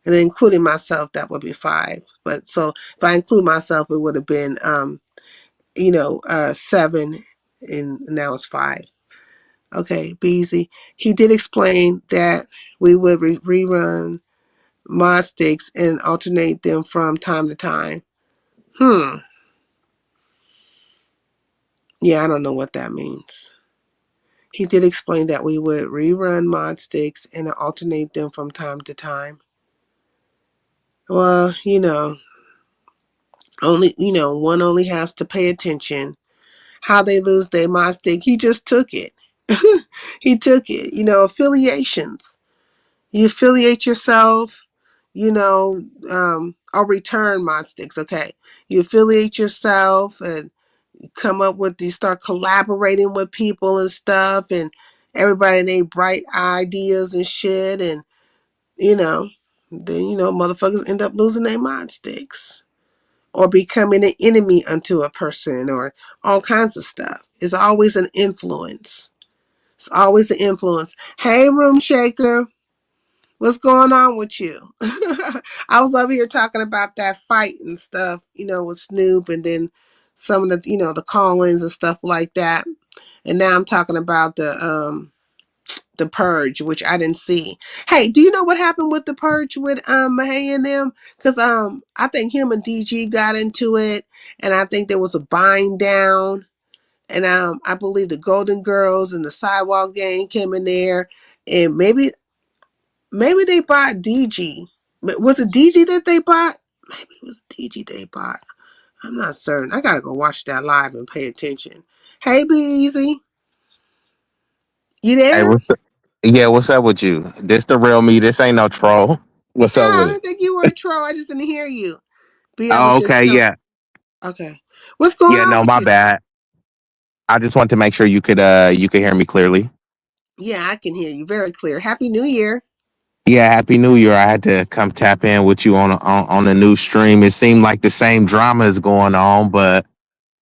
And then including myself, that would be 5. But so if I include myself, it would have been, 7, and now it's 5. Okay, Beezy. He did explain that we would rerun mod sticks and alternate them from time to time. Yeah, I don't know what that means. He did explain that we would rerun mod sticks and alternate them from time to time. Well, one only has to pay attention. How they lose their mod stick, he just took it. He took it. Affiliations. You affiliate yourself, or return mod sticks, okay. You affiliate yourself and come up with, you start collaborating with people and stuff, and everybody, they bright ideas and shit, and, then motherfuckers end up losing their mind sticks or becoming an enemy unto a person or all kinds of stuff. It's always an influence. It's always an influence. Hey, room shaker, what's going on with you? I was over here talking about that fight and stuff, with Snoop and then some of the call-ins and stuff like that. And now I'm talking about the purge, which I didn't see. Hey, do you know what happened with the purge with Mahay and them? Because I think him and DG got into it, and I think there was a bind down, and I believe the Golden Girls and the Sidewalk Gang came in there, and maybe they bought DG. Was it DG that they bought? Maybe it was DG they bought. I'm not certain. I gotta go watch that live and pay attention. Hey, Be Easy, you Hey, there? what's up with you? This the real me. This ain't no troll. What's Yeah, up I with it? didn't think you were a troll. I just didn't hear you. Be able to Oh, just okay, tell. yeah, Okay. What's going yeah. on No, with my you? bad. I just want to make sure you could hear me clearly. Yeah, I can hear you very clear. Happy New Year. Yeah, Happy New Year. I had to come tap in with you on the new stream. It seemed like the same drama is going on, but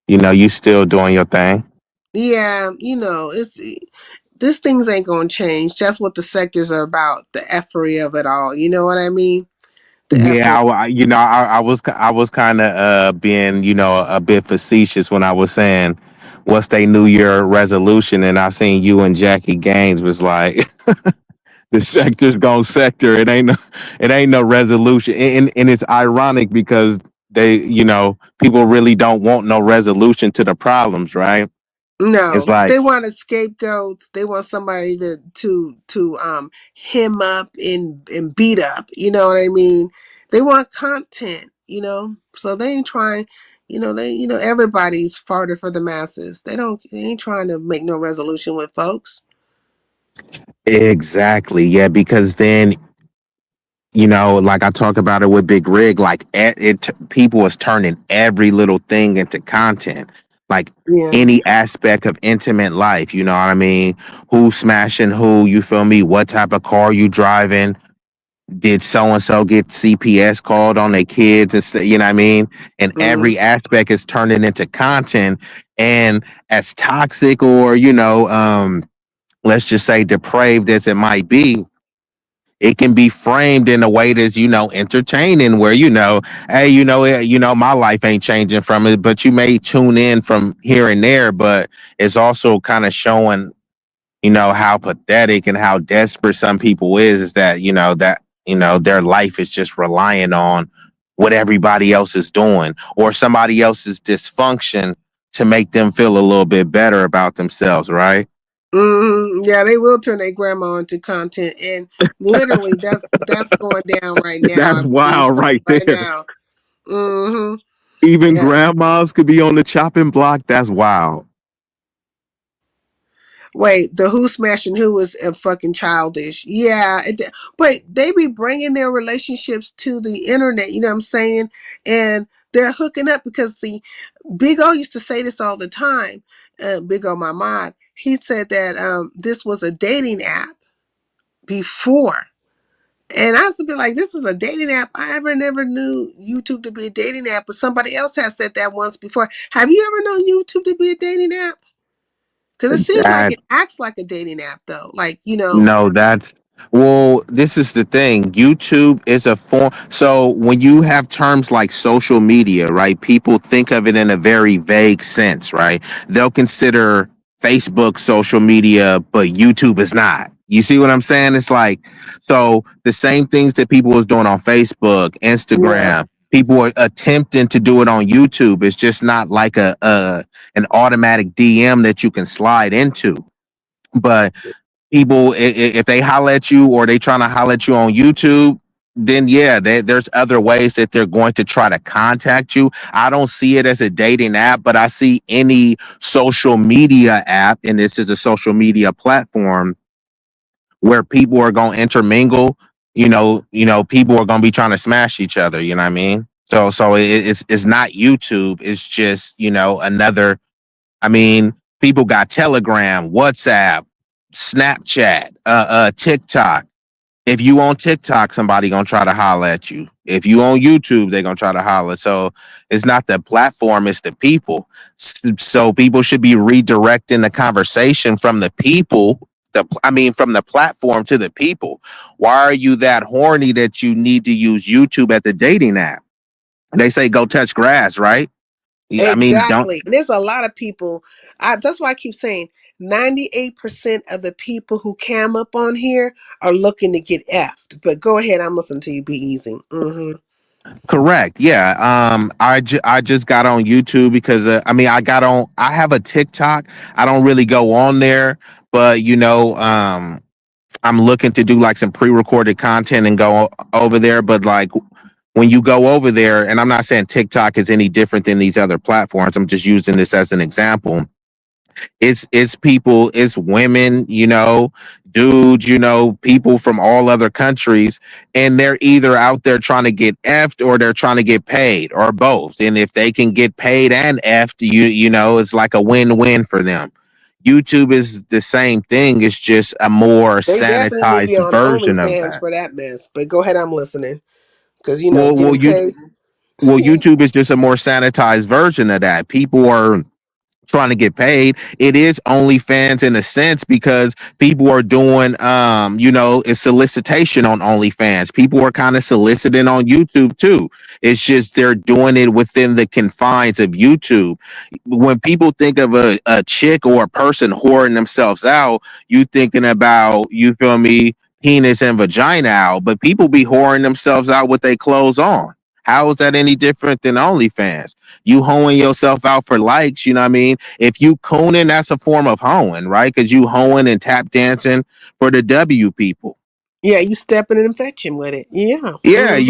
you still doing your thing. Yeah, it's this things ain't gonna change. That's what the sectors are about. The effery of it all. You know what I mean? The Yeah, effery. I was kind of being a bit facetious when I was saying what's their New Year resolution, and I seen you and Jackie Gaines was like the sector's gone sector. It ain't no resolution, and it's ironic because they people really don't want no resolution to the problems, right? It's No, like they want a scapegoat. They want somebody to hem up and beat up. You know what I mean? They want content. So they ain't trying. Everybody's farther for the masses. They ain't trying to make no resolution with folks. exactly, yeah, because then like I talk about it with Big Rig, like people is turning every little thing into content, like Yeah. any aspect of intimate life. You know what I mean? Who's smashing who? You feel me? What type of car you driving? Did so and so get CPS called on their kids? And you know what I mean? And Mm, every aspect is turning into content, and as toxic or let's just say depraved as it might be, it can be framed in a way that's entertaining where hey, my life ain't changing from it, but you may tune in from here and there, but it's also kind of showing how pathetic and how desperate some people is that their life is just relying on what everybody else is doing or somebody else's dysfunction to make them feel a little bit better about themselves, right? yeah, they will turn their grandma into content, and literally, that's going down right now. That's I believe wild so right right there. now. Mm-hmm. Even Yeah. grandmas could be on the chopping block. That's wild. Wait, the who smashing who is a fucking childish. Yeah, but they be bringing their relationships to the internet. You know what I'm saying? And they're hooking up because see, Big O used to say this all the time. Big O, my mod, he said that this was a dating app before. And I used to be like, this is a dating app. I ever never knew YouTube to be a dating app, but somebody else has said that once before. Have you ever known YouTube to be a dating app? Because it seems like That it acts like a dating app, though. No, that's well, this is the thing. YouTube is a form. So when you have terms like social media, right, people think of it in a very vague sense, right? They'll consider Facebook social media, but YouTube is not. You see what I'm saying? It's like, so the same things that people was doing on Facebook, Yeah. Instagram, people are attempting to do it on YouTube. It's just not like a an automatic DM that you can slide into. But people, if they holler at you or they trying to holler at you on YouTube, then yeah, there's other ways that they're going to try to contact you. I don't see it as a dating app, but I see any social media app, and this is a social media platform where people are going to intermingle. People are going to be trying to smash each other. You know what I mean? So it's not YouTube. It's just another. I mean, people got Telegram, WhatsApp, Snapchat, TikTok. If you on TikTok, somebody gonna try to holler at you. If you on YouTube, they gonna try to holler. So it's not the platform, it's the people. So people should be redirecting the conversation from the people. From the platform to the people. Why are you that horny that you need to use YouTube as the dating app? They say go touch grass, right? Yeah, I mean, don't. Exactly. And there's a lot of people. That's why I keep saying 98% of the people who cam up on here are looking to get effed. But go ahead, I'm listening to you. Be easy. Hmm. Correct. Yeah. I just got on YouTube because I have a TikTok. I don't really go on there, but I'm looking to do like some pre-recorded content and go over there. But like when you go over there, and I'm not saying TikTok is any different than these other platforms. I'm just using this as an example. It's people, it's women, dudes, people from all other countries, and they're either out there trying to get effed or they're trying to get paid or both. And if they can get paid and effed, it's like a win-win for them. YouTube is the same thing. It's just a more They definitely need to sanitized be on version of OnlyFans that. for that mess. But go ahead, I'm listening. Because, Well, well, getting you, paid. well, YouTube is just a more sanitized version of that. People are trying to get paid. It is OnlyFans in a sense because people are doing it's solicitation on OnlyFans. People are kind of soliciting on YouTube too. It's just they're doing it within the confines of YouTube. When people think of a chick or a person whoring themselves out, you thinking about, you feel me, penis and vagina out, but people be whoring themselves out with their clothes on. How is that any different than OnlyFans? You hoeing yourself out for likes, you know what I mean? If you cooning, that's a form of hoeing, right? Because you hoeing and tap dancing for the W people. Yeah, you stepping and fetching with it. Yeah. Yeah, Hmm.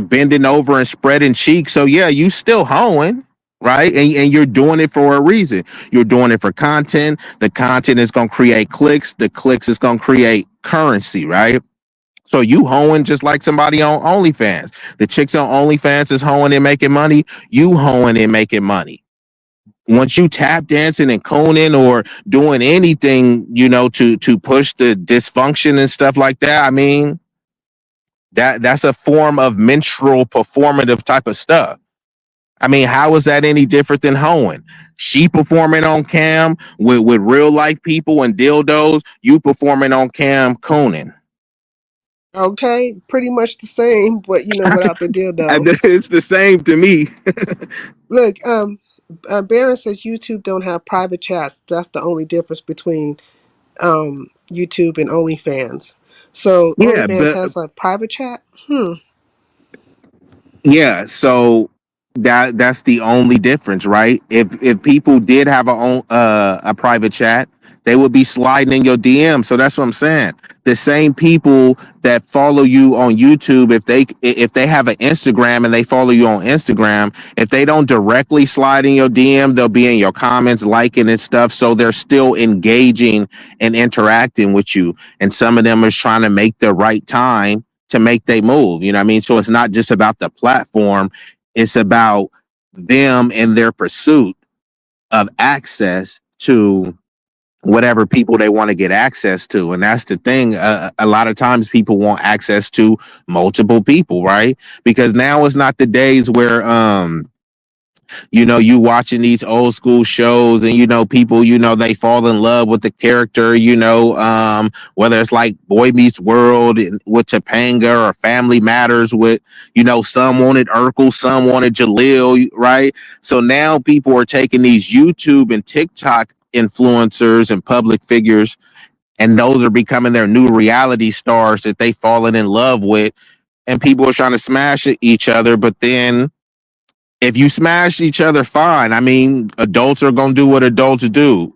bending over and spreading cheeks. So yeah, you still hoeing, right? And you're doing it for a reason. You're doing it for content. The content is gonna create clicks. The clicks is gonna create currency, right? So you hoeing just like somebody on OnlyFans. The chicks on OnlyFans is hoeing and making money. You hoeing and making money. Once you tap dancing and coning or doing anything, to push the dysfunction and stuff like that, I mean, that's a form of menstrual performative type of stuff. I mean, how is that any different than hoeing? She performing on cam with real life people and dildos, you performing on cam coning. Okay, pretty much the same, but without the dildo. It's the same to me. Look, Baron says YouTube don't have private chats. That's the only difference between YouTube and OnlyFans. So Yeah, OnlyFans but has a private chat. Hmm. yeah, so that's the only difference, right? If people did have a private chat, they would be sliding in your DM. So that's what I'm saying. The same people that follow you on YouTube, if they have an Instagram and they follow you on Instagram, if they don't directly slide in your DM, they'll be in your comments, liking and stuff. So they're still engaging and interacting with you. And some of them is trying to make the right time to make they move. You know what I mean? So it's not just about the platform, it's about them and their pursuit of access to whatever people they want to get access to. And that's the thing. A lot of times people want access to multiple people, right? Because now it's not the days where you watching these old school shows and people, they fall in love with the character, whether it's like Boy Meets World with Topanga or Family Matters with, some wanted Urkel, some wanted Jaleel, right? So now people are taking these YouTube and TikTok influencers and public figures, and those are becoming their new reality stars that they fallen in love with, and people are trying to smash at each other. But then if you smash each other, fine. I mean, adults are gonna do what adults do.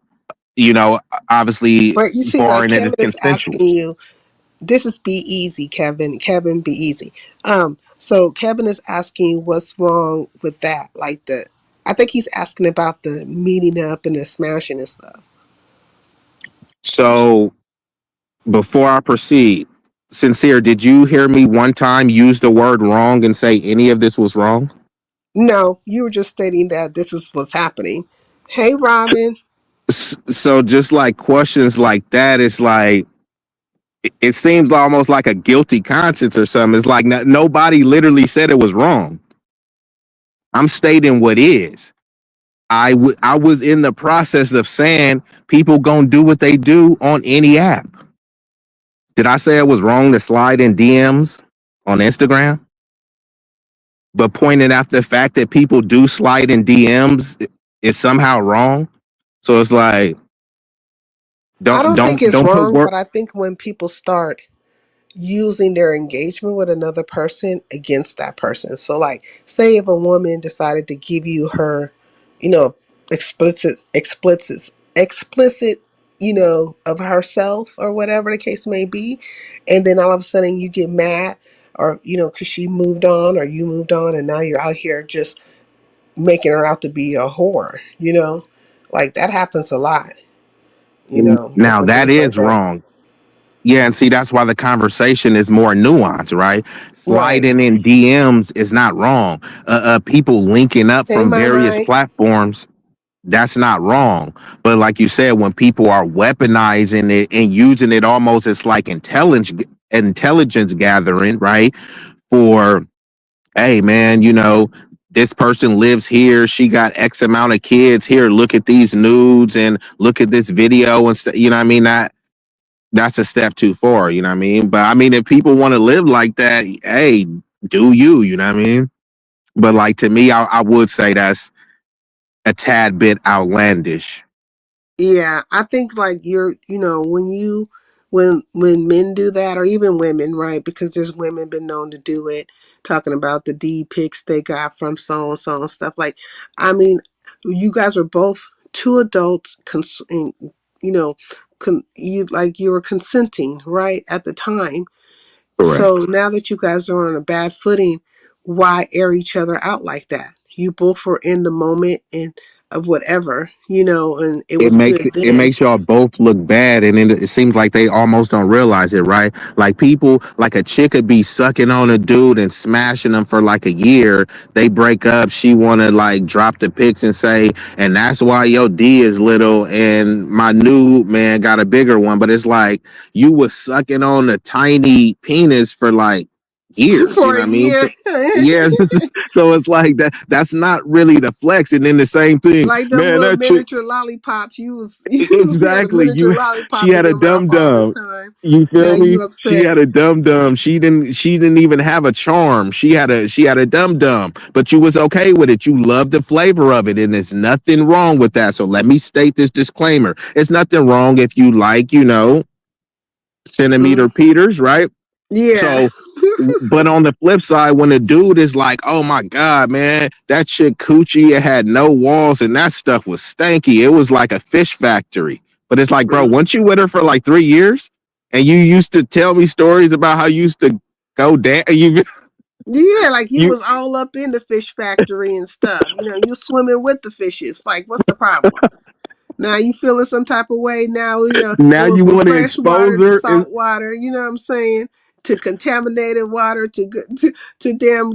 Obviously, But you see, like barring that Kevin it's is consensual. asking you, this is be easy, Kevin. Kevin, be easy. So Kevin is asking you what's wrong with that. I think he's asking about the meeting up and the smashing and stuff. So before I proceed, sincere, did you hear me one time use the word wrong and say any of this was wrong? No, you were just stating that this is what's happening. Hey, Robin. So just like questions like that, it's like it seems almost like a guilty conscience or something. It's like nobody literally said it was wrong. I'm stating what is. I was in the process of saying people gonna do what they do on any app. Did I say it was wrong to slide in DMs on Instagram? But pointing out the fact that people do slide in DMs is somehow wrong. So it's like I don't think it's don't put wrong, work. but I think when people start using their engagement with another person against that person. So like say if a woman decided to give you her, you know, explicit, of herself or whatever the case may be, and then all of a sudden you get mad or because she moved on or you moved on and now you're out here just making her out to be a whore, like that happens a lot, Now different that things like is that. wrong. Yeah, and see that's why the conversation is more nuanced, right? Right. Sliding in DMs is not wrong. People linking up Hey, from various my. platforms, that's not wrong. But like you said, when people are weaponizing it and using it almost as like intelligence gathering, right? For hey man, this person lives here, she got X amount of kids here, look at these nudes and look at this video and stuff, you know what I mean? That's a step too far, you know what I mean? But I mean, if people want to live like that, hey, do you, you know what I mean? But like to me, I would say that's a tad bit outlandish. Yeah, I think like when men do that or even women, right? Because there's women been known to do it, talking about the D pics they got from so and stuff. Like, I mean, you guys are both two adults, and, you know, you were consenting, right, at the time. Correct. So now that you guys are on a bad footing, why air each other out like that? You both were in the moment and of whatever, and it it was makes good it then. makes y'all both look bad, and it seems like they almost don't realize it, right? Like people, like a chick could be sucking on a dude and smashing him for like a year. They break up. She want to like drop the pics and say, and that's why your D is little, and my new man got a bigger one. But it's like you was sucking on a tiny penis for like years. You For know a what I mean? year. Yeah. So it's like that. That's not really the flex. And then the same thing, Like them man. little That chick. miniature lollipops. You had a Exactly. miniature She lollipop in had a your mouth dum all this dum. time. You Now feel me? you She upset. had a dum dum. She didn't even have a charm. She had a dum dum. But you was okay with it. You loved the flavor of it, and there's nothing wrong with that. So let me state this disclaimer. It's nothing wrong if you like, centimeter Mm, Peters, right? yeah. So, but on the flip side, when a dude is like, "Oh my god, man, that shit coochie, it had no walls and that stuff was stanky. It was like a fish factory." But it's like, bro, Mm. once you with her for like 3 years, and you used to tell me stories about how you used to go down, Yeah, like you you was all up in the fish factory and stuff. You swimming with the fishes. Like, what's the problem? Now you feeling some type of way. Now it now went you from want to fresh expose water to her. salt water. You know what I'm saying? To contaminated water to damn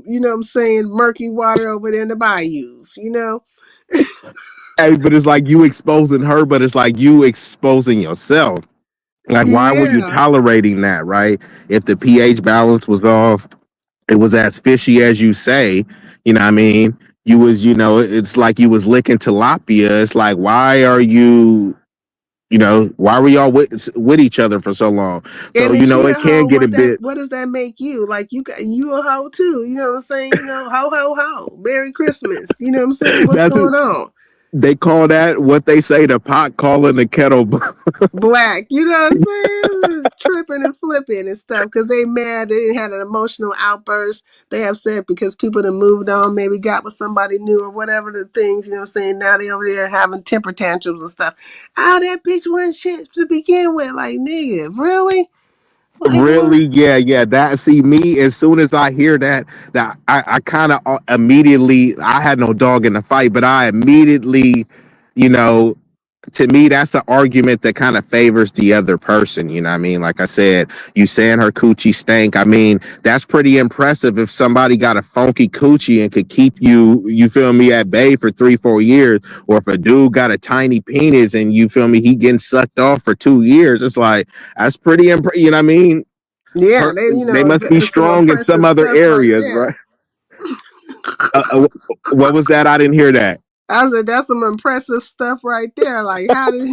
you know what I'm saying, murky water over there in the bayous. Hey, but it's like you exposing her, but it's like you exposing yourself. Like, why were you Yeah. tolerating that, right? If the pH balance was off, it was as fishy as you say, you know what I mean? You was, it's like you was licking tilapia. It's like, why are you, why were y'all with each other for so long? So, And if she it a hoe, can get a bit. what does that make you? Like you a hoe too. You know what I'm saying? Ho ho ho. Merry Christmas. You know what I'm saying? What's That's it. going on? They call that what they say the pot calling the kettle. Black, you know what I'm saying? Tripping and flipping and stuff because they mad. They had an emotional outburst. They upset because people that moved on, maybe got with somebody new or whatever the things, you know what I'm saying? Now they over there having temper tantrums and stuff. Oh, that bitch wasn't shit to begin with. Like, nigga, really? Like, what? Really? Yeah, yeah. That see me as soon as I hear that I kind of immediately I had no dog in the fight, but I immediately, you know, to me, that's the argument that kind of favors the other person. You know what I mean? Like I said, you saying her coochie stank. I mean, that's pretty impressive if somebody got a funky coochie and could keep you feel me, at bay for 3, 4 years, or if a dude got a tiny penis and you feel me, he getting sucked off for 2 years. It's like, that's pretty you know what I mean? Yeah, they They must be it's some strong in some impressive other stuff right areas, right? there. Uh, uh, what was that? I didn't hear that. I said that's some impressive stuff right there. Like how did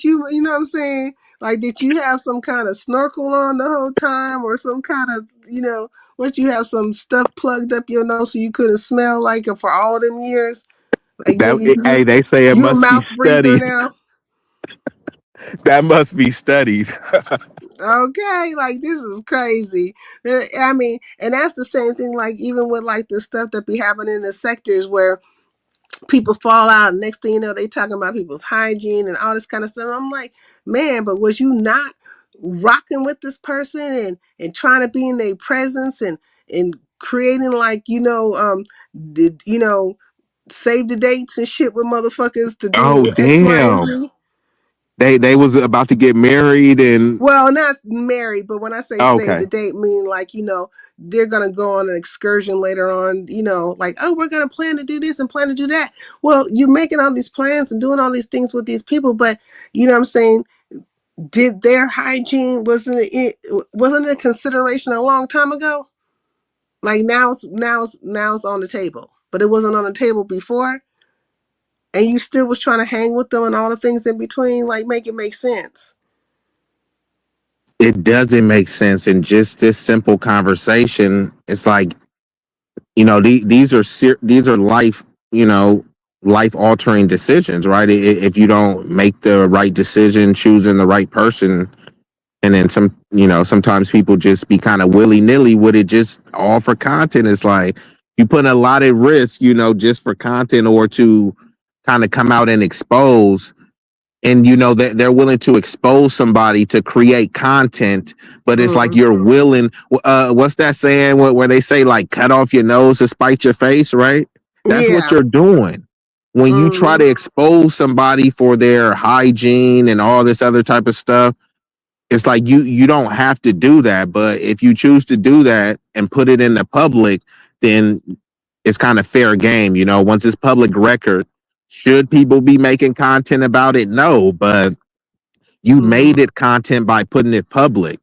you know what I'm saying? Like did you have some kind of snorkel on the whole time or some kind of what you have some stuff plugged up your nose so you couldn't smell like it for all them years? Like Hey, they say it you a must be mouth breather studied. now? That must be studied. Okay, like this is crazy. I mean, and that's the same thing. Like even with like the stuff that be happening in the sectors where people fall out. And next thing you know, they talking about people's hygiene and all this kind of stuff. I'm like, man, but was you not rocking with this person and trying to be in their presence and creating like did save the dates and shit with motherfuckers to Oh do X, Y, and damn. Z? They was about to get married and Well, not married, but when I say save okay. the date, mean like, they're gonna go on an excursion later on, like, oh, we're gonna plan to do this and plan to do that. Well, you're making all these plans and doing all these things with these people, but you know what I'm saying? Did their hygiene wasn't it a consideration a long time ago? Like now it's on the table. But it wasn't on the table before, and you still was trying to hang with them and all the things in between, like make it make sense. It doesn't make sense in just this simple conversation. It's like, these are life, life altering decisions, right? If you don't make the right decision, choosing the right person, and then sometimes people just be kind of willy nilly with it, just all for content. It's like you put a lot at risk, just for content or to kind of come out and expose. And that they're willing to expose somebody to create content, but it's like Mm. you're willing. What's that saying where they say like cut off your nose to spite your face, right? That's what Yeah. you're doing when you try Mm. to expose somebody for their hygiene and all this other type of stuff. It's like you don't have to do that, but if you choose to do that and put it in the public, then it's kind of fair game. Once it's public record, should people be making content about it? No, but you made Mm. it content by putting it public.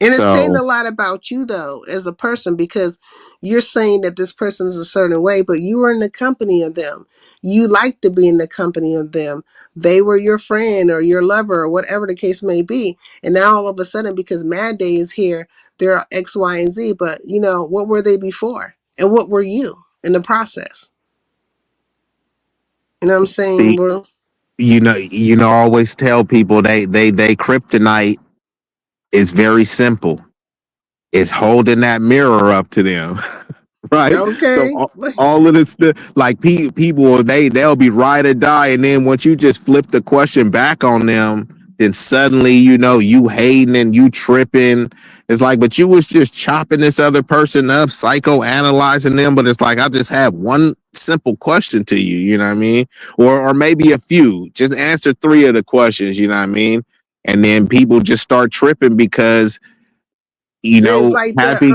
And it's saying So a lot about you though as a person, because you're saying that this person is a certain way, but you were in the company of them. You like to be in the company of them. They were your friend or your lover or whatever the case may be. And now all of a sudden, because Mad Day is here, they're X, Y, and Z. But what were they before? And what were you in the process? You know what I'm saying? see, Well, I always tell people they kryptonite is very simple. It's holding that mirror up to them. Right? So okay. all of this stuff, like people, they'll be ride or die, and then once you just flip the question back on them, then suddenly you hating and you tripping. It's like, but you was just chopping this other person up, psychoanalyzing them. But it's like I just had one simple question to you. You know what I mean? Or maybe a few. Just answer 3 of the questions. You know what I mean? And then people just start tripping because It's like happy.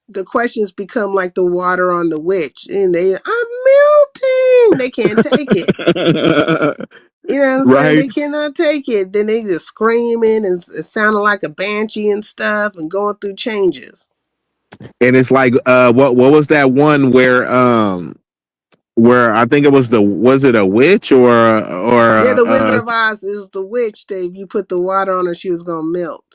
the questions become like the water on the witch, and I'm melting. They can't take it. You know what I'm saying? Right. They cannot take it. Then they just screaming and sounding like a banshee and stuff, and going through changes. And it's like what was that one where I think it was it a witch or Yeah, the Wizard of Oz is the witch that if you put the water on her, she was gonna melt.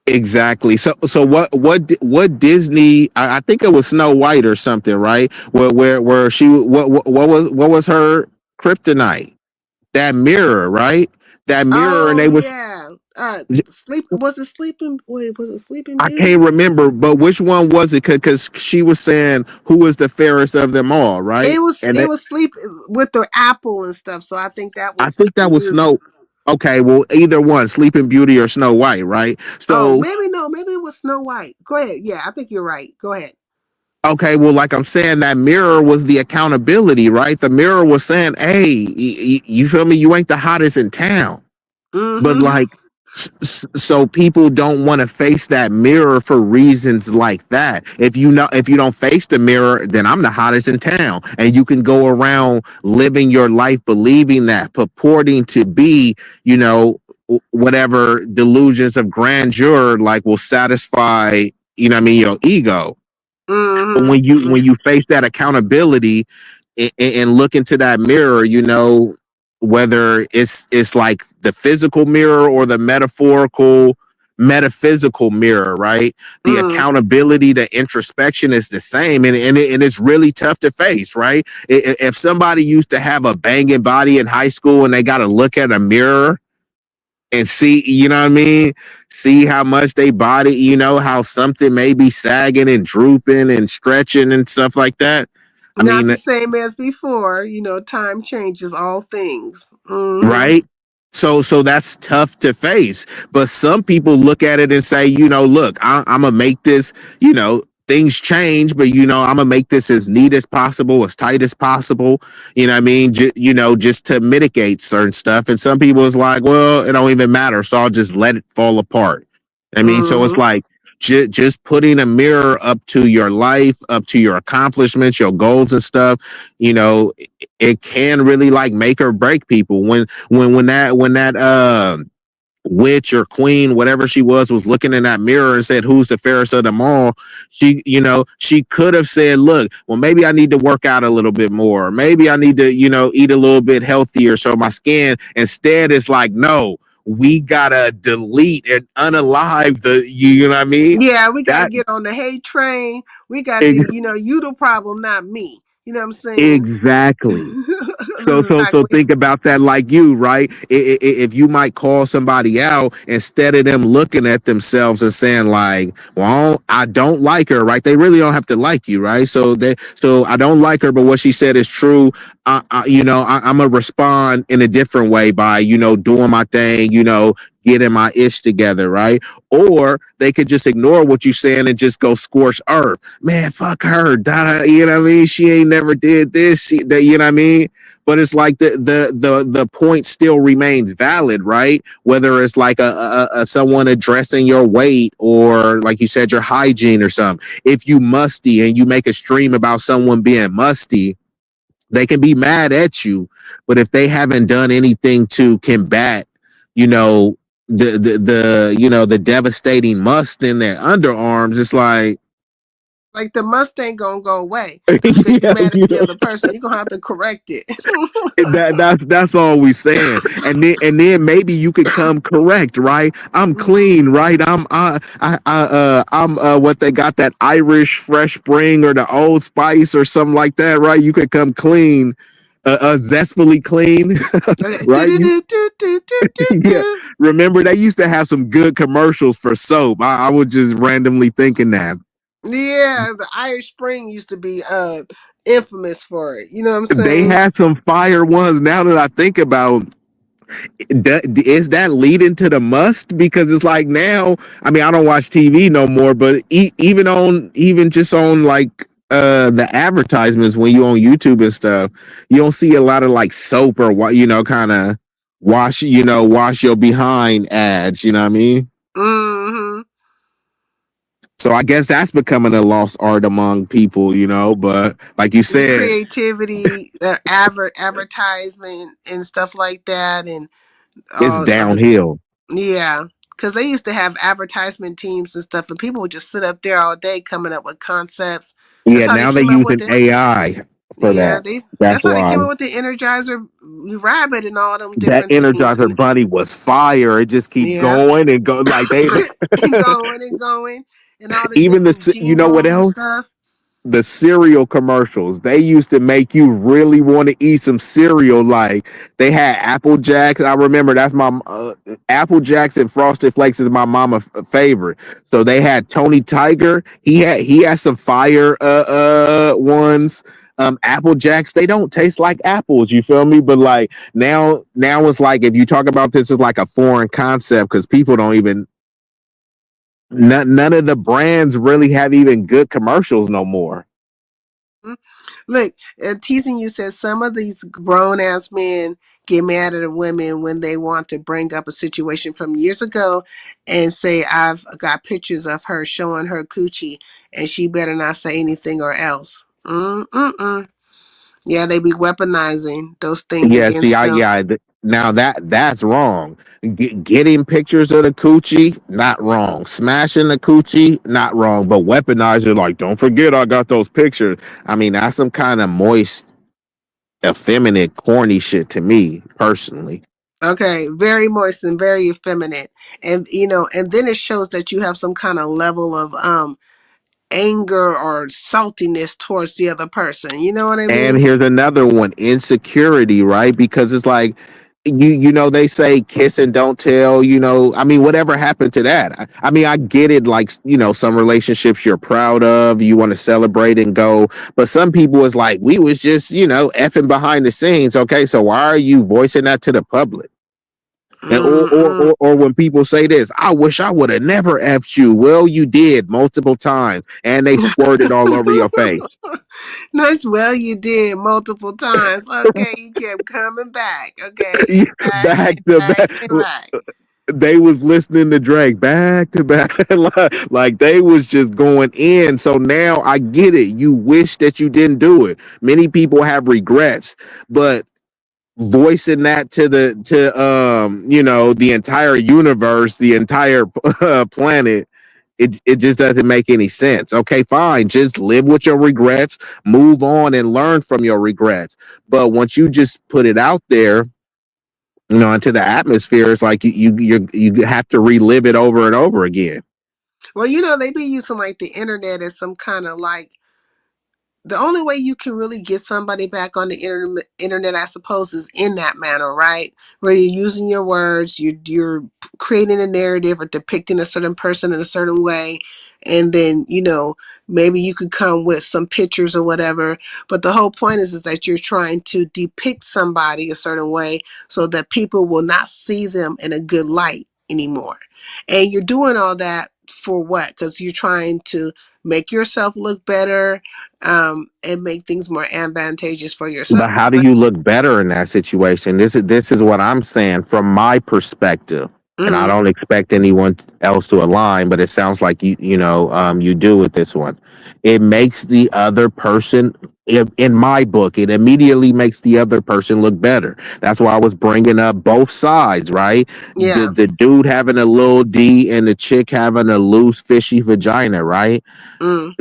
exactly. So what Disney, I think it was Snow White or something, right? Where she what was her kryptonite? That mirror, right? That mirror, and Oh they was, yeah. Was it Sleeping I Beauty? can't remember, but which one was it? Because she was saying who was the fairest of them all, right? It was And it they, was sleep with the apple and stuff. So I think that I was think that Sleeping was Beauty. Snow. Okay, well, either one, Sleeping Beauty or Snow White, right? Oh, So maybe no, maybe it was Snow White. Go ahead. Yeah, I think you're right. Go ahead. Okay, well, like I'm saying, that mirror was the accountability, right? The mirror was saying, "Hey, you feel me? You ain't the hottest in town." But Mm-hmm. like, so people don't want to face that mirror for reasons like that. If you don't face the mirror, then I'm the hottest in town, and you can go around living your life believing that, purporting to be, whatever delusions of grandeur like will satisfy, your ego. But Mm-hmm. when you face that accountability and look into that mirror, whether it's like the physical mirror or the metaphorical metaphysical mirror, right? The Mm. accountability, the introspection is the same, and it's really tough to face, right? If somebody used to have a banging body in high school and they got to look at a mirror and see, you know what I mean? See how much they body, how something may be sagging and drooping and stretching and stuff like that. I Not mean, the same as before. Time changes all things. Mm-hmm. right? So that's tough to face. But some people look at it and say, look, I'm gonna make this, things change, but I'm gonna make this as neat as possible, as tight as possible. You know what I mean? Just to mitigate certain stuff. And some people is like, well, it don't even matter, so I'll just let it fall apart. I mean, so it's Mm-hmm. like just putting a mirror up to your life, up to your accomplishments, your goals and stuff. It can really like make or break people when that witch or queen, whatever she was looking in that mirror and said, "Who's the fairest of them all?" She could have said, "Look, well, maybe I need to work out a little bit more. Maybe I need to, eat a little bit healthier so my skin." Instead, it's like, no, we gotta delete and unalive you know what I mean? Yeah, we got to That get on the hate train. We got to, ex- you the problem, not me. You know what I'm saying? exactly. So Exactly. think about that like you, right? If you might call somebody out instead of them looking at themselves and saying like, "Well, I don't like her," right? They really don't have to like you, right? So I don't like her, but what she said is true. I'm gonna respond in a different way by doing my thing, getting my ish together, right? Or they could just ignore what you're saying and just go scorch earth. Man, fuck her. You know what I mean? She ain't never did this. You know what I mean? But it's like the point still remains valid, right? Whether it's like a someone addressing your weight or like you said, your hygiene or something. If you musty and you make a stream about someone being musty, they can be mad at you. But if they haven't done anything to combat, you know, the devastating must in their underarms, it's like Like the Mustang gonna go away just because you're mad at the other person. You're gonna have to correct it. that's all we saying. And then maybe you could come correct, right? I'm clean, right? I'm what they got, that Irish fresh spring or the Old Spice or something like that, right? You could come clean, zestfully clean, right? Yeah. Remember they used to have some good commercials for soap. I was just randomly thinking that. Yeah, the Irish Spring used to be infamous for it. You know what I'm They saying? had some fire ones. Now that I think about, is that leading to the must? Because it's like now, I mean, I don't watch TV no more, but even just on like the advertisements when you on YouTube and stuff, you don't see a lot of like soap or what, kind of wash your behind ads. You know what I mean? Mm-hmm. So I guess that's becoming a lost art among people, But like you The said, creativity, advertisement, and stuff like that, and it's all other. downhill. Yeah, because they used to have advertisement teams and stuff, and people would just sit up there all day coming up with concepts. That's Yeah, how they now they're came up with using it. AI for Yeah, that. they. That's That's how they why came up with the Energizer Rabbit and all them that different things. Energizer Bunny was fire. It just keeps Yeah, going and go like they and going and going, and all the even different you know what jingles and else? stuff. The cereal commercials. They used to make you really want to eat some cereal. Like they had Apple Jacks. I remember that's my Apple Jacks and Frosted Flakes is my mama's favorite. So they had Tony Tiger. He had some fire ones. Apple Jacks, they don't taste like apples, you feel me? But like now it's like if you talk about this as like a foreign concept because people don't even none of the brands really have even good commercials no more. Mhm. Look, teasing you says some of these grown ass men get mad at the women when they want to bring up a situation from years ago and say, I've got pictures of her showing her coochie and she better not say anything or else. Mm-mm-mm. Yeah, they be weaponizing those things Yeah, see, against I them. yeah, now that's wrong. Getting pictures of the coochie, not wrong. Smashing the coochie, not wrong. But weaponizer, like, don't forget I got those pictures. I mean, that's some kind of moist, effeminate, corny shit to me personally. Okay, very moist and very effeminate. And and then it shows that you have some kind of level of anger or saltiness towards the other person. You know what I And mean? here's another one, insecurity, right? Because it's like they say kiss and don't tell, I mean, whatever happened to that? I mean, I get it, like, some relationships you're proud of, you want to celebrate and go, but some people is like, we was just, effing behind the scenes. Okay, so why are you voicing that to the public? And Mm-mm. or when people say this, I wish I would have never effed you. Well, you did multiple times, and they squirted all over your face. Nice. Well, you did multiple times. Okay, you kept coming back. Okay, and back Back and to back back. and back. They was listening to Drake back to back. Like they was just going in. So now I get it. You wish that you didn't do it. Many people have regrets, but voicing that to the entire universe, the entire planet, it just doesn't make any sense. Okay, fine. Just live with your regrets, move on and learn from your regrets. But once you just put it out there, into the atmosphere, it's like you have to relive it over and over again. Well, they be using like the internet as some kind of like the only way you can really get somebody back on the internet, I suppose, is in that manner, right? Where you're using your words, you're creating a narrative or depicting a certain person in a certain way, and then maybe you could come with some pictures or whatever. But the whole point is that you're trying to depict somebody a certain way so that people will not see them in a good light anymore. And you're doing all that for what? Because you're trying to make yourself look better, and make things more advantageous for But yourself. how do you look better in that situation? This is what I'm saying from my perspective, and I Mm-hmm. don't expect anyone else to align. But it sounds like you do with this one. It makes the other person, in my book, it immediately makes the other person look better. That's why I was bringing up both sides, right? The Yeah. the dude having a little D and the chick having a loose fishy vagina, right? Mm.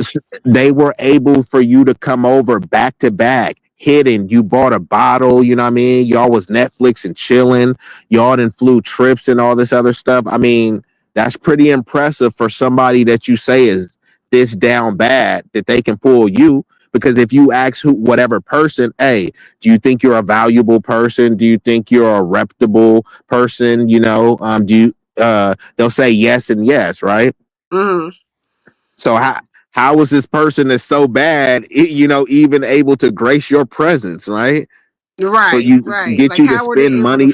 They were able for you to come over back to back, hidden. You bought a bottle, you know what I mean? Y'all was Netflix and chilling. Y'all done flew trips and all this other stuff. I mean, that's pretty impressive for somebody that you say is this down bad that they can pull you. Because if you ask whatever person, hey, do you think you're a valuable person? Do you think you're a reputable person? Do you they'll say yes and yes, right? Mm. So how was this person that's so bad, even able to grace your presence, right? For Right, you right. get Like you to how were they spend able to money.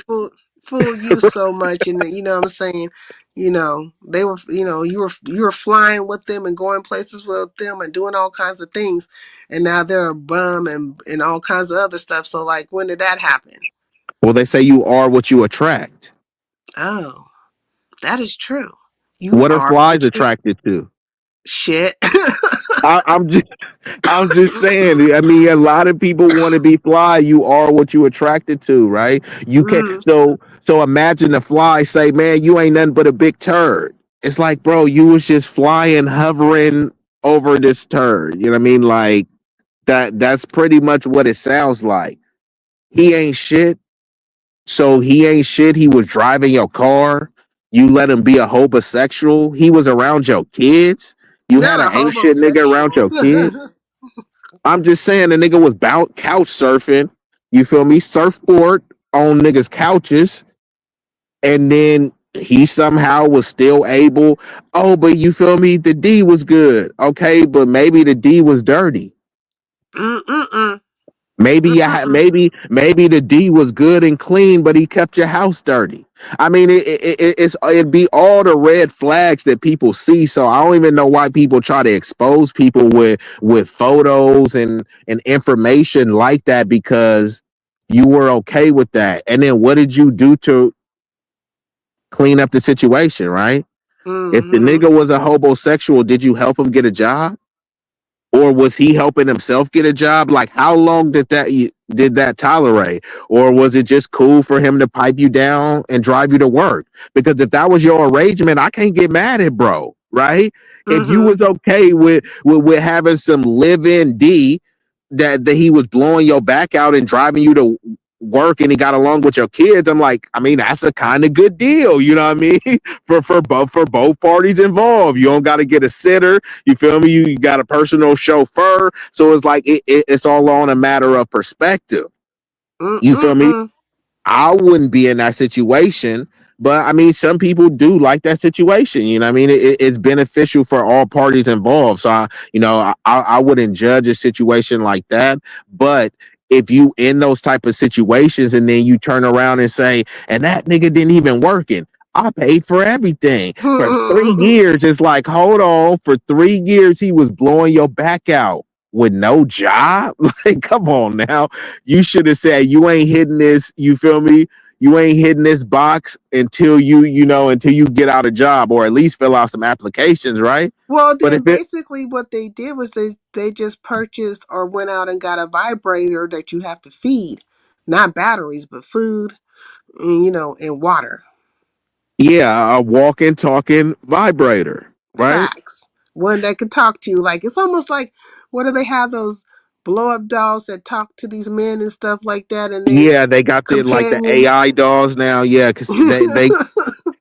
fool you so much? And what I'm saying, they were, you were flying with them and going places with them and doing all kinds of things, and now they're a bum and all kinds of other stuff. So like, when did that happen? Well, they say you are what you attract. Oh, that is true. You What are are flies what you attracted to? shit. I'm just I'm just saying. I mean, a lot of people want to be fly. You are what you attracted to, right? You can Mm. so imagine the fly say, "Man, you ain't nothing but a big turd." It's like, bro, you was just flying, hovering over this turd. You know what I mean? Like that's pretty much what it sounds like. He ain't shit. So he ain't shit. He was driving your car. You let him be a homosexual. He was around your kids. You had Not an a ain't shit nigga around homosexual. your kids. I'm just saying the nigga was bout couch surfing. You feel me? Surfboard on niggas' couches. And then he somehow was still able. Oh, but you feel me? The D was good. Okay, but maybe the D was dirty. Mm-mm-mm. Maybe Mm-mm. maybe the D was good and clean, but he kept your house dirty. I mean, it'd be all the red flags that people see. So I don't even know why people try to expose people with photos and information like that, because you were okay with that. And then what did you do to clean up the situation, right? If the Mm-hmm. nigga was a homosexual, did you help him get a job? Or was he helping himself get a job? Like, how long did that tolerate? Or was it just cool for him to pipe you down and drive you to work? Because if that was your arrangement, I can't get mad at bro, right? If you Mm-hmm. was okay with having some live-in D, that he was blowing your back out and driving you to work, and he got along with your kids, I'm like, I mean, that's a kind of good deal, you know what I mean? For both parties involved. You don't got to get a sitter. You feel me? You got a personal chauffeur. So it's like it's all on a matter of perspective. You feel me? Mm-mm. I wouldn't be in that situation, but I mean, some people do like that situation. You know what I mean? It's beneficial for all parties involved. So, I wouldn't judge a situation like that. But if you in those type of situations and then you turn around and say, and that nigga didn't even working. I paid for everything for 3 years. It's like, hold on, for 3 years he was blowing your back out with no job. Like, come on now, you should have said you ain't hitting this. You feel me? You ain't hitting this box until until you get out a job, or at least fill out some applications, right? Well, But if then it, basically what they did was they just purchased or went out and got a vibrator that you have to feed, not batteries, but food and and water. yeah, a walking, talking vibrator, right? Facts. One that could talk to you. Like it's almost like what do they have those blow up dolls that talk to these men and stuff like that, and they Yeah, they got the companions. AI dolls now. Yeah, because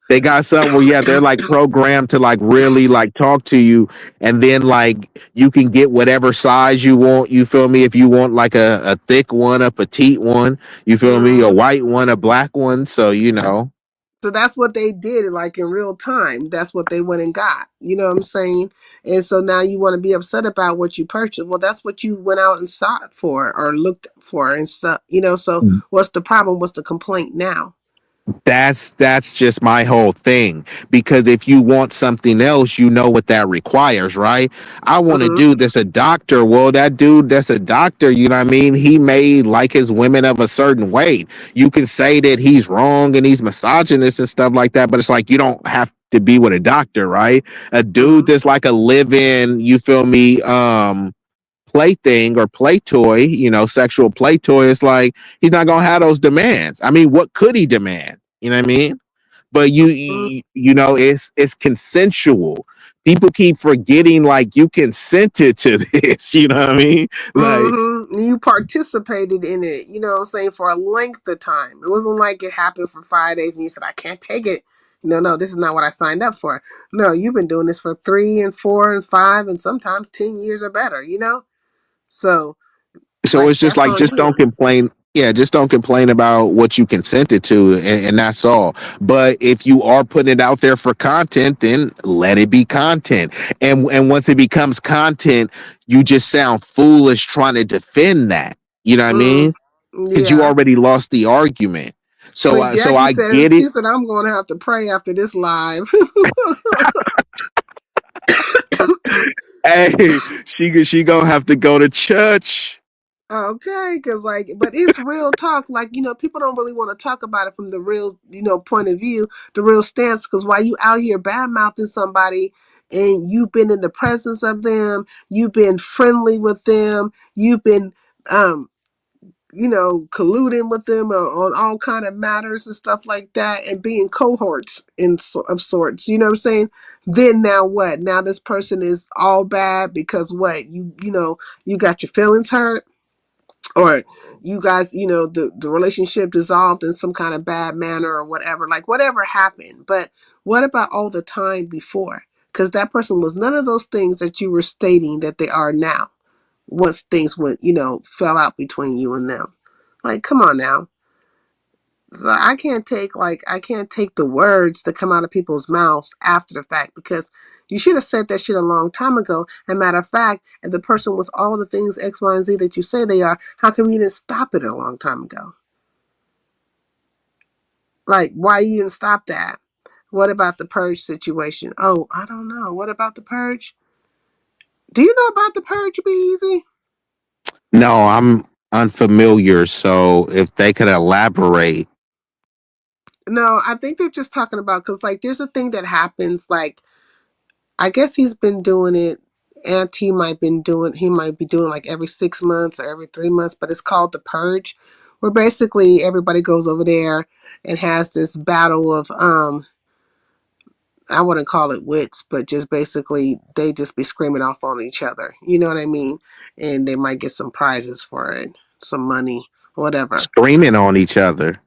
they got something where they're like programmed to like really like talk to you, and then like you can get whatever size you want. You feel me? If you want like a thick one, a petite one, you feel me? A Mhm. white one, a black one. So So that's what they did, like in real time. That's what they went and got. You know what I'm saying? And so now you want to be upset about what you purchased. Well, that's what you went out and sought for or looked for and stuff. So what's the problem? What's the complaint now? that's just my whole thing. Because if you want something else, you know what that requires, right? I want a Mm-hmm. dude that's a doctor. Well, that dude that's a doctor, you know what I mean? He may like his women of a certain weight. You can say that he's wrong and he's misogynist and stuff like that, but it's like you don't have to be with a doctor, right? A dude Mm-hmm. that's like a live-in, you feel me, plaything or play toy, sexual play toy, it's like he's not gonna have those demands. I mean, what could he demand? You know what I mean? But it's consensual. People keep forgetting like you consented to this. You know what I mean? Like, Mm-hmm. You participated in it, what I'm saying, for a length of time. It wasn't like it happened for 5 days and you said, I can't take it. No, this is not what I signed up for. No, you've been doing this for 3 and 4 and 5 and sometimes 10 years or better. So, so like, it's just that's like on just don't him. complain. Yeah, just don't complain about what you consented to, and that's all. But if you are putting it out there for content, then let it be content. And once it becomes content, you just sound foolish trying to defend that. You know what I Mm, mean? Because you yeah. already lost the argument. So, But so Jackie I says, get she it. said, I'm going to have to pray after this live. Hey, she gonna have to go to church. Okay, because but it's real talk. People don't really want to talk about it from the real, point of view, the real stance. Because while you out here bad mouthing somebody, and you've been in the presence of them, you've been friendly with them, you've been, colluding with them on all kind of matters and stuff like that, and being cohorts of sorts. You know what I'm saying? Then now what? Now this person is all bad because what? You got your feelings hurt, or you guys, the relationship dissolved in some kind of bad manner or whatever, like whatever happened. But what about all the time before? Because that person was none of those things that you were stating that they are now, once things went, fell out between you and them. Like, come on now. So I can't take the words that come out of people's mouths after the fact because you should have said that shit a long time ago. And matter of fact, if the person was all the things X, Y, and Z that you say they are, how come you didn't stop it a long time ago? Like, why you didn't stop that? What about the purge situation? Oh, I don't know. What about the purge? Do you know about the purge, Be Easy? No, I'm unfamiliar. So if they could elaborate. No, I think they're just talking about because like there's a thing that happens like I guess he's been doing it. Auntie might been doing. He might be doing like every 6 months or every 3 months, but it's called the purge, where basically everybody goes over there and has this battle of I wouldn't call it wits, but just basically they just be screaming off on each other. You know what I mean? And they might get some prizes for it, some money, whatever. Screaming on each other.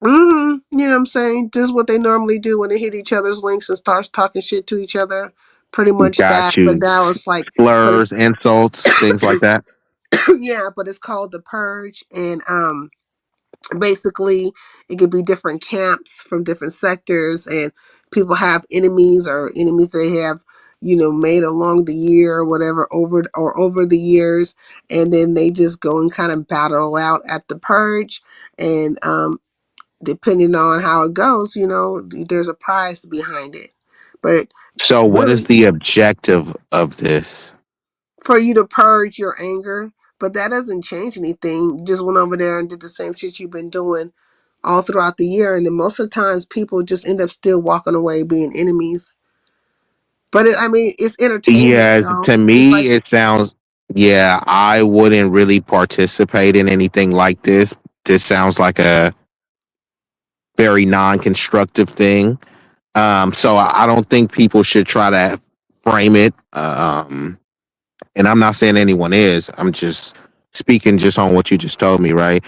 You know what I'm saying? This is what they normally do when they hit each other's links and starts talking shit to each other. Pretty much that. Got But you. now it's like, but it's Slurs, insults, things like that. yeah, but it's called the purge, and basically it could be different camps from different sectors, and people have enemies or enemies they have made along the year or whatever over the years, and then they just go and kind of battle out at the purge, and depending on how it goes, there's a prize behind it, but So what is really the objective of this? for you to purge your anger. But that doesn't change anything. You just went over there and did the same shit you've been doing all throughout the year. And then most of the times people just end up still walking away being enemies. But I mean, it's entertainment Yeah, though. to It's me like, it sounds, yeah, I wouldn't really participate in anything like this. This sounds like a very non-constructive thing. So I don't think people should try to frame it. And I'm not saying anyone is. I'm just speaking just on what you just told me, right?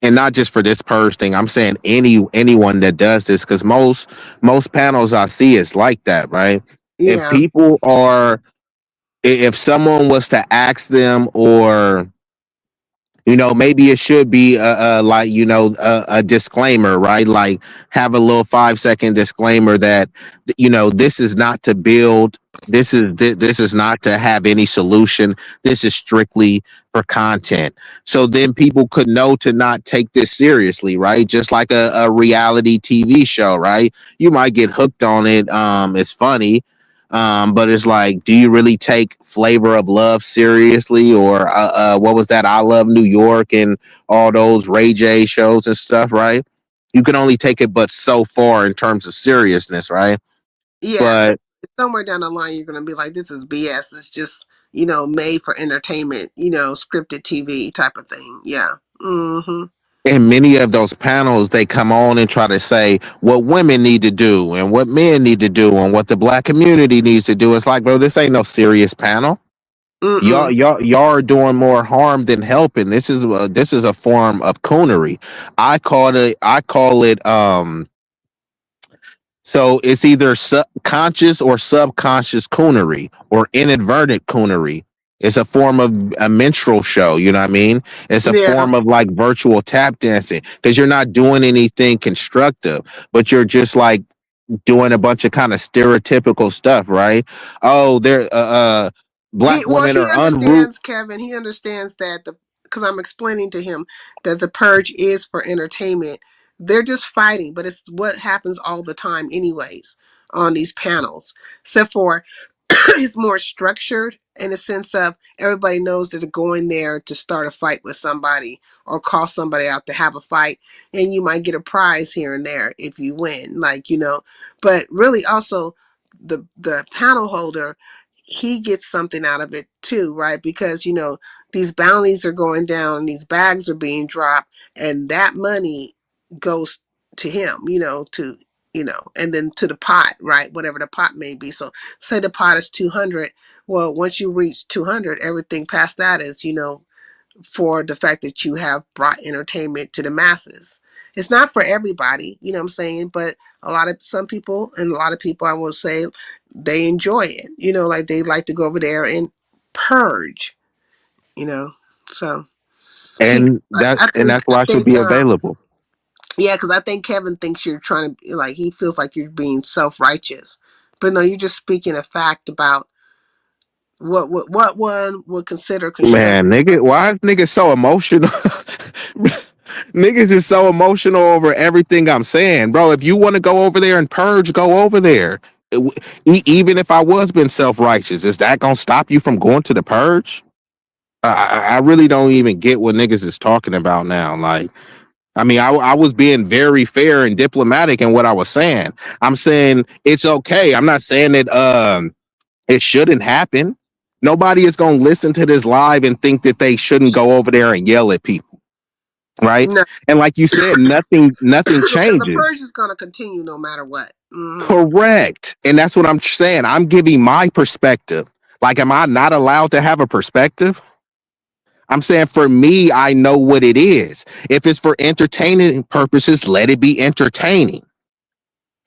And not just for this purge thing. I'm saying anyone that does this, because most panels I see is like that, right? If yeah. people are, if someone was to ask them, or maybe it should be like a disclaimer, right? Like have a little 5-second disclaimer that this is not to build, this is not to have any solution, this is strictly for content. So then people could know to not take this seriously, right? Just like a reality TV show, right? You might get hooked on it. It's funny, but it's like, do you really take Flavor of Love seriously? Or what was that? I Love New York and all those Ray J shows and stuff, right? You can only take it but so far in terms of seriousness, right? Yeah. But Somewhere down the line, you're going to be like, this is BS. It's just, made for entertainment, scripted TV type of thing. Yeah. Mm-hmm. in many of those panels, they come on and try to say what women need to do and what men need to do and what the black community needs to do. It's like, bro, this ain't no serious panel. Y'all, Mm-mm. y'all are doing more harm than helping. This is a form of coonery. I call it. So it's either conscious or subconscious coonery or inadvertent coonery. It's a form of a minstrel show. You know what I mean? It's a Yeah. form of like virtual tap dancing because you're not doing anything constructive, but you're just like doing a bunch of kind of stereotypical stuff, right? Oh, they're black women He are unroot. understands, Kevin. He understands that because I'm explaining to him that the purge is for entertainment. They're just fighting, but it's what happens all the time, anyways, on these panels. Except for it's more structured in the sense of everybody knows that they're going there to start a fight with somebody or call somebody out to have a fight, and you might get a prize here and there if you win, But really, also the panel holder, he gets something out of it too, right? Because these bounties are going down, and these bags are being dropped, and that money goes to him, and then to the pot, right? Whatever the pot may be. So say the pot is 200. Well, once you reach 200, everything past that is, for the fact that you have brought entertainment to the masses. It's not for everybody, you know what I'm saying? But some people, and a lot of people, I will say, they enjoy it, like they like to go over there and purge, you know? So he, And I that's why it should think, be available. Yeah, because I think Kevin thinks you're trying to, like, he feels like you're being self righteous, but no, you're just speaking a fact about what one would consider Man, constructive. nigga, why is niggas so emotional? Niggas is so emotional over everything I'm saying, bro. If you want to go over there and purge, go over there. Even if I was being self righteous, is that gonna stop you from going to the purge? I really don't even get what niggas is talking about now. Like, I mean, I was being very fair and diplomatic in what I was saying. I'm saying it's okay. I'm not saying that it shouldn't happen. Nobody is gonna listen to this live and think that they shouldn't go over there and yell at people, right? No, And like you said, nothing because the changes. purge is going to continue no matter what. Correct. And that's what I'm saying. I'm giving my perspective. Like, am I not allowed to have a perspective? I'm saying for me, I know what it is. If it's for entertaining purposes, let it be entertaining.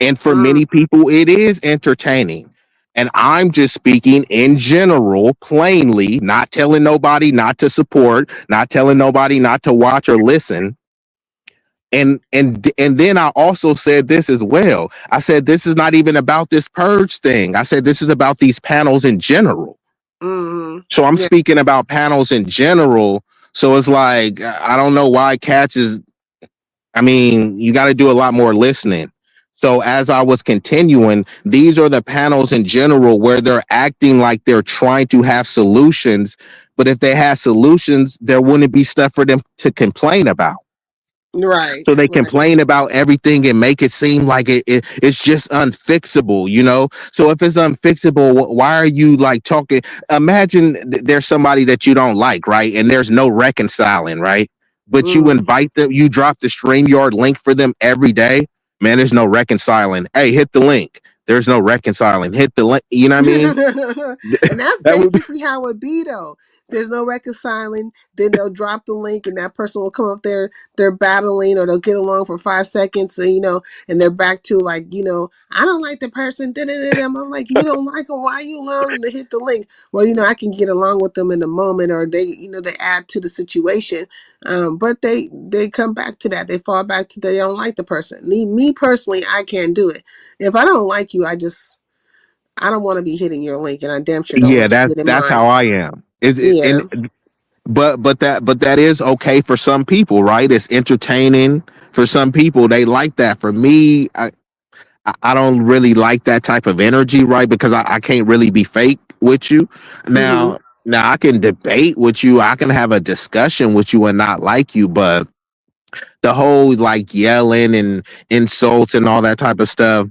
And for many people, it is entertaining. And I'm just speaking in general, plainly, not telling nobody not to support, not telling nobody not to watch or listen. And then I also said this as well. I said this is not even about this purge thing. I said this is about these panels in general. So I'm Yeah. speaking about panels in general. So it's like I don't know why Cats is. I mean, you got to do a lot more listening. So as I was continuing, these are the panels in general where they're acting like they're trying to have solutions. But if they had solutions, there wouldn't be stuff for them to complain about. Right. So they Right. complain about everything and make it seem like it's just unfixable, you know? So if it's unfixable, why are you like talking? Imagine there's somebody that you don't like, right? And there's no reconciling, right? But you invite them, you drop the StreamYard link for them every day. Man, there's no reconciling. Hey, hit the link. There's no reconciling. Hit the link. You know what I mean? And that's That would be, basically how it be though. There's no reconciling. Then they'll drop the link, and that person will come up there. They're battling, or they'll get along for 5 seconds, and they're back to like, I don't like the person. I'm like, if you don't like them, why are you allowing them to hit the link? Well, I can get along with them in the moment, or they add to the situation. But they come back to that. They fall back to they don't like the person. Me personally, I can't do it. If I don't like you, I don't want to be hitting your link, and I damn sure don't yeah, want you that's hitting that's mine. how I am. Is it Yeah. and but that is okay for some people, right? It's entertaining for some people. They like that. For me, I don't really like that type of energy, right? Because I can't really be fake with you. Mm-hmm. Now I can debate with you. I can have a discussion with you and not like you, but the whole like yelling and insults and all that type of stuff,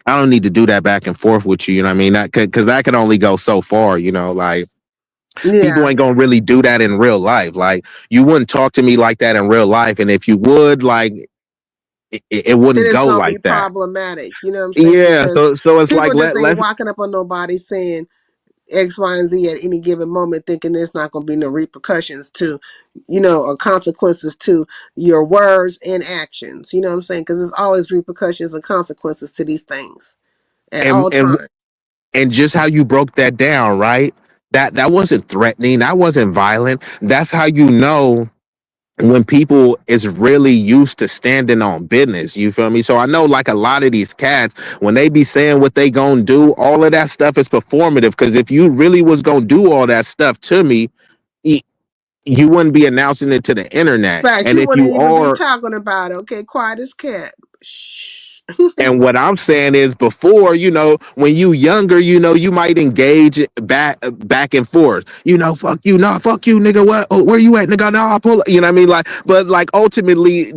I don't need to do that back and forth with you. You know what I mean? That because that can only go so far. Like people Yeah. ain't gonna really do that in real life. Like you wouldn't talk to me like that in real life, and if you would, like it Then wouldn't it's go gonna be like that. problematic. You know what I'm saying? Yeah. Because So it's like people just ain't let's walking up on nobody saying X, Y, and Z at any given moment, thinking there's not gonna be no repercussions to, or consequences to your words and actions. You know what I'm saying? Because there's always repercussions and consequences to these things at and all and times. and just how you broke that down, right? That wasn't threatening. That wasn't violent. That's how you know when people is really used to standing on business. You feel me? So I know like a lot of these cats, when they be saying what they gonna do, all of that stuff is performative. Because if you really was gonna do all that stuff to me, you wouldn't be announcing it to the internet. Fact, And you if wouldn't you even be are, talking about it. Okay, quiet as cat. Shh. and what I'm saying is before, when you younger, you might engage back and forth. Fuck you, nah, fuck you, nigga. What? Oh, where you at, nigga? Nah, I'll pull. You know what I mean? Like, but like ultimately,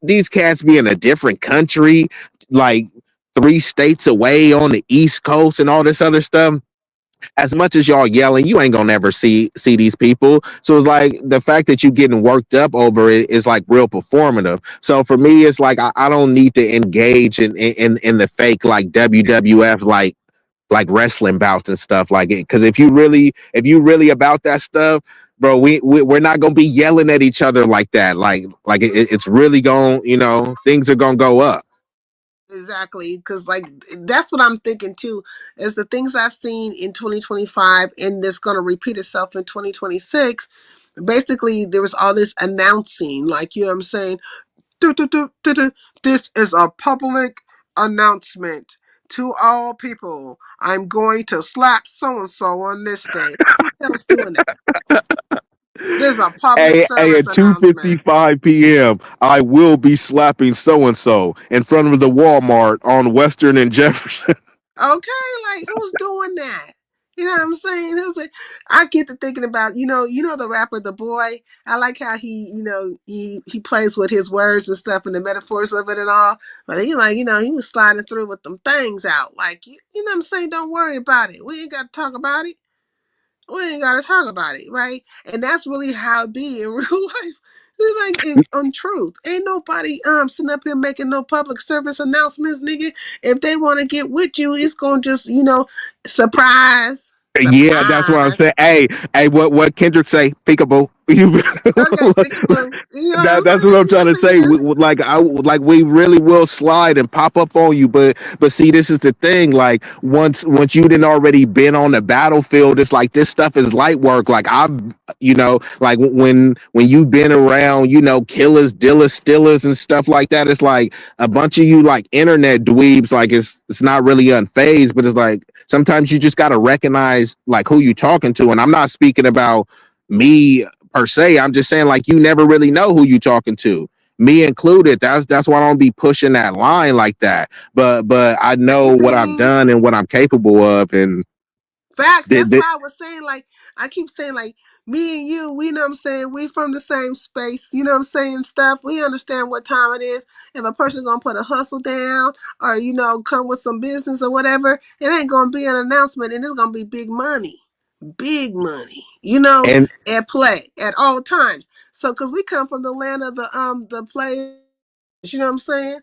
these cats be in a different country, like 3 states away on the East Coast and all this other stuff. As much as y'all yelling, you ain't gonna ever see these people. So it's like the fact that you getting worked up over it is like real performative. So for me, it's like I don't need to engage in the fake like WWF like wrestling bouts and stuff like it. Because if you really about that stuff, bro, we're not gonna be yelling at each other like that. Like it's really going, things are gonna go up. Exactly, because like that's what I'm thinking too. Is the things I've seen in 2025, and that's going to repeat itself in 2026. Basically, there was all this announcing, like, you know what I'm saying. Do, do, do, do, do. This is a public announcement to all people. I'm going to slap so and so on this day. Who the hell's doing that? This is a public Hey, service at announcement. 2:55 p.m., I will be slapping so and so in front of the Walmart on Western and Jefferson. Okay, like who's doing that? You know what I'm saying? Who's like, I get to thinking about, the rapper The Boy. I like how he plays with his words and stuff and the metaphors of it and all. But he like, he was sliding through with them things out. Like, you know what I'm saying? Don't worry about it. We ain't got to talk about it. We ain't got to talk about it, right? And that's really how it be in real life. It's like on truth, ain't nobody sitting up here making no public service announcements, nigga. If they want to get with you, it's gonna just surprise, Yeah, that's what I'm surprise. saying. Hey, what Kendrick say? Peekaboo. Okay, peekaboo. You know what I'm That's what saying? I'm trying to Yes, say. it is. Like we really will slide and pop up on you, but see, this is the thing. Like once you didn't already been on the battlefield, it's like this stuff is light work. Like like when you've been around, killers, dealers, stillers, and stuff like that. It's like a bunch of you like internet dweebs. Like it's not really unfazed, but it's like sometimes you just got to recognize like who you talking to. And I'm not speaking about me per se. I'm just saying like you never really know who you talking to. Me included. That's why I don't be pushing that line like that. But I know Same what I've thing. done and what I'm capable of, and Facts. th- That's th- why I was saying, like, I keep saying, like, me and you, we know what I'm saying, we from the same space, you know what I'm saying, stuff. We understand what time it is. If a person gonna put a hustle down or, come with some business or whatever, it ain't gonna be an announcement and it's gonna be big money. Big money, and at play at all times. So cause we come from the land of the players, you know what I'm saying?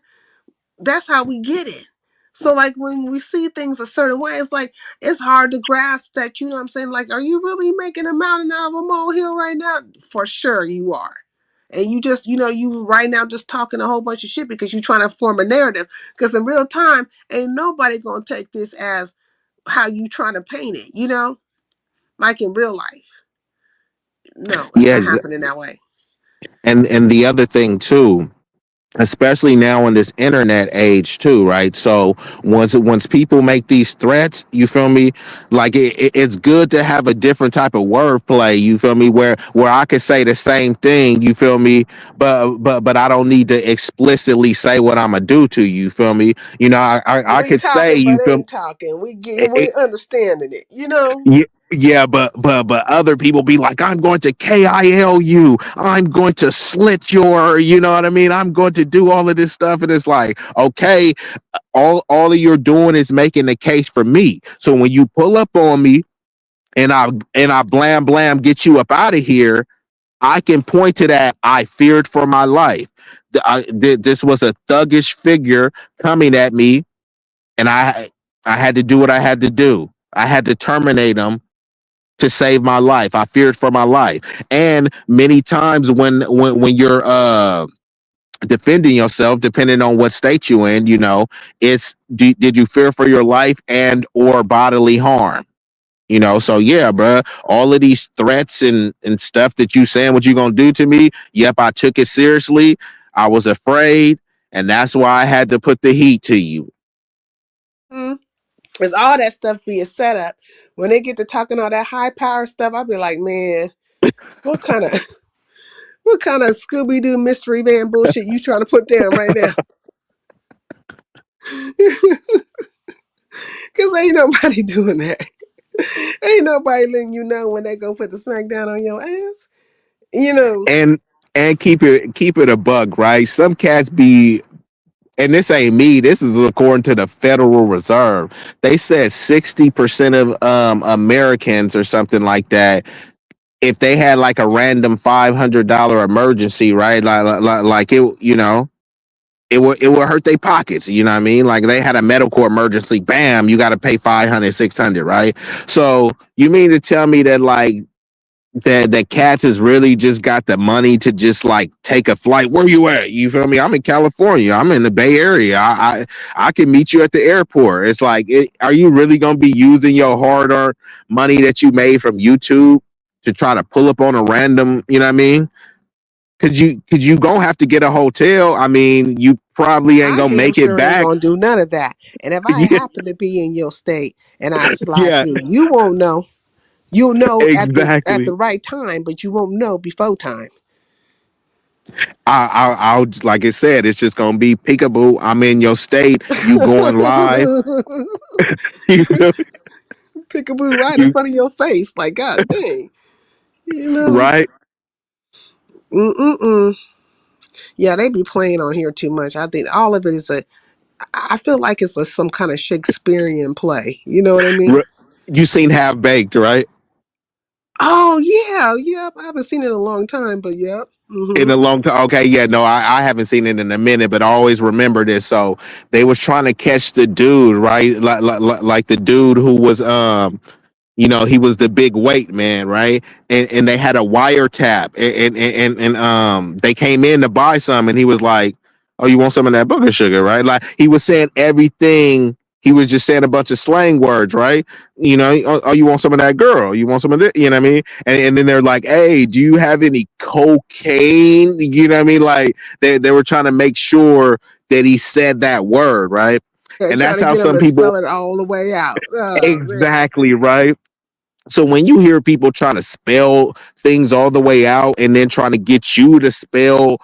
That's how we get it. So like when we see things a certain way, it's like it's hard to grasp that, you know what I'm saying? Like, are you really making a mountain out of a molehill right now? For sure you are. And you just, you right now just talking a whole bunch of shit because you're trying to form a narrative. Because in real time, ain't nobody gonna take this as how you trying to paint it, like in real life. No, it's yeah, not happening that way. and the other thing too, especially now in this internet age too, right? So once people make these threats, you feel me, like it's good to have a different type of wordplay, you feel me, where I could say the same thing, you feel me, but I don't need to explicitly say what I'm gonna do to you, you feel me, I We could say, talking, but you feel ain't talking. We it, understanding it. yeah, but other people be like, I'm going to KIL you. I'm going to slit your, you know what I mean? I'm going to do all of this stuff. And it's like, okay, all of you're doing is making the case for me. So when you pull up on me and I blam blam get you up out of here, I can point to that. I feared for my life. This was a thuggish figure coming at me, and I had to do what I had to do. I had to terminate him to save my life. I feared for my life. And many times when you're defending yourself, depending on what state you're in, it's did you fear for your life and or bodily harm? So yeah, bro, all of these threats and stuff that you saying what you gonna do to me, yep, I took it seriously. I was afraid, and that's why I had to put the heat to you. Mm. It's all that stuff being set up. When they get to talking all that high power stuff, I'll be like, man, what kind of what kind of Scooby Doo mystery van bullshit you trying to put down right now? Because ain't nobody doing that. Ain't nobody letting you know when they go put the smack down on your ass. You know. And keep it a bug, right? Some cats be, and this ain't me. This is according to the Federal Reserve. They said 60% of Americans or something like that, if they had like a random $500 emergency, right? Like it, it would hurt their pockets. You know what I mean? Like they had a medical emergency, bam, you got to pay 500, 600, right? So you mean to tell me that like that cats has really just got the money to just like take a flight? Where you at? You feel me? I'm in California. I'm in the Bay Area. I can meet you at the airport. It's like, are you really gonna be using your hard-earned money that you made from YouTube to try to pull up on a random? You know what I mean? Cause you gonna have to get a hotel. I mean, you probably ain't I gonna damn make it sure ain't back. gonna do none of that. And if I Yeah, happen to be in your state and I slide yeah, through, you won't know. You'll know at the exactly. right time, but you won't know before time. I'll like I said, it's just gonna be peekaboo. I'm in your state. You going live? You know, Pickaboo right in you front of your face. Like, God dang. You know? right? Mm-mm-mm. Yeah, they be playing on here too much. I think all of it is I feel like it's some kind of Shakespearean play. You know what I mean? R- You seen Half Baked, right? Oh, yeah. Yep. I haven't seen it in a long time, but yep. In Mm-hmm. a long time. Okay, yeah, no, I haven't seen it in a minute, but I always remember this. So they was trying to catch the dude, right? Like the dude who was he was the big weight man, right? And they had a wiretap, and they came in to buy some, and he was like, "Oh, you want some of that booger sugar, right?" Like he was saying everything. He was just saying a bunch of slang words, right? Oh, you want some of that girl? You want some of this? You know what I mean? And then they're like, "Hey, do you have any cocaine?" You know what I mean? Like they were trying to make sure that he said that word, right? They're And trying that's to how get them some to people spell it all the way out. Oh, man. exactly right. So when you hear people trying to spell things all the way out and then trying to get you to spell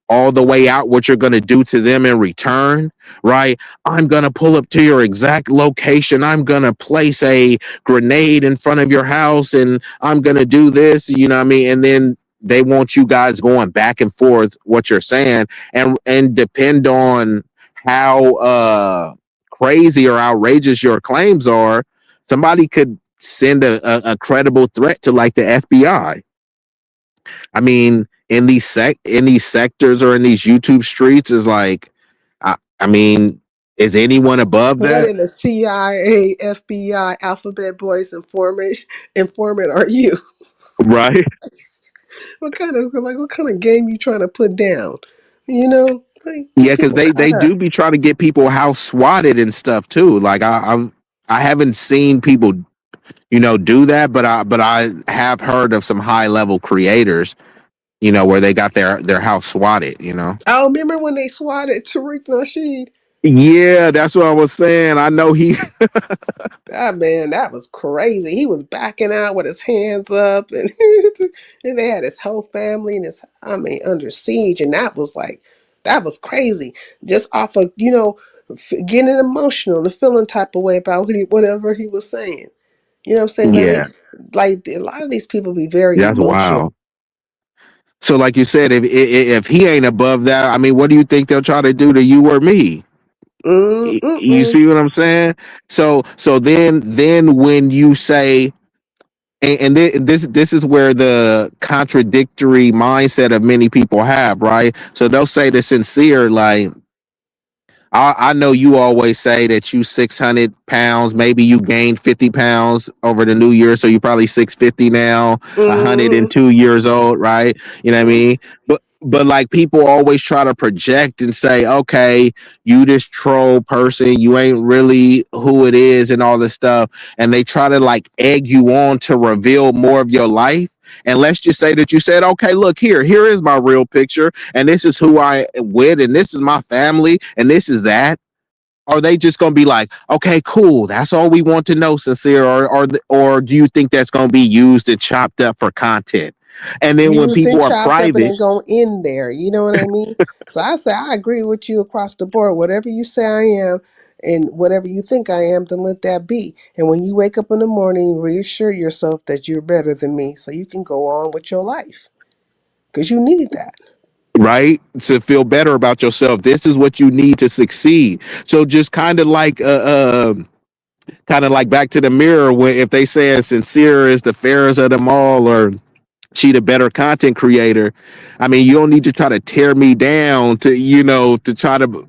all the way out what you're going to do to them in return, right? I'm going to pull up to your exact location. I'm going to place a grenade in front of your house and I'm going to do this, you know what I mean? And then they want you guys going back and forth what you're saying and depend on how crazy or outrageous your claims are, somebody could send a credible threat to like the FBI. I mean, in these sectors or in these YouTube streets is like, I mean, is anyone above What that? in the CIA, FBI, Alphabet Boys informant are you? Right? What kind of game you trying to put down? You know, like Yeah, get because people they out of. do be trying to get people house swatted and stuff too. Like I haven't seen people do that, but I have heard of some high level creators, where they got their house swatted. Oh, remember when they swatted Tariq Nasheed? Yeah, that's what I was saying. I know he Ah, man, that was crazy. He was backing out with his hands up, and, and they had his whole family and under siege, and that was crazy. Just off of getting emotional, and feeling type of way about whatever he was saying. You know what I'm saying? yeah, Like a lot of these people be very that's emotional. wild. So, like you said, if he ain't above that, I mean, what do you think they'll try to do to you or me? You Mm-mm-mm. see what I'm saying? So then when you say, this is where the contradictory mindset of many people have, right? So they'll say the sincere, like, I know you always say that you 600 pounds. Maybe you gained 50 pounds over the new year, so you're probably 650 now, Mm-hmm. 102 years old, right? You know what I Mm-hmm. mean? But like people always try to project and say, okay, you this troll person, you ain't really who it is, and all this stuff, and they try to like egg you on to reveal more of your life. And let's just say that you said, okay, look here is my real picture, and this is who I am with, and this is my family, and this is that. Are they just gonna be like, okay, cool, that's all we want to know, sincere, or do you think that's gonna be used and chopped up for content? And then when Used and people are chopped up and private, then go in there. You know what I mean? So I say I agree with you across the board. Whatever you say I am and whatever you think I am, then let that be. And when you wake up in the morning, reassure yourself that you're better than me so you can go on with your life. Because you need that. right, to feel better about yourself, this is what you need to succeed. So just kind of like back to the mirror, when if they say sincere is the fairest of them all, or she the better content creator. I mean, you don't need to try to tear me down to try to,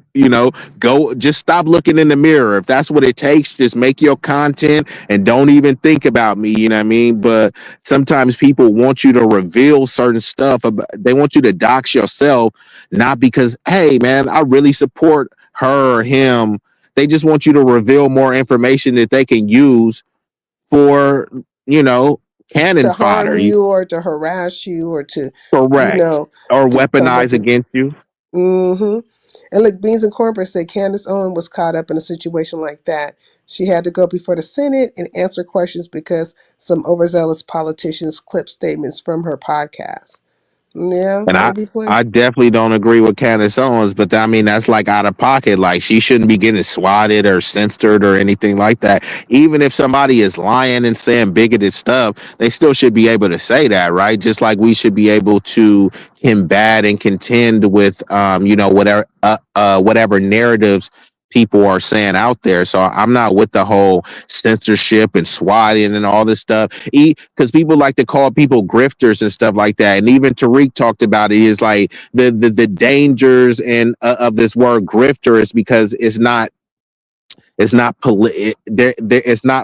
go, just stop looking in the mirror. If that's what it takes, just make your content and don't even think about me, you know what I mean? But sometimes people want you to reveal certain stuff they want you to dox yourself, not because, hey man, I really support her or him. They just want you to reveal more information that they can use for, you know, cannon To harm fodder. you or to harass you or to, you Correct. know, Or to come up weaponize to. against you. Mm-hmm. And look, Beans and Cornbread said Candace Owen was caught up in a situation like that. She had to go before the Senate and answer questions because some overzealous politicians clipped statements from her podcast. Yeah, And they be playing. I definitely don't agree with Candace Owens, but I mean that's like out of pocket. Like she shouldn't be getting swatted or censored or anything like that. Even if somebody is lying and saying bigoted stuff, they still should be able to say that, right? Just like we should be able to combat and contend with, whatever narratives people are saying out there. So I'm not with the whole censorship and swatting and all this stuff. Because people like to call people grifters and stuff like that. And even Tariq talked about it. Is like the dangers and of this word grifter is because it's not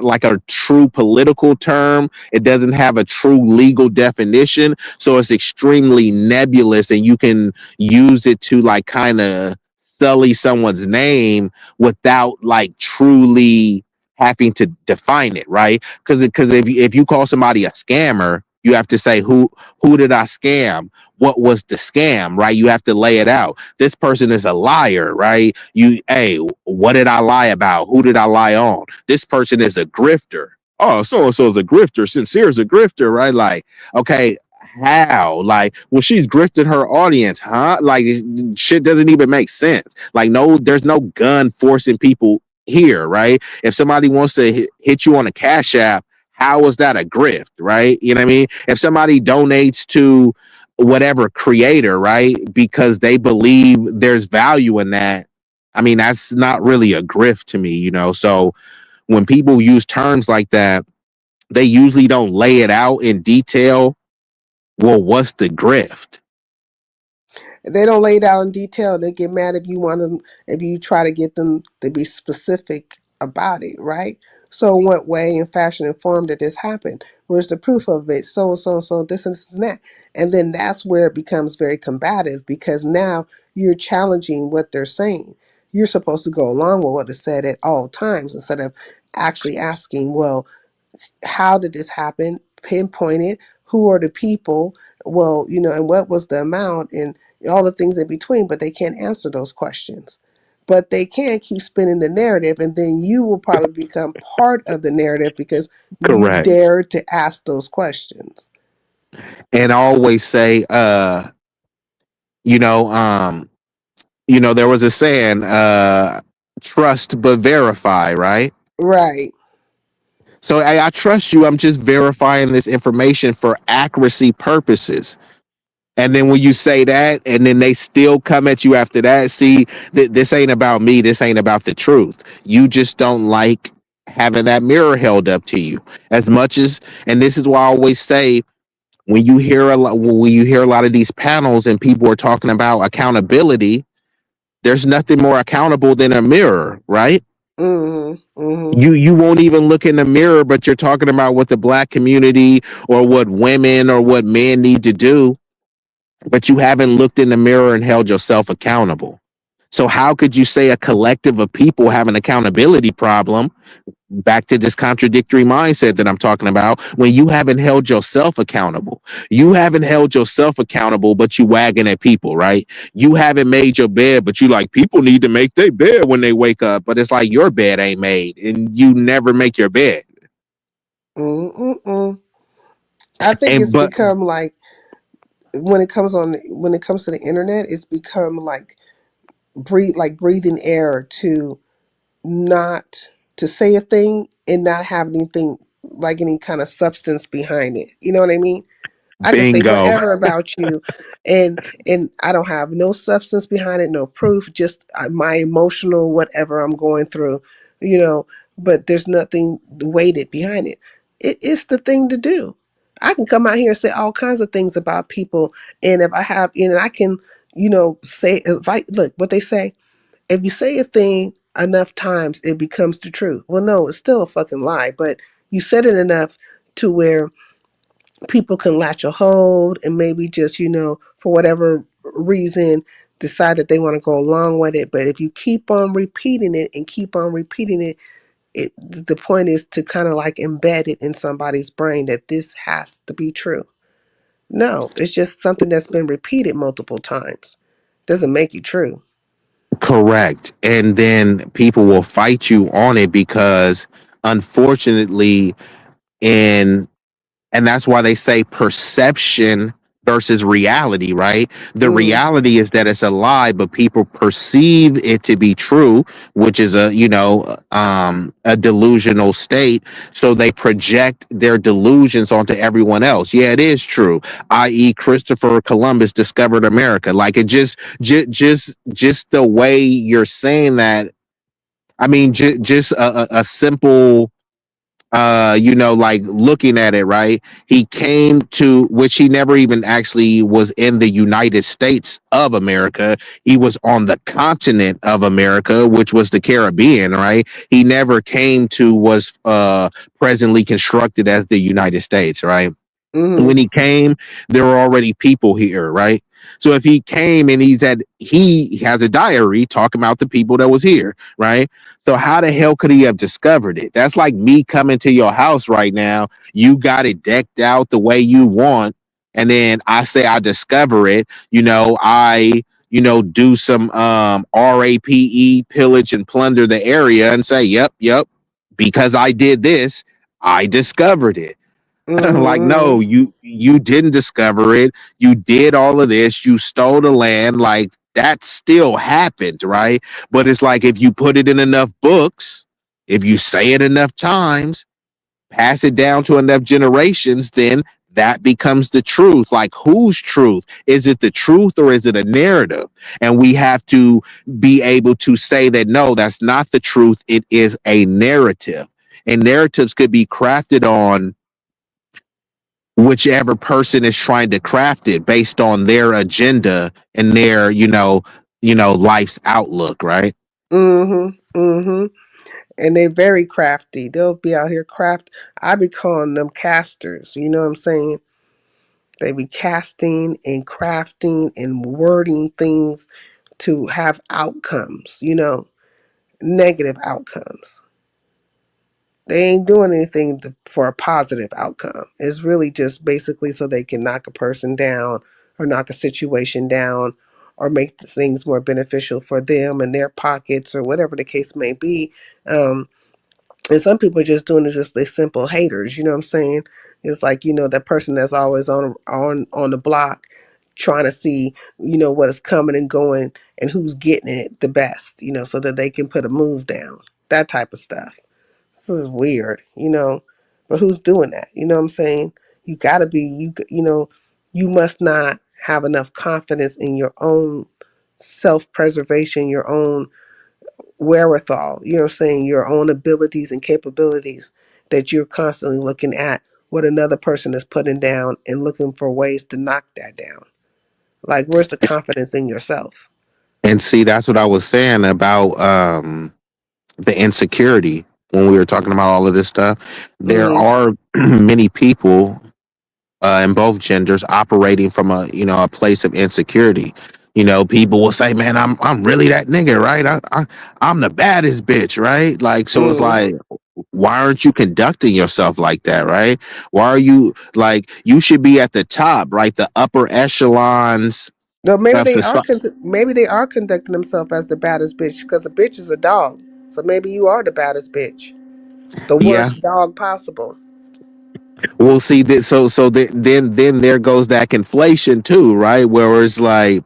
like a true political term. It doesn't have a true legal definition, so it's extremely nebulous, and you can use it to like kind of sully someone's name without like truly having to define it, right? Because if you call somebody a scammer, you have to say who did I scam? What was the scam, right? You have to lay it out. This person is a liar, right? Hey, what did I lie about? Who did I lie on? This person is a grifter. Oh, so and so is a grifter. Sincere is a grifter, right? Like, okay, how? Like, well, she's grifting her audience, huh? Like, shit doesn't even make sense. Like, no, there's no gun forcing people here, right? If somebody wants to hit you on a Cash App, how is that a grift, right? You know what I mean? If somebody donates to whatever creator, right? Because they believe there's value in that. I mean, that's not really a grift to me. So when people use terms like that, they usually don't lay it out in detail. Well, what's the grift? If they don't lay it out in detail, they get mad if you want them, if you try to get them to be specific about it, right? So, in what way and fashion and form did this happen? Where's the proof of it? So and so and so, this and this and that. And then that's where it becomes very combative because now you're challenging what they're saying. You're supposed to go along with what is said at all times instead of actually asking, well, how did this happen? Pinpoint it. Who are the people? Well, and what was the amount and all the things in between, but they can't answer those questions. But they can keep spinning the narrative, and then you will probably become part of the narrative because you Correct. dare to ask those questions. And I always say, you know, um, there was a saying, trust but verify, right? Right. So I trust you. I'm just verifying this information for accuracy purposes. And then when you say that, and then they still come at you after that, see, this ain't about me. This ain't about the truth. You just don't like having that mirror held up to you as much as, and this is why I always say, when you hear a lot of these panels and people are talking about accountability, there's nothing more accountable than a mirror, right? Mm-hmm. Mm-hmm. You won't even look in the mirror, but you're talking about what the black community or what women or what men need to do, but you haven't looked in the mirror and held yourself accountable. So how could you say a collective of people have an accountability problem? Back to this contradictory mindset that I'm talking about, when you haven't held yourself accountable. You haven't held yourself accountable, but you wagging at people, right? You haven't made your bed, but you like people need to make their bed when they wake up. But it's like your bed ain't made and you never make your bed. Mm-mm-mm. I think And it's but become like when it comes to the internet, it's become like breathing air to not to say a thing and not have anything like any kind of substance behind it. You know what I mean? I can say bingo. whatever about you, and I don't have no substance behind it, no proof, just my emotional whatever I'm going through, you know. But there's nothing weighted behind it. It's the thing to do. I can come out here and say all kinds of things about people, and if I have, and I can, say if I look what they say. If you say a thing enough times, it becomes the truth. Well, no, it's still a fucking lie, but you said it enough to where people can latch a hold and maybe just, for whatever reason, decide that they want to go along with it. But if you keep on repeating it and keep on repeating it, the point is to kind of like embed it in somebody's brain that this has to be true. No, it's just something that's been repeated multiple times. Doesn't make you true. Correct. And then people will fight you on it because unfortunately in and that's why they say perception versus reality, right? The Mm, reality is that it's a lie, but people perceive it to be true, which is a delusional state. So they project their delusions onto everyone else. Yeah, it is true, i.e. Christopher Columbus discovered America. Like it just the way you're saying that. I mean, just a simple like looking at it, right? He came to, which he never even actually was in the United States of America. He was on the continent of America, which was the Caribbean, right? He never came to was presently constructed as the United States, right? When mm, he came, there were already people here, right? So if he came and he has a diary talking about the people that was here, right? So how the hell could he have discovered it? That's like me coming to your house right now. You got it decked out the way you want, and then I say I discover it. Do some RAPE, pillage and plunder the area, and say, yep, because I did this, I discovered it. Like, no, mm, you didn't discover it. You did all of this. You stole the land. Like that still happened, right? But it's like if you put it in enough books, if you say it enough times, pass it down to enough generations, then that becomes the truth. Like whose truth? Is it the truth or is it a narrative? And we have to be able to say that no, that's not the truth. It is a narrative. And narratives could be crafted on whichever person is trying to craft it based on their agenda and their life's outlook, right? mm-hmm, mm-hmm. And they're very crafty. They'll be out here craft. I be calling them casters. You know what I'm saying? They be casting and crafting and wording things to have outcomes, negative outcomes. They ain't doing anything for a positive outcome. It's really just basically so they can knock a person down or knock a situation down or make the things more beneficial for them and their pockets or whatever the case may be. And some people are just doing it just they simple haters, you know what I'm saying? It's like, that person that's always on the block trying to see, what is coming and going and who's getting it the best, so that they can put a move down. That type of stuff. This is weird, but who's doing that? You know what I'm saying? You got to be you must not have enough confidence in your own self-preservation, your own wherewithal, you know what I'm saying, your own abilities and capabilities, that you're constantly looking at what another person is putting down and looking for ways to knock that down. Like, where's the confidence in yourself? And see, that's what I was saying about the insecurity when we were talking about all of this stuff. There Mm, are many people in both genders operating from a place of insecurity. People will say, "Man, I'm really that nigga, right? I'm the baddest bitch, right?" Like, so it's mm. like, why aren't you conducting yourself like that, right? Why are you like you should be at the top, right? The upper echelons No, maybe of they are. society. Maybe they are conducting themselves as the baddest bitch because a bitch is a dog. So maybe you are the baddest bitch, the Yeah. worst dog possible. We'll see that. Then there goes that conflation too, right? Where it's like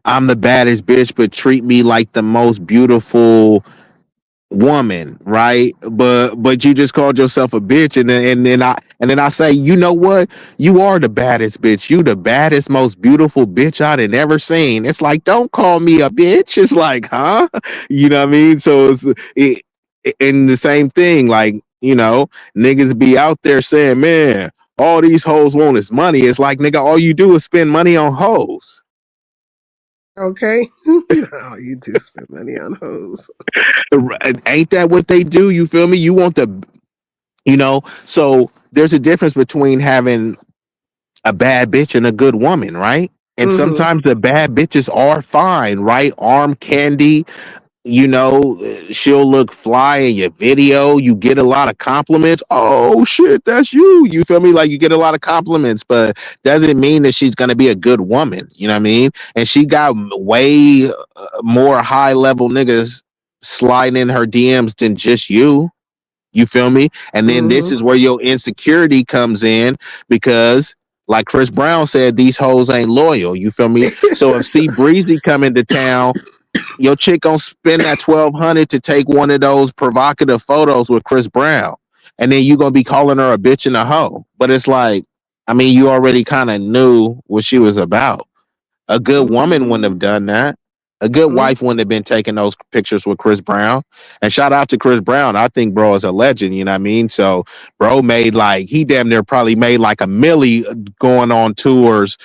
I'm the baddest bitch, but treat me like the most beautiful woman, right? But you just called yourself a bitch, and then I say, you know what? You are the baddest bitch. You the baddest, most beautiful bitch I'd have ever seen. It's like, don't call me a bitch. It's like, huh? You know what I mean? So and the same thing, like, niggas be out there saying, man, all these hoes want is money. It's like, nigga, all you do is spend money on hoes. Okay. No, you do spend money on hoes. Ain't that what they do? You feel me? You want so there's a difference between having a bad bitch and a good woman, right? And Mm-hmm. sometimes the bad bitches are fine, right? Arm candy, you know, she'll look fly in your video. You get a lot of compliments. Oh shit, that's you. You feel me? Like you get a lot of compliments, but doesn't mean that she's gonna be a good woman. You know what I mean? And she got way more high level niggas sliding in her DMs than just you. You feel me? And then this Mm-hmm. is where your insecurity comes in because, like Chris Brown said, these hoes ain't loyal. You feel me? So if C Breezy come into town, your chick gonna spend that 1,200 to take one of those provocative photos with Chris Brown, and then you gonna be calling her a bitch and a hoe. But it's like, I mean, you already kind of knew what she was about. A good woman wouldn't have done that. A good Mm-hmm. wife wouldn't have been taking those pictures with Chris Brown. And shout out to Chris Brown. I think bro is a legend, you know what I mean? So bro made like he damn near probably made like a milli going on tours.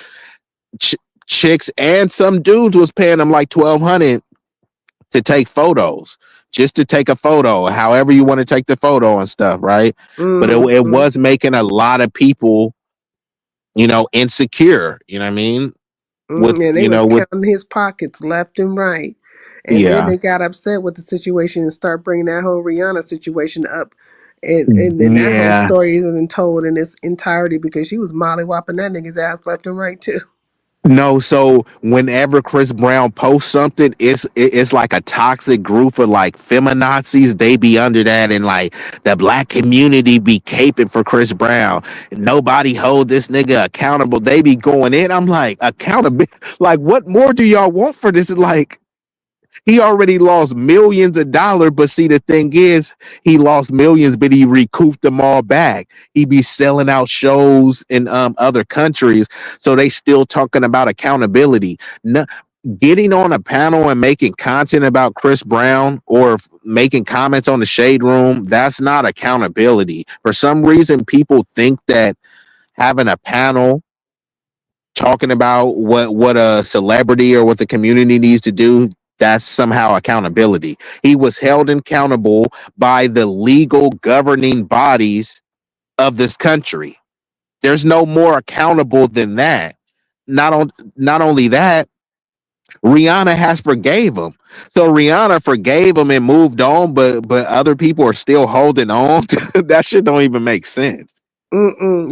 Ch- Chicks and some dudes was paying him like 1,200 to take photos, just to take a photo, however you want to take the photo and stuff, right? But it Mm-hmm. was making a lot of people, you know, insecure, you know what I mean? With, And they you was know, with, counting his pockets left and right. And then yeah. they got upset with the situation and start bringing that whole Rihanna situation up. And then that whole Yeah. story isn't told in its entirety because she was mollywopping that nigga's ass left and right too. No, so whenever Chris Brown posts something, it's like a toxic group of like feminazis. They be under that, and like the black community be caping for Chris Brown. Nobody hold this nigga accountable. They be going in. I'm like, accountable. Like, what more do y'all want for this? Like, he already lost millions of dollars, but see, the thing is, he lost millions, but he recouped them all back. He be selling out shows in other countries, so they still talking about accountability. No, getting on a panel and making content about Chris Brown or making comments on the Shade Room, that's not accountability. For some reason, people think that having a panel talking about what a celebrity or what the community needs to do, that's somehow accountability. He was held accountable by the legal governing bodies of this country. There's no more accountable than that. Not only that, Rihanna has forgave him. So Rihanna forgave him and moved on, but other people are still holding on. That shit don't even make sense.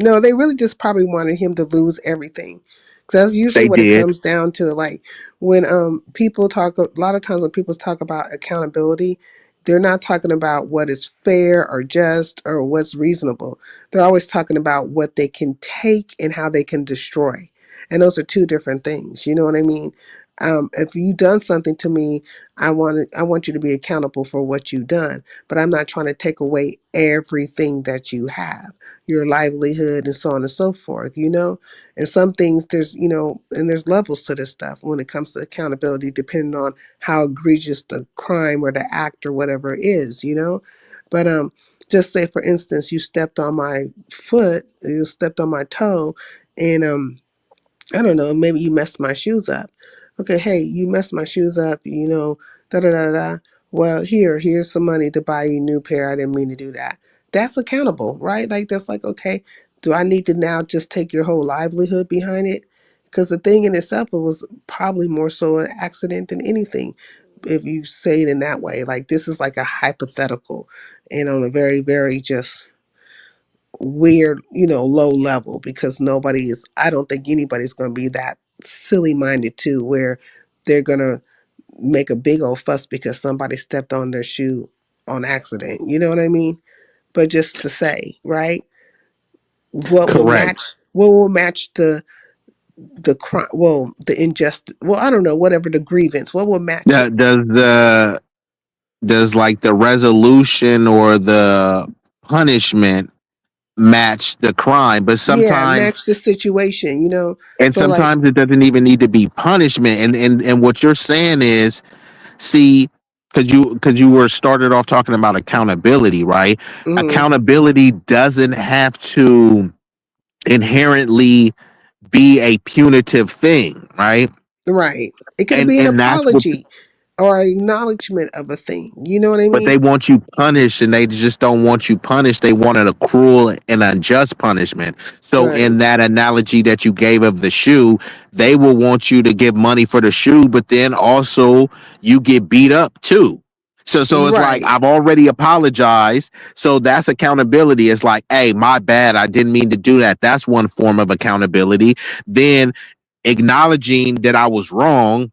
No, they really just probably wanted him to lose everything. Because that's usually They what it did. comes down to. Like when people talk, a lot of times when people talk about accountability, they're not talking about what is fair or just or what's reasonable. They're always talking about what they can take and how they can destroy. And those are two different things. You know what I mean? If you done something to me, I want you to be accountable for what you've done. But I'm not trying to take away everything that you have, your livelihood and so on and so forth, you know? And some things there's, you know, and there's levels to this stuff when it comes to accountability, depending on how egregious the crime or the act or whatever it is, you know? But just say for instance, you stepped on my foot, you stepped on my toe, and I don't know, maybe you messed my shoes up. Okay, hey, you messed my shoes up, you know, da da da da. Well, here's some money to buy you a new pair. I didn't mean to do that. That's accountable, right? Like that's like, okay, do I need to now just take your whole livelihood behind it? Because the thing in itself, it was probably more so an accident than anything, if you say it in that way. Like this is like a hypothetical, and on a very, very just weird, you know, low level because nobody is, I don't think anybody's going to be that silly minded too, where they're going to make a big old fuss because somebody stepped on their shoe on accident. You know what I mean? But just to say, right? Correct. What will match the crime? Well, the injustice. Well, I don't know. Whatever the grievance, what will match it? Does like the resolution or the punishment match the crime? But Yeah, sometimes, match the situation. You know. and So like, sometimes it doesn't even need to be punishment. And what you're saying is, see, because you were started off talking about accountability, right? mm, Accountability doesn't have to inherently be a punitive thing, right? right. It could And be an and that's what apology or acknowledgement of a thing. You know what I but they mean? want you punished and they just don't want you punished. They wanted a cruel and unjust punishment. So Right. in that analogy that you gave of the shoe, they will want you to give money for the shoe, but then also you get beat up too. So it's like Right. I've already apologized. So that's accountability. It's like, hey, my bad. I didn't mean to do that. That's one form of accountability. Then acknowledging that I was wrong.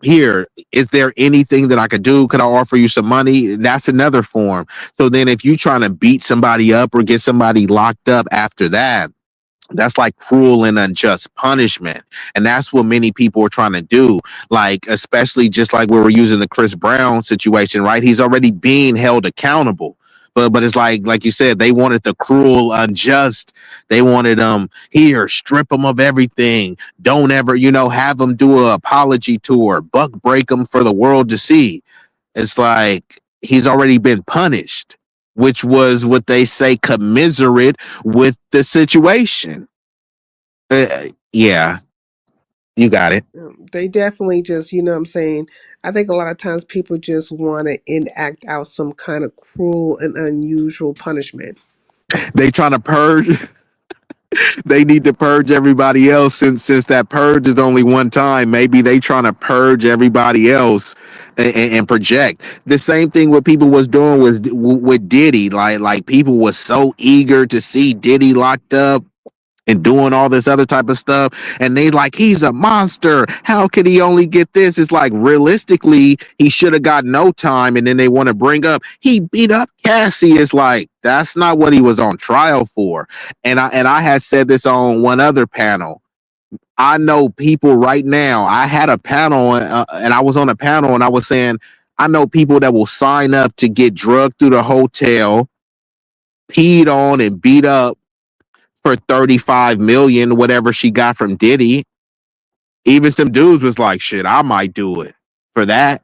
Here, is there anything that I could do? Could I offer you some money? That's another form. So then if you trying to beat somebody up or get somebody locked up after that, that's like cruel and unjust punishment. And that's what many people are trying to do. Like, especially just like we were using the Chris Brown situation, right? He's already being held accountable. But it's like you said, they wanted the cruel, unjust. They wanted here, strip them of everything. Don't ever, have them do an apology tour, buck break them for the world to see. It's like he's already been punished, which was what they say commiserate with the situation. Yeah, you got it. They definitely just, you know what I'm saying? I think a lot of times people just want to enact out some kind of cruel and unusual punishment. They trying to purge. They need to purge everybody else since that purge is only one time. Maybe they trying to purge everybody else and project the same thing. What people was doing was with Diddy. Like people was so eager to see Diddy locked up and doing all this other type of stuff. And they like, he's a monster. How could he only get this? It's like, realistically, he should have got no time. And then they want to bring up, he beat up Cassie. It's like, that's not what he was on trial for. And I had said this on one other panel. I know people right now. I had a panel and I was on a panel and I was saying, I know people that will sign up to get drugged through the hotel, peed on and beat up for 35 million, whatever she got from Diddy. Even some dudes was like, shit, I might do it for that.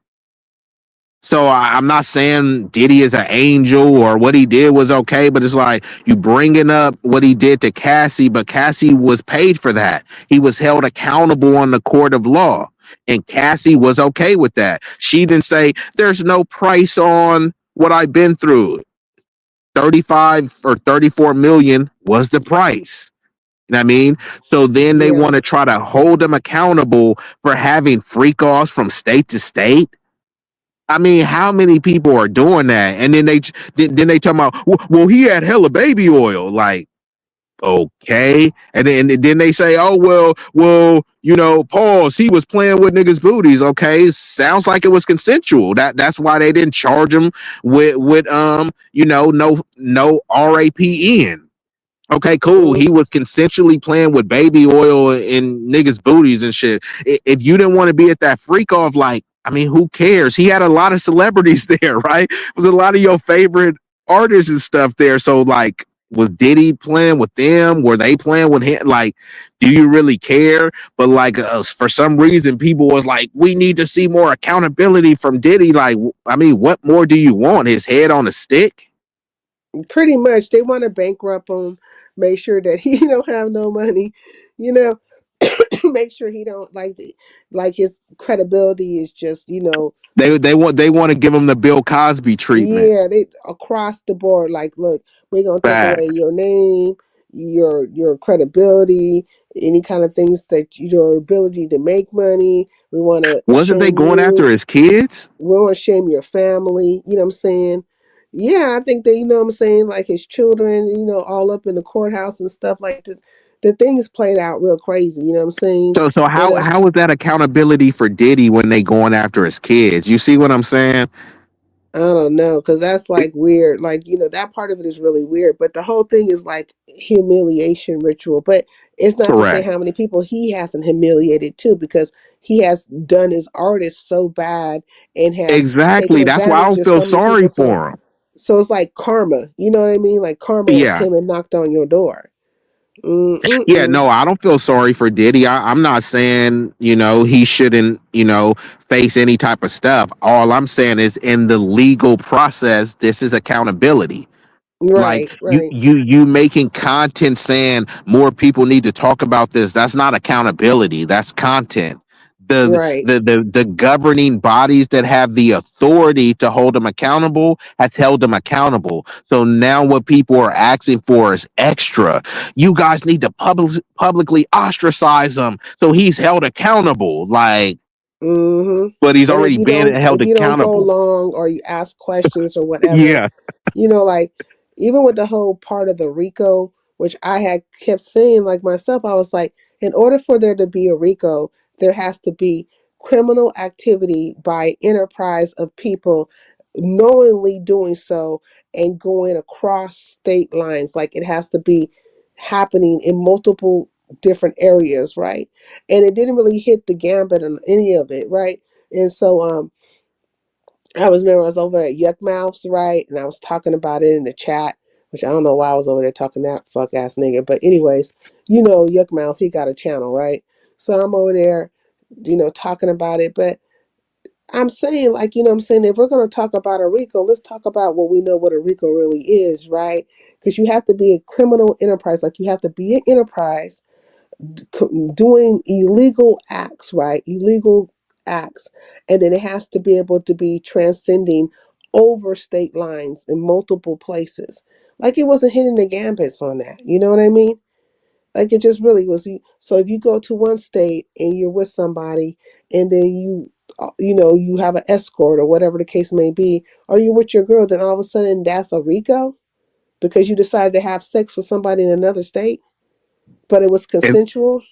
So I'm not saying Diddy is an angel or what he did was okay, but it's like you bringing up what he did to Cassie, but Cassie was paid for that. He was held accountable on the court of law. And Cassie was okay with that. She didn't say, there's no price on what I've been through. 35 or 34 million was the price. You know what I mean? So then they Yeah. want to try to hold them accountable for having freak offs from state to state. I mean, how many people are doing that? And then they talk about, well, he had hella baby oil. Like, okay. And then they say, oh, well, pause. He was playing with niggas' booties. Okay, sounds like it was consensual. That's why they didn't charge him with no RAPN. Okay, cool. Mm, He was consensually playing with baby oil and niggas' booties and shit. If you didn't want to be at that freak off, like, I mean, who cares? He had a lot of celebrities there, right? It was a lot of your favorite artists and stuff there. So, like, was Diddy playing with them? Were they playing with him? Like, do you really care? But like, for some reason, people was like, we need to see more accountability from Diddy. Like, I mean, what more do you want? His head on a stick? pretty much, they want to bankrupt him, make sure that he don't have no money, you know, make sure he don't like his credibility is just They want to give him the Bill Cosby treatment. yeah, they across the board. Like, look, we're gonna take away Fact. your name, your credibility, any kind of things that your ability to make money. We want to Wasn't they shame going after you. his kids? We want to shame your family. You know what I'm saying? Yeah, I think they, you know what I'm saying, like his children, all up in the courthouse and stuff like that. The things played out real crazy. You know what I'm saying? So And how was that accountability for Diddy when they going after his kids? You see what I'm saying? I don't know, because that's like weird. Like, that part of it is really weird. But the whole thing is like humiliation ritual. But it's not to say Correct. how many people he hasn't humiliated too, because he has done his artist so bad and has taken Exactly. That's why I advantage don't of feel so many sorry people. So for him. so it's like karma. You know what I mean? Like karma has Yeah. came and knocked on your door. Yeah, Mm-mm-mm. no, I don't feel sorry for Diddy. I'm not saying, he shouldn't, face any type of stuff. All I'm saying is in the legal process, this is accountability. Like Right, you right, you you making content saying more people need to talk about this. That's not accountability. That's content. right. The governing bodies that have the authority to hold them accountable has held them accountable. So now what people are asking for is extra. You guys need to publicly ostracize him so he's held accountable. Like, Mm-hmm. but he's And already been held if you don't go accountable. along or you ask questions or whatever, Yeah. like even with the whole part of the RICO, which I had kept saying like myself, I was like, in order for there to be a RICO, there has to be criminal activity by enterprise of people knowingly doing so and going across state lines. Like it has to be happening in multiple different areas, right? And it didn't really hit the gambit on any of it, right? And so I was over at Yuck Mouths, right? And I was talking about it in the chat, which I don't know why I was over there talking that fuck ass nigga. But anyways, Yuck Mouth, he got a channel, right? So I'm over there, talking about it. But I'm saying, like, I'm saying, if we're gonna talk about a RICO, let's talk about what we know what a RICO really is, right? Because you have to be a criminal enterprise, like you have to be an enterprise doing illegal acts, right? Illegal acts. And then it has to be able to be transcending over state lines in multiple places. Like it wasn't hitting the gambits on that. You know what I mean? Like it just really was. So if you go to one state and you're with somebody and then you have an escort or whatever the case may be, or you're with your girl, then all of a sudden that's a RICO because you decided to have sex with somebody in another state, but it was And consensual.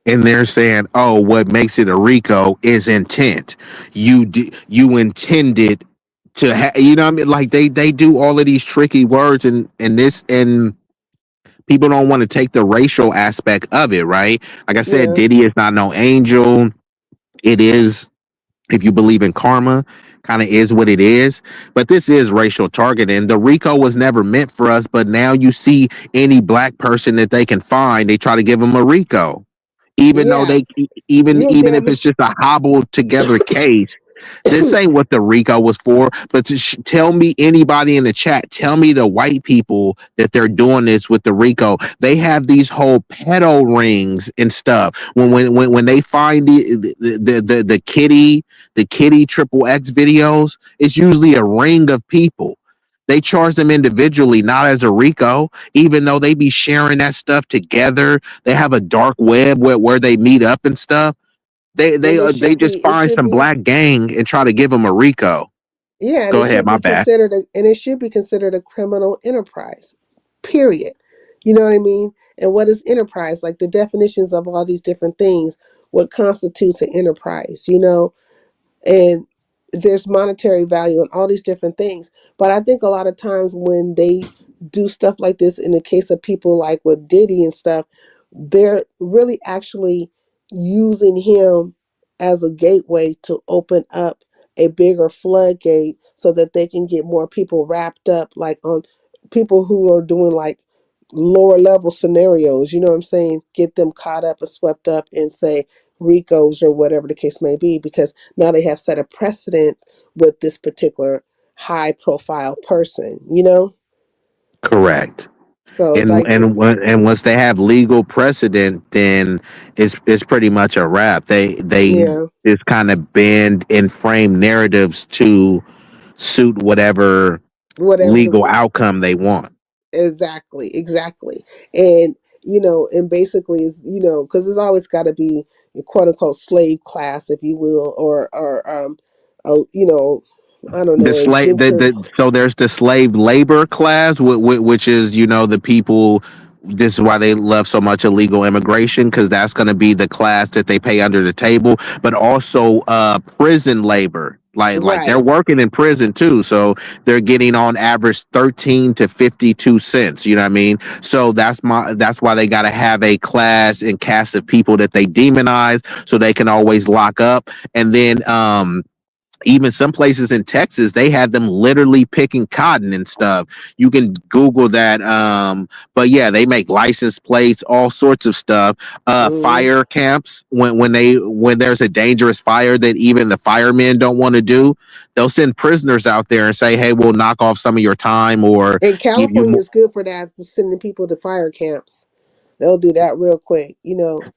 and they're saying, "Oh, what makes it a RICO is intent. You intended to you know what I mean? Like they do all of these tricky words and people don't want to take the racial aspect of it, right? Like I said, Yeah. Diddy is not no angel. It is, if you believe in karma, kind of is what it is. But this is racial targeting. The RICO was never meant for us, but now you see any black person that they can find, they try to give them a RICO, even though Yeah. they even You even damn if me. it's just a hobbled together case. This ain't what the RICO was for. But to tell me, anybody in the chat, tell me the white people that they're doing this with the RICO. They have these whole pedo rings and stuff. When they find the kitty triple X videos, it's usually a ring of people. They charge them individually, not as a RICO, even though they be sharing that stuff together. They have a dark web where they meet up and stuff. And They just it find should some be black gang and try to give them a RICO. yeah, and Go it ahead, should my be bad. considered a criminal enterprise. Period. You know what I mean? And what is enterprise? Like the definitions of all these different things, what constitutes an enterprise, and there's monetary value in all these different things. But I think a lot of times when they do stuff like this, in the case of people like with Diddy and stuff, they're really actually using him as a gateway to open up a bigger floodgate so that they can get more people wrapped up, like on people who are doing like lower level scenarios, you know what I'm saying? Get them caught up and swept up in, say, RICOs or whatever the case may be, because now they have set a precedent with this particular high profile person. Correct. So like And once they have legal precedent, then it's pretty much a wrap. They yeah, just kind of bend and frame narratives to suit whatever whatever legal outcome they want. exactly. And and basically is, because there's always got to be a quote unquote slave class, if you will, or a, I don't The know, slave indentured. so there's the slave labor class, which is the people. This is why they love so much illegal immigration, because that's going to be the class that they pay under the table, but also prison labor, like they're Right. working in prison too, so they're getting on average 13 to 52 cents, you know what I mean? So that's why they got to have a class and cast of people that they demonize so they can always lock up. And then even some places in Texas, they had them literally picking cotton and stuff. You can Google that. But yeah, they make license plates, all sorts of stuff. Mm. Fire camps, when there's a dangerous fire that even the firemen don't want to do, they'll send prisoners out there and say, "Hey, we'll knock off some of your time or And give you California more." is good for that, to sending people to fire camps. They'll do that real quick.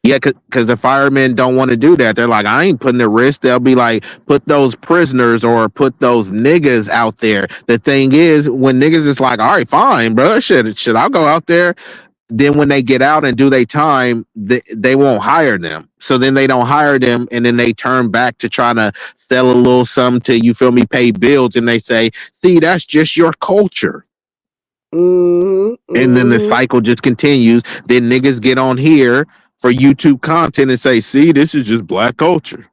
Yeah, because the firemen don't want to do that. They're like, I ain't putting the risk. They'll be like, put those prisoners or put those niggas out there. The thing is, when niggas is like, all right, fine, bro, shit, I'll go out there. then when they get out and do their time, they won't hire them. So then they don't hire them, and then they turn back to trying to sell a little something to, you feel me, pay bills, and they say, "See, that's just your culture." Mm-hmm. And then the Mm-hmm. cycle just continues. Then niggas get on here for YouTube content and say, "See, this is just black culture."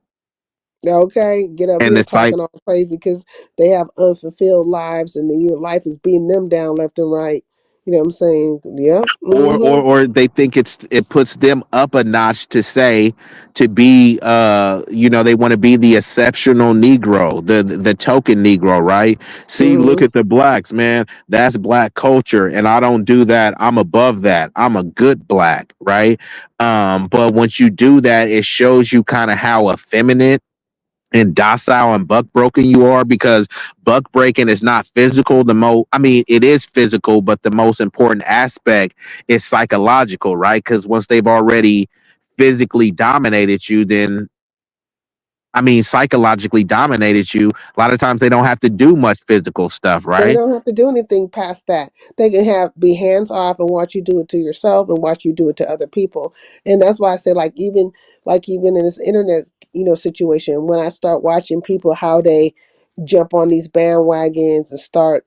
Okay, get up And here the cycle, talking all crazy because they have unfulfilled lives and then your life is beating them down left and right. You know what I'm saying? Yep. Mm-hmm. or they think it puts them up a notch to say, to be, they want to be the exceptional Negro, the token Negro, right? See, look Mm-hmm. at the blacks, man. That's black culture, and I don't do that. I'm above that. I'm a good black, right? But once you do that, it shows you kind of how effeminate and docile and buck broken you are, because buck breaking is not physical. I mean, it is physical, but the most important aspect is psychological, right? Because once they've already physically dominated you, then, I mean, psychologically dominated you, a lot of times they don't have to do much physical stuff, They right? don't have to do anything past that. They can be hands off and watch you do it to yourself and watch you do it to other people. And that's why I say, like even in this internet, situation, when I start watching people how they jump on these bandwagons and start,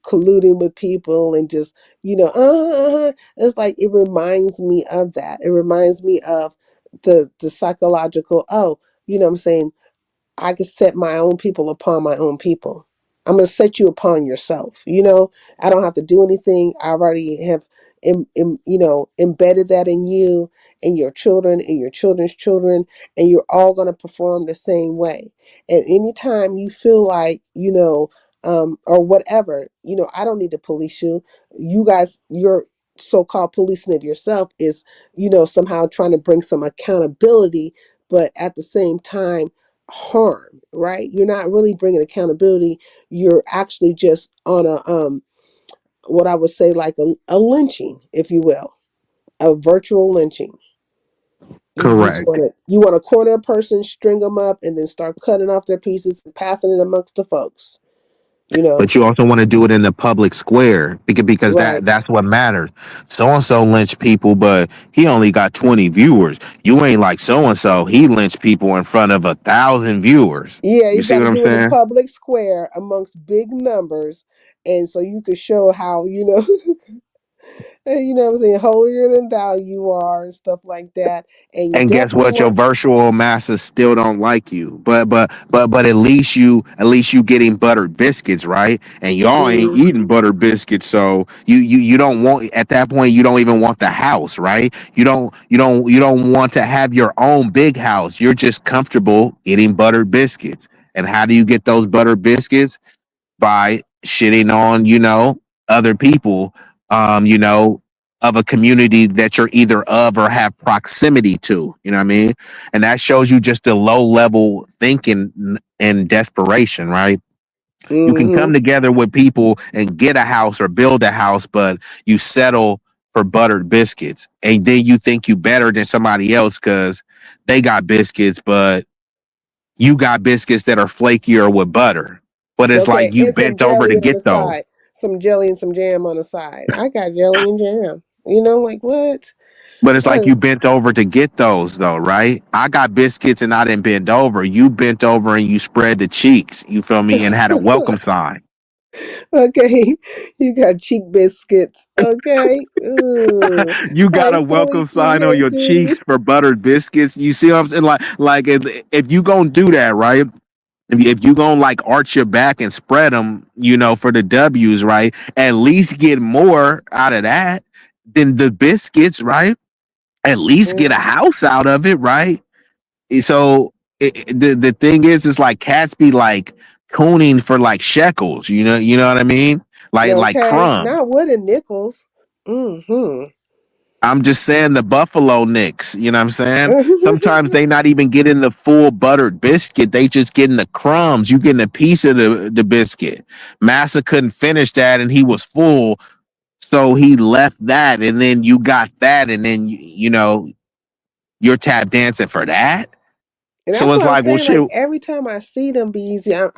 colluding with people and just, it's like it reminds me of that. It reminds me of the psychological, oh, what I'm saying, I can set my own people upon my own people. I'm going to set you upon yourself. I don't have to do anything. I already have, embedded that in you and your children and your children's children, and you're all going to perform the same way. And anytime you feel like, or whatever, I don't need to police you. You guys, your so-called policing of yourself is, somehow trying to bring some accountability, but at the same time, harm, right? You're not really bringing accountability. You're actually just on a what I would say like a lynching, if you will, a virtual lynching. You just Correct. want to corner a person, string them up, and then start cutting off their pieces and passing it amongst the folks. But you also want to do it in the public square, because Right? that's what matters. So and so lynched people, but he only got 20 viewers. You ain't like so and so. He lynched people in front of 1,000 viewers. Yeah, You you see got what to I'm do it in saying? public square amongst big numbers, and so you could show how what I'm saying, holier than thou you are and stuff like that. And you And guess definitely what? Your want. virtual masses still don't like you. But at least you getting buttered biscuits, right? And y'all ain't Mm, eating buttered biscuits, so you don't want, at that point, you don't even want the house, right? You don't want to have your own big house. You're just comfortable eating buttered biscuits. And how do you get those buttered biscuits? By shitting on, other people, um, you know, of a community that you're either of or have proximity to. You know what I mean? And that shows you just the low level thinking and desperation, right? You can mm-hmm. come together with people and get a house or build a house, but you settle for buttered biscuits. And then you think you better than somebody else because they got biscuits, but you got biscuits that are flakier with butter. But it's Okay, like you and some bent over jelly to on the get those. side, some jelly and some jam on the side. I got jelly and jam. Like what? But it's like That you bent over to get those, though, right? I got biscuits and I didn't bend over. You bent over and you spread the cheeks, you feel me, and had a welcome sign. okay, you got cheek biscuits. Okay, ooh, You got hey a Philly welcome T, sign on hey your cheeks Judy. for buttered biscuits. You see what I'm saying? Like if you gonna do that, right? If you gonna like arch your back and spread them, for the W's, right? At least get more out of that than the biscuits, right? At least get a Mm, house out of it, right? So the thing is like cats be like cooning for like shekels, you know what I mean? Like okay, crumbs. not wooden nickels. Mm-hmm. I'm just saying the buffalo nicks, you know what I'm saying? Sometimes they not even getting the full buttered biscuit. They just getting the crumbs. You getting a piece of the biscuit. Massa couldn't finish that and he was full. So he left that and then you got that and then, you're tap dancing for that. And So that's it's what I'm like, well, saying. shit. Like every time I see them be easy, I'm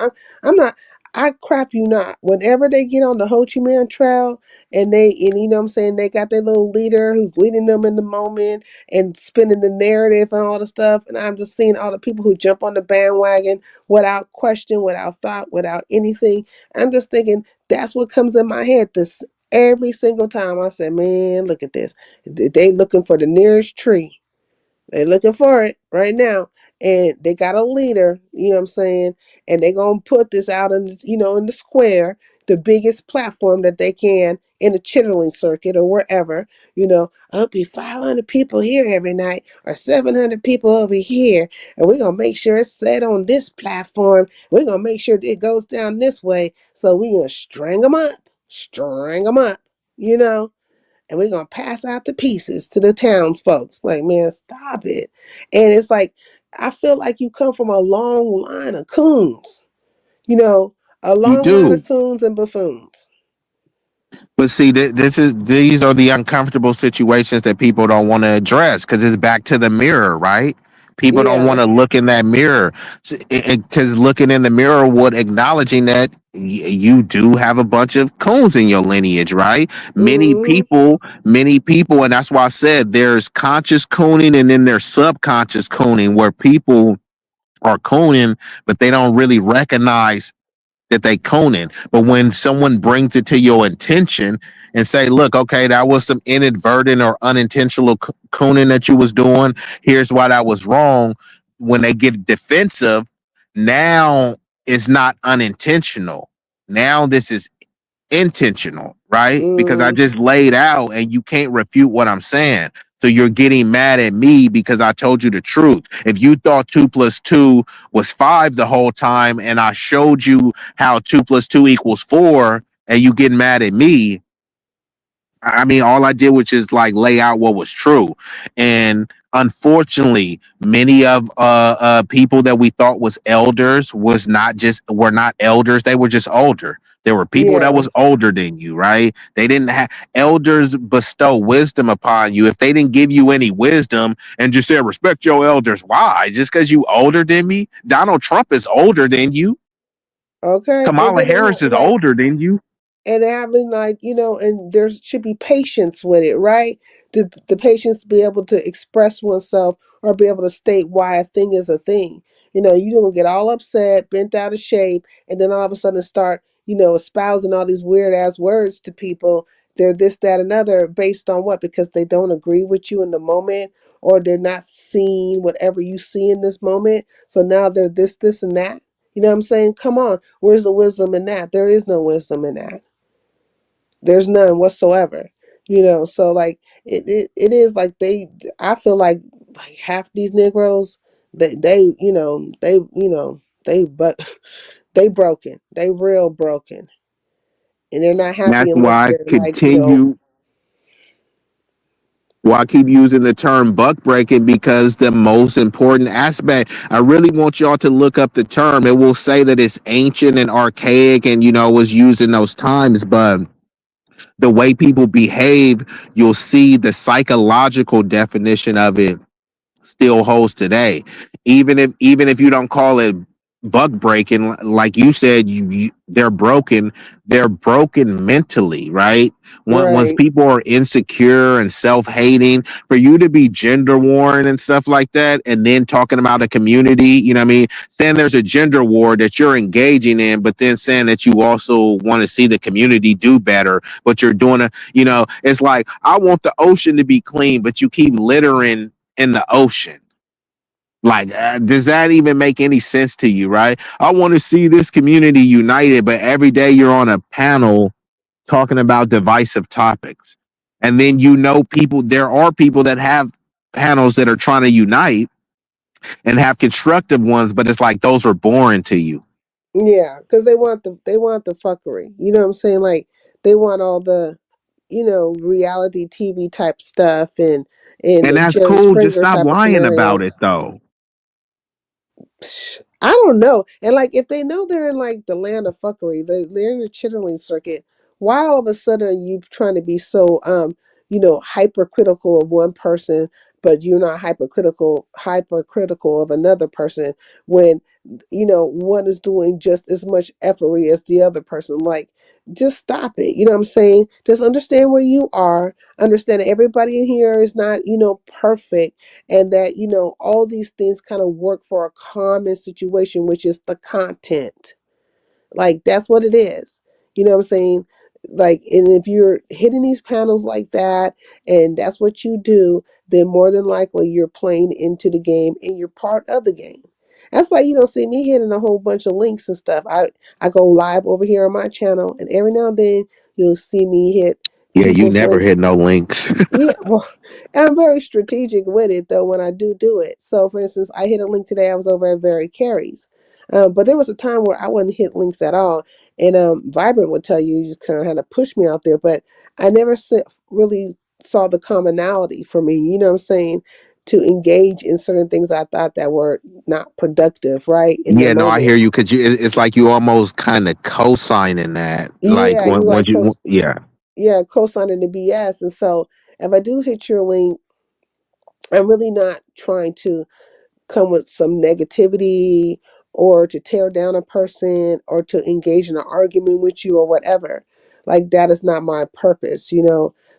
not. I crap you not. Whenever they get on the Ho Chi Minh Trail and you know what I'm saying, they got their little leader who's leading them in the moment and spinning the narrative and all the stuff. And I'm just seeing all the people who jump on the bandwagon without question, without thought, without anything. I'm just thinking that's what comes in my head this every single time. I said, man, look at this. They looking for the nearest tree. They're looking for it right now. And they got a leader, you know what I'm saying? And they're going to put this out in, in the square, the biggest platform that they can in the chittering circuit or wherever, I'll be 500 people here every night or 700 people over here. And we're going to make sure it's set on this platform. We're going to make sure it goes down this way. So we're going to string them up, you know? And we're gonna pass out the pieces to the townsfolk. Like, man, stop it. And it's like, I feel like you come from a long line of coons, a You long line of do. coons and buffoons. But see, these are the uncomfortable situations that people don't want to address because it's back to the mirror, right? People don't Yeah. want to look in that mirror because looking in the mirror would acknowledging that you do have a bunch of coons in your lineage, right? Mm-hmm. Many people, and that's why I said there's conscious cooning and then there's subconscious cooning where people are cooning, but they don't really recognize that they coning. But when someone brings it to your attention and say, look, okay, that was some inadvertent or unintentional cooning that you was doing. Here's why that was wrong. When they get defensive, now it's not unintentional. Now this is intentional, right? Because I Mm-hmm. just laid out and you can't refute what I'm saying. So you're getting mad at me because I told you the truth. If you thought 2 plus 2 was 5 the whole time and I showed you how 2 plus 2 equals 4 and you getting mad at me, I mean, all I did was just like lay out what was true. And unfortunately, many of people that we thought was elders were not elders, they were just older. There were people that Yeah. was older than you, right? They didn't have elders bestow wisdom upon you. If they didn't give you any wisdom and just said respect your elders, why? Just because you older than me? Donald Trump is older than you. Okay. And Kamala then Harris is older than you. having like and there should be patience with it, right? The patience to be able to express oneself or be able to state why a thing is a thing. You don't get all upset, bent out of shape, and then all of a sudden start espousing all these weird ass words to people. They're this, that, another, based on what? Because they don't agree with you in the moment, or they're not seeing whatever you see in this moment. So now they're this and that. You know what I'm saying? Come on, where's the wisdom in that? There is no wisdom in that. There's none whatsoever. So like it is like I feel like half these Negroes, they but they broken. They real broken. And they're not happy That's unless why I they're like, continue Well, I keep using the term buck breaking because the most important aspect, I really want y'all to look up the term. It will say that it's ancient and archaic and, was used in those times, but the way people behave, you'll see the psychological definition of it still holds today. Even if you don't call it buck breaking, like you said, they're broken mentally, right? Once right. people are insecure and self-hating, for you to be gender warring and stuff like that, and then talking about a community, you know what I mean? Saying there's a gender war that you're engaging in, but then saying that you also want to see the community do better, but you're doing it's like, I want the ocean to be clean, but you keep littering in the ocean. Like, does that even make any sense to you, right? I want to see this community united, but every day you're on a panel talking about divisive topics. And then there are people that have panels that are trying to unite and have constructive ones, but it's like those are boring to you. Yeah, because they want the fuckery. You know what I'm saying? Like they want all the reality TV type stuff and And the that's Jerry cool. Just Springer stop type of lying about scenarios. it, though. I don't know. And like if they know they're in like the land of fuckery, they're in the chittering circuit, why all of a sudden are you trying to be so hypercritical of one person, but you're not hypercritical of another person when one is doing just as much efforty as the other person. Like, just stop it. You know what I'm saying? Just understand where you are. Understand that everybody in here is not perfect, and that all these things kind of work for a common situation, which is the content. Like, that's what it is. You know what I'm saying? Like, and if you're hitting these panels like that, and that's what you do, then more than likely you're playing into the game and you're part of the game. That's why you don't see me hitting a whole bunch of links and stuff. I go live over here on my channel, and every now and then you'll see me hit Yeah, you people's never links. hit no links. Yeah, well, I'm very strategic with it though when I do it. So, for instance, I hit a link today. I was over at Very Carries, but there was a time where I wouldn't hit links at all, and Vibrant would tell you you kind of had to push me out there, but I never really saw the commonality for me. You know what I'm saying? To engage in certain things I thought that were not productive, right in the Yeah, no, I moment. hear you because it's like you almost kind of co-signing that, like Yeah, you when like you, yeah. co-signing the BS, and so if I do hit your link, I'm really not trying to come with some negativity or to tear down a person or to engage in an argument with you or whatever. Like, that is not my purpose.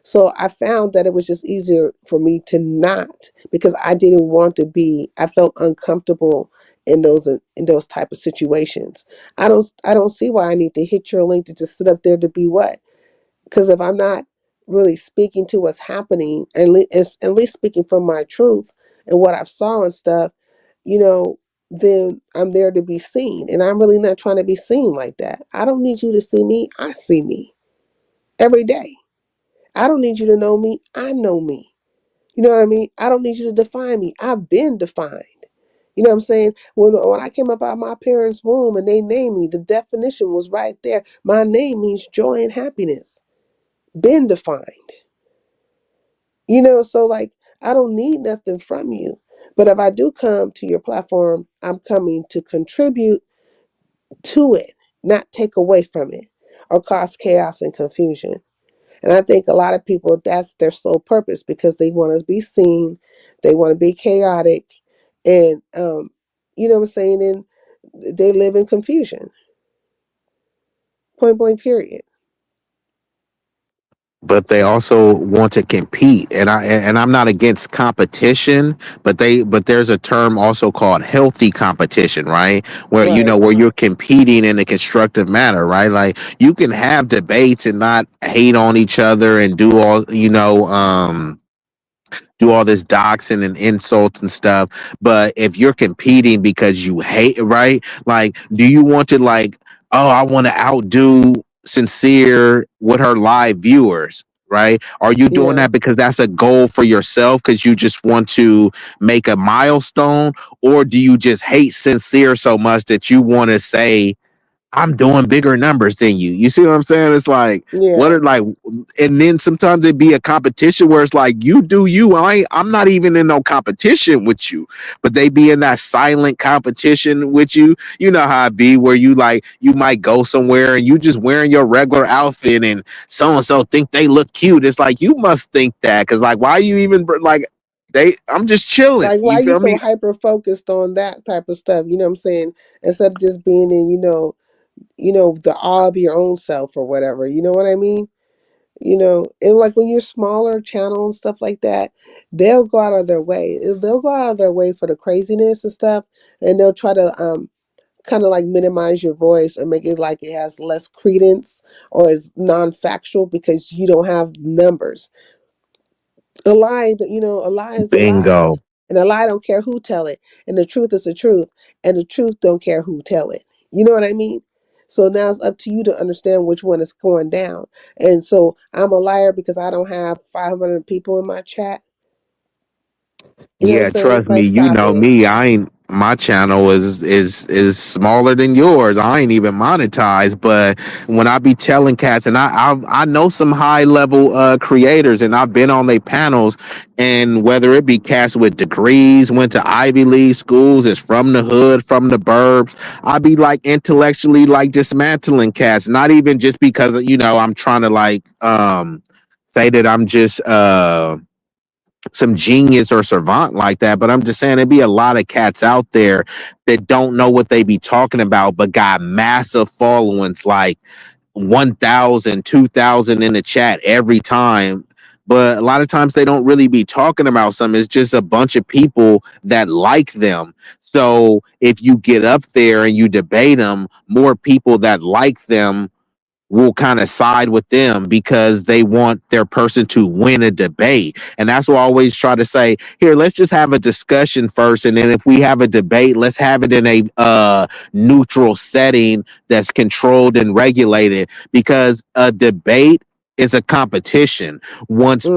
So I found that it was just easier for me to not, because I didn't want to be, I felt uncomfortable in those type of situations. I don't see why I need to hit your link to just sit up there to be what? Because if I'm not really speaking to what's happening, and at least speaking from my truth and what I've saw and stuff, you know, then I'm there to be seen. And I'm really not trying to be seen like that. I don't need you to see me. I see me every day. I don't need you to know me. I know me. You know what I mean? I don't need you to define me. I've been defined. You know what I'm saying? When I came up out of my parents' womb and they named me, the definition was right there. My name means joy and happiness. Been defined. So like, I don't need nothing from you. But if I do come to your platform, I'm coming to contribute to it, not take away from it or cause chaos and confusion. And I think a lot of people, that's their sole purpose, because they want to be seen, they want to be chaotic, and you know what I'm saying? And they live in confusion. Point blank, period. But they also want to compete, and I'm not against competition, but there's a term also called healthy competition, right? Where Right. where you're competing in a constructive manner, right? Like, you can have debates and not hate on each other and do all this doxing and insult and stuff. But if you're competing because you hate, right? Like, do you want to, like, oh, I want to outdo Sincere with her live viewers, right? Are you doing Yeah. that because that's a goal for yourself because you just want to make a milestone? Or do you just hate Sincere so much that you want to say, I'm doing bigger numbers than you? You see what I'm saying? It's like, what Yeah. are like, and then sometimes it be a competition where it's like, you do you. I'm not even in no competition with you, but they be in that silent competition with you. You know how it be, where you, like, you might go somewhere and you just wearing your regular outfit and so and so think they look cute. It's like, you must think that, because, like, why you even like, I'm just chilling. Like, why You you feel so me? hyper focused on that type of stuff? You know what I'm saying? Instead of just being in, the awe of your own self or whatever. You know what I mean? And like, when you're smaller channel and stuff like that, they'll go out of their way. They'll go out of their way for the craziness and stuff, and they'll try to kind of like minimize your voice or make it like it has less credence or is non-factual because you don't have numbers. A lie is a lie. Bingo. And a lie don't care who tell it. And the truth is the truth. And the truth don't care who tell it. You know what I mean? So now it's up to you to understand which one is going down. And so I'm a liar because I don't have 500 people in my chat. You know what I'm Yeah, saying? trust me, Like, you stop know it. me. I ain't My channel is smaller than yours. I ain't even monetized, but when I be telling cats, and I know some high level creators, and I've been on their panels, and whether it be cats with degrees, went to Ivy League schools, is from the hood, from the burbs, I be like intellectually like dismantling cats, not even just because I'm trying to like say that I'm just some genius or savant like that, but I'm just saying there'd be a lot of cats out there that don't know what they be talking about, but got massive followings, like 1,000, 2,000 in the chat every time. But a lot of times they don't really be talking about something. It's just a bunch of people that like them. So if you get up there and you debate them, more people that like them will kind of side with them because they want their person to win a debate. And that's why I always try to say, here, let's just have a discussion first. And then if we have a debate, let's have it in a neutral setting that's controlled and regulated, because a debate is a competition. Once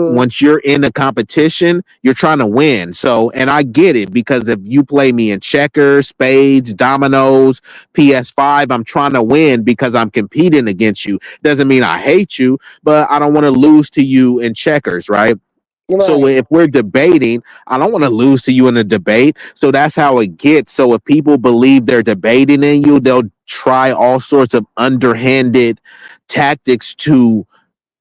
you're in a competition, you're trying to win. So, and I get it, because if you play me in checkers, spades, dominoes, PS5, I'm trying to win because I'm competing against you. Doesn't mean I hate you, but I don't want to lose to you in checkers, right? So Right. if we're debating, I don't want to lose to you in a debate. So that's how it gets. So if people believe they're debating in you, they'll try all sorts of underhanded tactics to,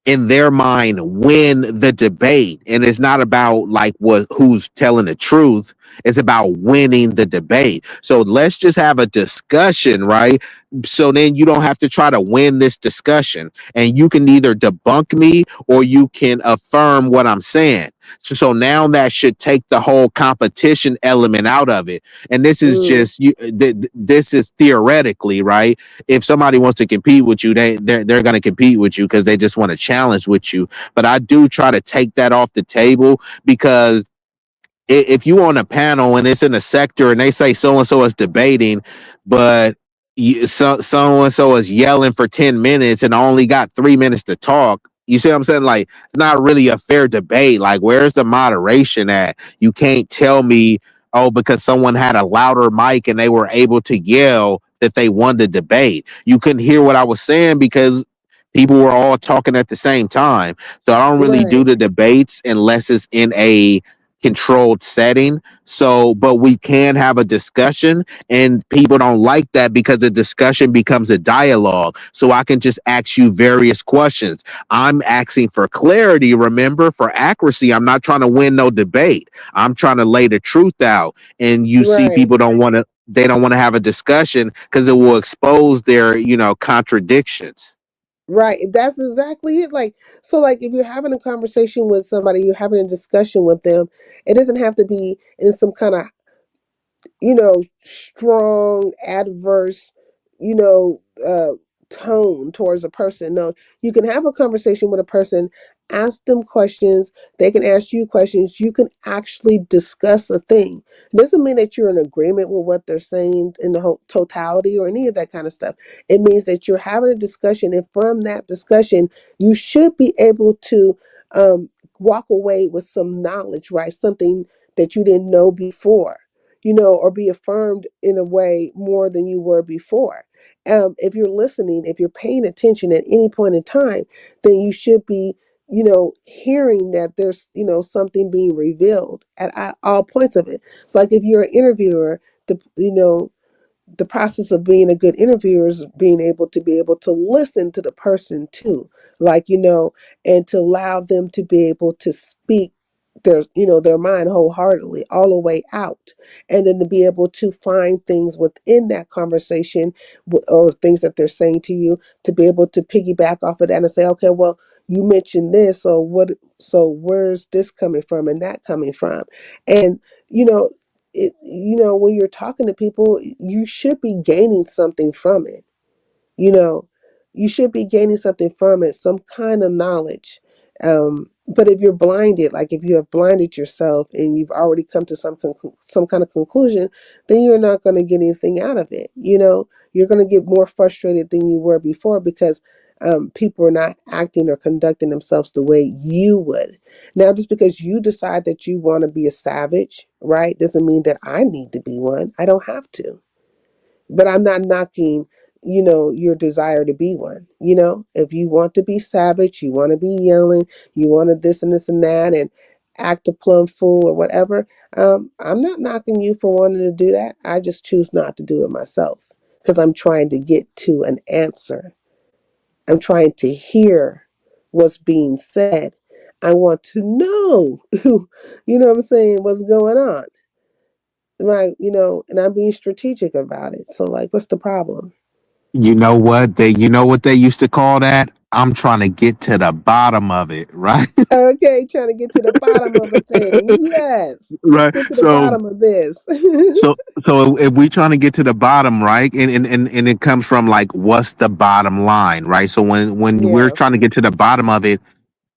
in their mind, win the debate. And it's not about like who's telling the truth. It's about winning the debate. So let's just have a discussion, right? So then you don't have to try to win this discussion, and you can either debunk me or you can affirm what I'm saying. So now that should take the whole competition element out of it. And this is just this is theoretically, right? If somebody wants to compete with you, they're going to compete with you because they just want to challenge with you. But I do try to take that off the table, because if you on a panel and it's in a sector and they say so and so is debating, but so and so is yelling for 10 minutes and I only got 3 minutes to talk. You see what I'm saying? Like, it's not really a fair debate. Like, where's the moderation at? You can't tell me, oh, because someone had a louder mic and they were able to yell, that they won the debate. You couldn't hear what I was saying because people were all talking at the same time. So I don't really do Right. the debates unless it's in a controlled setting. So, but we can have a discussion, and people don't like that because the discussion becomes a dialogue. So I can just ask you various questions. I'm asking for clarity, remember, for accuracy. I'm not trying to win no debate. I'm trying to lay the truth out. And you see Right. people don't want to, they don't want to have a discussion because it will expose their, contradictions. Right. That's exactly it. Like, so like if you're having a conversation with somebody, you're having a discussion with them, it doesn't have to be in some kind of, strong, adverse, you know, uh, tone towards a person. No, you can have a conversation with a person, ask them questions, they can ask you questions, you can actually discuss a thing. It doesn't mean that you're in agreement with what they're saying in the whole totality or any of that kind of stuff. It means that you're having a discussion, and from that discussion, you should be able to walk away with some knowledge, right? Something that you didn't know before, or be affirmed in a way more than you were before. If you're listening, if you're paying attention at any point in time, then you should be, hearing that there's, something being revealed at all points of it. It's like if you're an interviewer, the process of being a good interviewer is being able to listen to the person too, like, and to allow them to be able to speak their mind wholeheartedly all the way out, and then to be able to find things within that conversation, or things that they're saying to you, to be able to piggyback off of that and say, okay, well, you mentioned this, so where's this coming from and that coming from? And you know when you're talking to people, you should be gaining something from it. you know you should be gaining something from it, some kind of knowledge. But if you're blinded, like if you have blinded yourself and you've already come to some kind of conclusion, then you're not going to get anything out of it. You're going to get more frustrated than you were before, because people are not acting or conducting themselves the way you would. Now, just because you decide that you want to be a savage, right, doesn't mean that I need to be one. I don't have to. But I'm not knocking, your desire to be one. If you want to be savage, you want to be yelling, you want to this and this and that, and act a plumb fool or whatever. I'm not knocking you for wanting to do that. I just choose not to do it myself, because I'm trying to get to an answer. I'm trying to hear what's being said. I want to know, you know what I'm saying, what's going on. Like, and I'm being strategic about it. So, like, what's the problem? You know what they used to call that? I'm trying to get to the bottom of it, right? Okay, trying to get to the bottom of a thing. Yes. Let's Right. get to the So bottom of this. so if we trying to get to the bottom, right? And it comes from like what's the bottom line, right? So when we're Yeah. trying to get to the bottom of it,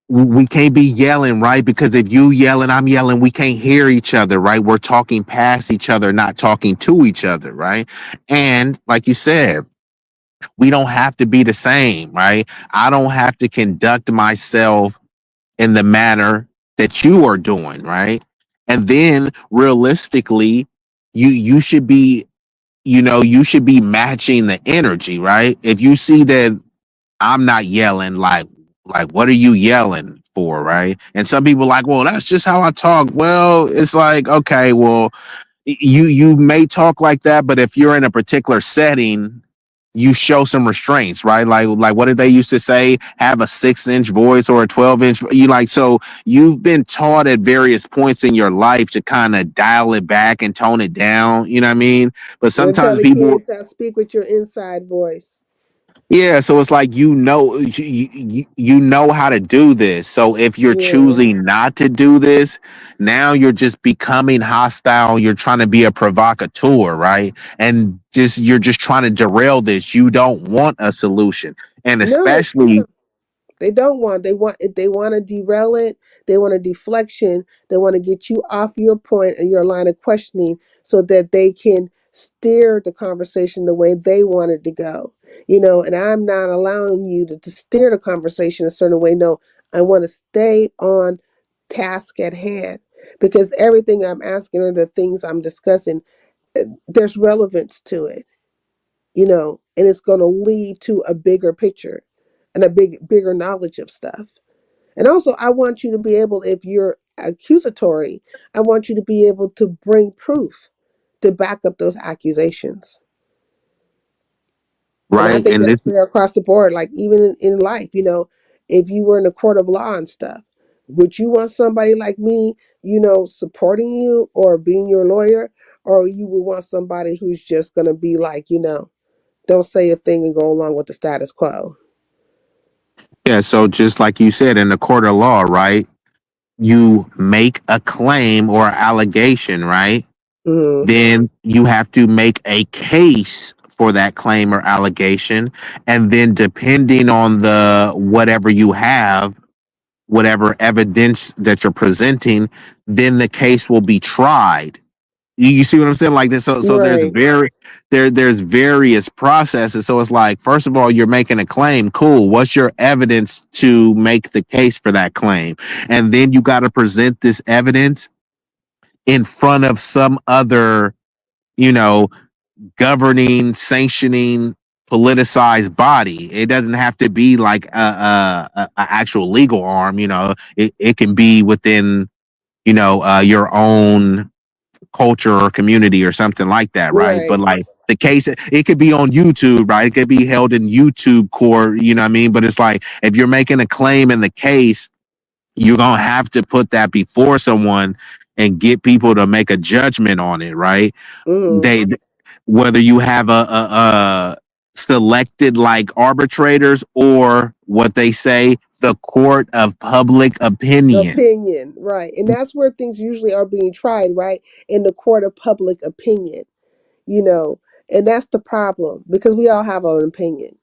we can't be yelling, right? Because if you yelling, I'm yelling, we can't hear each other, right? We're talking past each other, not talking to each other, right? And like you said, we don't have to be the same, right? I don't have to conduct myself in the manner that you are doing, right? And then realistically, you should be, you should be matching the energy, right? If you see that I'm not yelling, like what are you yelling for, right? And some people like, well, that's just how I talk. Well, it's like, okay, well, you may talk like that, but if you're in a particular setting, you show some restraints, right? Like what did they used to say? Have a 6-inch voice or a 12-inch. You like, so you've been taught at various points in your life to kind of dial it back and tone it down. You know what I mean? But They tell sometimes the people, kids how to speak with your inside voice. yeah, so it's like you know how to do this. So if you're Yeah. choosing not to do this, now you're just becoming hostile. You're trying to be a provocateur, right? And you're just trying to derail this. You don't want a solution. And No, especially they don't want. They want to derail it. They want a deflection. They want to get you off your point and your line of questioning so that they can steer the conversation the way they want it to go. And I'm not allowing you to steer the conversation a certain way. No, I want to stay on task at hand because everything I'm asking or the things I'm discussing, there's relevance to it, and it's going to lead to a bigger picture and a bigger knowledge of stuff. And also, I want you to be able, if you're accusatory, I want you to be able to bring proof to back up those accusations. And I right, think and this that's fair across the board, like even in life, if you were in a court of law and stuff, would you want somebody like me, supporting you or being your lawyer? Or you would want somebody who's just going to be like, don't say a thing and go along with the status quo? yeah, so just like you said in the court of law, right? You make a claim or allegation, right? Hmm. Then you have to make a case for that claim or allegation. And then depending on the whatever you have, whatever evidence that you're presenting, then the case will be tried. You see what I'm saying? Like this, so Right. there's various processes. So it's like, first of all, you're making a claim. Cool. What's your evidence to make the case for that claim? And then you got to present this evidence in front of some other, you know, governing, sanctioning, politicized body. It doesn't have to be like a actual legal arm. It can be within, your own culture or community or something like that, right? But Right. like the case, it could be on YouTube, right? It could be held in YouTube court, you know what I mean? But it's like if you're making a claim in the case, you're gonna have to put that before someone and get people to make a judgment on it, right? Hmm. They whether you have a selected like arbitrators or what they say the court of public opinion. Opinion, right. And that's where things usually are being tried, right? In the court of public opinion, you know. And that's the problem because we all have an opinion.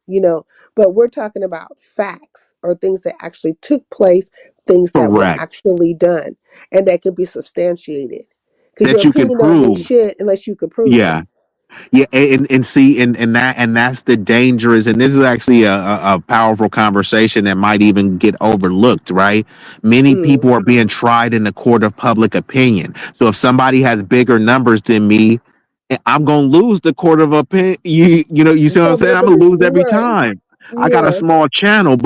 But we're talking about facts or things that actually took place, things that were Correct. actually done, and that can be substantiated. Because your That you can opinion don't mean prove. shit unless you can prove it. Yeah. Yeah, and see, and that's the dangerous, and this is actually a powerful conversation that might even get overlooked, right? Many Mm. people are being tried in the court of public opinion. So if somebody has bigger numbers than me, I'm gonna lose the court of opinion. You see what I'm saying? Public I'm gonna lose opinion, every right? time. I got a Yeah. small channel,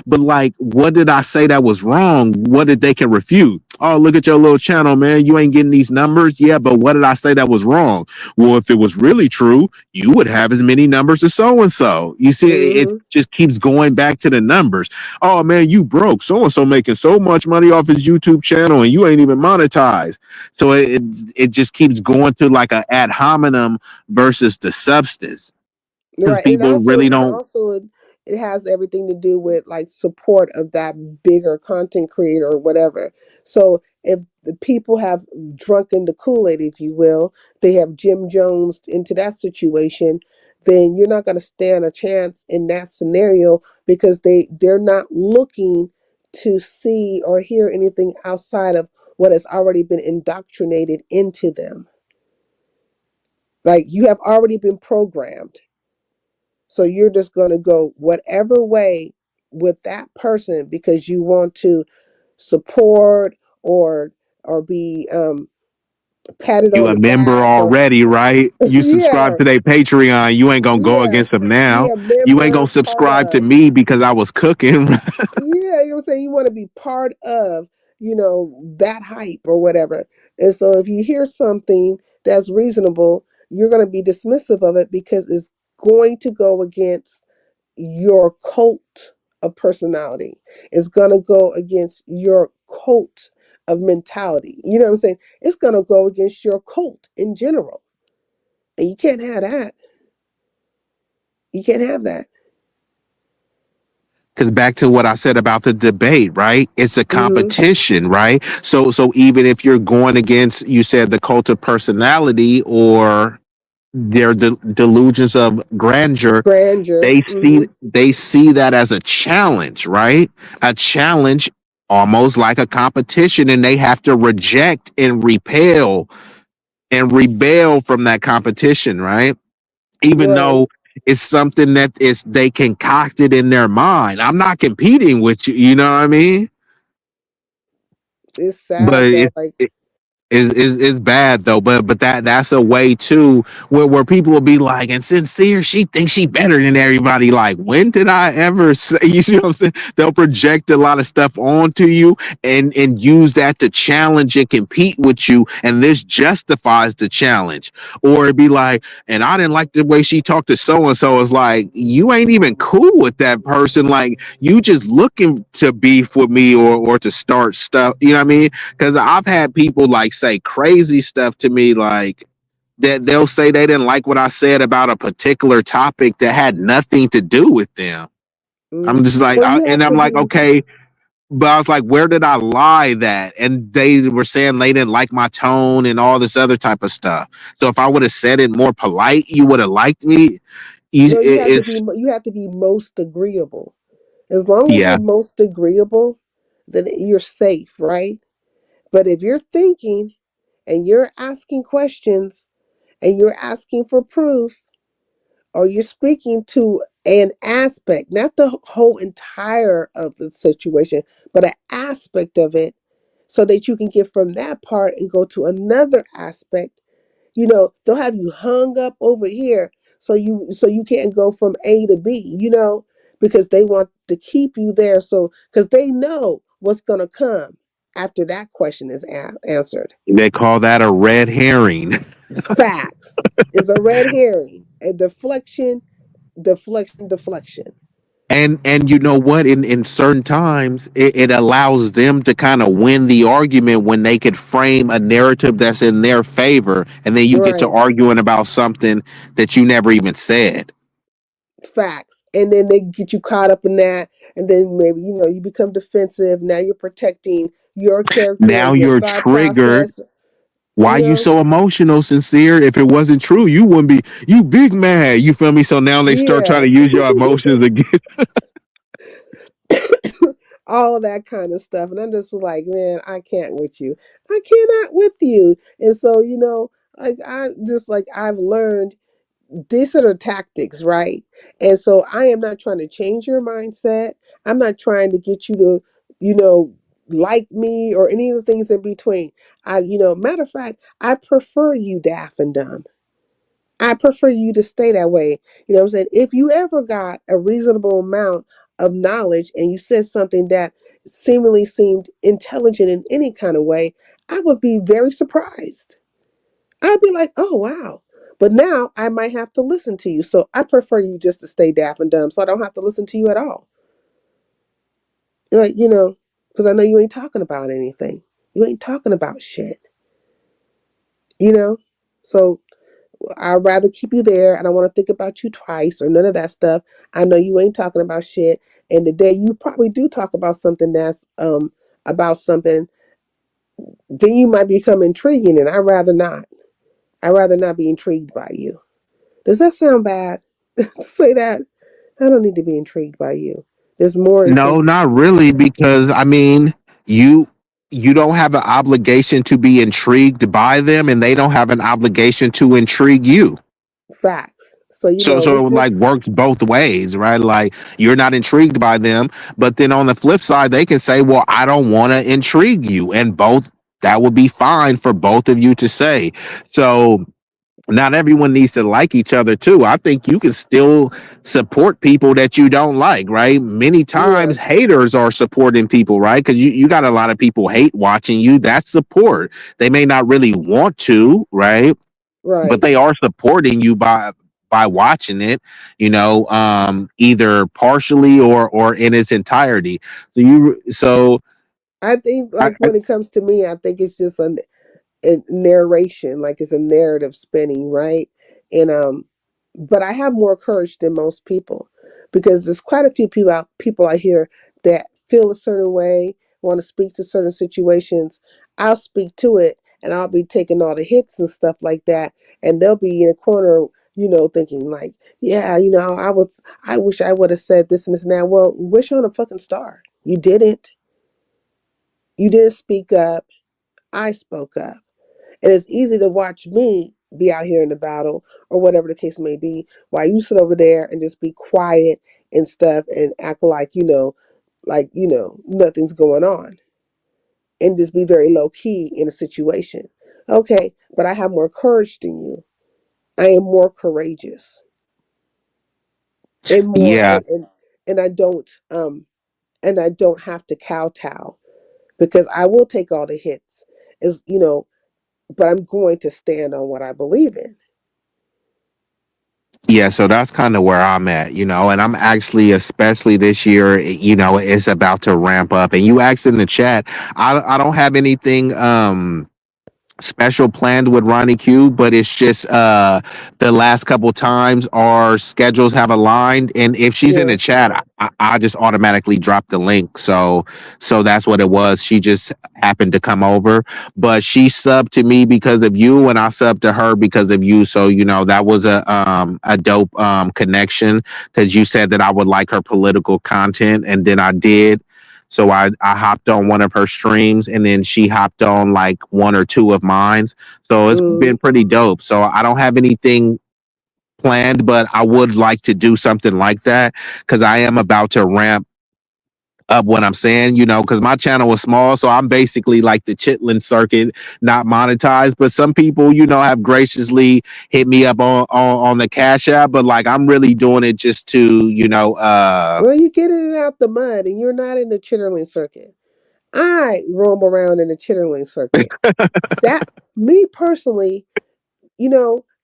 but like, what did I say that was wrong? What did they can refute? Oh, look at your little channel, man. You ain't getting these numbers. Yeah, but what did I say that was wrong? Well, if it was really true, you would have as many numbers as so and so. You see, it Mm-hmm. just keeps going back to the numbers. Oh man, you broke. So and so making so much money off his YouTube channel, and you ain't even monetized. So it just keeps going to like a ad hominem versus the substance because Right. people really And don't. also it has everything to do with like support of that bigger content creator or whatever. So if the people have drunken the Kool-Aid, if you will, they have Jim Jones into that situation, then you're not going to stand a chance in that scenario because they're not looking to see or hear anything outside of what has already been indoctrinated into them. Like you have already been programmed. So you're just going to go whatever way with that person because you want to support or be patted You on a the member back or already, right? You yeah, subscribe to their Patreon. You ain't gonna go yeah, against them now. yeah, You ain't member, gonna part subscribe to of. me because I was cooking. Yeah, you know what I'm saying? You want to be part of, that hype or whatever. And so if you hear something that's reasonable, you're going to be dismissive of it because it's going to go against your cult of personality. It's going to go against your cult of mentality. You know what I'm saying? It's going to go against your cult in general. And you can't have that. You can't have that. Because back to what I said about the debate, right? It's a Hmm. competition, right? So even if you're going against, you said the cult of personality or their delusions of grandeur, Grandeur. Hmm. they see that as a challenge, right? A challenge, almost like a competition, and they have to reject and repel and rebel from that competition, right? Even Right. though it's something that is they concocted in their mind. I'm not competing with you, you know what I mean? It's But sad though. Like, is bad though, but that's a way too where people will be like, and sincere, she thinks she better than everybody. Like, when did I ever say? You see what I'm saying? They'll project a lot of stuff onto you and use that to challenge and compete with you, and this justifies the challenge. Or it'd be like, and I didn't like the way she talked to so and so. It's like, you ain't even cool with that person. Like, you just looking to beef with me or to start stuff. You know what I mean? Because I've had people like say crazy stuff to me, like that they'll say they didn't like what I said about a particular topic that had nothing to do with them. I'm just like, well, you and have I'm to like, be. okay, but I was like, where did I lie that? And they were saying they didn't like my tone and all this other type of stuff. So if I would have said it more polite, you would have liked me. No, you have to be. It's You have to be most agreeable. As long as you're yeah, most agreeable, then you're safe, right? But if you're thinking and you're asking questions and you're asking for proof, or you're speaking to an aspect, not the whole entire of the situation, but an aspect of it, so that you can get from that part and go to another aspect. They'll have you hung up over here so you can't go from A to B, because they want to keep you there, so because they know what's going to come after that question is answered. they call that a red herring. Facts is a red herring, a deflection, deflection, deflection. And you know what? In certain times, it allows them to kind of win the argument when they could frame a narrative that's in their favor, and then you get to Right. arguing about something that you never even said. Facts. And then they get you caught up in that, and then maybe you become defensive. Now you're protecting your character or Now your you're thought triggered. process. Why you you know so emotional, sincere? If it wasn't true, you wouldn't be. You big mad. You feel me? So now they start trying yeah. to use your emotions again. All of that kind of stuff. And I'm just like, man, I can't with you. I cannot with you. And so, like I've learned these are the tactics, right? And so I am not trying to change your mindset. I'm not trying to get you to, you know, like me or any of the things in between. Matter of fact, I prefer you daft and dumb. I prefer you to stay that way. You know what I'm saying? If you ever got a reasonable amount of knowledge and you said something that seemingly seemed intelligent in any kind of way, I would be very surprised. I'd be like, oh, wow. But now I might have to listen to you. So I prefer you just to stay deaf and dumb so I don't have to listen to you at all. Like, because I know you ain't talking about anything. You ain't talking about shit, you know? So I'd rather keep you there. I don't want to think about you twice or none of that stuff. I know you ain't talking about shit. And the day you probably do talk about something that's about something, then you might become intriguing. And I'd rather not. I'd rather not be intrigued by you. Does that sound bad to say that? I don't need to be intrigued by you. There's more No, intriguing. not really, because I mean, you you don't have an obligation to be intrigued by them, and they don't have an obligation to intrigue you. Facts. So So it's it like just works both ways, right? Like you're not intrigued by them, but then on the flip side, they can say, "Well, I don't want to intrigue you," and both that would be fine for both of you to say. So not everyone needs to like each other too. I think you can still support people that you don't like, right? Many yeah, times haters are supporting people, right? Because you got a lot of people hate watching you. That's support. They may not really want to, right? But right. they are supporting you by watching it, either partially or in its entirety. So I think I, like when it comes to me, I think it's just a narration, like it's a narrative spinning, right? And but I have more courage than most people because there's quite a few people I hear that feel a certain way, want to speak to certain situations. I'll speak to it and I'll be taking all the hits and stuff like that, and they'll be in a corner, thinking like, yeah, I wish I would have said this and this and that. Well, wish on a fucking star. You didn't. You didn't speak up. I spoke up. And it's easy to watch me be out here in the battle or whatever the case may be, while you sit over there and just be quiet and stuff and act like nothing's going on and just be very low key in a situation. Okay, but I have more courage than you. I am more courageous and more yeah, and I don't have to kowtow because I will take all the hits. Is but I'm going to stand on what I believe in. yeah, so that's kind of where I'm at, and I'm actually, especially this year, it's about to ramp up. And you asked in the chat, I don't have anything special planned with Ronnie Q, but it's just the last couple times our schedules have aligned, and if she's in Yeah. the chat, I just automatically drop the link. So that's what it was. She just happened to come over, but she subbed to me because of you, and I subbed to her because of you. So that was a dope connection because you said that I would like her political content, and then I did. So I hopped on one of her streams, and then she hopped on like one or two of mine. So it's Mm. been pretty dope. So I don't have anything planned, but I would like to do something like that because I am about to ramp up what I'm saying, because my channel was small. So I'm basically like the Chitlin circuit, not monetized. But some people, have graciously hit me up on the Cash App. But like I'm really doing it just to, Well, you're getting it out the mud, and you're not in the chitterling circuit. I roam around in the chitterling circuit. That me personally,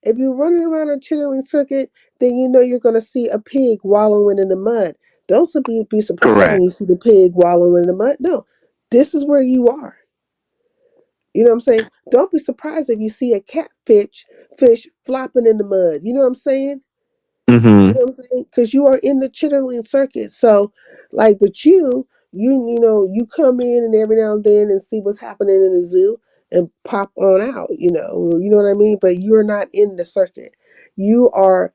if you're running around a chitterling circuit, then you're going to see a pig wallowing in the mud. Don't be surprised when correct. you see the pig wallowing in the mud. No, this is where you are. You know what I'm saying? Don't be surprised if you see a fish flopping in the mud. You know what I'm saying? You Hmm. know what I'm saying? Because you are in the chitterling circuit. So, like with you come in and every now and then and see what's happening in the zoo and pop on out. You know what I mean. But you're not in the circuit. You are,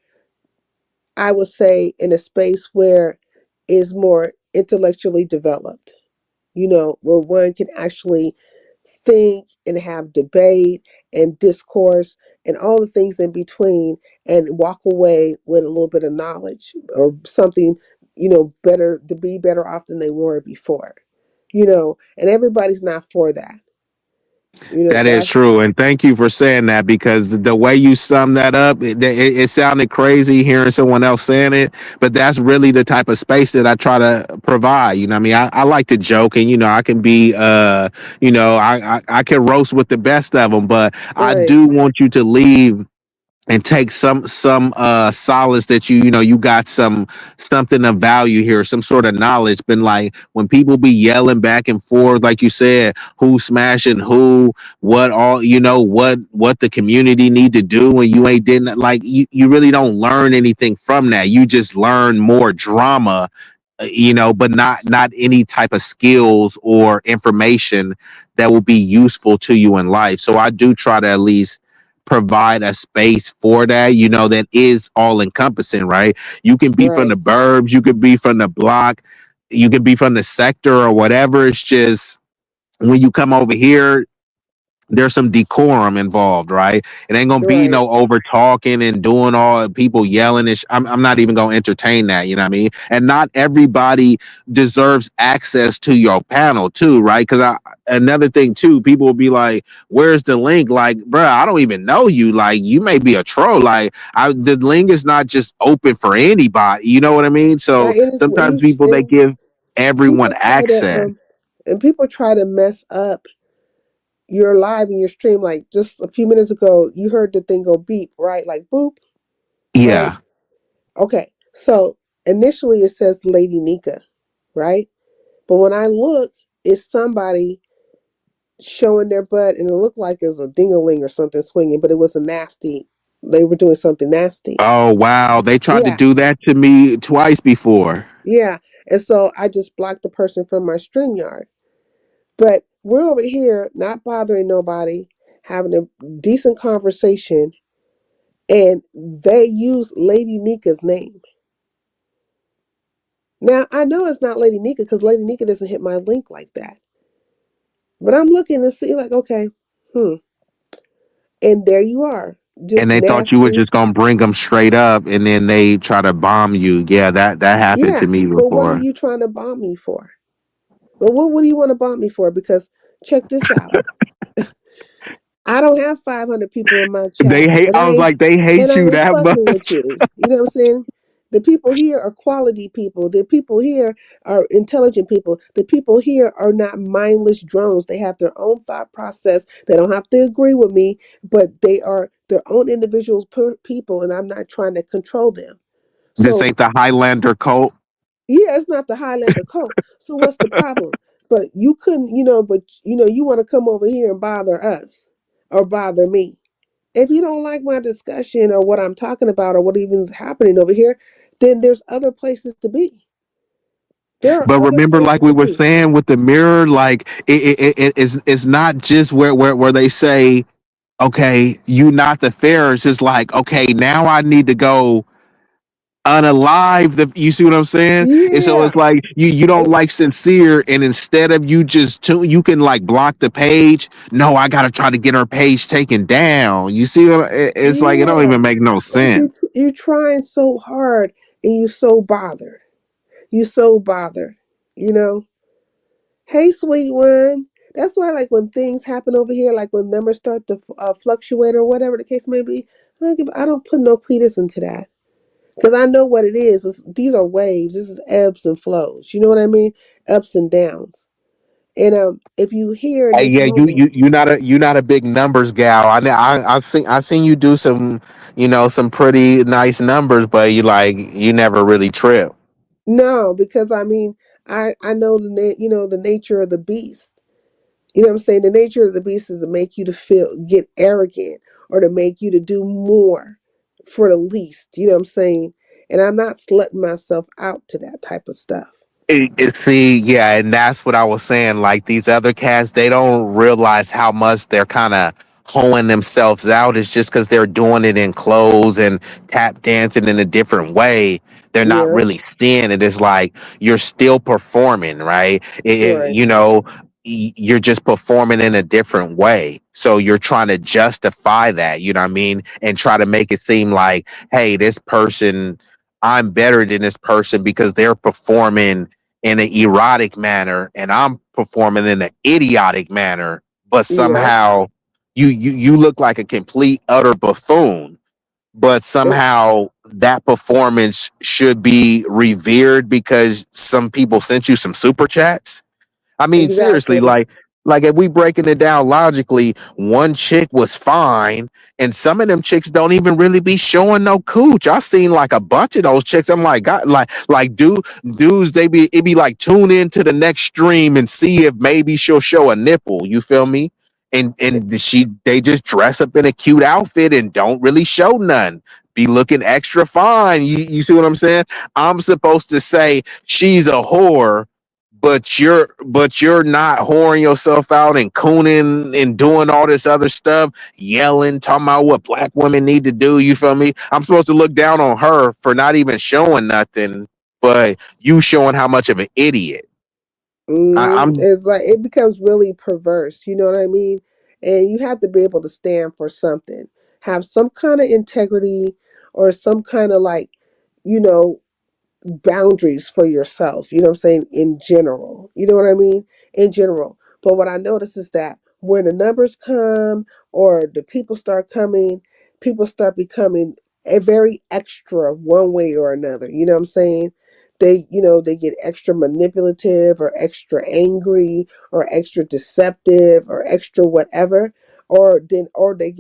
I would say, in a space where is more intellectually developed. Where one can actually think and have debate and discourse and all the things in between and walk away with a little bit of knowledge or something, better to be better off than they were before. And everybody's not for that. You know, That is that's true, and thank you for saying that because the way you sum that up, it sounded crazy hearing someone else saying it, but that's really the type of space that I try to provide. You know, what I mean, I like to joke, and I can be, I can roast with the best of them, but I right, do want you to leave and take some solace that you got something of value here, some sort of knowledge. Been like when people be yelling back and forth, like you said, who smashing who, what all, what the community need to do, when you ain't didn't like you really don't learn anything from that. You just learn more drama, but not any type of skills or information that will be useful to you in life. So I do try to at least provide a space for that, that is all encompassing, right? You can be from right, the burbs, you could be from the block, you could be from the sector or whatever. It's just when you come over here, there's some decorum involved, right? It ain't gonna be right. no over talking and doing all people yelling. I'm not even gonna entertain that. You know what I mean? And not everybody deserves access to your panel too, right? Because another thing too, people will be like, "Where's the link?" Like, bruh, I don't even know you. Like, you may be a troll. Like, the link is not just open for anybody. You know what I mean? So Right. It is sometimes you people they and give everyone people try to access. and people try to mess up your live and your stream. Like just a few minutes ago, you heard the thing go beep, right? Like boop, right? Yeah. Okay. So initially it says Lady Nika, right? But when I look, it's somebody showing their butt, and it looked like it was a dingaling or something swinging, but it was a nasty. They were doing something nasty. Oh wow, they tried to Yeah, do that to me twice before. yeah. And so I just blocked the person from my stream yard. But we're over here not bothering nobody, having a decent conversation, and they use Lady Nika's name. Now I know it's not Lady Nika because Lady Nika doesn't hit my link like that. But I'm looking to see, like, okay, hmm. And there you are, And just they thought you were nasty. just gonna bring them straight up, and then they try to bomb you. Yeah, that happened Yeah, to me but what are before. you trying to bomb me for? Well, what do you want to bomb me for? Because check this out. I don't have 500 people in my They chat, hate. I was like, they and hate I you ain't that fucking with much. you. You know what I'm saying? The people here are quality people. The people here are intelligent people. The people here are not mindless drones. They have their own thought process. They don't have to agree with me, but they are their own individual people, and I'm not trying to control them. This So ain't the Highlander cult. yeah, it's not the Highlander cult. So what's the problem? But you couldn't, you want to come over here and bother us or bother me. If you don't like my discussion or what I'm talking about or what even is happening over here, then there's other places to be. There are But other remember, like places we to were be. saying with the mirror, like it's not just where they say, okay, you not the fair. It's just like, okay, now I need to go unalive the, you see what I'm saying? And so Yeah. it's like you don't And like sincere, and instead of you just you can like block the page. No, I gotta try to get her page taken down. You see what it's like? It don't yeah. even make no Because sense. you're trying so hard and you're so bothered. You so bothered, you know? Hey, sweet one. That's why, like, when things happen over here, like when numbers start to fluctuate or whatever the case may be, I don't put no credence into that because I know what it is. These are waves. This is ebbs and flows. You know what I mean? Ups and downs. And if you hear in Hey, this yeah, you moment, you you not a big numbers gal. I seen you do some some pretty nice numbers, but you never really trip. no, because I mean, I know the nature of the beast. You know what I'm saying? The nature of the beast is to make you to get arrogant or to make you to do more for the least. You know what I'm saying? And I'm not slutting myself out to that type of stuff. See, yeah, and that's what I was saying. Like these other cats, they don't realize how much they're kind of hoeing themselves out. It's just because they're doing it in clothes and tap dancing in a different way. They're not Yeah, really seeing it. It's like you're still performing, right? right, You're just performing in a different way. So you're trying to justify that, you know what I mean? And try to make it seem like, hey, this person, I'm better than this person because they're performing in an erotic manner and I'm performing in an idiotic manner. but Yeah. somehow you look like a complete utter buffoon, but somehow that performance should be revered because some people sent you some super chats. I mean, seriously, Exactly. like if we breaking it down logically, one chick was fine, and some of them chicks don't even really be showing no cooch. I've seen like a bunch of those chicks. I'm like, God, like dudes, it be like tune in to the next stream and see if maybe she'll show a nipple. You feel me? And they just dress up in a cute outfit and don't really show none. Be looking extra fine. You see what I'm saying? I'm supposed to say she's a whore, but you're not whoring yourself out and cooning and doing all this other stuff, yelling, talking about what black women need to do. You feel me? I'm supposed to look down on her for not even showing nothing, but you showing how much of an idiot. I'm It's like it becomes really perverse. You know what I mean? And you have to be able to stand for something, have some kind of integrity, or some kind of like, you know, boundaries for yourself. You know what I'm saying? In general, you know what I mean? In general. But what I notice is that when the numbers come or the people start coming, people start becoming a very extra one way or another. You know what I'm saying? They get extra manipulative or extra angry or extra deceptive or extra whatever, or they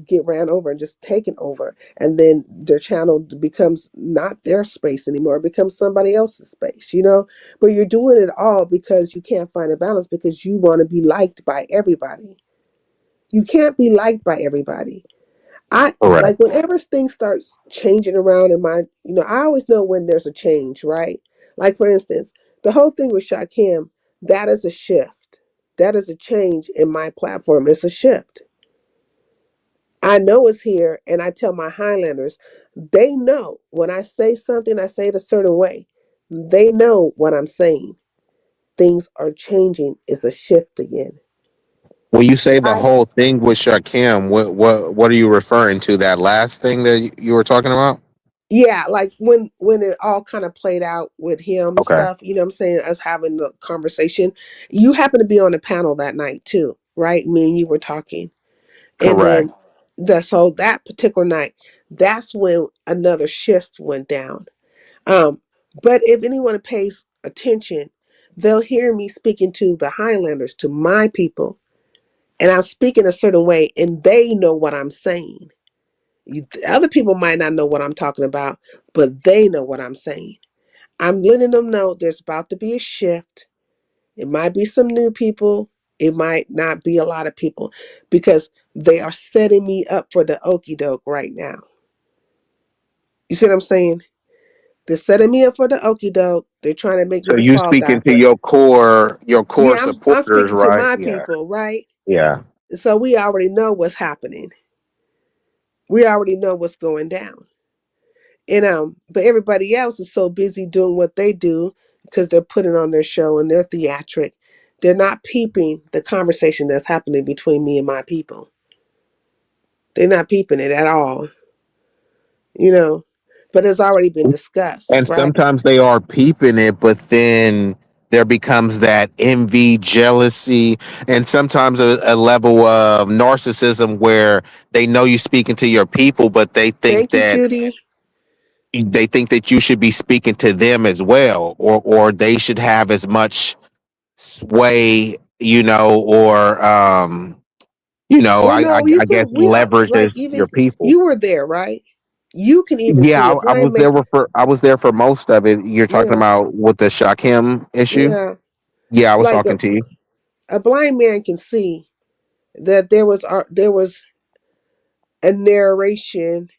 get ran over and just taken over, and then their channel becomes not their space anymore. It becomes somebody else's space, you know. But you're doing it all because you can't find a balance, because you want to be liked by everybody. You can't be liked by everybody. I correct. like whenever things starts changing around in my, I always know when there's a change, right? Like for instance, the whole thing with Shakim, that is a shift. That is a change in my platform. It's a shift. I know it's here, and I tell my Highlanders, they know when I say something, I say it a certain way. They know what I'm saying. Things are changing. It's a shift again. When you say the I, whole thing with Shakim, what are you referring to? That last thing that you were talking about? yeah, like when it all kind of played out with him and Okay, stuff, you know what I'm saying? Us having the conversation. You happened to be on the panel that night too, right? Me and you were talking. And correct. then that particular night, that's when another shift went down. Um, but if anyone pays attention, they'll hear me speaking to the Highlanders, to my people, and I'm speaking a certain way, and they know what I'm saying. Other people might not know what I'm talking about, but they know what I'm saying. I'm letting them know there's about to be a shift. It might be some new people. It might not be a lot of people, because they are setting me up for the okey doke right now. You see what I'm saying? They're setting me up for the okey doke. They're trying to make me So the you fall guy speaking to for. your core Yeah, I'm supporters, speaking to right? my Yeah, people, right? yeah. So we already know what's happening. We already know what's going down. And but everybody else is so busy doing what they do because they're putting on their show and they're theatric. They're not peeping the conversation that's happening between me and my people. They're not peeping it at all, you know. But it's already been discussed, And right? sometimes they are peeping it, but then there becomes that envy, jealousy, and sometimes a level of narcissism where they know you speaking to your people, but Thank you, Judy. they think that you should be speaking to them as well, or they should have as much sway, or Well, I no, you guess could. We leverage like as your even people. you were there, right? You can even Yeah, see a I blind was man. there I was there for most of it. You're talking Yeah, about with the Shakim issue. yeah. Yeah, I was Like talking to you. a blind man can see that there was a narration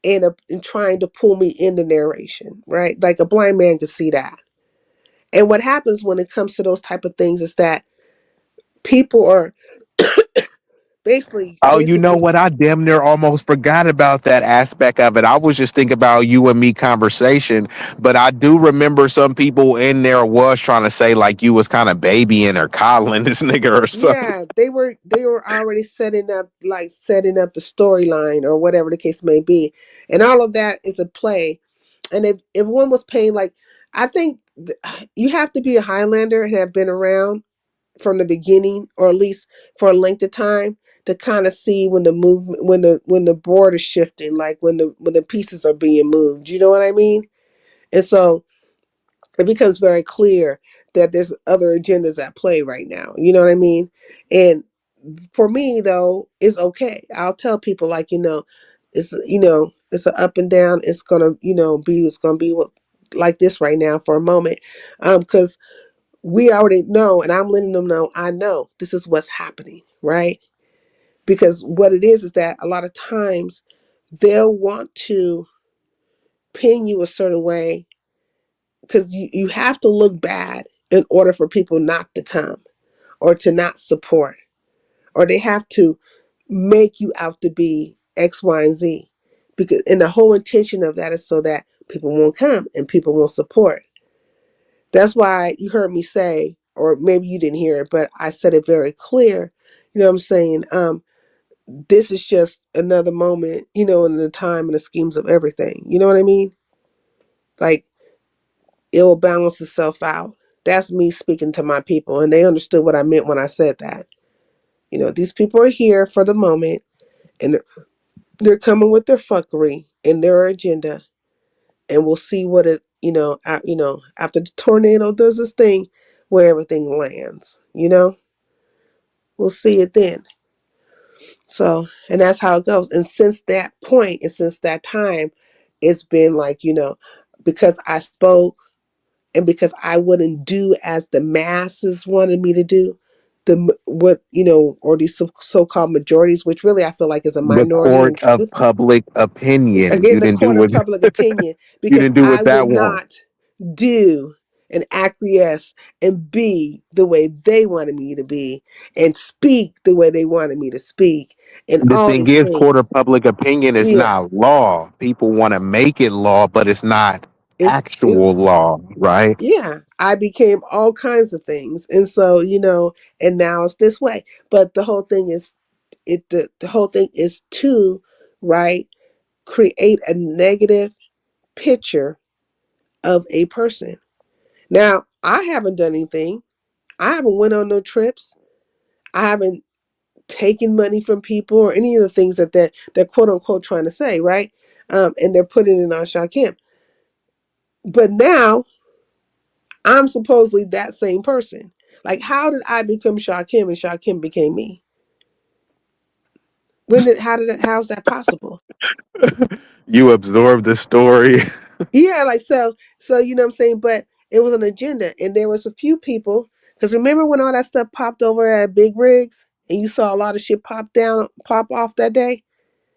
and trying to pull me in the narration, right? Like a blind man can see that. And what happens when it comes to those type of things is that people are basically Oh, you know basically what? I damn near almost forgot about that aspect of it. I was just thinking about you and me conversation, but I do remember some people in there was trying to say like you was kind of babying or coddling this nigga or something. yeah, they were already setting up the storyline or whatever the case may be. And all of that is a play. And if one was paying, like, I think you have to be a Highlander and have been around from the beginning, or at least for a length of time, to kind of see when the movement, when the board is shifting, like when the pieces are being moved. You know what I mean? And so it becomes very clear that there's other agendas at play right now. You know what I mean? And for me though, it's okay. I'll tell people, like, it's, it's an up and down. It's gonna, it's gonna be like this right now for a moment, because we already know, and I'm letting them know, I know this is what's happening, right? Because what it is that a lot of times they'll want to pin you a certain way, because you have to look bad in order for people not to come or to not support, or they have to make you out to be X, Y, and Z. Because, and the whole intention of that is so that people won't come and people won't support. That's why you heard me say, or maybe you didn't hear it, but I said it very clear. You know what I'm saying? This is just another moment, in the time and the schemes of everything. You know what I mean? Like, it will balance itself out. That's me speaking to my people, and they understood what I meant when I said that. These people are here for the moment, and they're coming with their fuckery and their agenda, and we'll see what it, after the tornado does its thing, where everything lands. We'll see it then. So, and that's how it goes. And since that point, and since that time, it's been like, because I spoke, and because I wouldn't do as the masses wanted me to do, or these so-called majorities, which really I feel like is a The minority in court of truth. public opinion. Again, You the didn't do court of what public opinion, you because didn't do I what would that one. not do and acquiesce and be the way they wanted me to be, and speak the way they wanted me to speak, and The all thing these is, court things. of public opinion is Yeah, not law. People want to make it law, but it's not it, actual law, right? yeah, I became all kinds of things. And so, and now it's this way. But the whole thing is, the whole thing is to, right, create a negative picture of a person. Now, I haven't done anything. I haven't went on no trips. I haven't taken money from people or any of the things that they're quote unquote trying to say, right? And they're putting it on Shakim. But now I'm supposedly that same person. Like, how did I become Shakim and Shakim became me? How's that possible? You absorb the story. Yeah, like, so you know what I'm saying? But it was an agenda, and there was a few people, because remember when all that stuff popped over at Big Rigs and you saw a lot of shit pop off that day?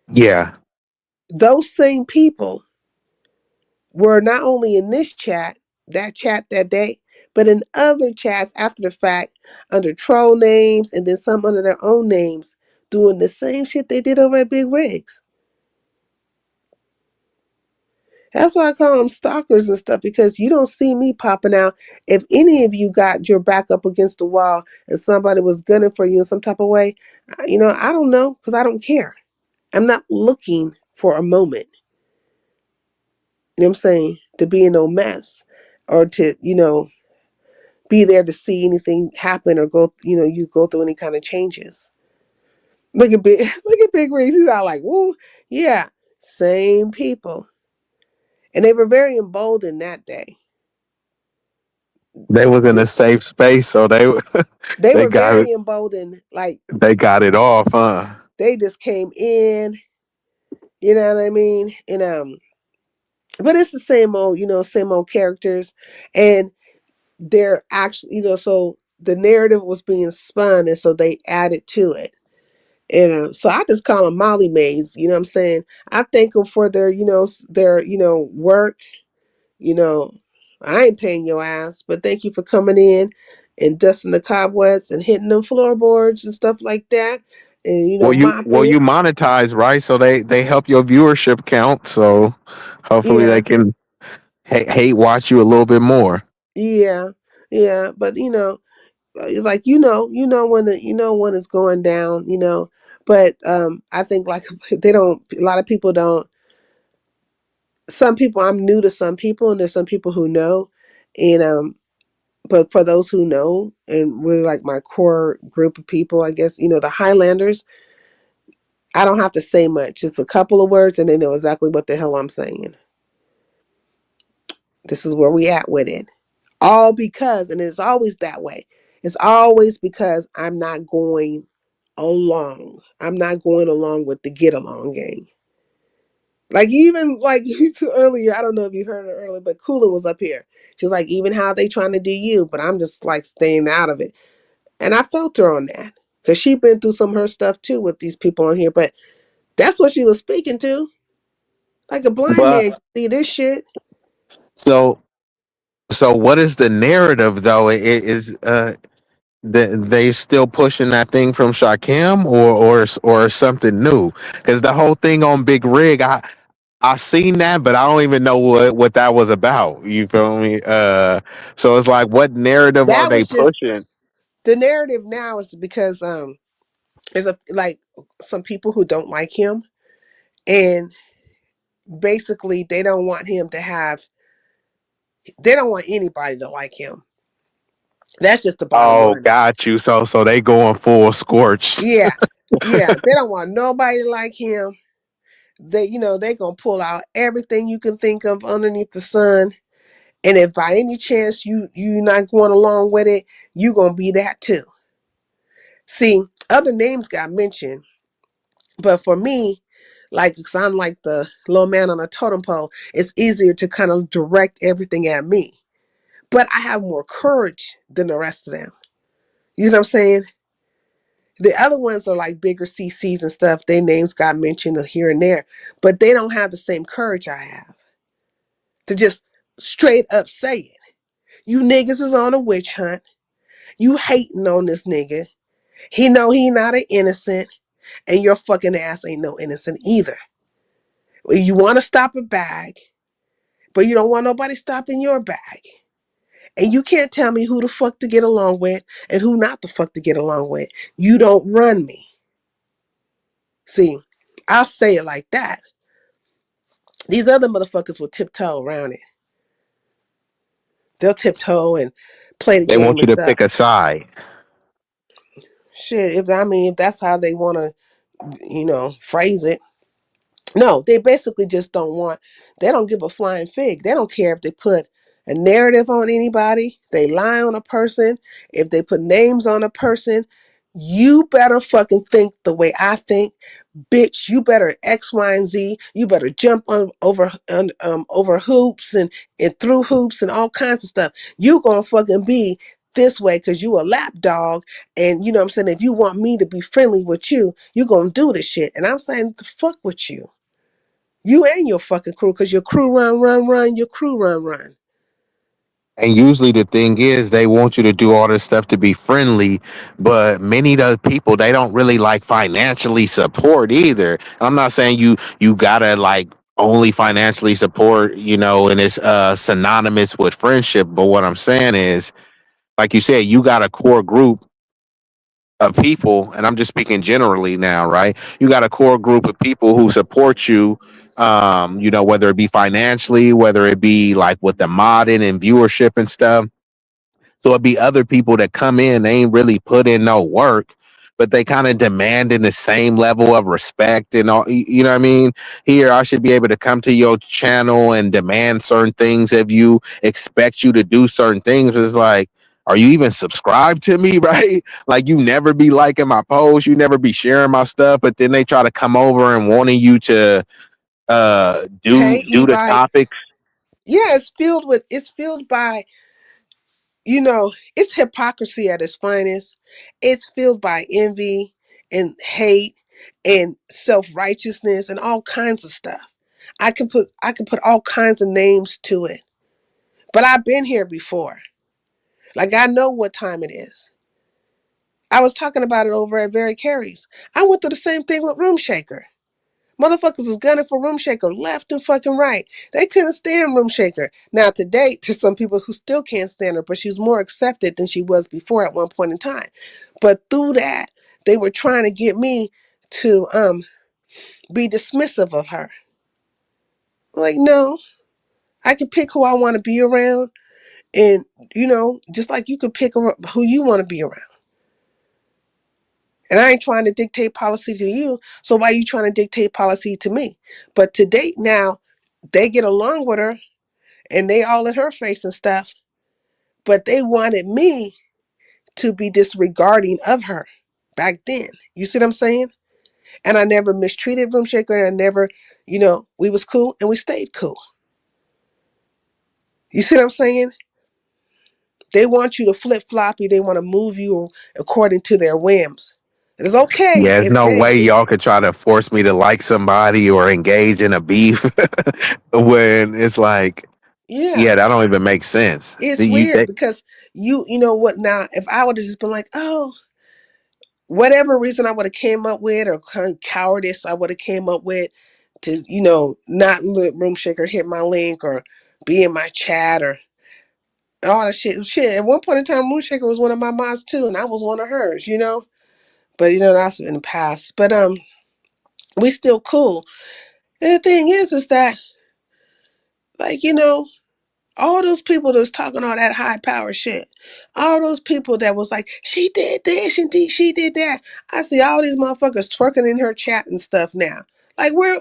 Yeah. Those same people were not only in this chat, that chat that day, but in other chats after the fact, under troll names, and then some under their own names, doing the same shit they did over at Big Rigs. That's why I call them stalkers and stuff, because you don't see me popping out. If any of you got your back up against the wall and somebody was gunning for you in some type of way, I don't know, because I don't care. I'm not looking for a moment. You know what I'm saying? To be in no mess, or to, be there to see anything happen, or go, you go through any kind of changes. Look at big, look at Big Reese. He's all like, "Woo, yeah, same people," and they were very emboldened that day. They was in a They, safe space, so they they they were got it. very emboldened. Like, They got it off, huh? they just came in. You know what I mean? And but it's the same old, same old characters, and they're actually, so the narrative was being spun, and so they added to it. And so I just call them Molly maids. You know what I'm saying? I thank them for their, work. You know, I ain't paying your ass, but thank you for coming in and dusting the cobwebs and hitting them floorboards and stuff like that. And, Well, you mopping. monetize, right? So they help your viewership count. So hopefully they Yeah, can hate watch you a little bit more. yeah, yeah. But, it's like, when when it's going down, But I think, like, they don't. A lot of people don't. Some people, I'm new to some people, and there's some people who know, and But for those who know, and really like my core group of people, I guess, the Highlanders, I don't have to say much. Just a couple of words and they know exactly what the hell I'm saying. This is where we at with it. All because, and it's always that way. It's always because I'm not going along. I'm not going along with the get along game. Like even like you said earlier, I don't know if you heard it earlier, but Cooler was up here. She was like, even how they trying to do you, but I'm just like staying out of it. And I felt her on that. Because she been through some of her stuff too with these people on here. But that's what she was speaking to. Like a blind But man can see this shit. so so what is the narrative though? Is they still pushing that thing from Shakim or something new? Because the whole thing on Big Rig, I seen that, but I don't even know what that was about. You feel me? So it's like, what narrative are That they was just pushing? the narrative now is because there's a like some people who don't like him, and basically they don't want anybody to like him. That's just the bottom Oh, line of it. got you. So they going full scorched. Yeah. Yeah. They don't want nobody to like him. They gonna pull out everything you can think of underneath the sun. And if by any chance you not going along with it, you gonna be that too. See, other names got mentioned, but for me, like, cause I'm like the little man on a totem pole, it's easier to kind of direct everything at me. But I have more courage than the rest of them. You know what I'm saying? The other ones are like bigger CCs and stuff. Their names got mentioned here and there, but they don't have the same courage I have to just straight up say it. You niggas is on a witch hunt. You hating on this nigga. He know he not an innocent, and your fucking ass ain't no innocent either. You want to stop a bag, but you don't want nobody stopping your bag. And you can't tell me who the fuck to get along with and who not the fuck to get along with. You don't run me. See, I'll say it like that. These other motherfuckers will tiptoe around it. They'll tiptoe and play the They game want and you to pick stuff. a side. Shit, if that's how they want to, phrase it. No, they basically just they don't give a flying fig. They don't care if they put a narrative on anybody, they lie on a person, if they put names on a person. You better fucking think the way I think. Bitch, you better X, Y, and Z. You better jump over hoops and through hoops and all kinds of stuff. You gonna fucking be this way because you a lap dog. And you know what I'm saying? If you want me to be friendly with you, you gonna do this shit. And I'm saying to fuck with you. You and your fucking crew, because your crew run, your crew run. And usually the thing is they want you to do all this stuff to be friendly, but many of the people they don't really like financially support either. I'm not saying you gotta like only financially support, and it's synonymous with friendship. But what I'm saying is, like you said, you got a core group of people, and I'm just speaking generally now, right? You got a core group of people who support you, whether it be financially, whether it be like with the modding and viewership and stuff. So it'd be other people that come in, they ain't really put in no work, but they kind of demanding the same level of respect and all. You know what I mean? Here, I should be able to come to your channel and demand certain things of you, expect you to do certain things. It's like, are you even subscribed to me, right? Like you never be liking my posts, you never be sharing my stuff, but then they try to come over and wanting you to do Hey, do the Evite. topics. Yeah, it's filled by, it's hypocrisy at its finest. It's filled by envy and hate and self-righteousness and all kinds of stuff. I can put all kinds of names to it. But I've been here before. Like I know what time it is. I was talking about it over at Very Carey's. I went through the same thing with Room Shaker. Motherfuckers was gunning for Room Shaker left and fucking right. They couldn't stand Room Shaker. Now, to date, there's some people who still can't stand her, but she's more accepted than she was before at one point in time. But through that, they were trying to get me to be dismissive of her. Like, no, I can pick who I want to be around, And just like you could pick who you want to be around. And I ain't trying to dictate policy to you. So why are you trying to dictate policy to me? But to date now, they get along with her and they all in her face and stuff. But they wanted me to be disregarding of her back then. You see what I'm saying? And I never mistreated Room Shaker. And I never, we was cool and we stayed cool. You see what I'm saying? They want you to flip floppy. They want to move you according to their whims. It's okay Yeah, there's if, no hey, way it's, y'all could try to force me to like somebody or engage in a beef when it's like, yeah, yeah, that don't even make sense. it's weird because you know what now, if I would have just been like, oh, whatever reason I would have came up with or kind of cowardice I would have came up with to, not let Room Shaker hit my link or be in my chat or all that shit. Shit, at one point in time, Room Shaker was one of my mods too, and I was one of hers, But that's in the past. But we still cool. And the thing is that like, all those people that was talking all that high power shit, all those people that was like, she did this and she did that. I see all these motherfuckers twerking in her chat and stuff now. Like, where's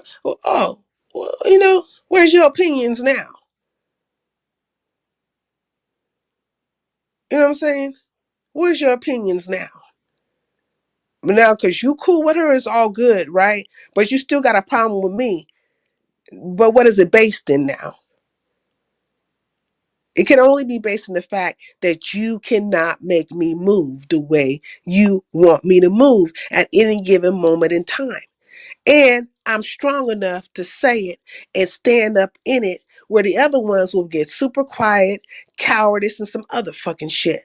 your opinions now? You know what I'm saying? Where's your opinions now? But now, because you cool with her, it's all good, right? But you still got a problem with me. But what is it based in now? It can only be based on the fact that you cannot make me move the way you want me to move at any given moment in time. And I'm strong enough to say it and stand up in it where the other ones will get super quiet, cowardice, and some other fucking shit.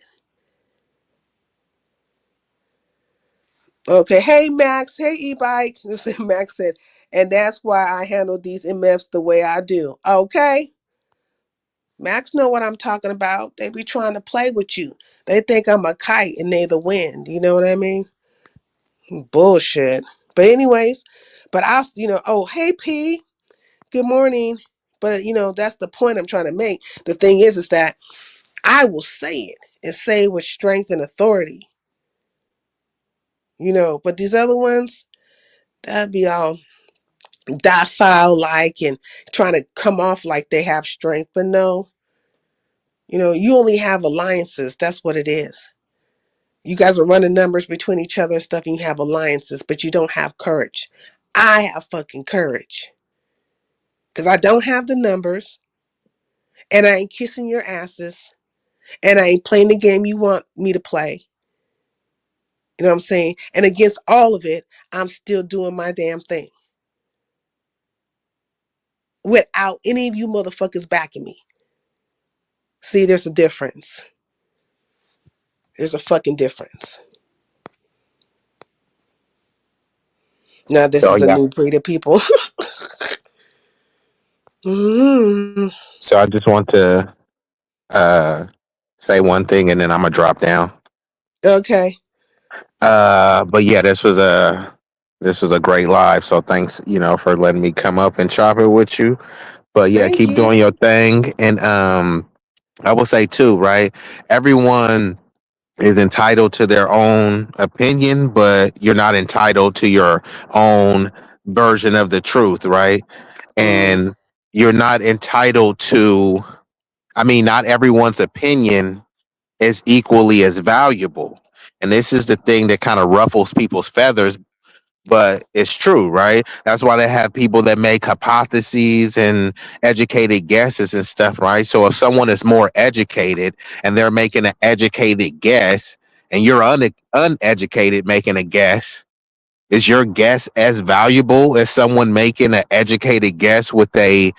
Okay, hey Max, hey e-bike. Max said, and that's why I handle these MFs the way I do. Okay. Max know what I'm talking about. They be trying to play with you. They think I'm a kite and they the wind. You know what I mean? Bullshit. But anyways, but oh, hey P, good morning. But that's the point I'm trying to make. The thing is that I will say it and say it with strength and authority. But these other ones, that'd be all docile like and trying to come off like they have strength. But no, you only have alliances. That's what it is. You guys are running numbers between each other and stuff, and you have alliances, but you don't have courage. I have fucking courage. Because I don't have the numbers, and I ain't kissing your asses, and I ain't playing the game you want me to play. You know what I'm saying? And against all of it, I'm still doing my damn thing. Without any of you motherfuckers backing me. See, there's a difference. There's a fucking difference. Now, this So is a yeah. new breed of people. Mm-hmm. So I just want to say one thing and then I'm gonna drop down. Okay. But yeah, this was a great live. So thanks, for letting me come up and chop it with you. But yeah, Thank keep you. doing your thing. And I will say too, right? Everyone is entitled to their own opinion, but you're not entitled to your own version of the truth, right? Mm. And you're not entitled to, I mean, not everyone's opinion is equally as valuable. And this is the thing that kind of ruffles people's feathers, but it's true, right? That's why they have people that make hypotheses and educated guesses and stuff, right? So if someone is more educated and they're making an educated guess and you're uneducated making a guess, is your guess as valuable as someone making an educated guess with a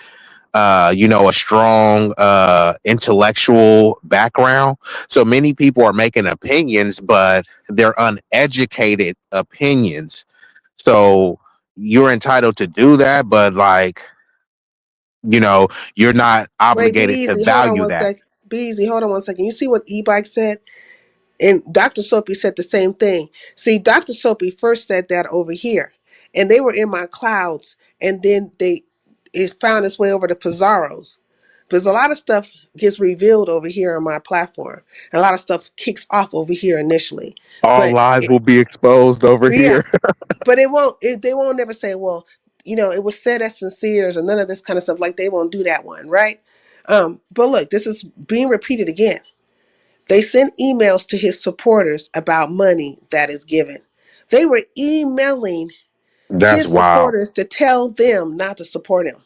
strong intellectual background? So many people are making opinions, but they're uneducated opinions. So you're entitled to do that, but you're not Wait, be obligated to easy. Hold on value one that. sec. Be easy. Hold on one second. You see what E-Bike said? And Dr. Soapy said the same thing. See, Dr. Soapy first said that over here. And they were in my clouds. And then it found its way over to Pizarro's. Because a lot of stuff gets revealed over here on my platform. And a lot of stuff kicks off over here initially. All But lies will be exposed over yeah, here. but they won't never say, well, it was said as sinceres or none of this kind of stuff. Like they won't do that one, right? But look, this is being repeated again. They sent emails to his supporters about money that is given. They were emailing That's his wild. supporters to tell them not to support him,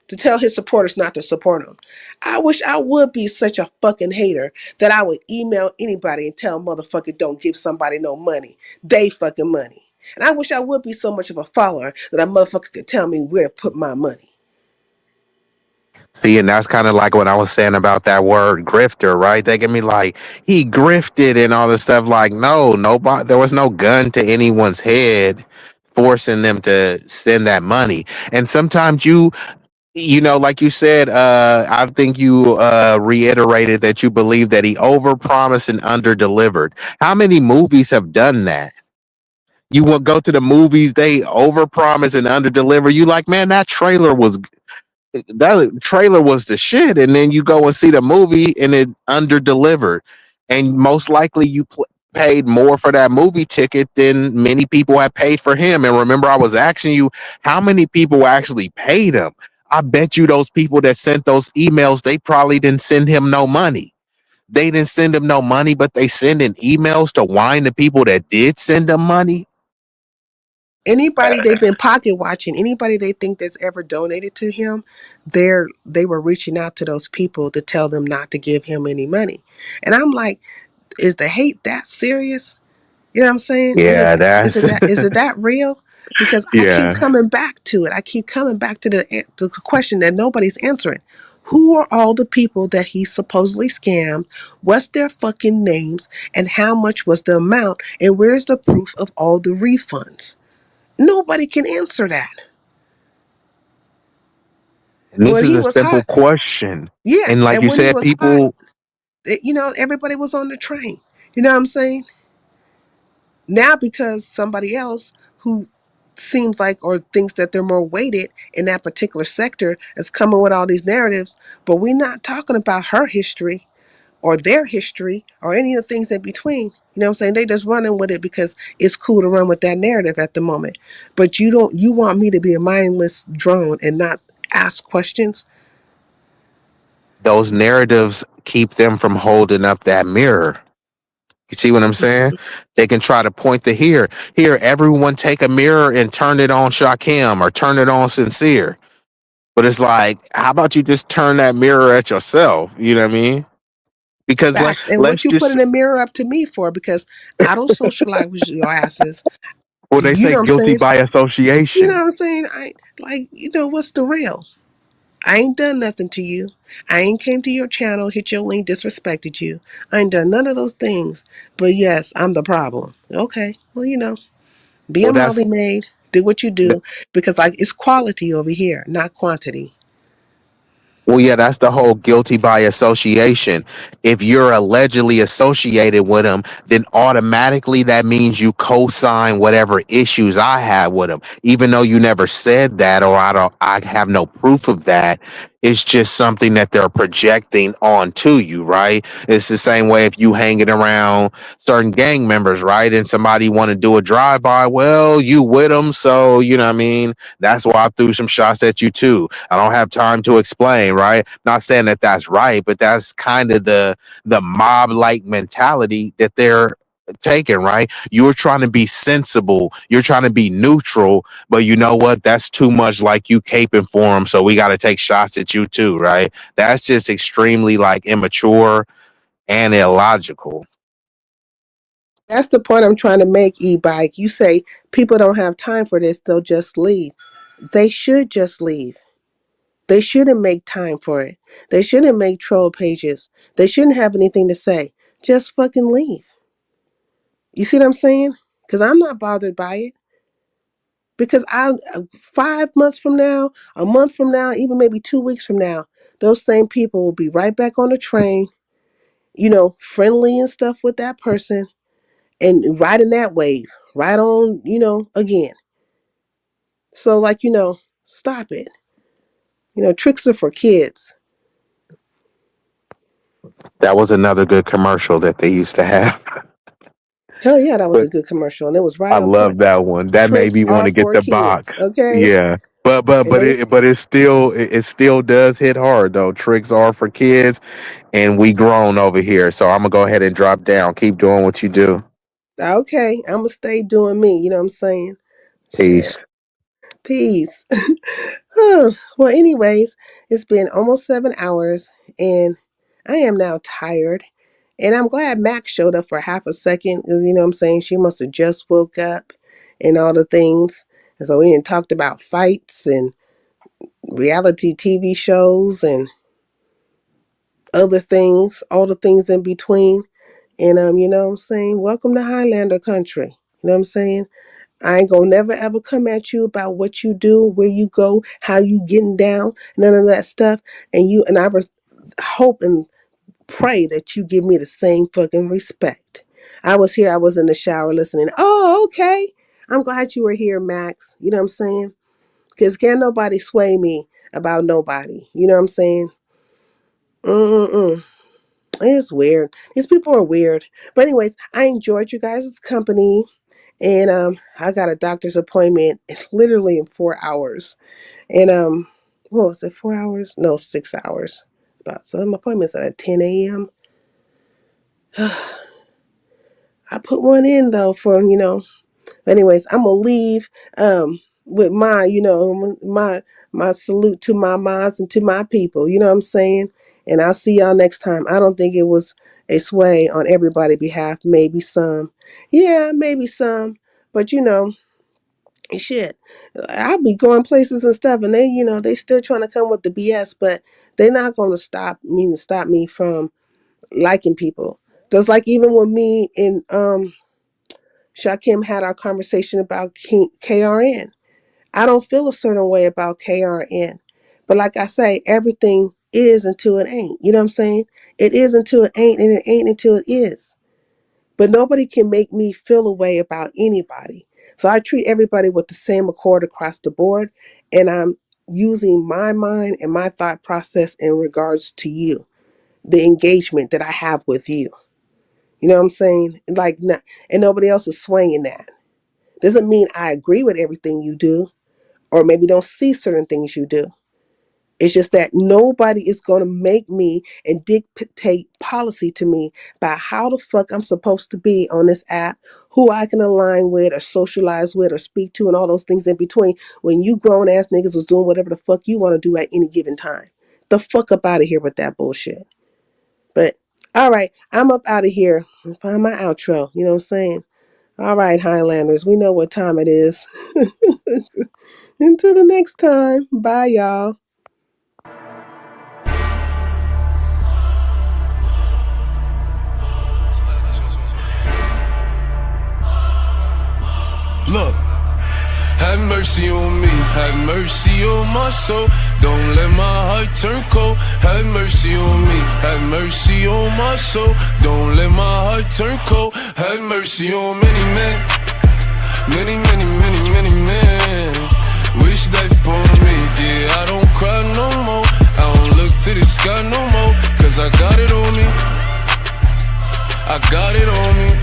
to tell his supporters not to support him. I wish I would be such a fucking hater that I would email anybody and tell motherfucker don't give somebody no money. They fucking money. And I wish I would be so much of a follower that a motherfucker could tell me where to put my money. See, and that's kind of like what I was saying about that word grifter, right? They can be like, he grifted and all this stuff. Like, no, nobody, there was no gun to anyone's head forcing them to send that money. And sometimes like you said, I think you reiterated that you believe that he overpromised and underdelivered. How many movies have done that? You will go to the movies, they overpromise and underdeliver. You like, man, that trailer was the shit, and then you go and see the movie and it underdelivered, and most likely you paid more for that movie ticket than many people have paid for him. And remember, I was asking you how many people actually paid him. I bet you those people that sent those emails, they probably didn't send him no money. They didn't send him no money, but they sending emails to whine the people that did send them money. Anybody they've been pocket watching, anybody they think that's ever donated to him, they were reaching out to those people to tell them not to give him any money. And I'm like, is the hate that serious? You know what I'm saying? Yeah, that's Is it that real? Because I keep yeah. coming back to it. I keep coming back to the question that nobody's answering. Who are all the people that he supposedly scammed? What's their fucking names? And how much was the amount? And where's the proof of all the refunds? Nobody can answer that. And And this when is he a was simple hot, question. yeah. And like And you when he said, was hot, people, everybody was on the train. You know what I'm saying? Now, because somebody else who seems like or thinks that they're more weighted in that particular sector is coming with all these narratives, but we're not talking about her history or their history or any of the things in between. You know what I'm saying? They just running with it because it's cool to run with that narrative at the moment. But you want me to be a mindless drone and not ask questions? those narratives keep them from holding up that mirror. You see what I'm saying? They can try to point to here, everyone take a mirror and turn it on Shakim or turn it on Sincere. But it's like, how about you just turn that mirror at yourself? You know what I mean? Because Facts. And what let's you putting just, the mirror up to me for? Because I don't socialize with your asses. well, they You say know what I'm guilty saying? by You know what association. I'm saying? I like, what's the real? I ain't done nothing to you. I ain't came to your channel, hit your link, disrespected you. I ain't done none of those things. But yes, I'm the problem. Okay. Well, be a Well, that's Molly maid. Do what you do. Because like it's quality over here, not quantity. Well, yeah, that's the whole guilty by association. If you're allegedly associated with him, then automatically that means you co-sign whatever issues I have with him, even though you never said that, or I have no proof of that. It's just something that they're projecting onto you, right? It's the same way if you hanging around certain gang members, right? And somebody want to do a drive-by, well, you with them, so you know what I mean? That's why I threw some shots at you too. I don't have time to explain, right? Not saying that that's right, but that's kind of the mob like mentality that they're taking, right? You're trying to be sensible, you're trying to be neutral, but you know what? That's too much like you caping for them, so we got to take shots at you too, right? That's just extremely like immature and illogical. That's the point I'm trying to make, e-bike. You say people don't have time for this, they'll just leave. They should just leave. They shouldn't make time for it. They shouldn't make troll pages. They shouldn't have anything to say. Just fucking leave. You see what I'm saying? Because I'm not bothered by it. Because 5 months from now, a month from now, even maybe 2 weeks from now, those same people will be right back on the train, friendly and stuff with that person and riding that wave right on, again. So, like, stop it. Tricks are for kids. That was another good commercial that they used to have. Hell yeah, that was But a good commercial, and it was right I on point. love that one. That made Tricks me want are to get for the box. kids, okay? Yeah. And they It still does hit hard though. Tricks are for kids, and we grown over here. So I'm gonna go ahead and drop down. Keep doing what you do. okay. I'm gonna stay doing me. You know what I'm saying? Shit. Peace. Peace. Oh, well, anyways, it's been almost 7 hours, and I am now tired. And I'm glad Max showed up for half a second. 'Cause, you know what I'm saying? She must have just woke up and all the things. And so we didn't talked about fights and reality TV shows and other things, all the things in between. And you know what I'm saying? Welcome to Highlander country. You know what I'm saying? I ain't gonna never ever come at you about what you do, where you go, how you getting down, none of that stuff. And I hope and pray that you give me the same fucking respect. I was here, I was in the shower listening. Oh, okay. I'm glad you were here, Max. You know what I'm saying? Because can't nobody sway me about nobody. You know what I'm saying? Mm-mm. It's weird. These people are weird. But anyways, I enjoyed you guys' company. And I got a doctor's appointment literally in 4 hours. And what was it, 4 hours? No, 6 hours. So my appointment's at 10 a.m. I put one in though for, you know. Anyways, I'm gonna leave with my, you know, my salute to my moms and to my people. You know what I'm saying? And I'll see y'all next time. I don't think it was a sway on everybody's behalf. Maybe some. Yeah, maybe some. But you know, shit. I'll be going places and stuff and they, you know, they still trying to come with the BS, but they're not gonna stop me from liking people. Just like even when me and Shakim had our conversation about KRN. I don't feel a certain way about KRN. But like I say, everything is until it ain't. You know what I'm saying? It is until it ain't, and it ain't until it is. But nobody can make me feel a way about anybody. So I treat everybody with the same accord across the board. And I'm using my mind and my thought process in regards to you, the engagement that I have with you. You know what I'm saying? Like, and nobody else is swaying that. Doesn't mean I agree with everything you do, or maybe don't see certain things you do. It's just that nobody is going to make me and dictate policy to me about how the fuck I'm supposed to be on this app, who I can align with or socialize with or speak to, and all those things in between when you grown ass niggas was doing whatever the fuck you want to do at any given time. The fuck up out of here with that bullshit. But all right, I'm up out of here. Find my outro. You know what I'm saying? All right, Highlanders, we know what time it is. Until the next time. Bye, y'all. Look, have mercy on me, have mercy on my soul. Don't let my heart turn cold. Have mercy on me, have mercy on my soul. Don't let my heart turn cold. Have mercy on many men, many, many, many, many men. Wish they for me, yeah, I don't cry no more. I don't look to the sky no more, cause I got it on me. I got it on me.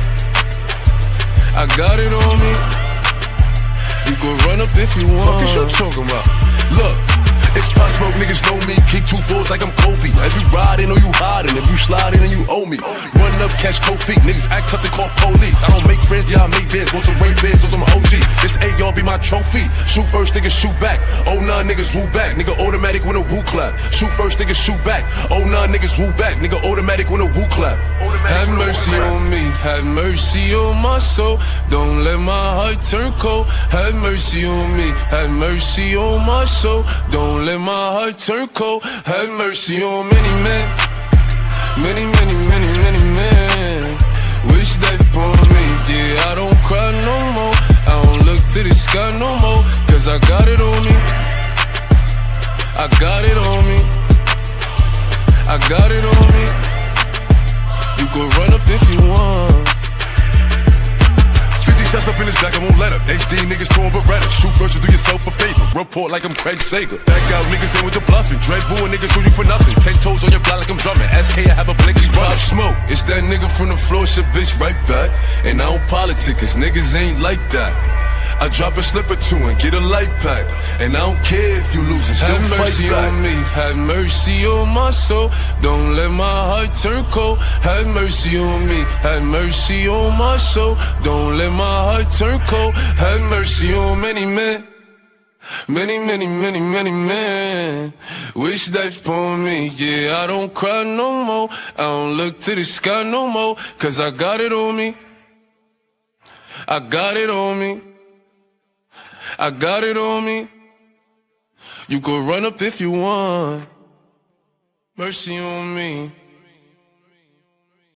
I got it on me. You can run up if you want. Fuck is you talking about? Look, it's Pop Smoke, niggas know me. Kick 2 4s like I'm Kobe. As you riding or you hiding, if you sliding and you owe me. Run up, catch cold feet. Niggas act tough, they call police. I don't make friends, yeah, I make bids. Want some rain bids or some OG. This A-y'all be my trophy. Shoot first, niggas shoot back. Oh, nah, niggas woo back. Nigga automatic when a woo clap. Shoot first, niggas shoot back. Oh, nah, niggas woo back. Nigga automatic when a woo clap. Have mercy on me, have mercy on my soul. Don't let my heart turn cold. Have mercy on me, have mercy on my soul. Don't let my heart turn cold. Have mercy on many men, many, many, many, many men. Wish they for me, yeah, I don't cry no more. I don't look to the sky no more, cause I got it on me. I got it on me. I got it on me. You can run up if you want. 50 shots up in his back, I won't let up. HD niggas throwing Beretta. Shoot first, you do yourself a favor. Report like I'm Craig Sager. Back out niggas in with the bluffing. Dread booing niggas do you for nothing. 10 toes on your block like I'm drumming. SK, I have a blink Smoke, it's that nigga from the floor, shit bitch right back. And I don't politic, cause niggas ain't like that. I drop a slip or two and get a light pack. And I don't care if you lose and still Have fight mercy back. on me, have mercy on my soul. Don't let my heart turn cold. Have mercy on me, have mercy on my soul. Don't let my heart turn cold. Have mercy on many men. Many, many, many, many men wish death upon me. Yeah, I don't cry no more. I don't look to the sky no more. Cause I got it on me. I got it on me. I got it on me. You could run up if you want. Mercy on me.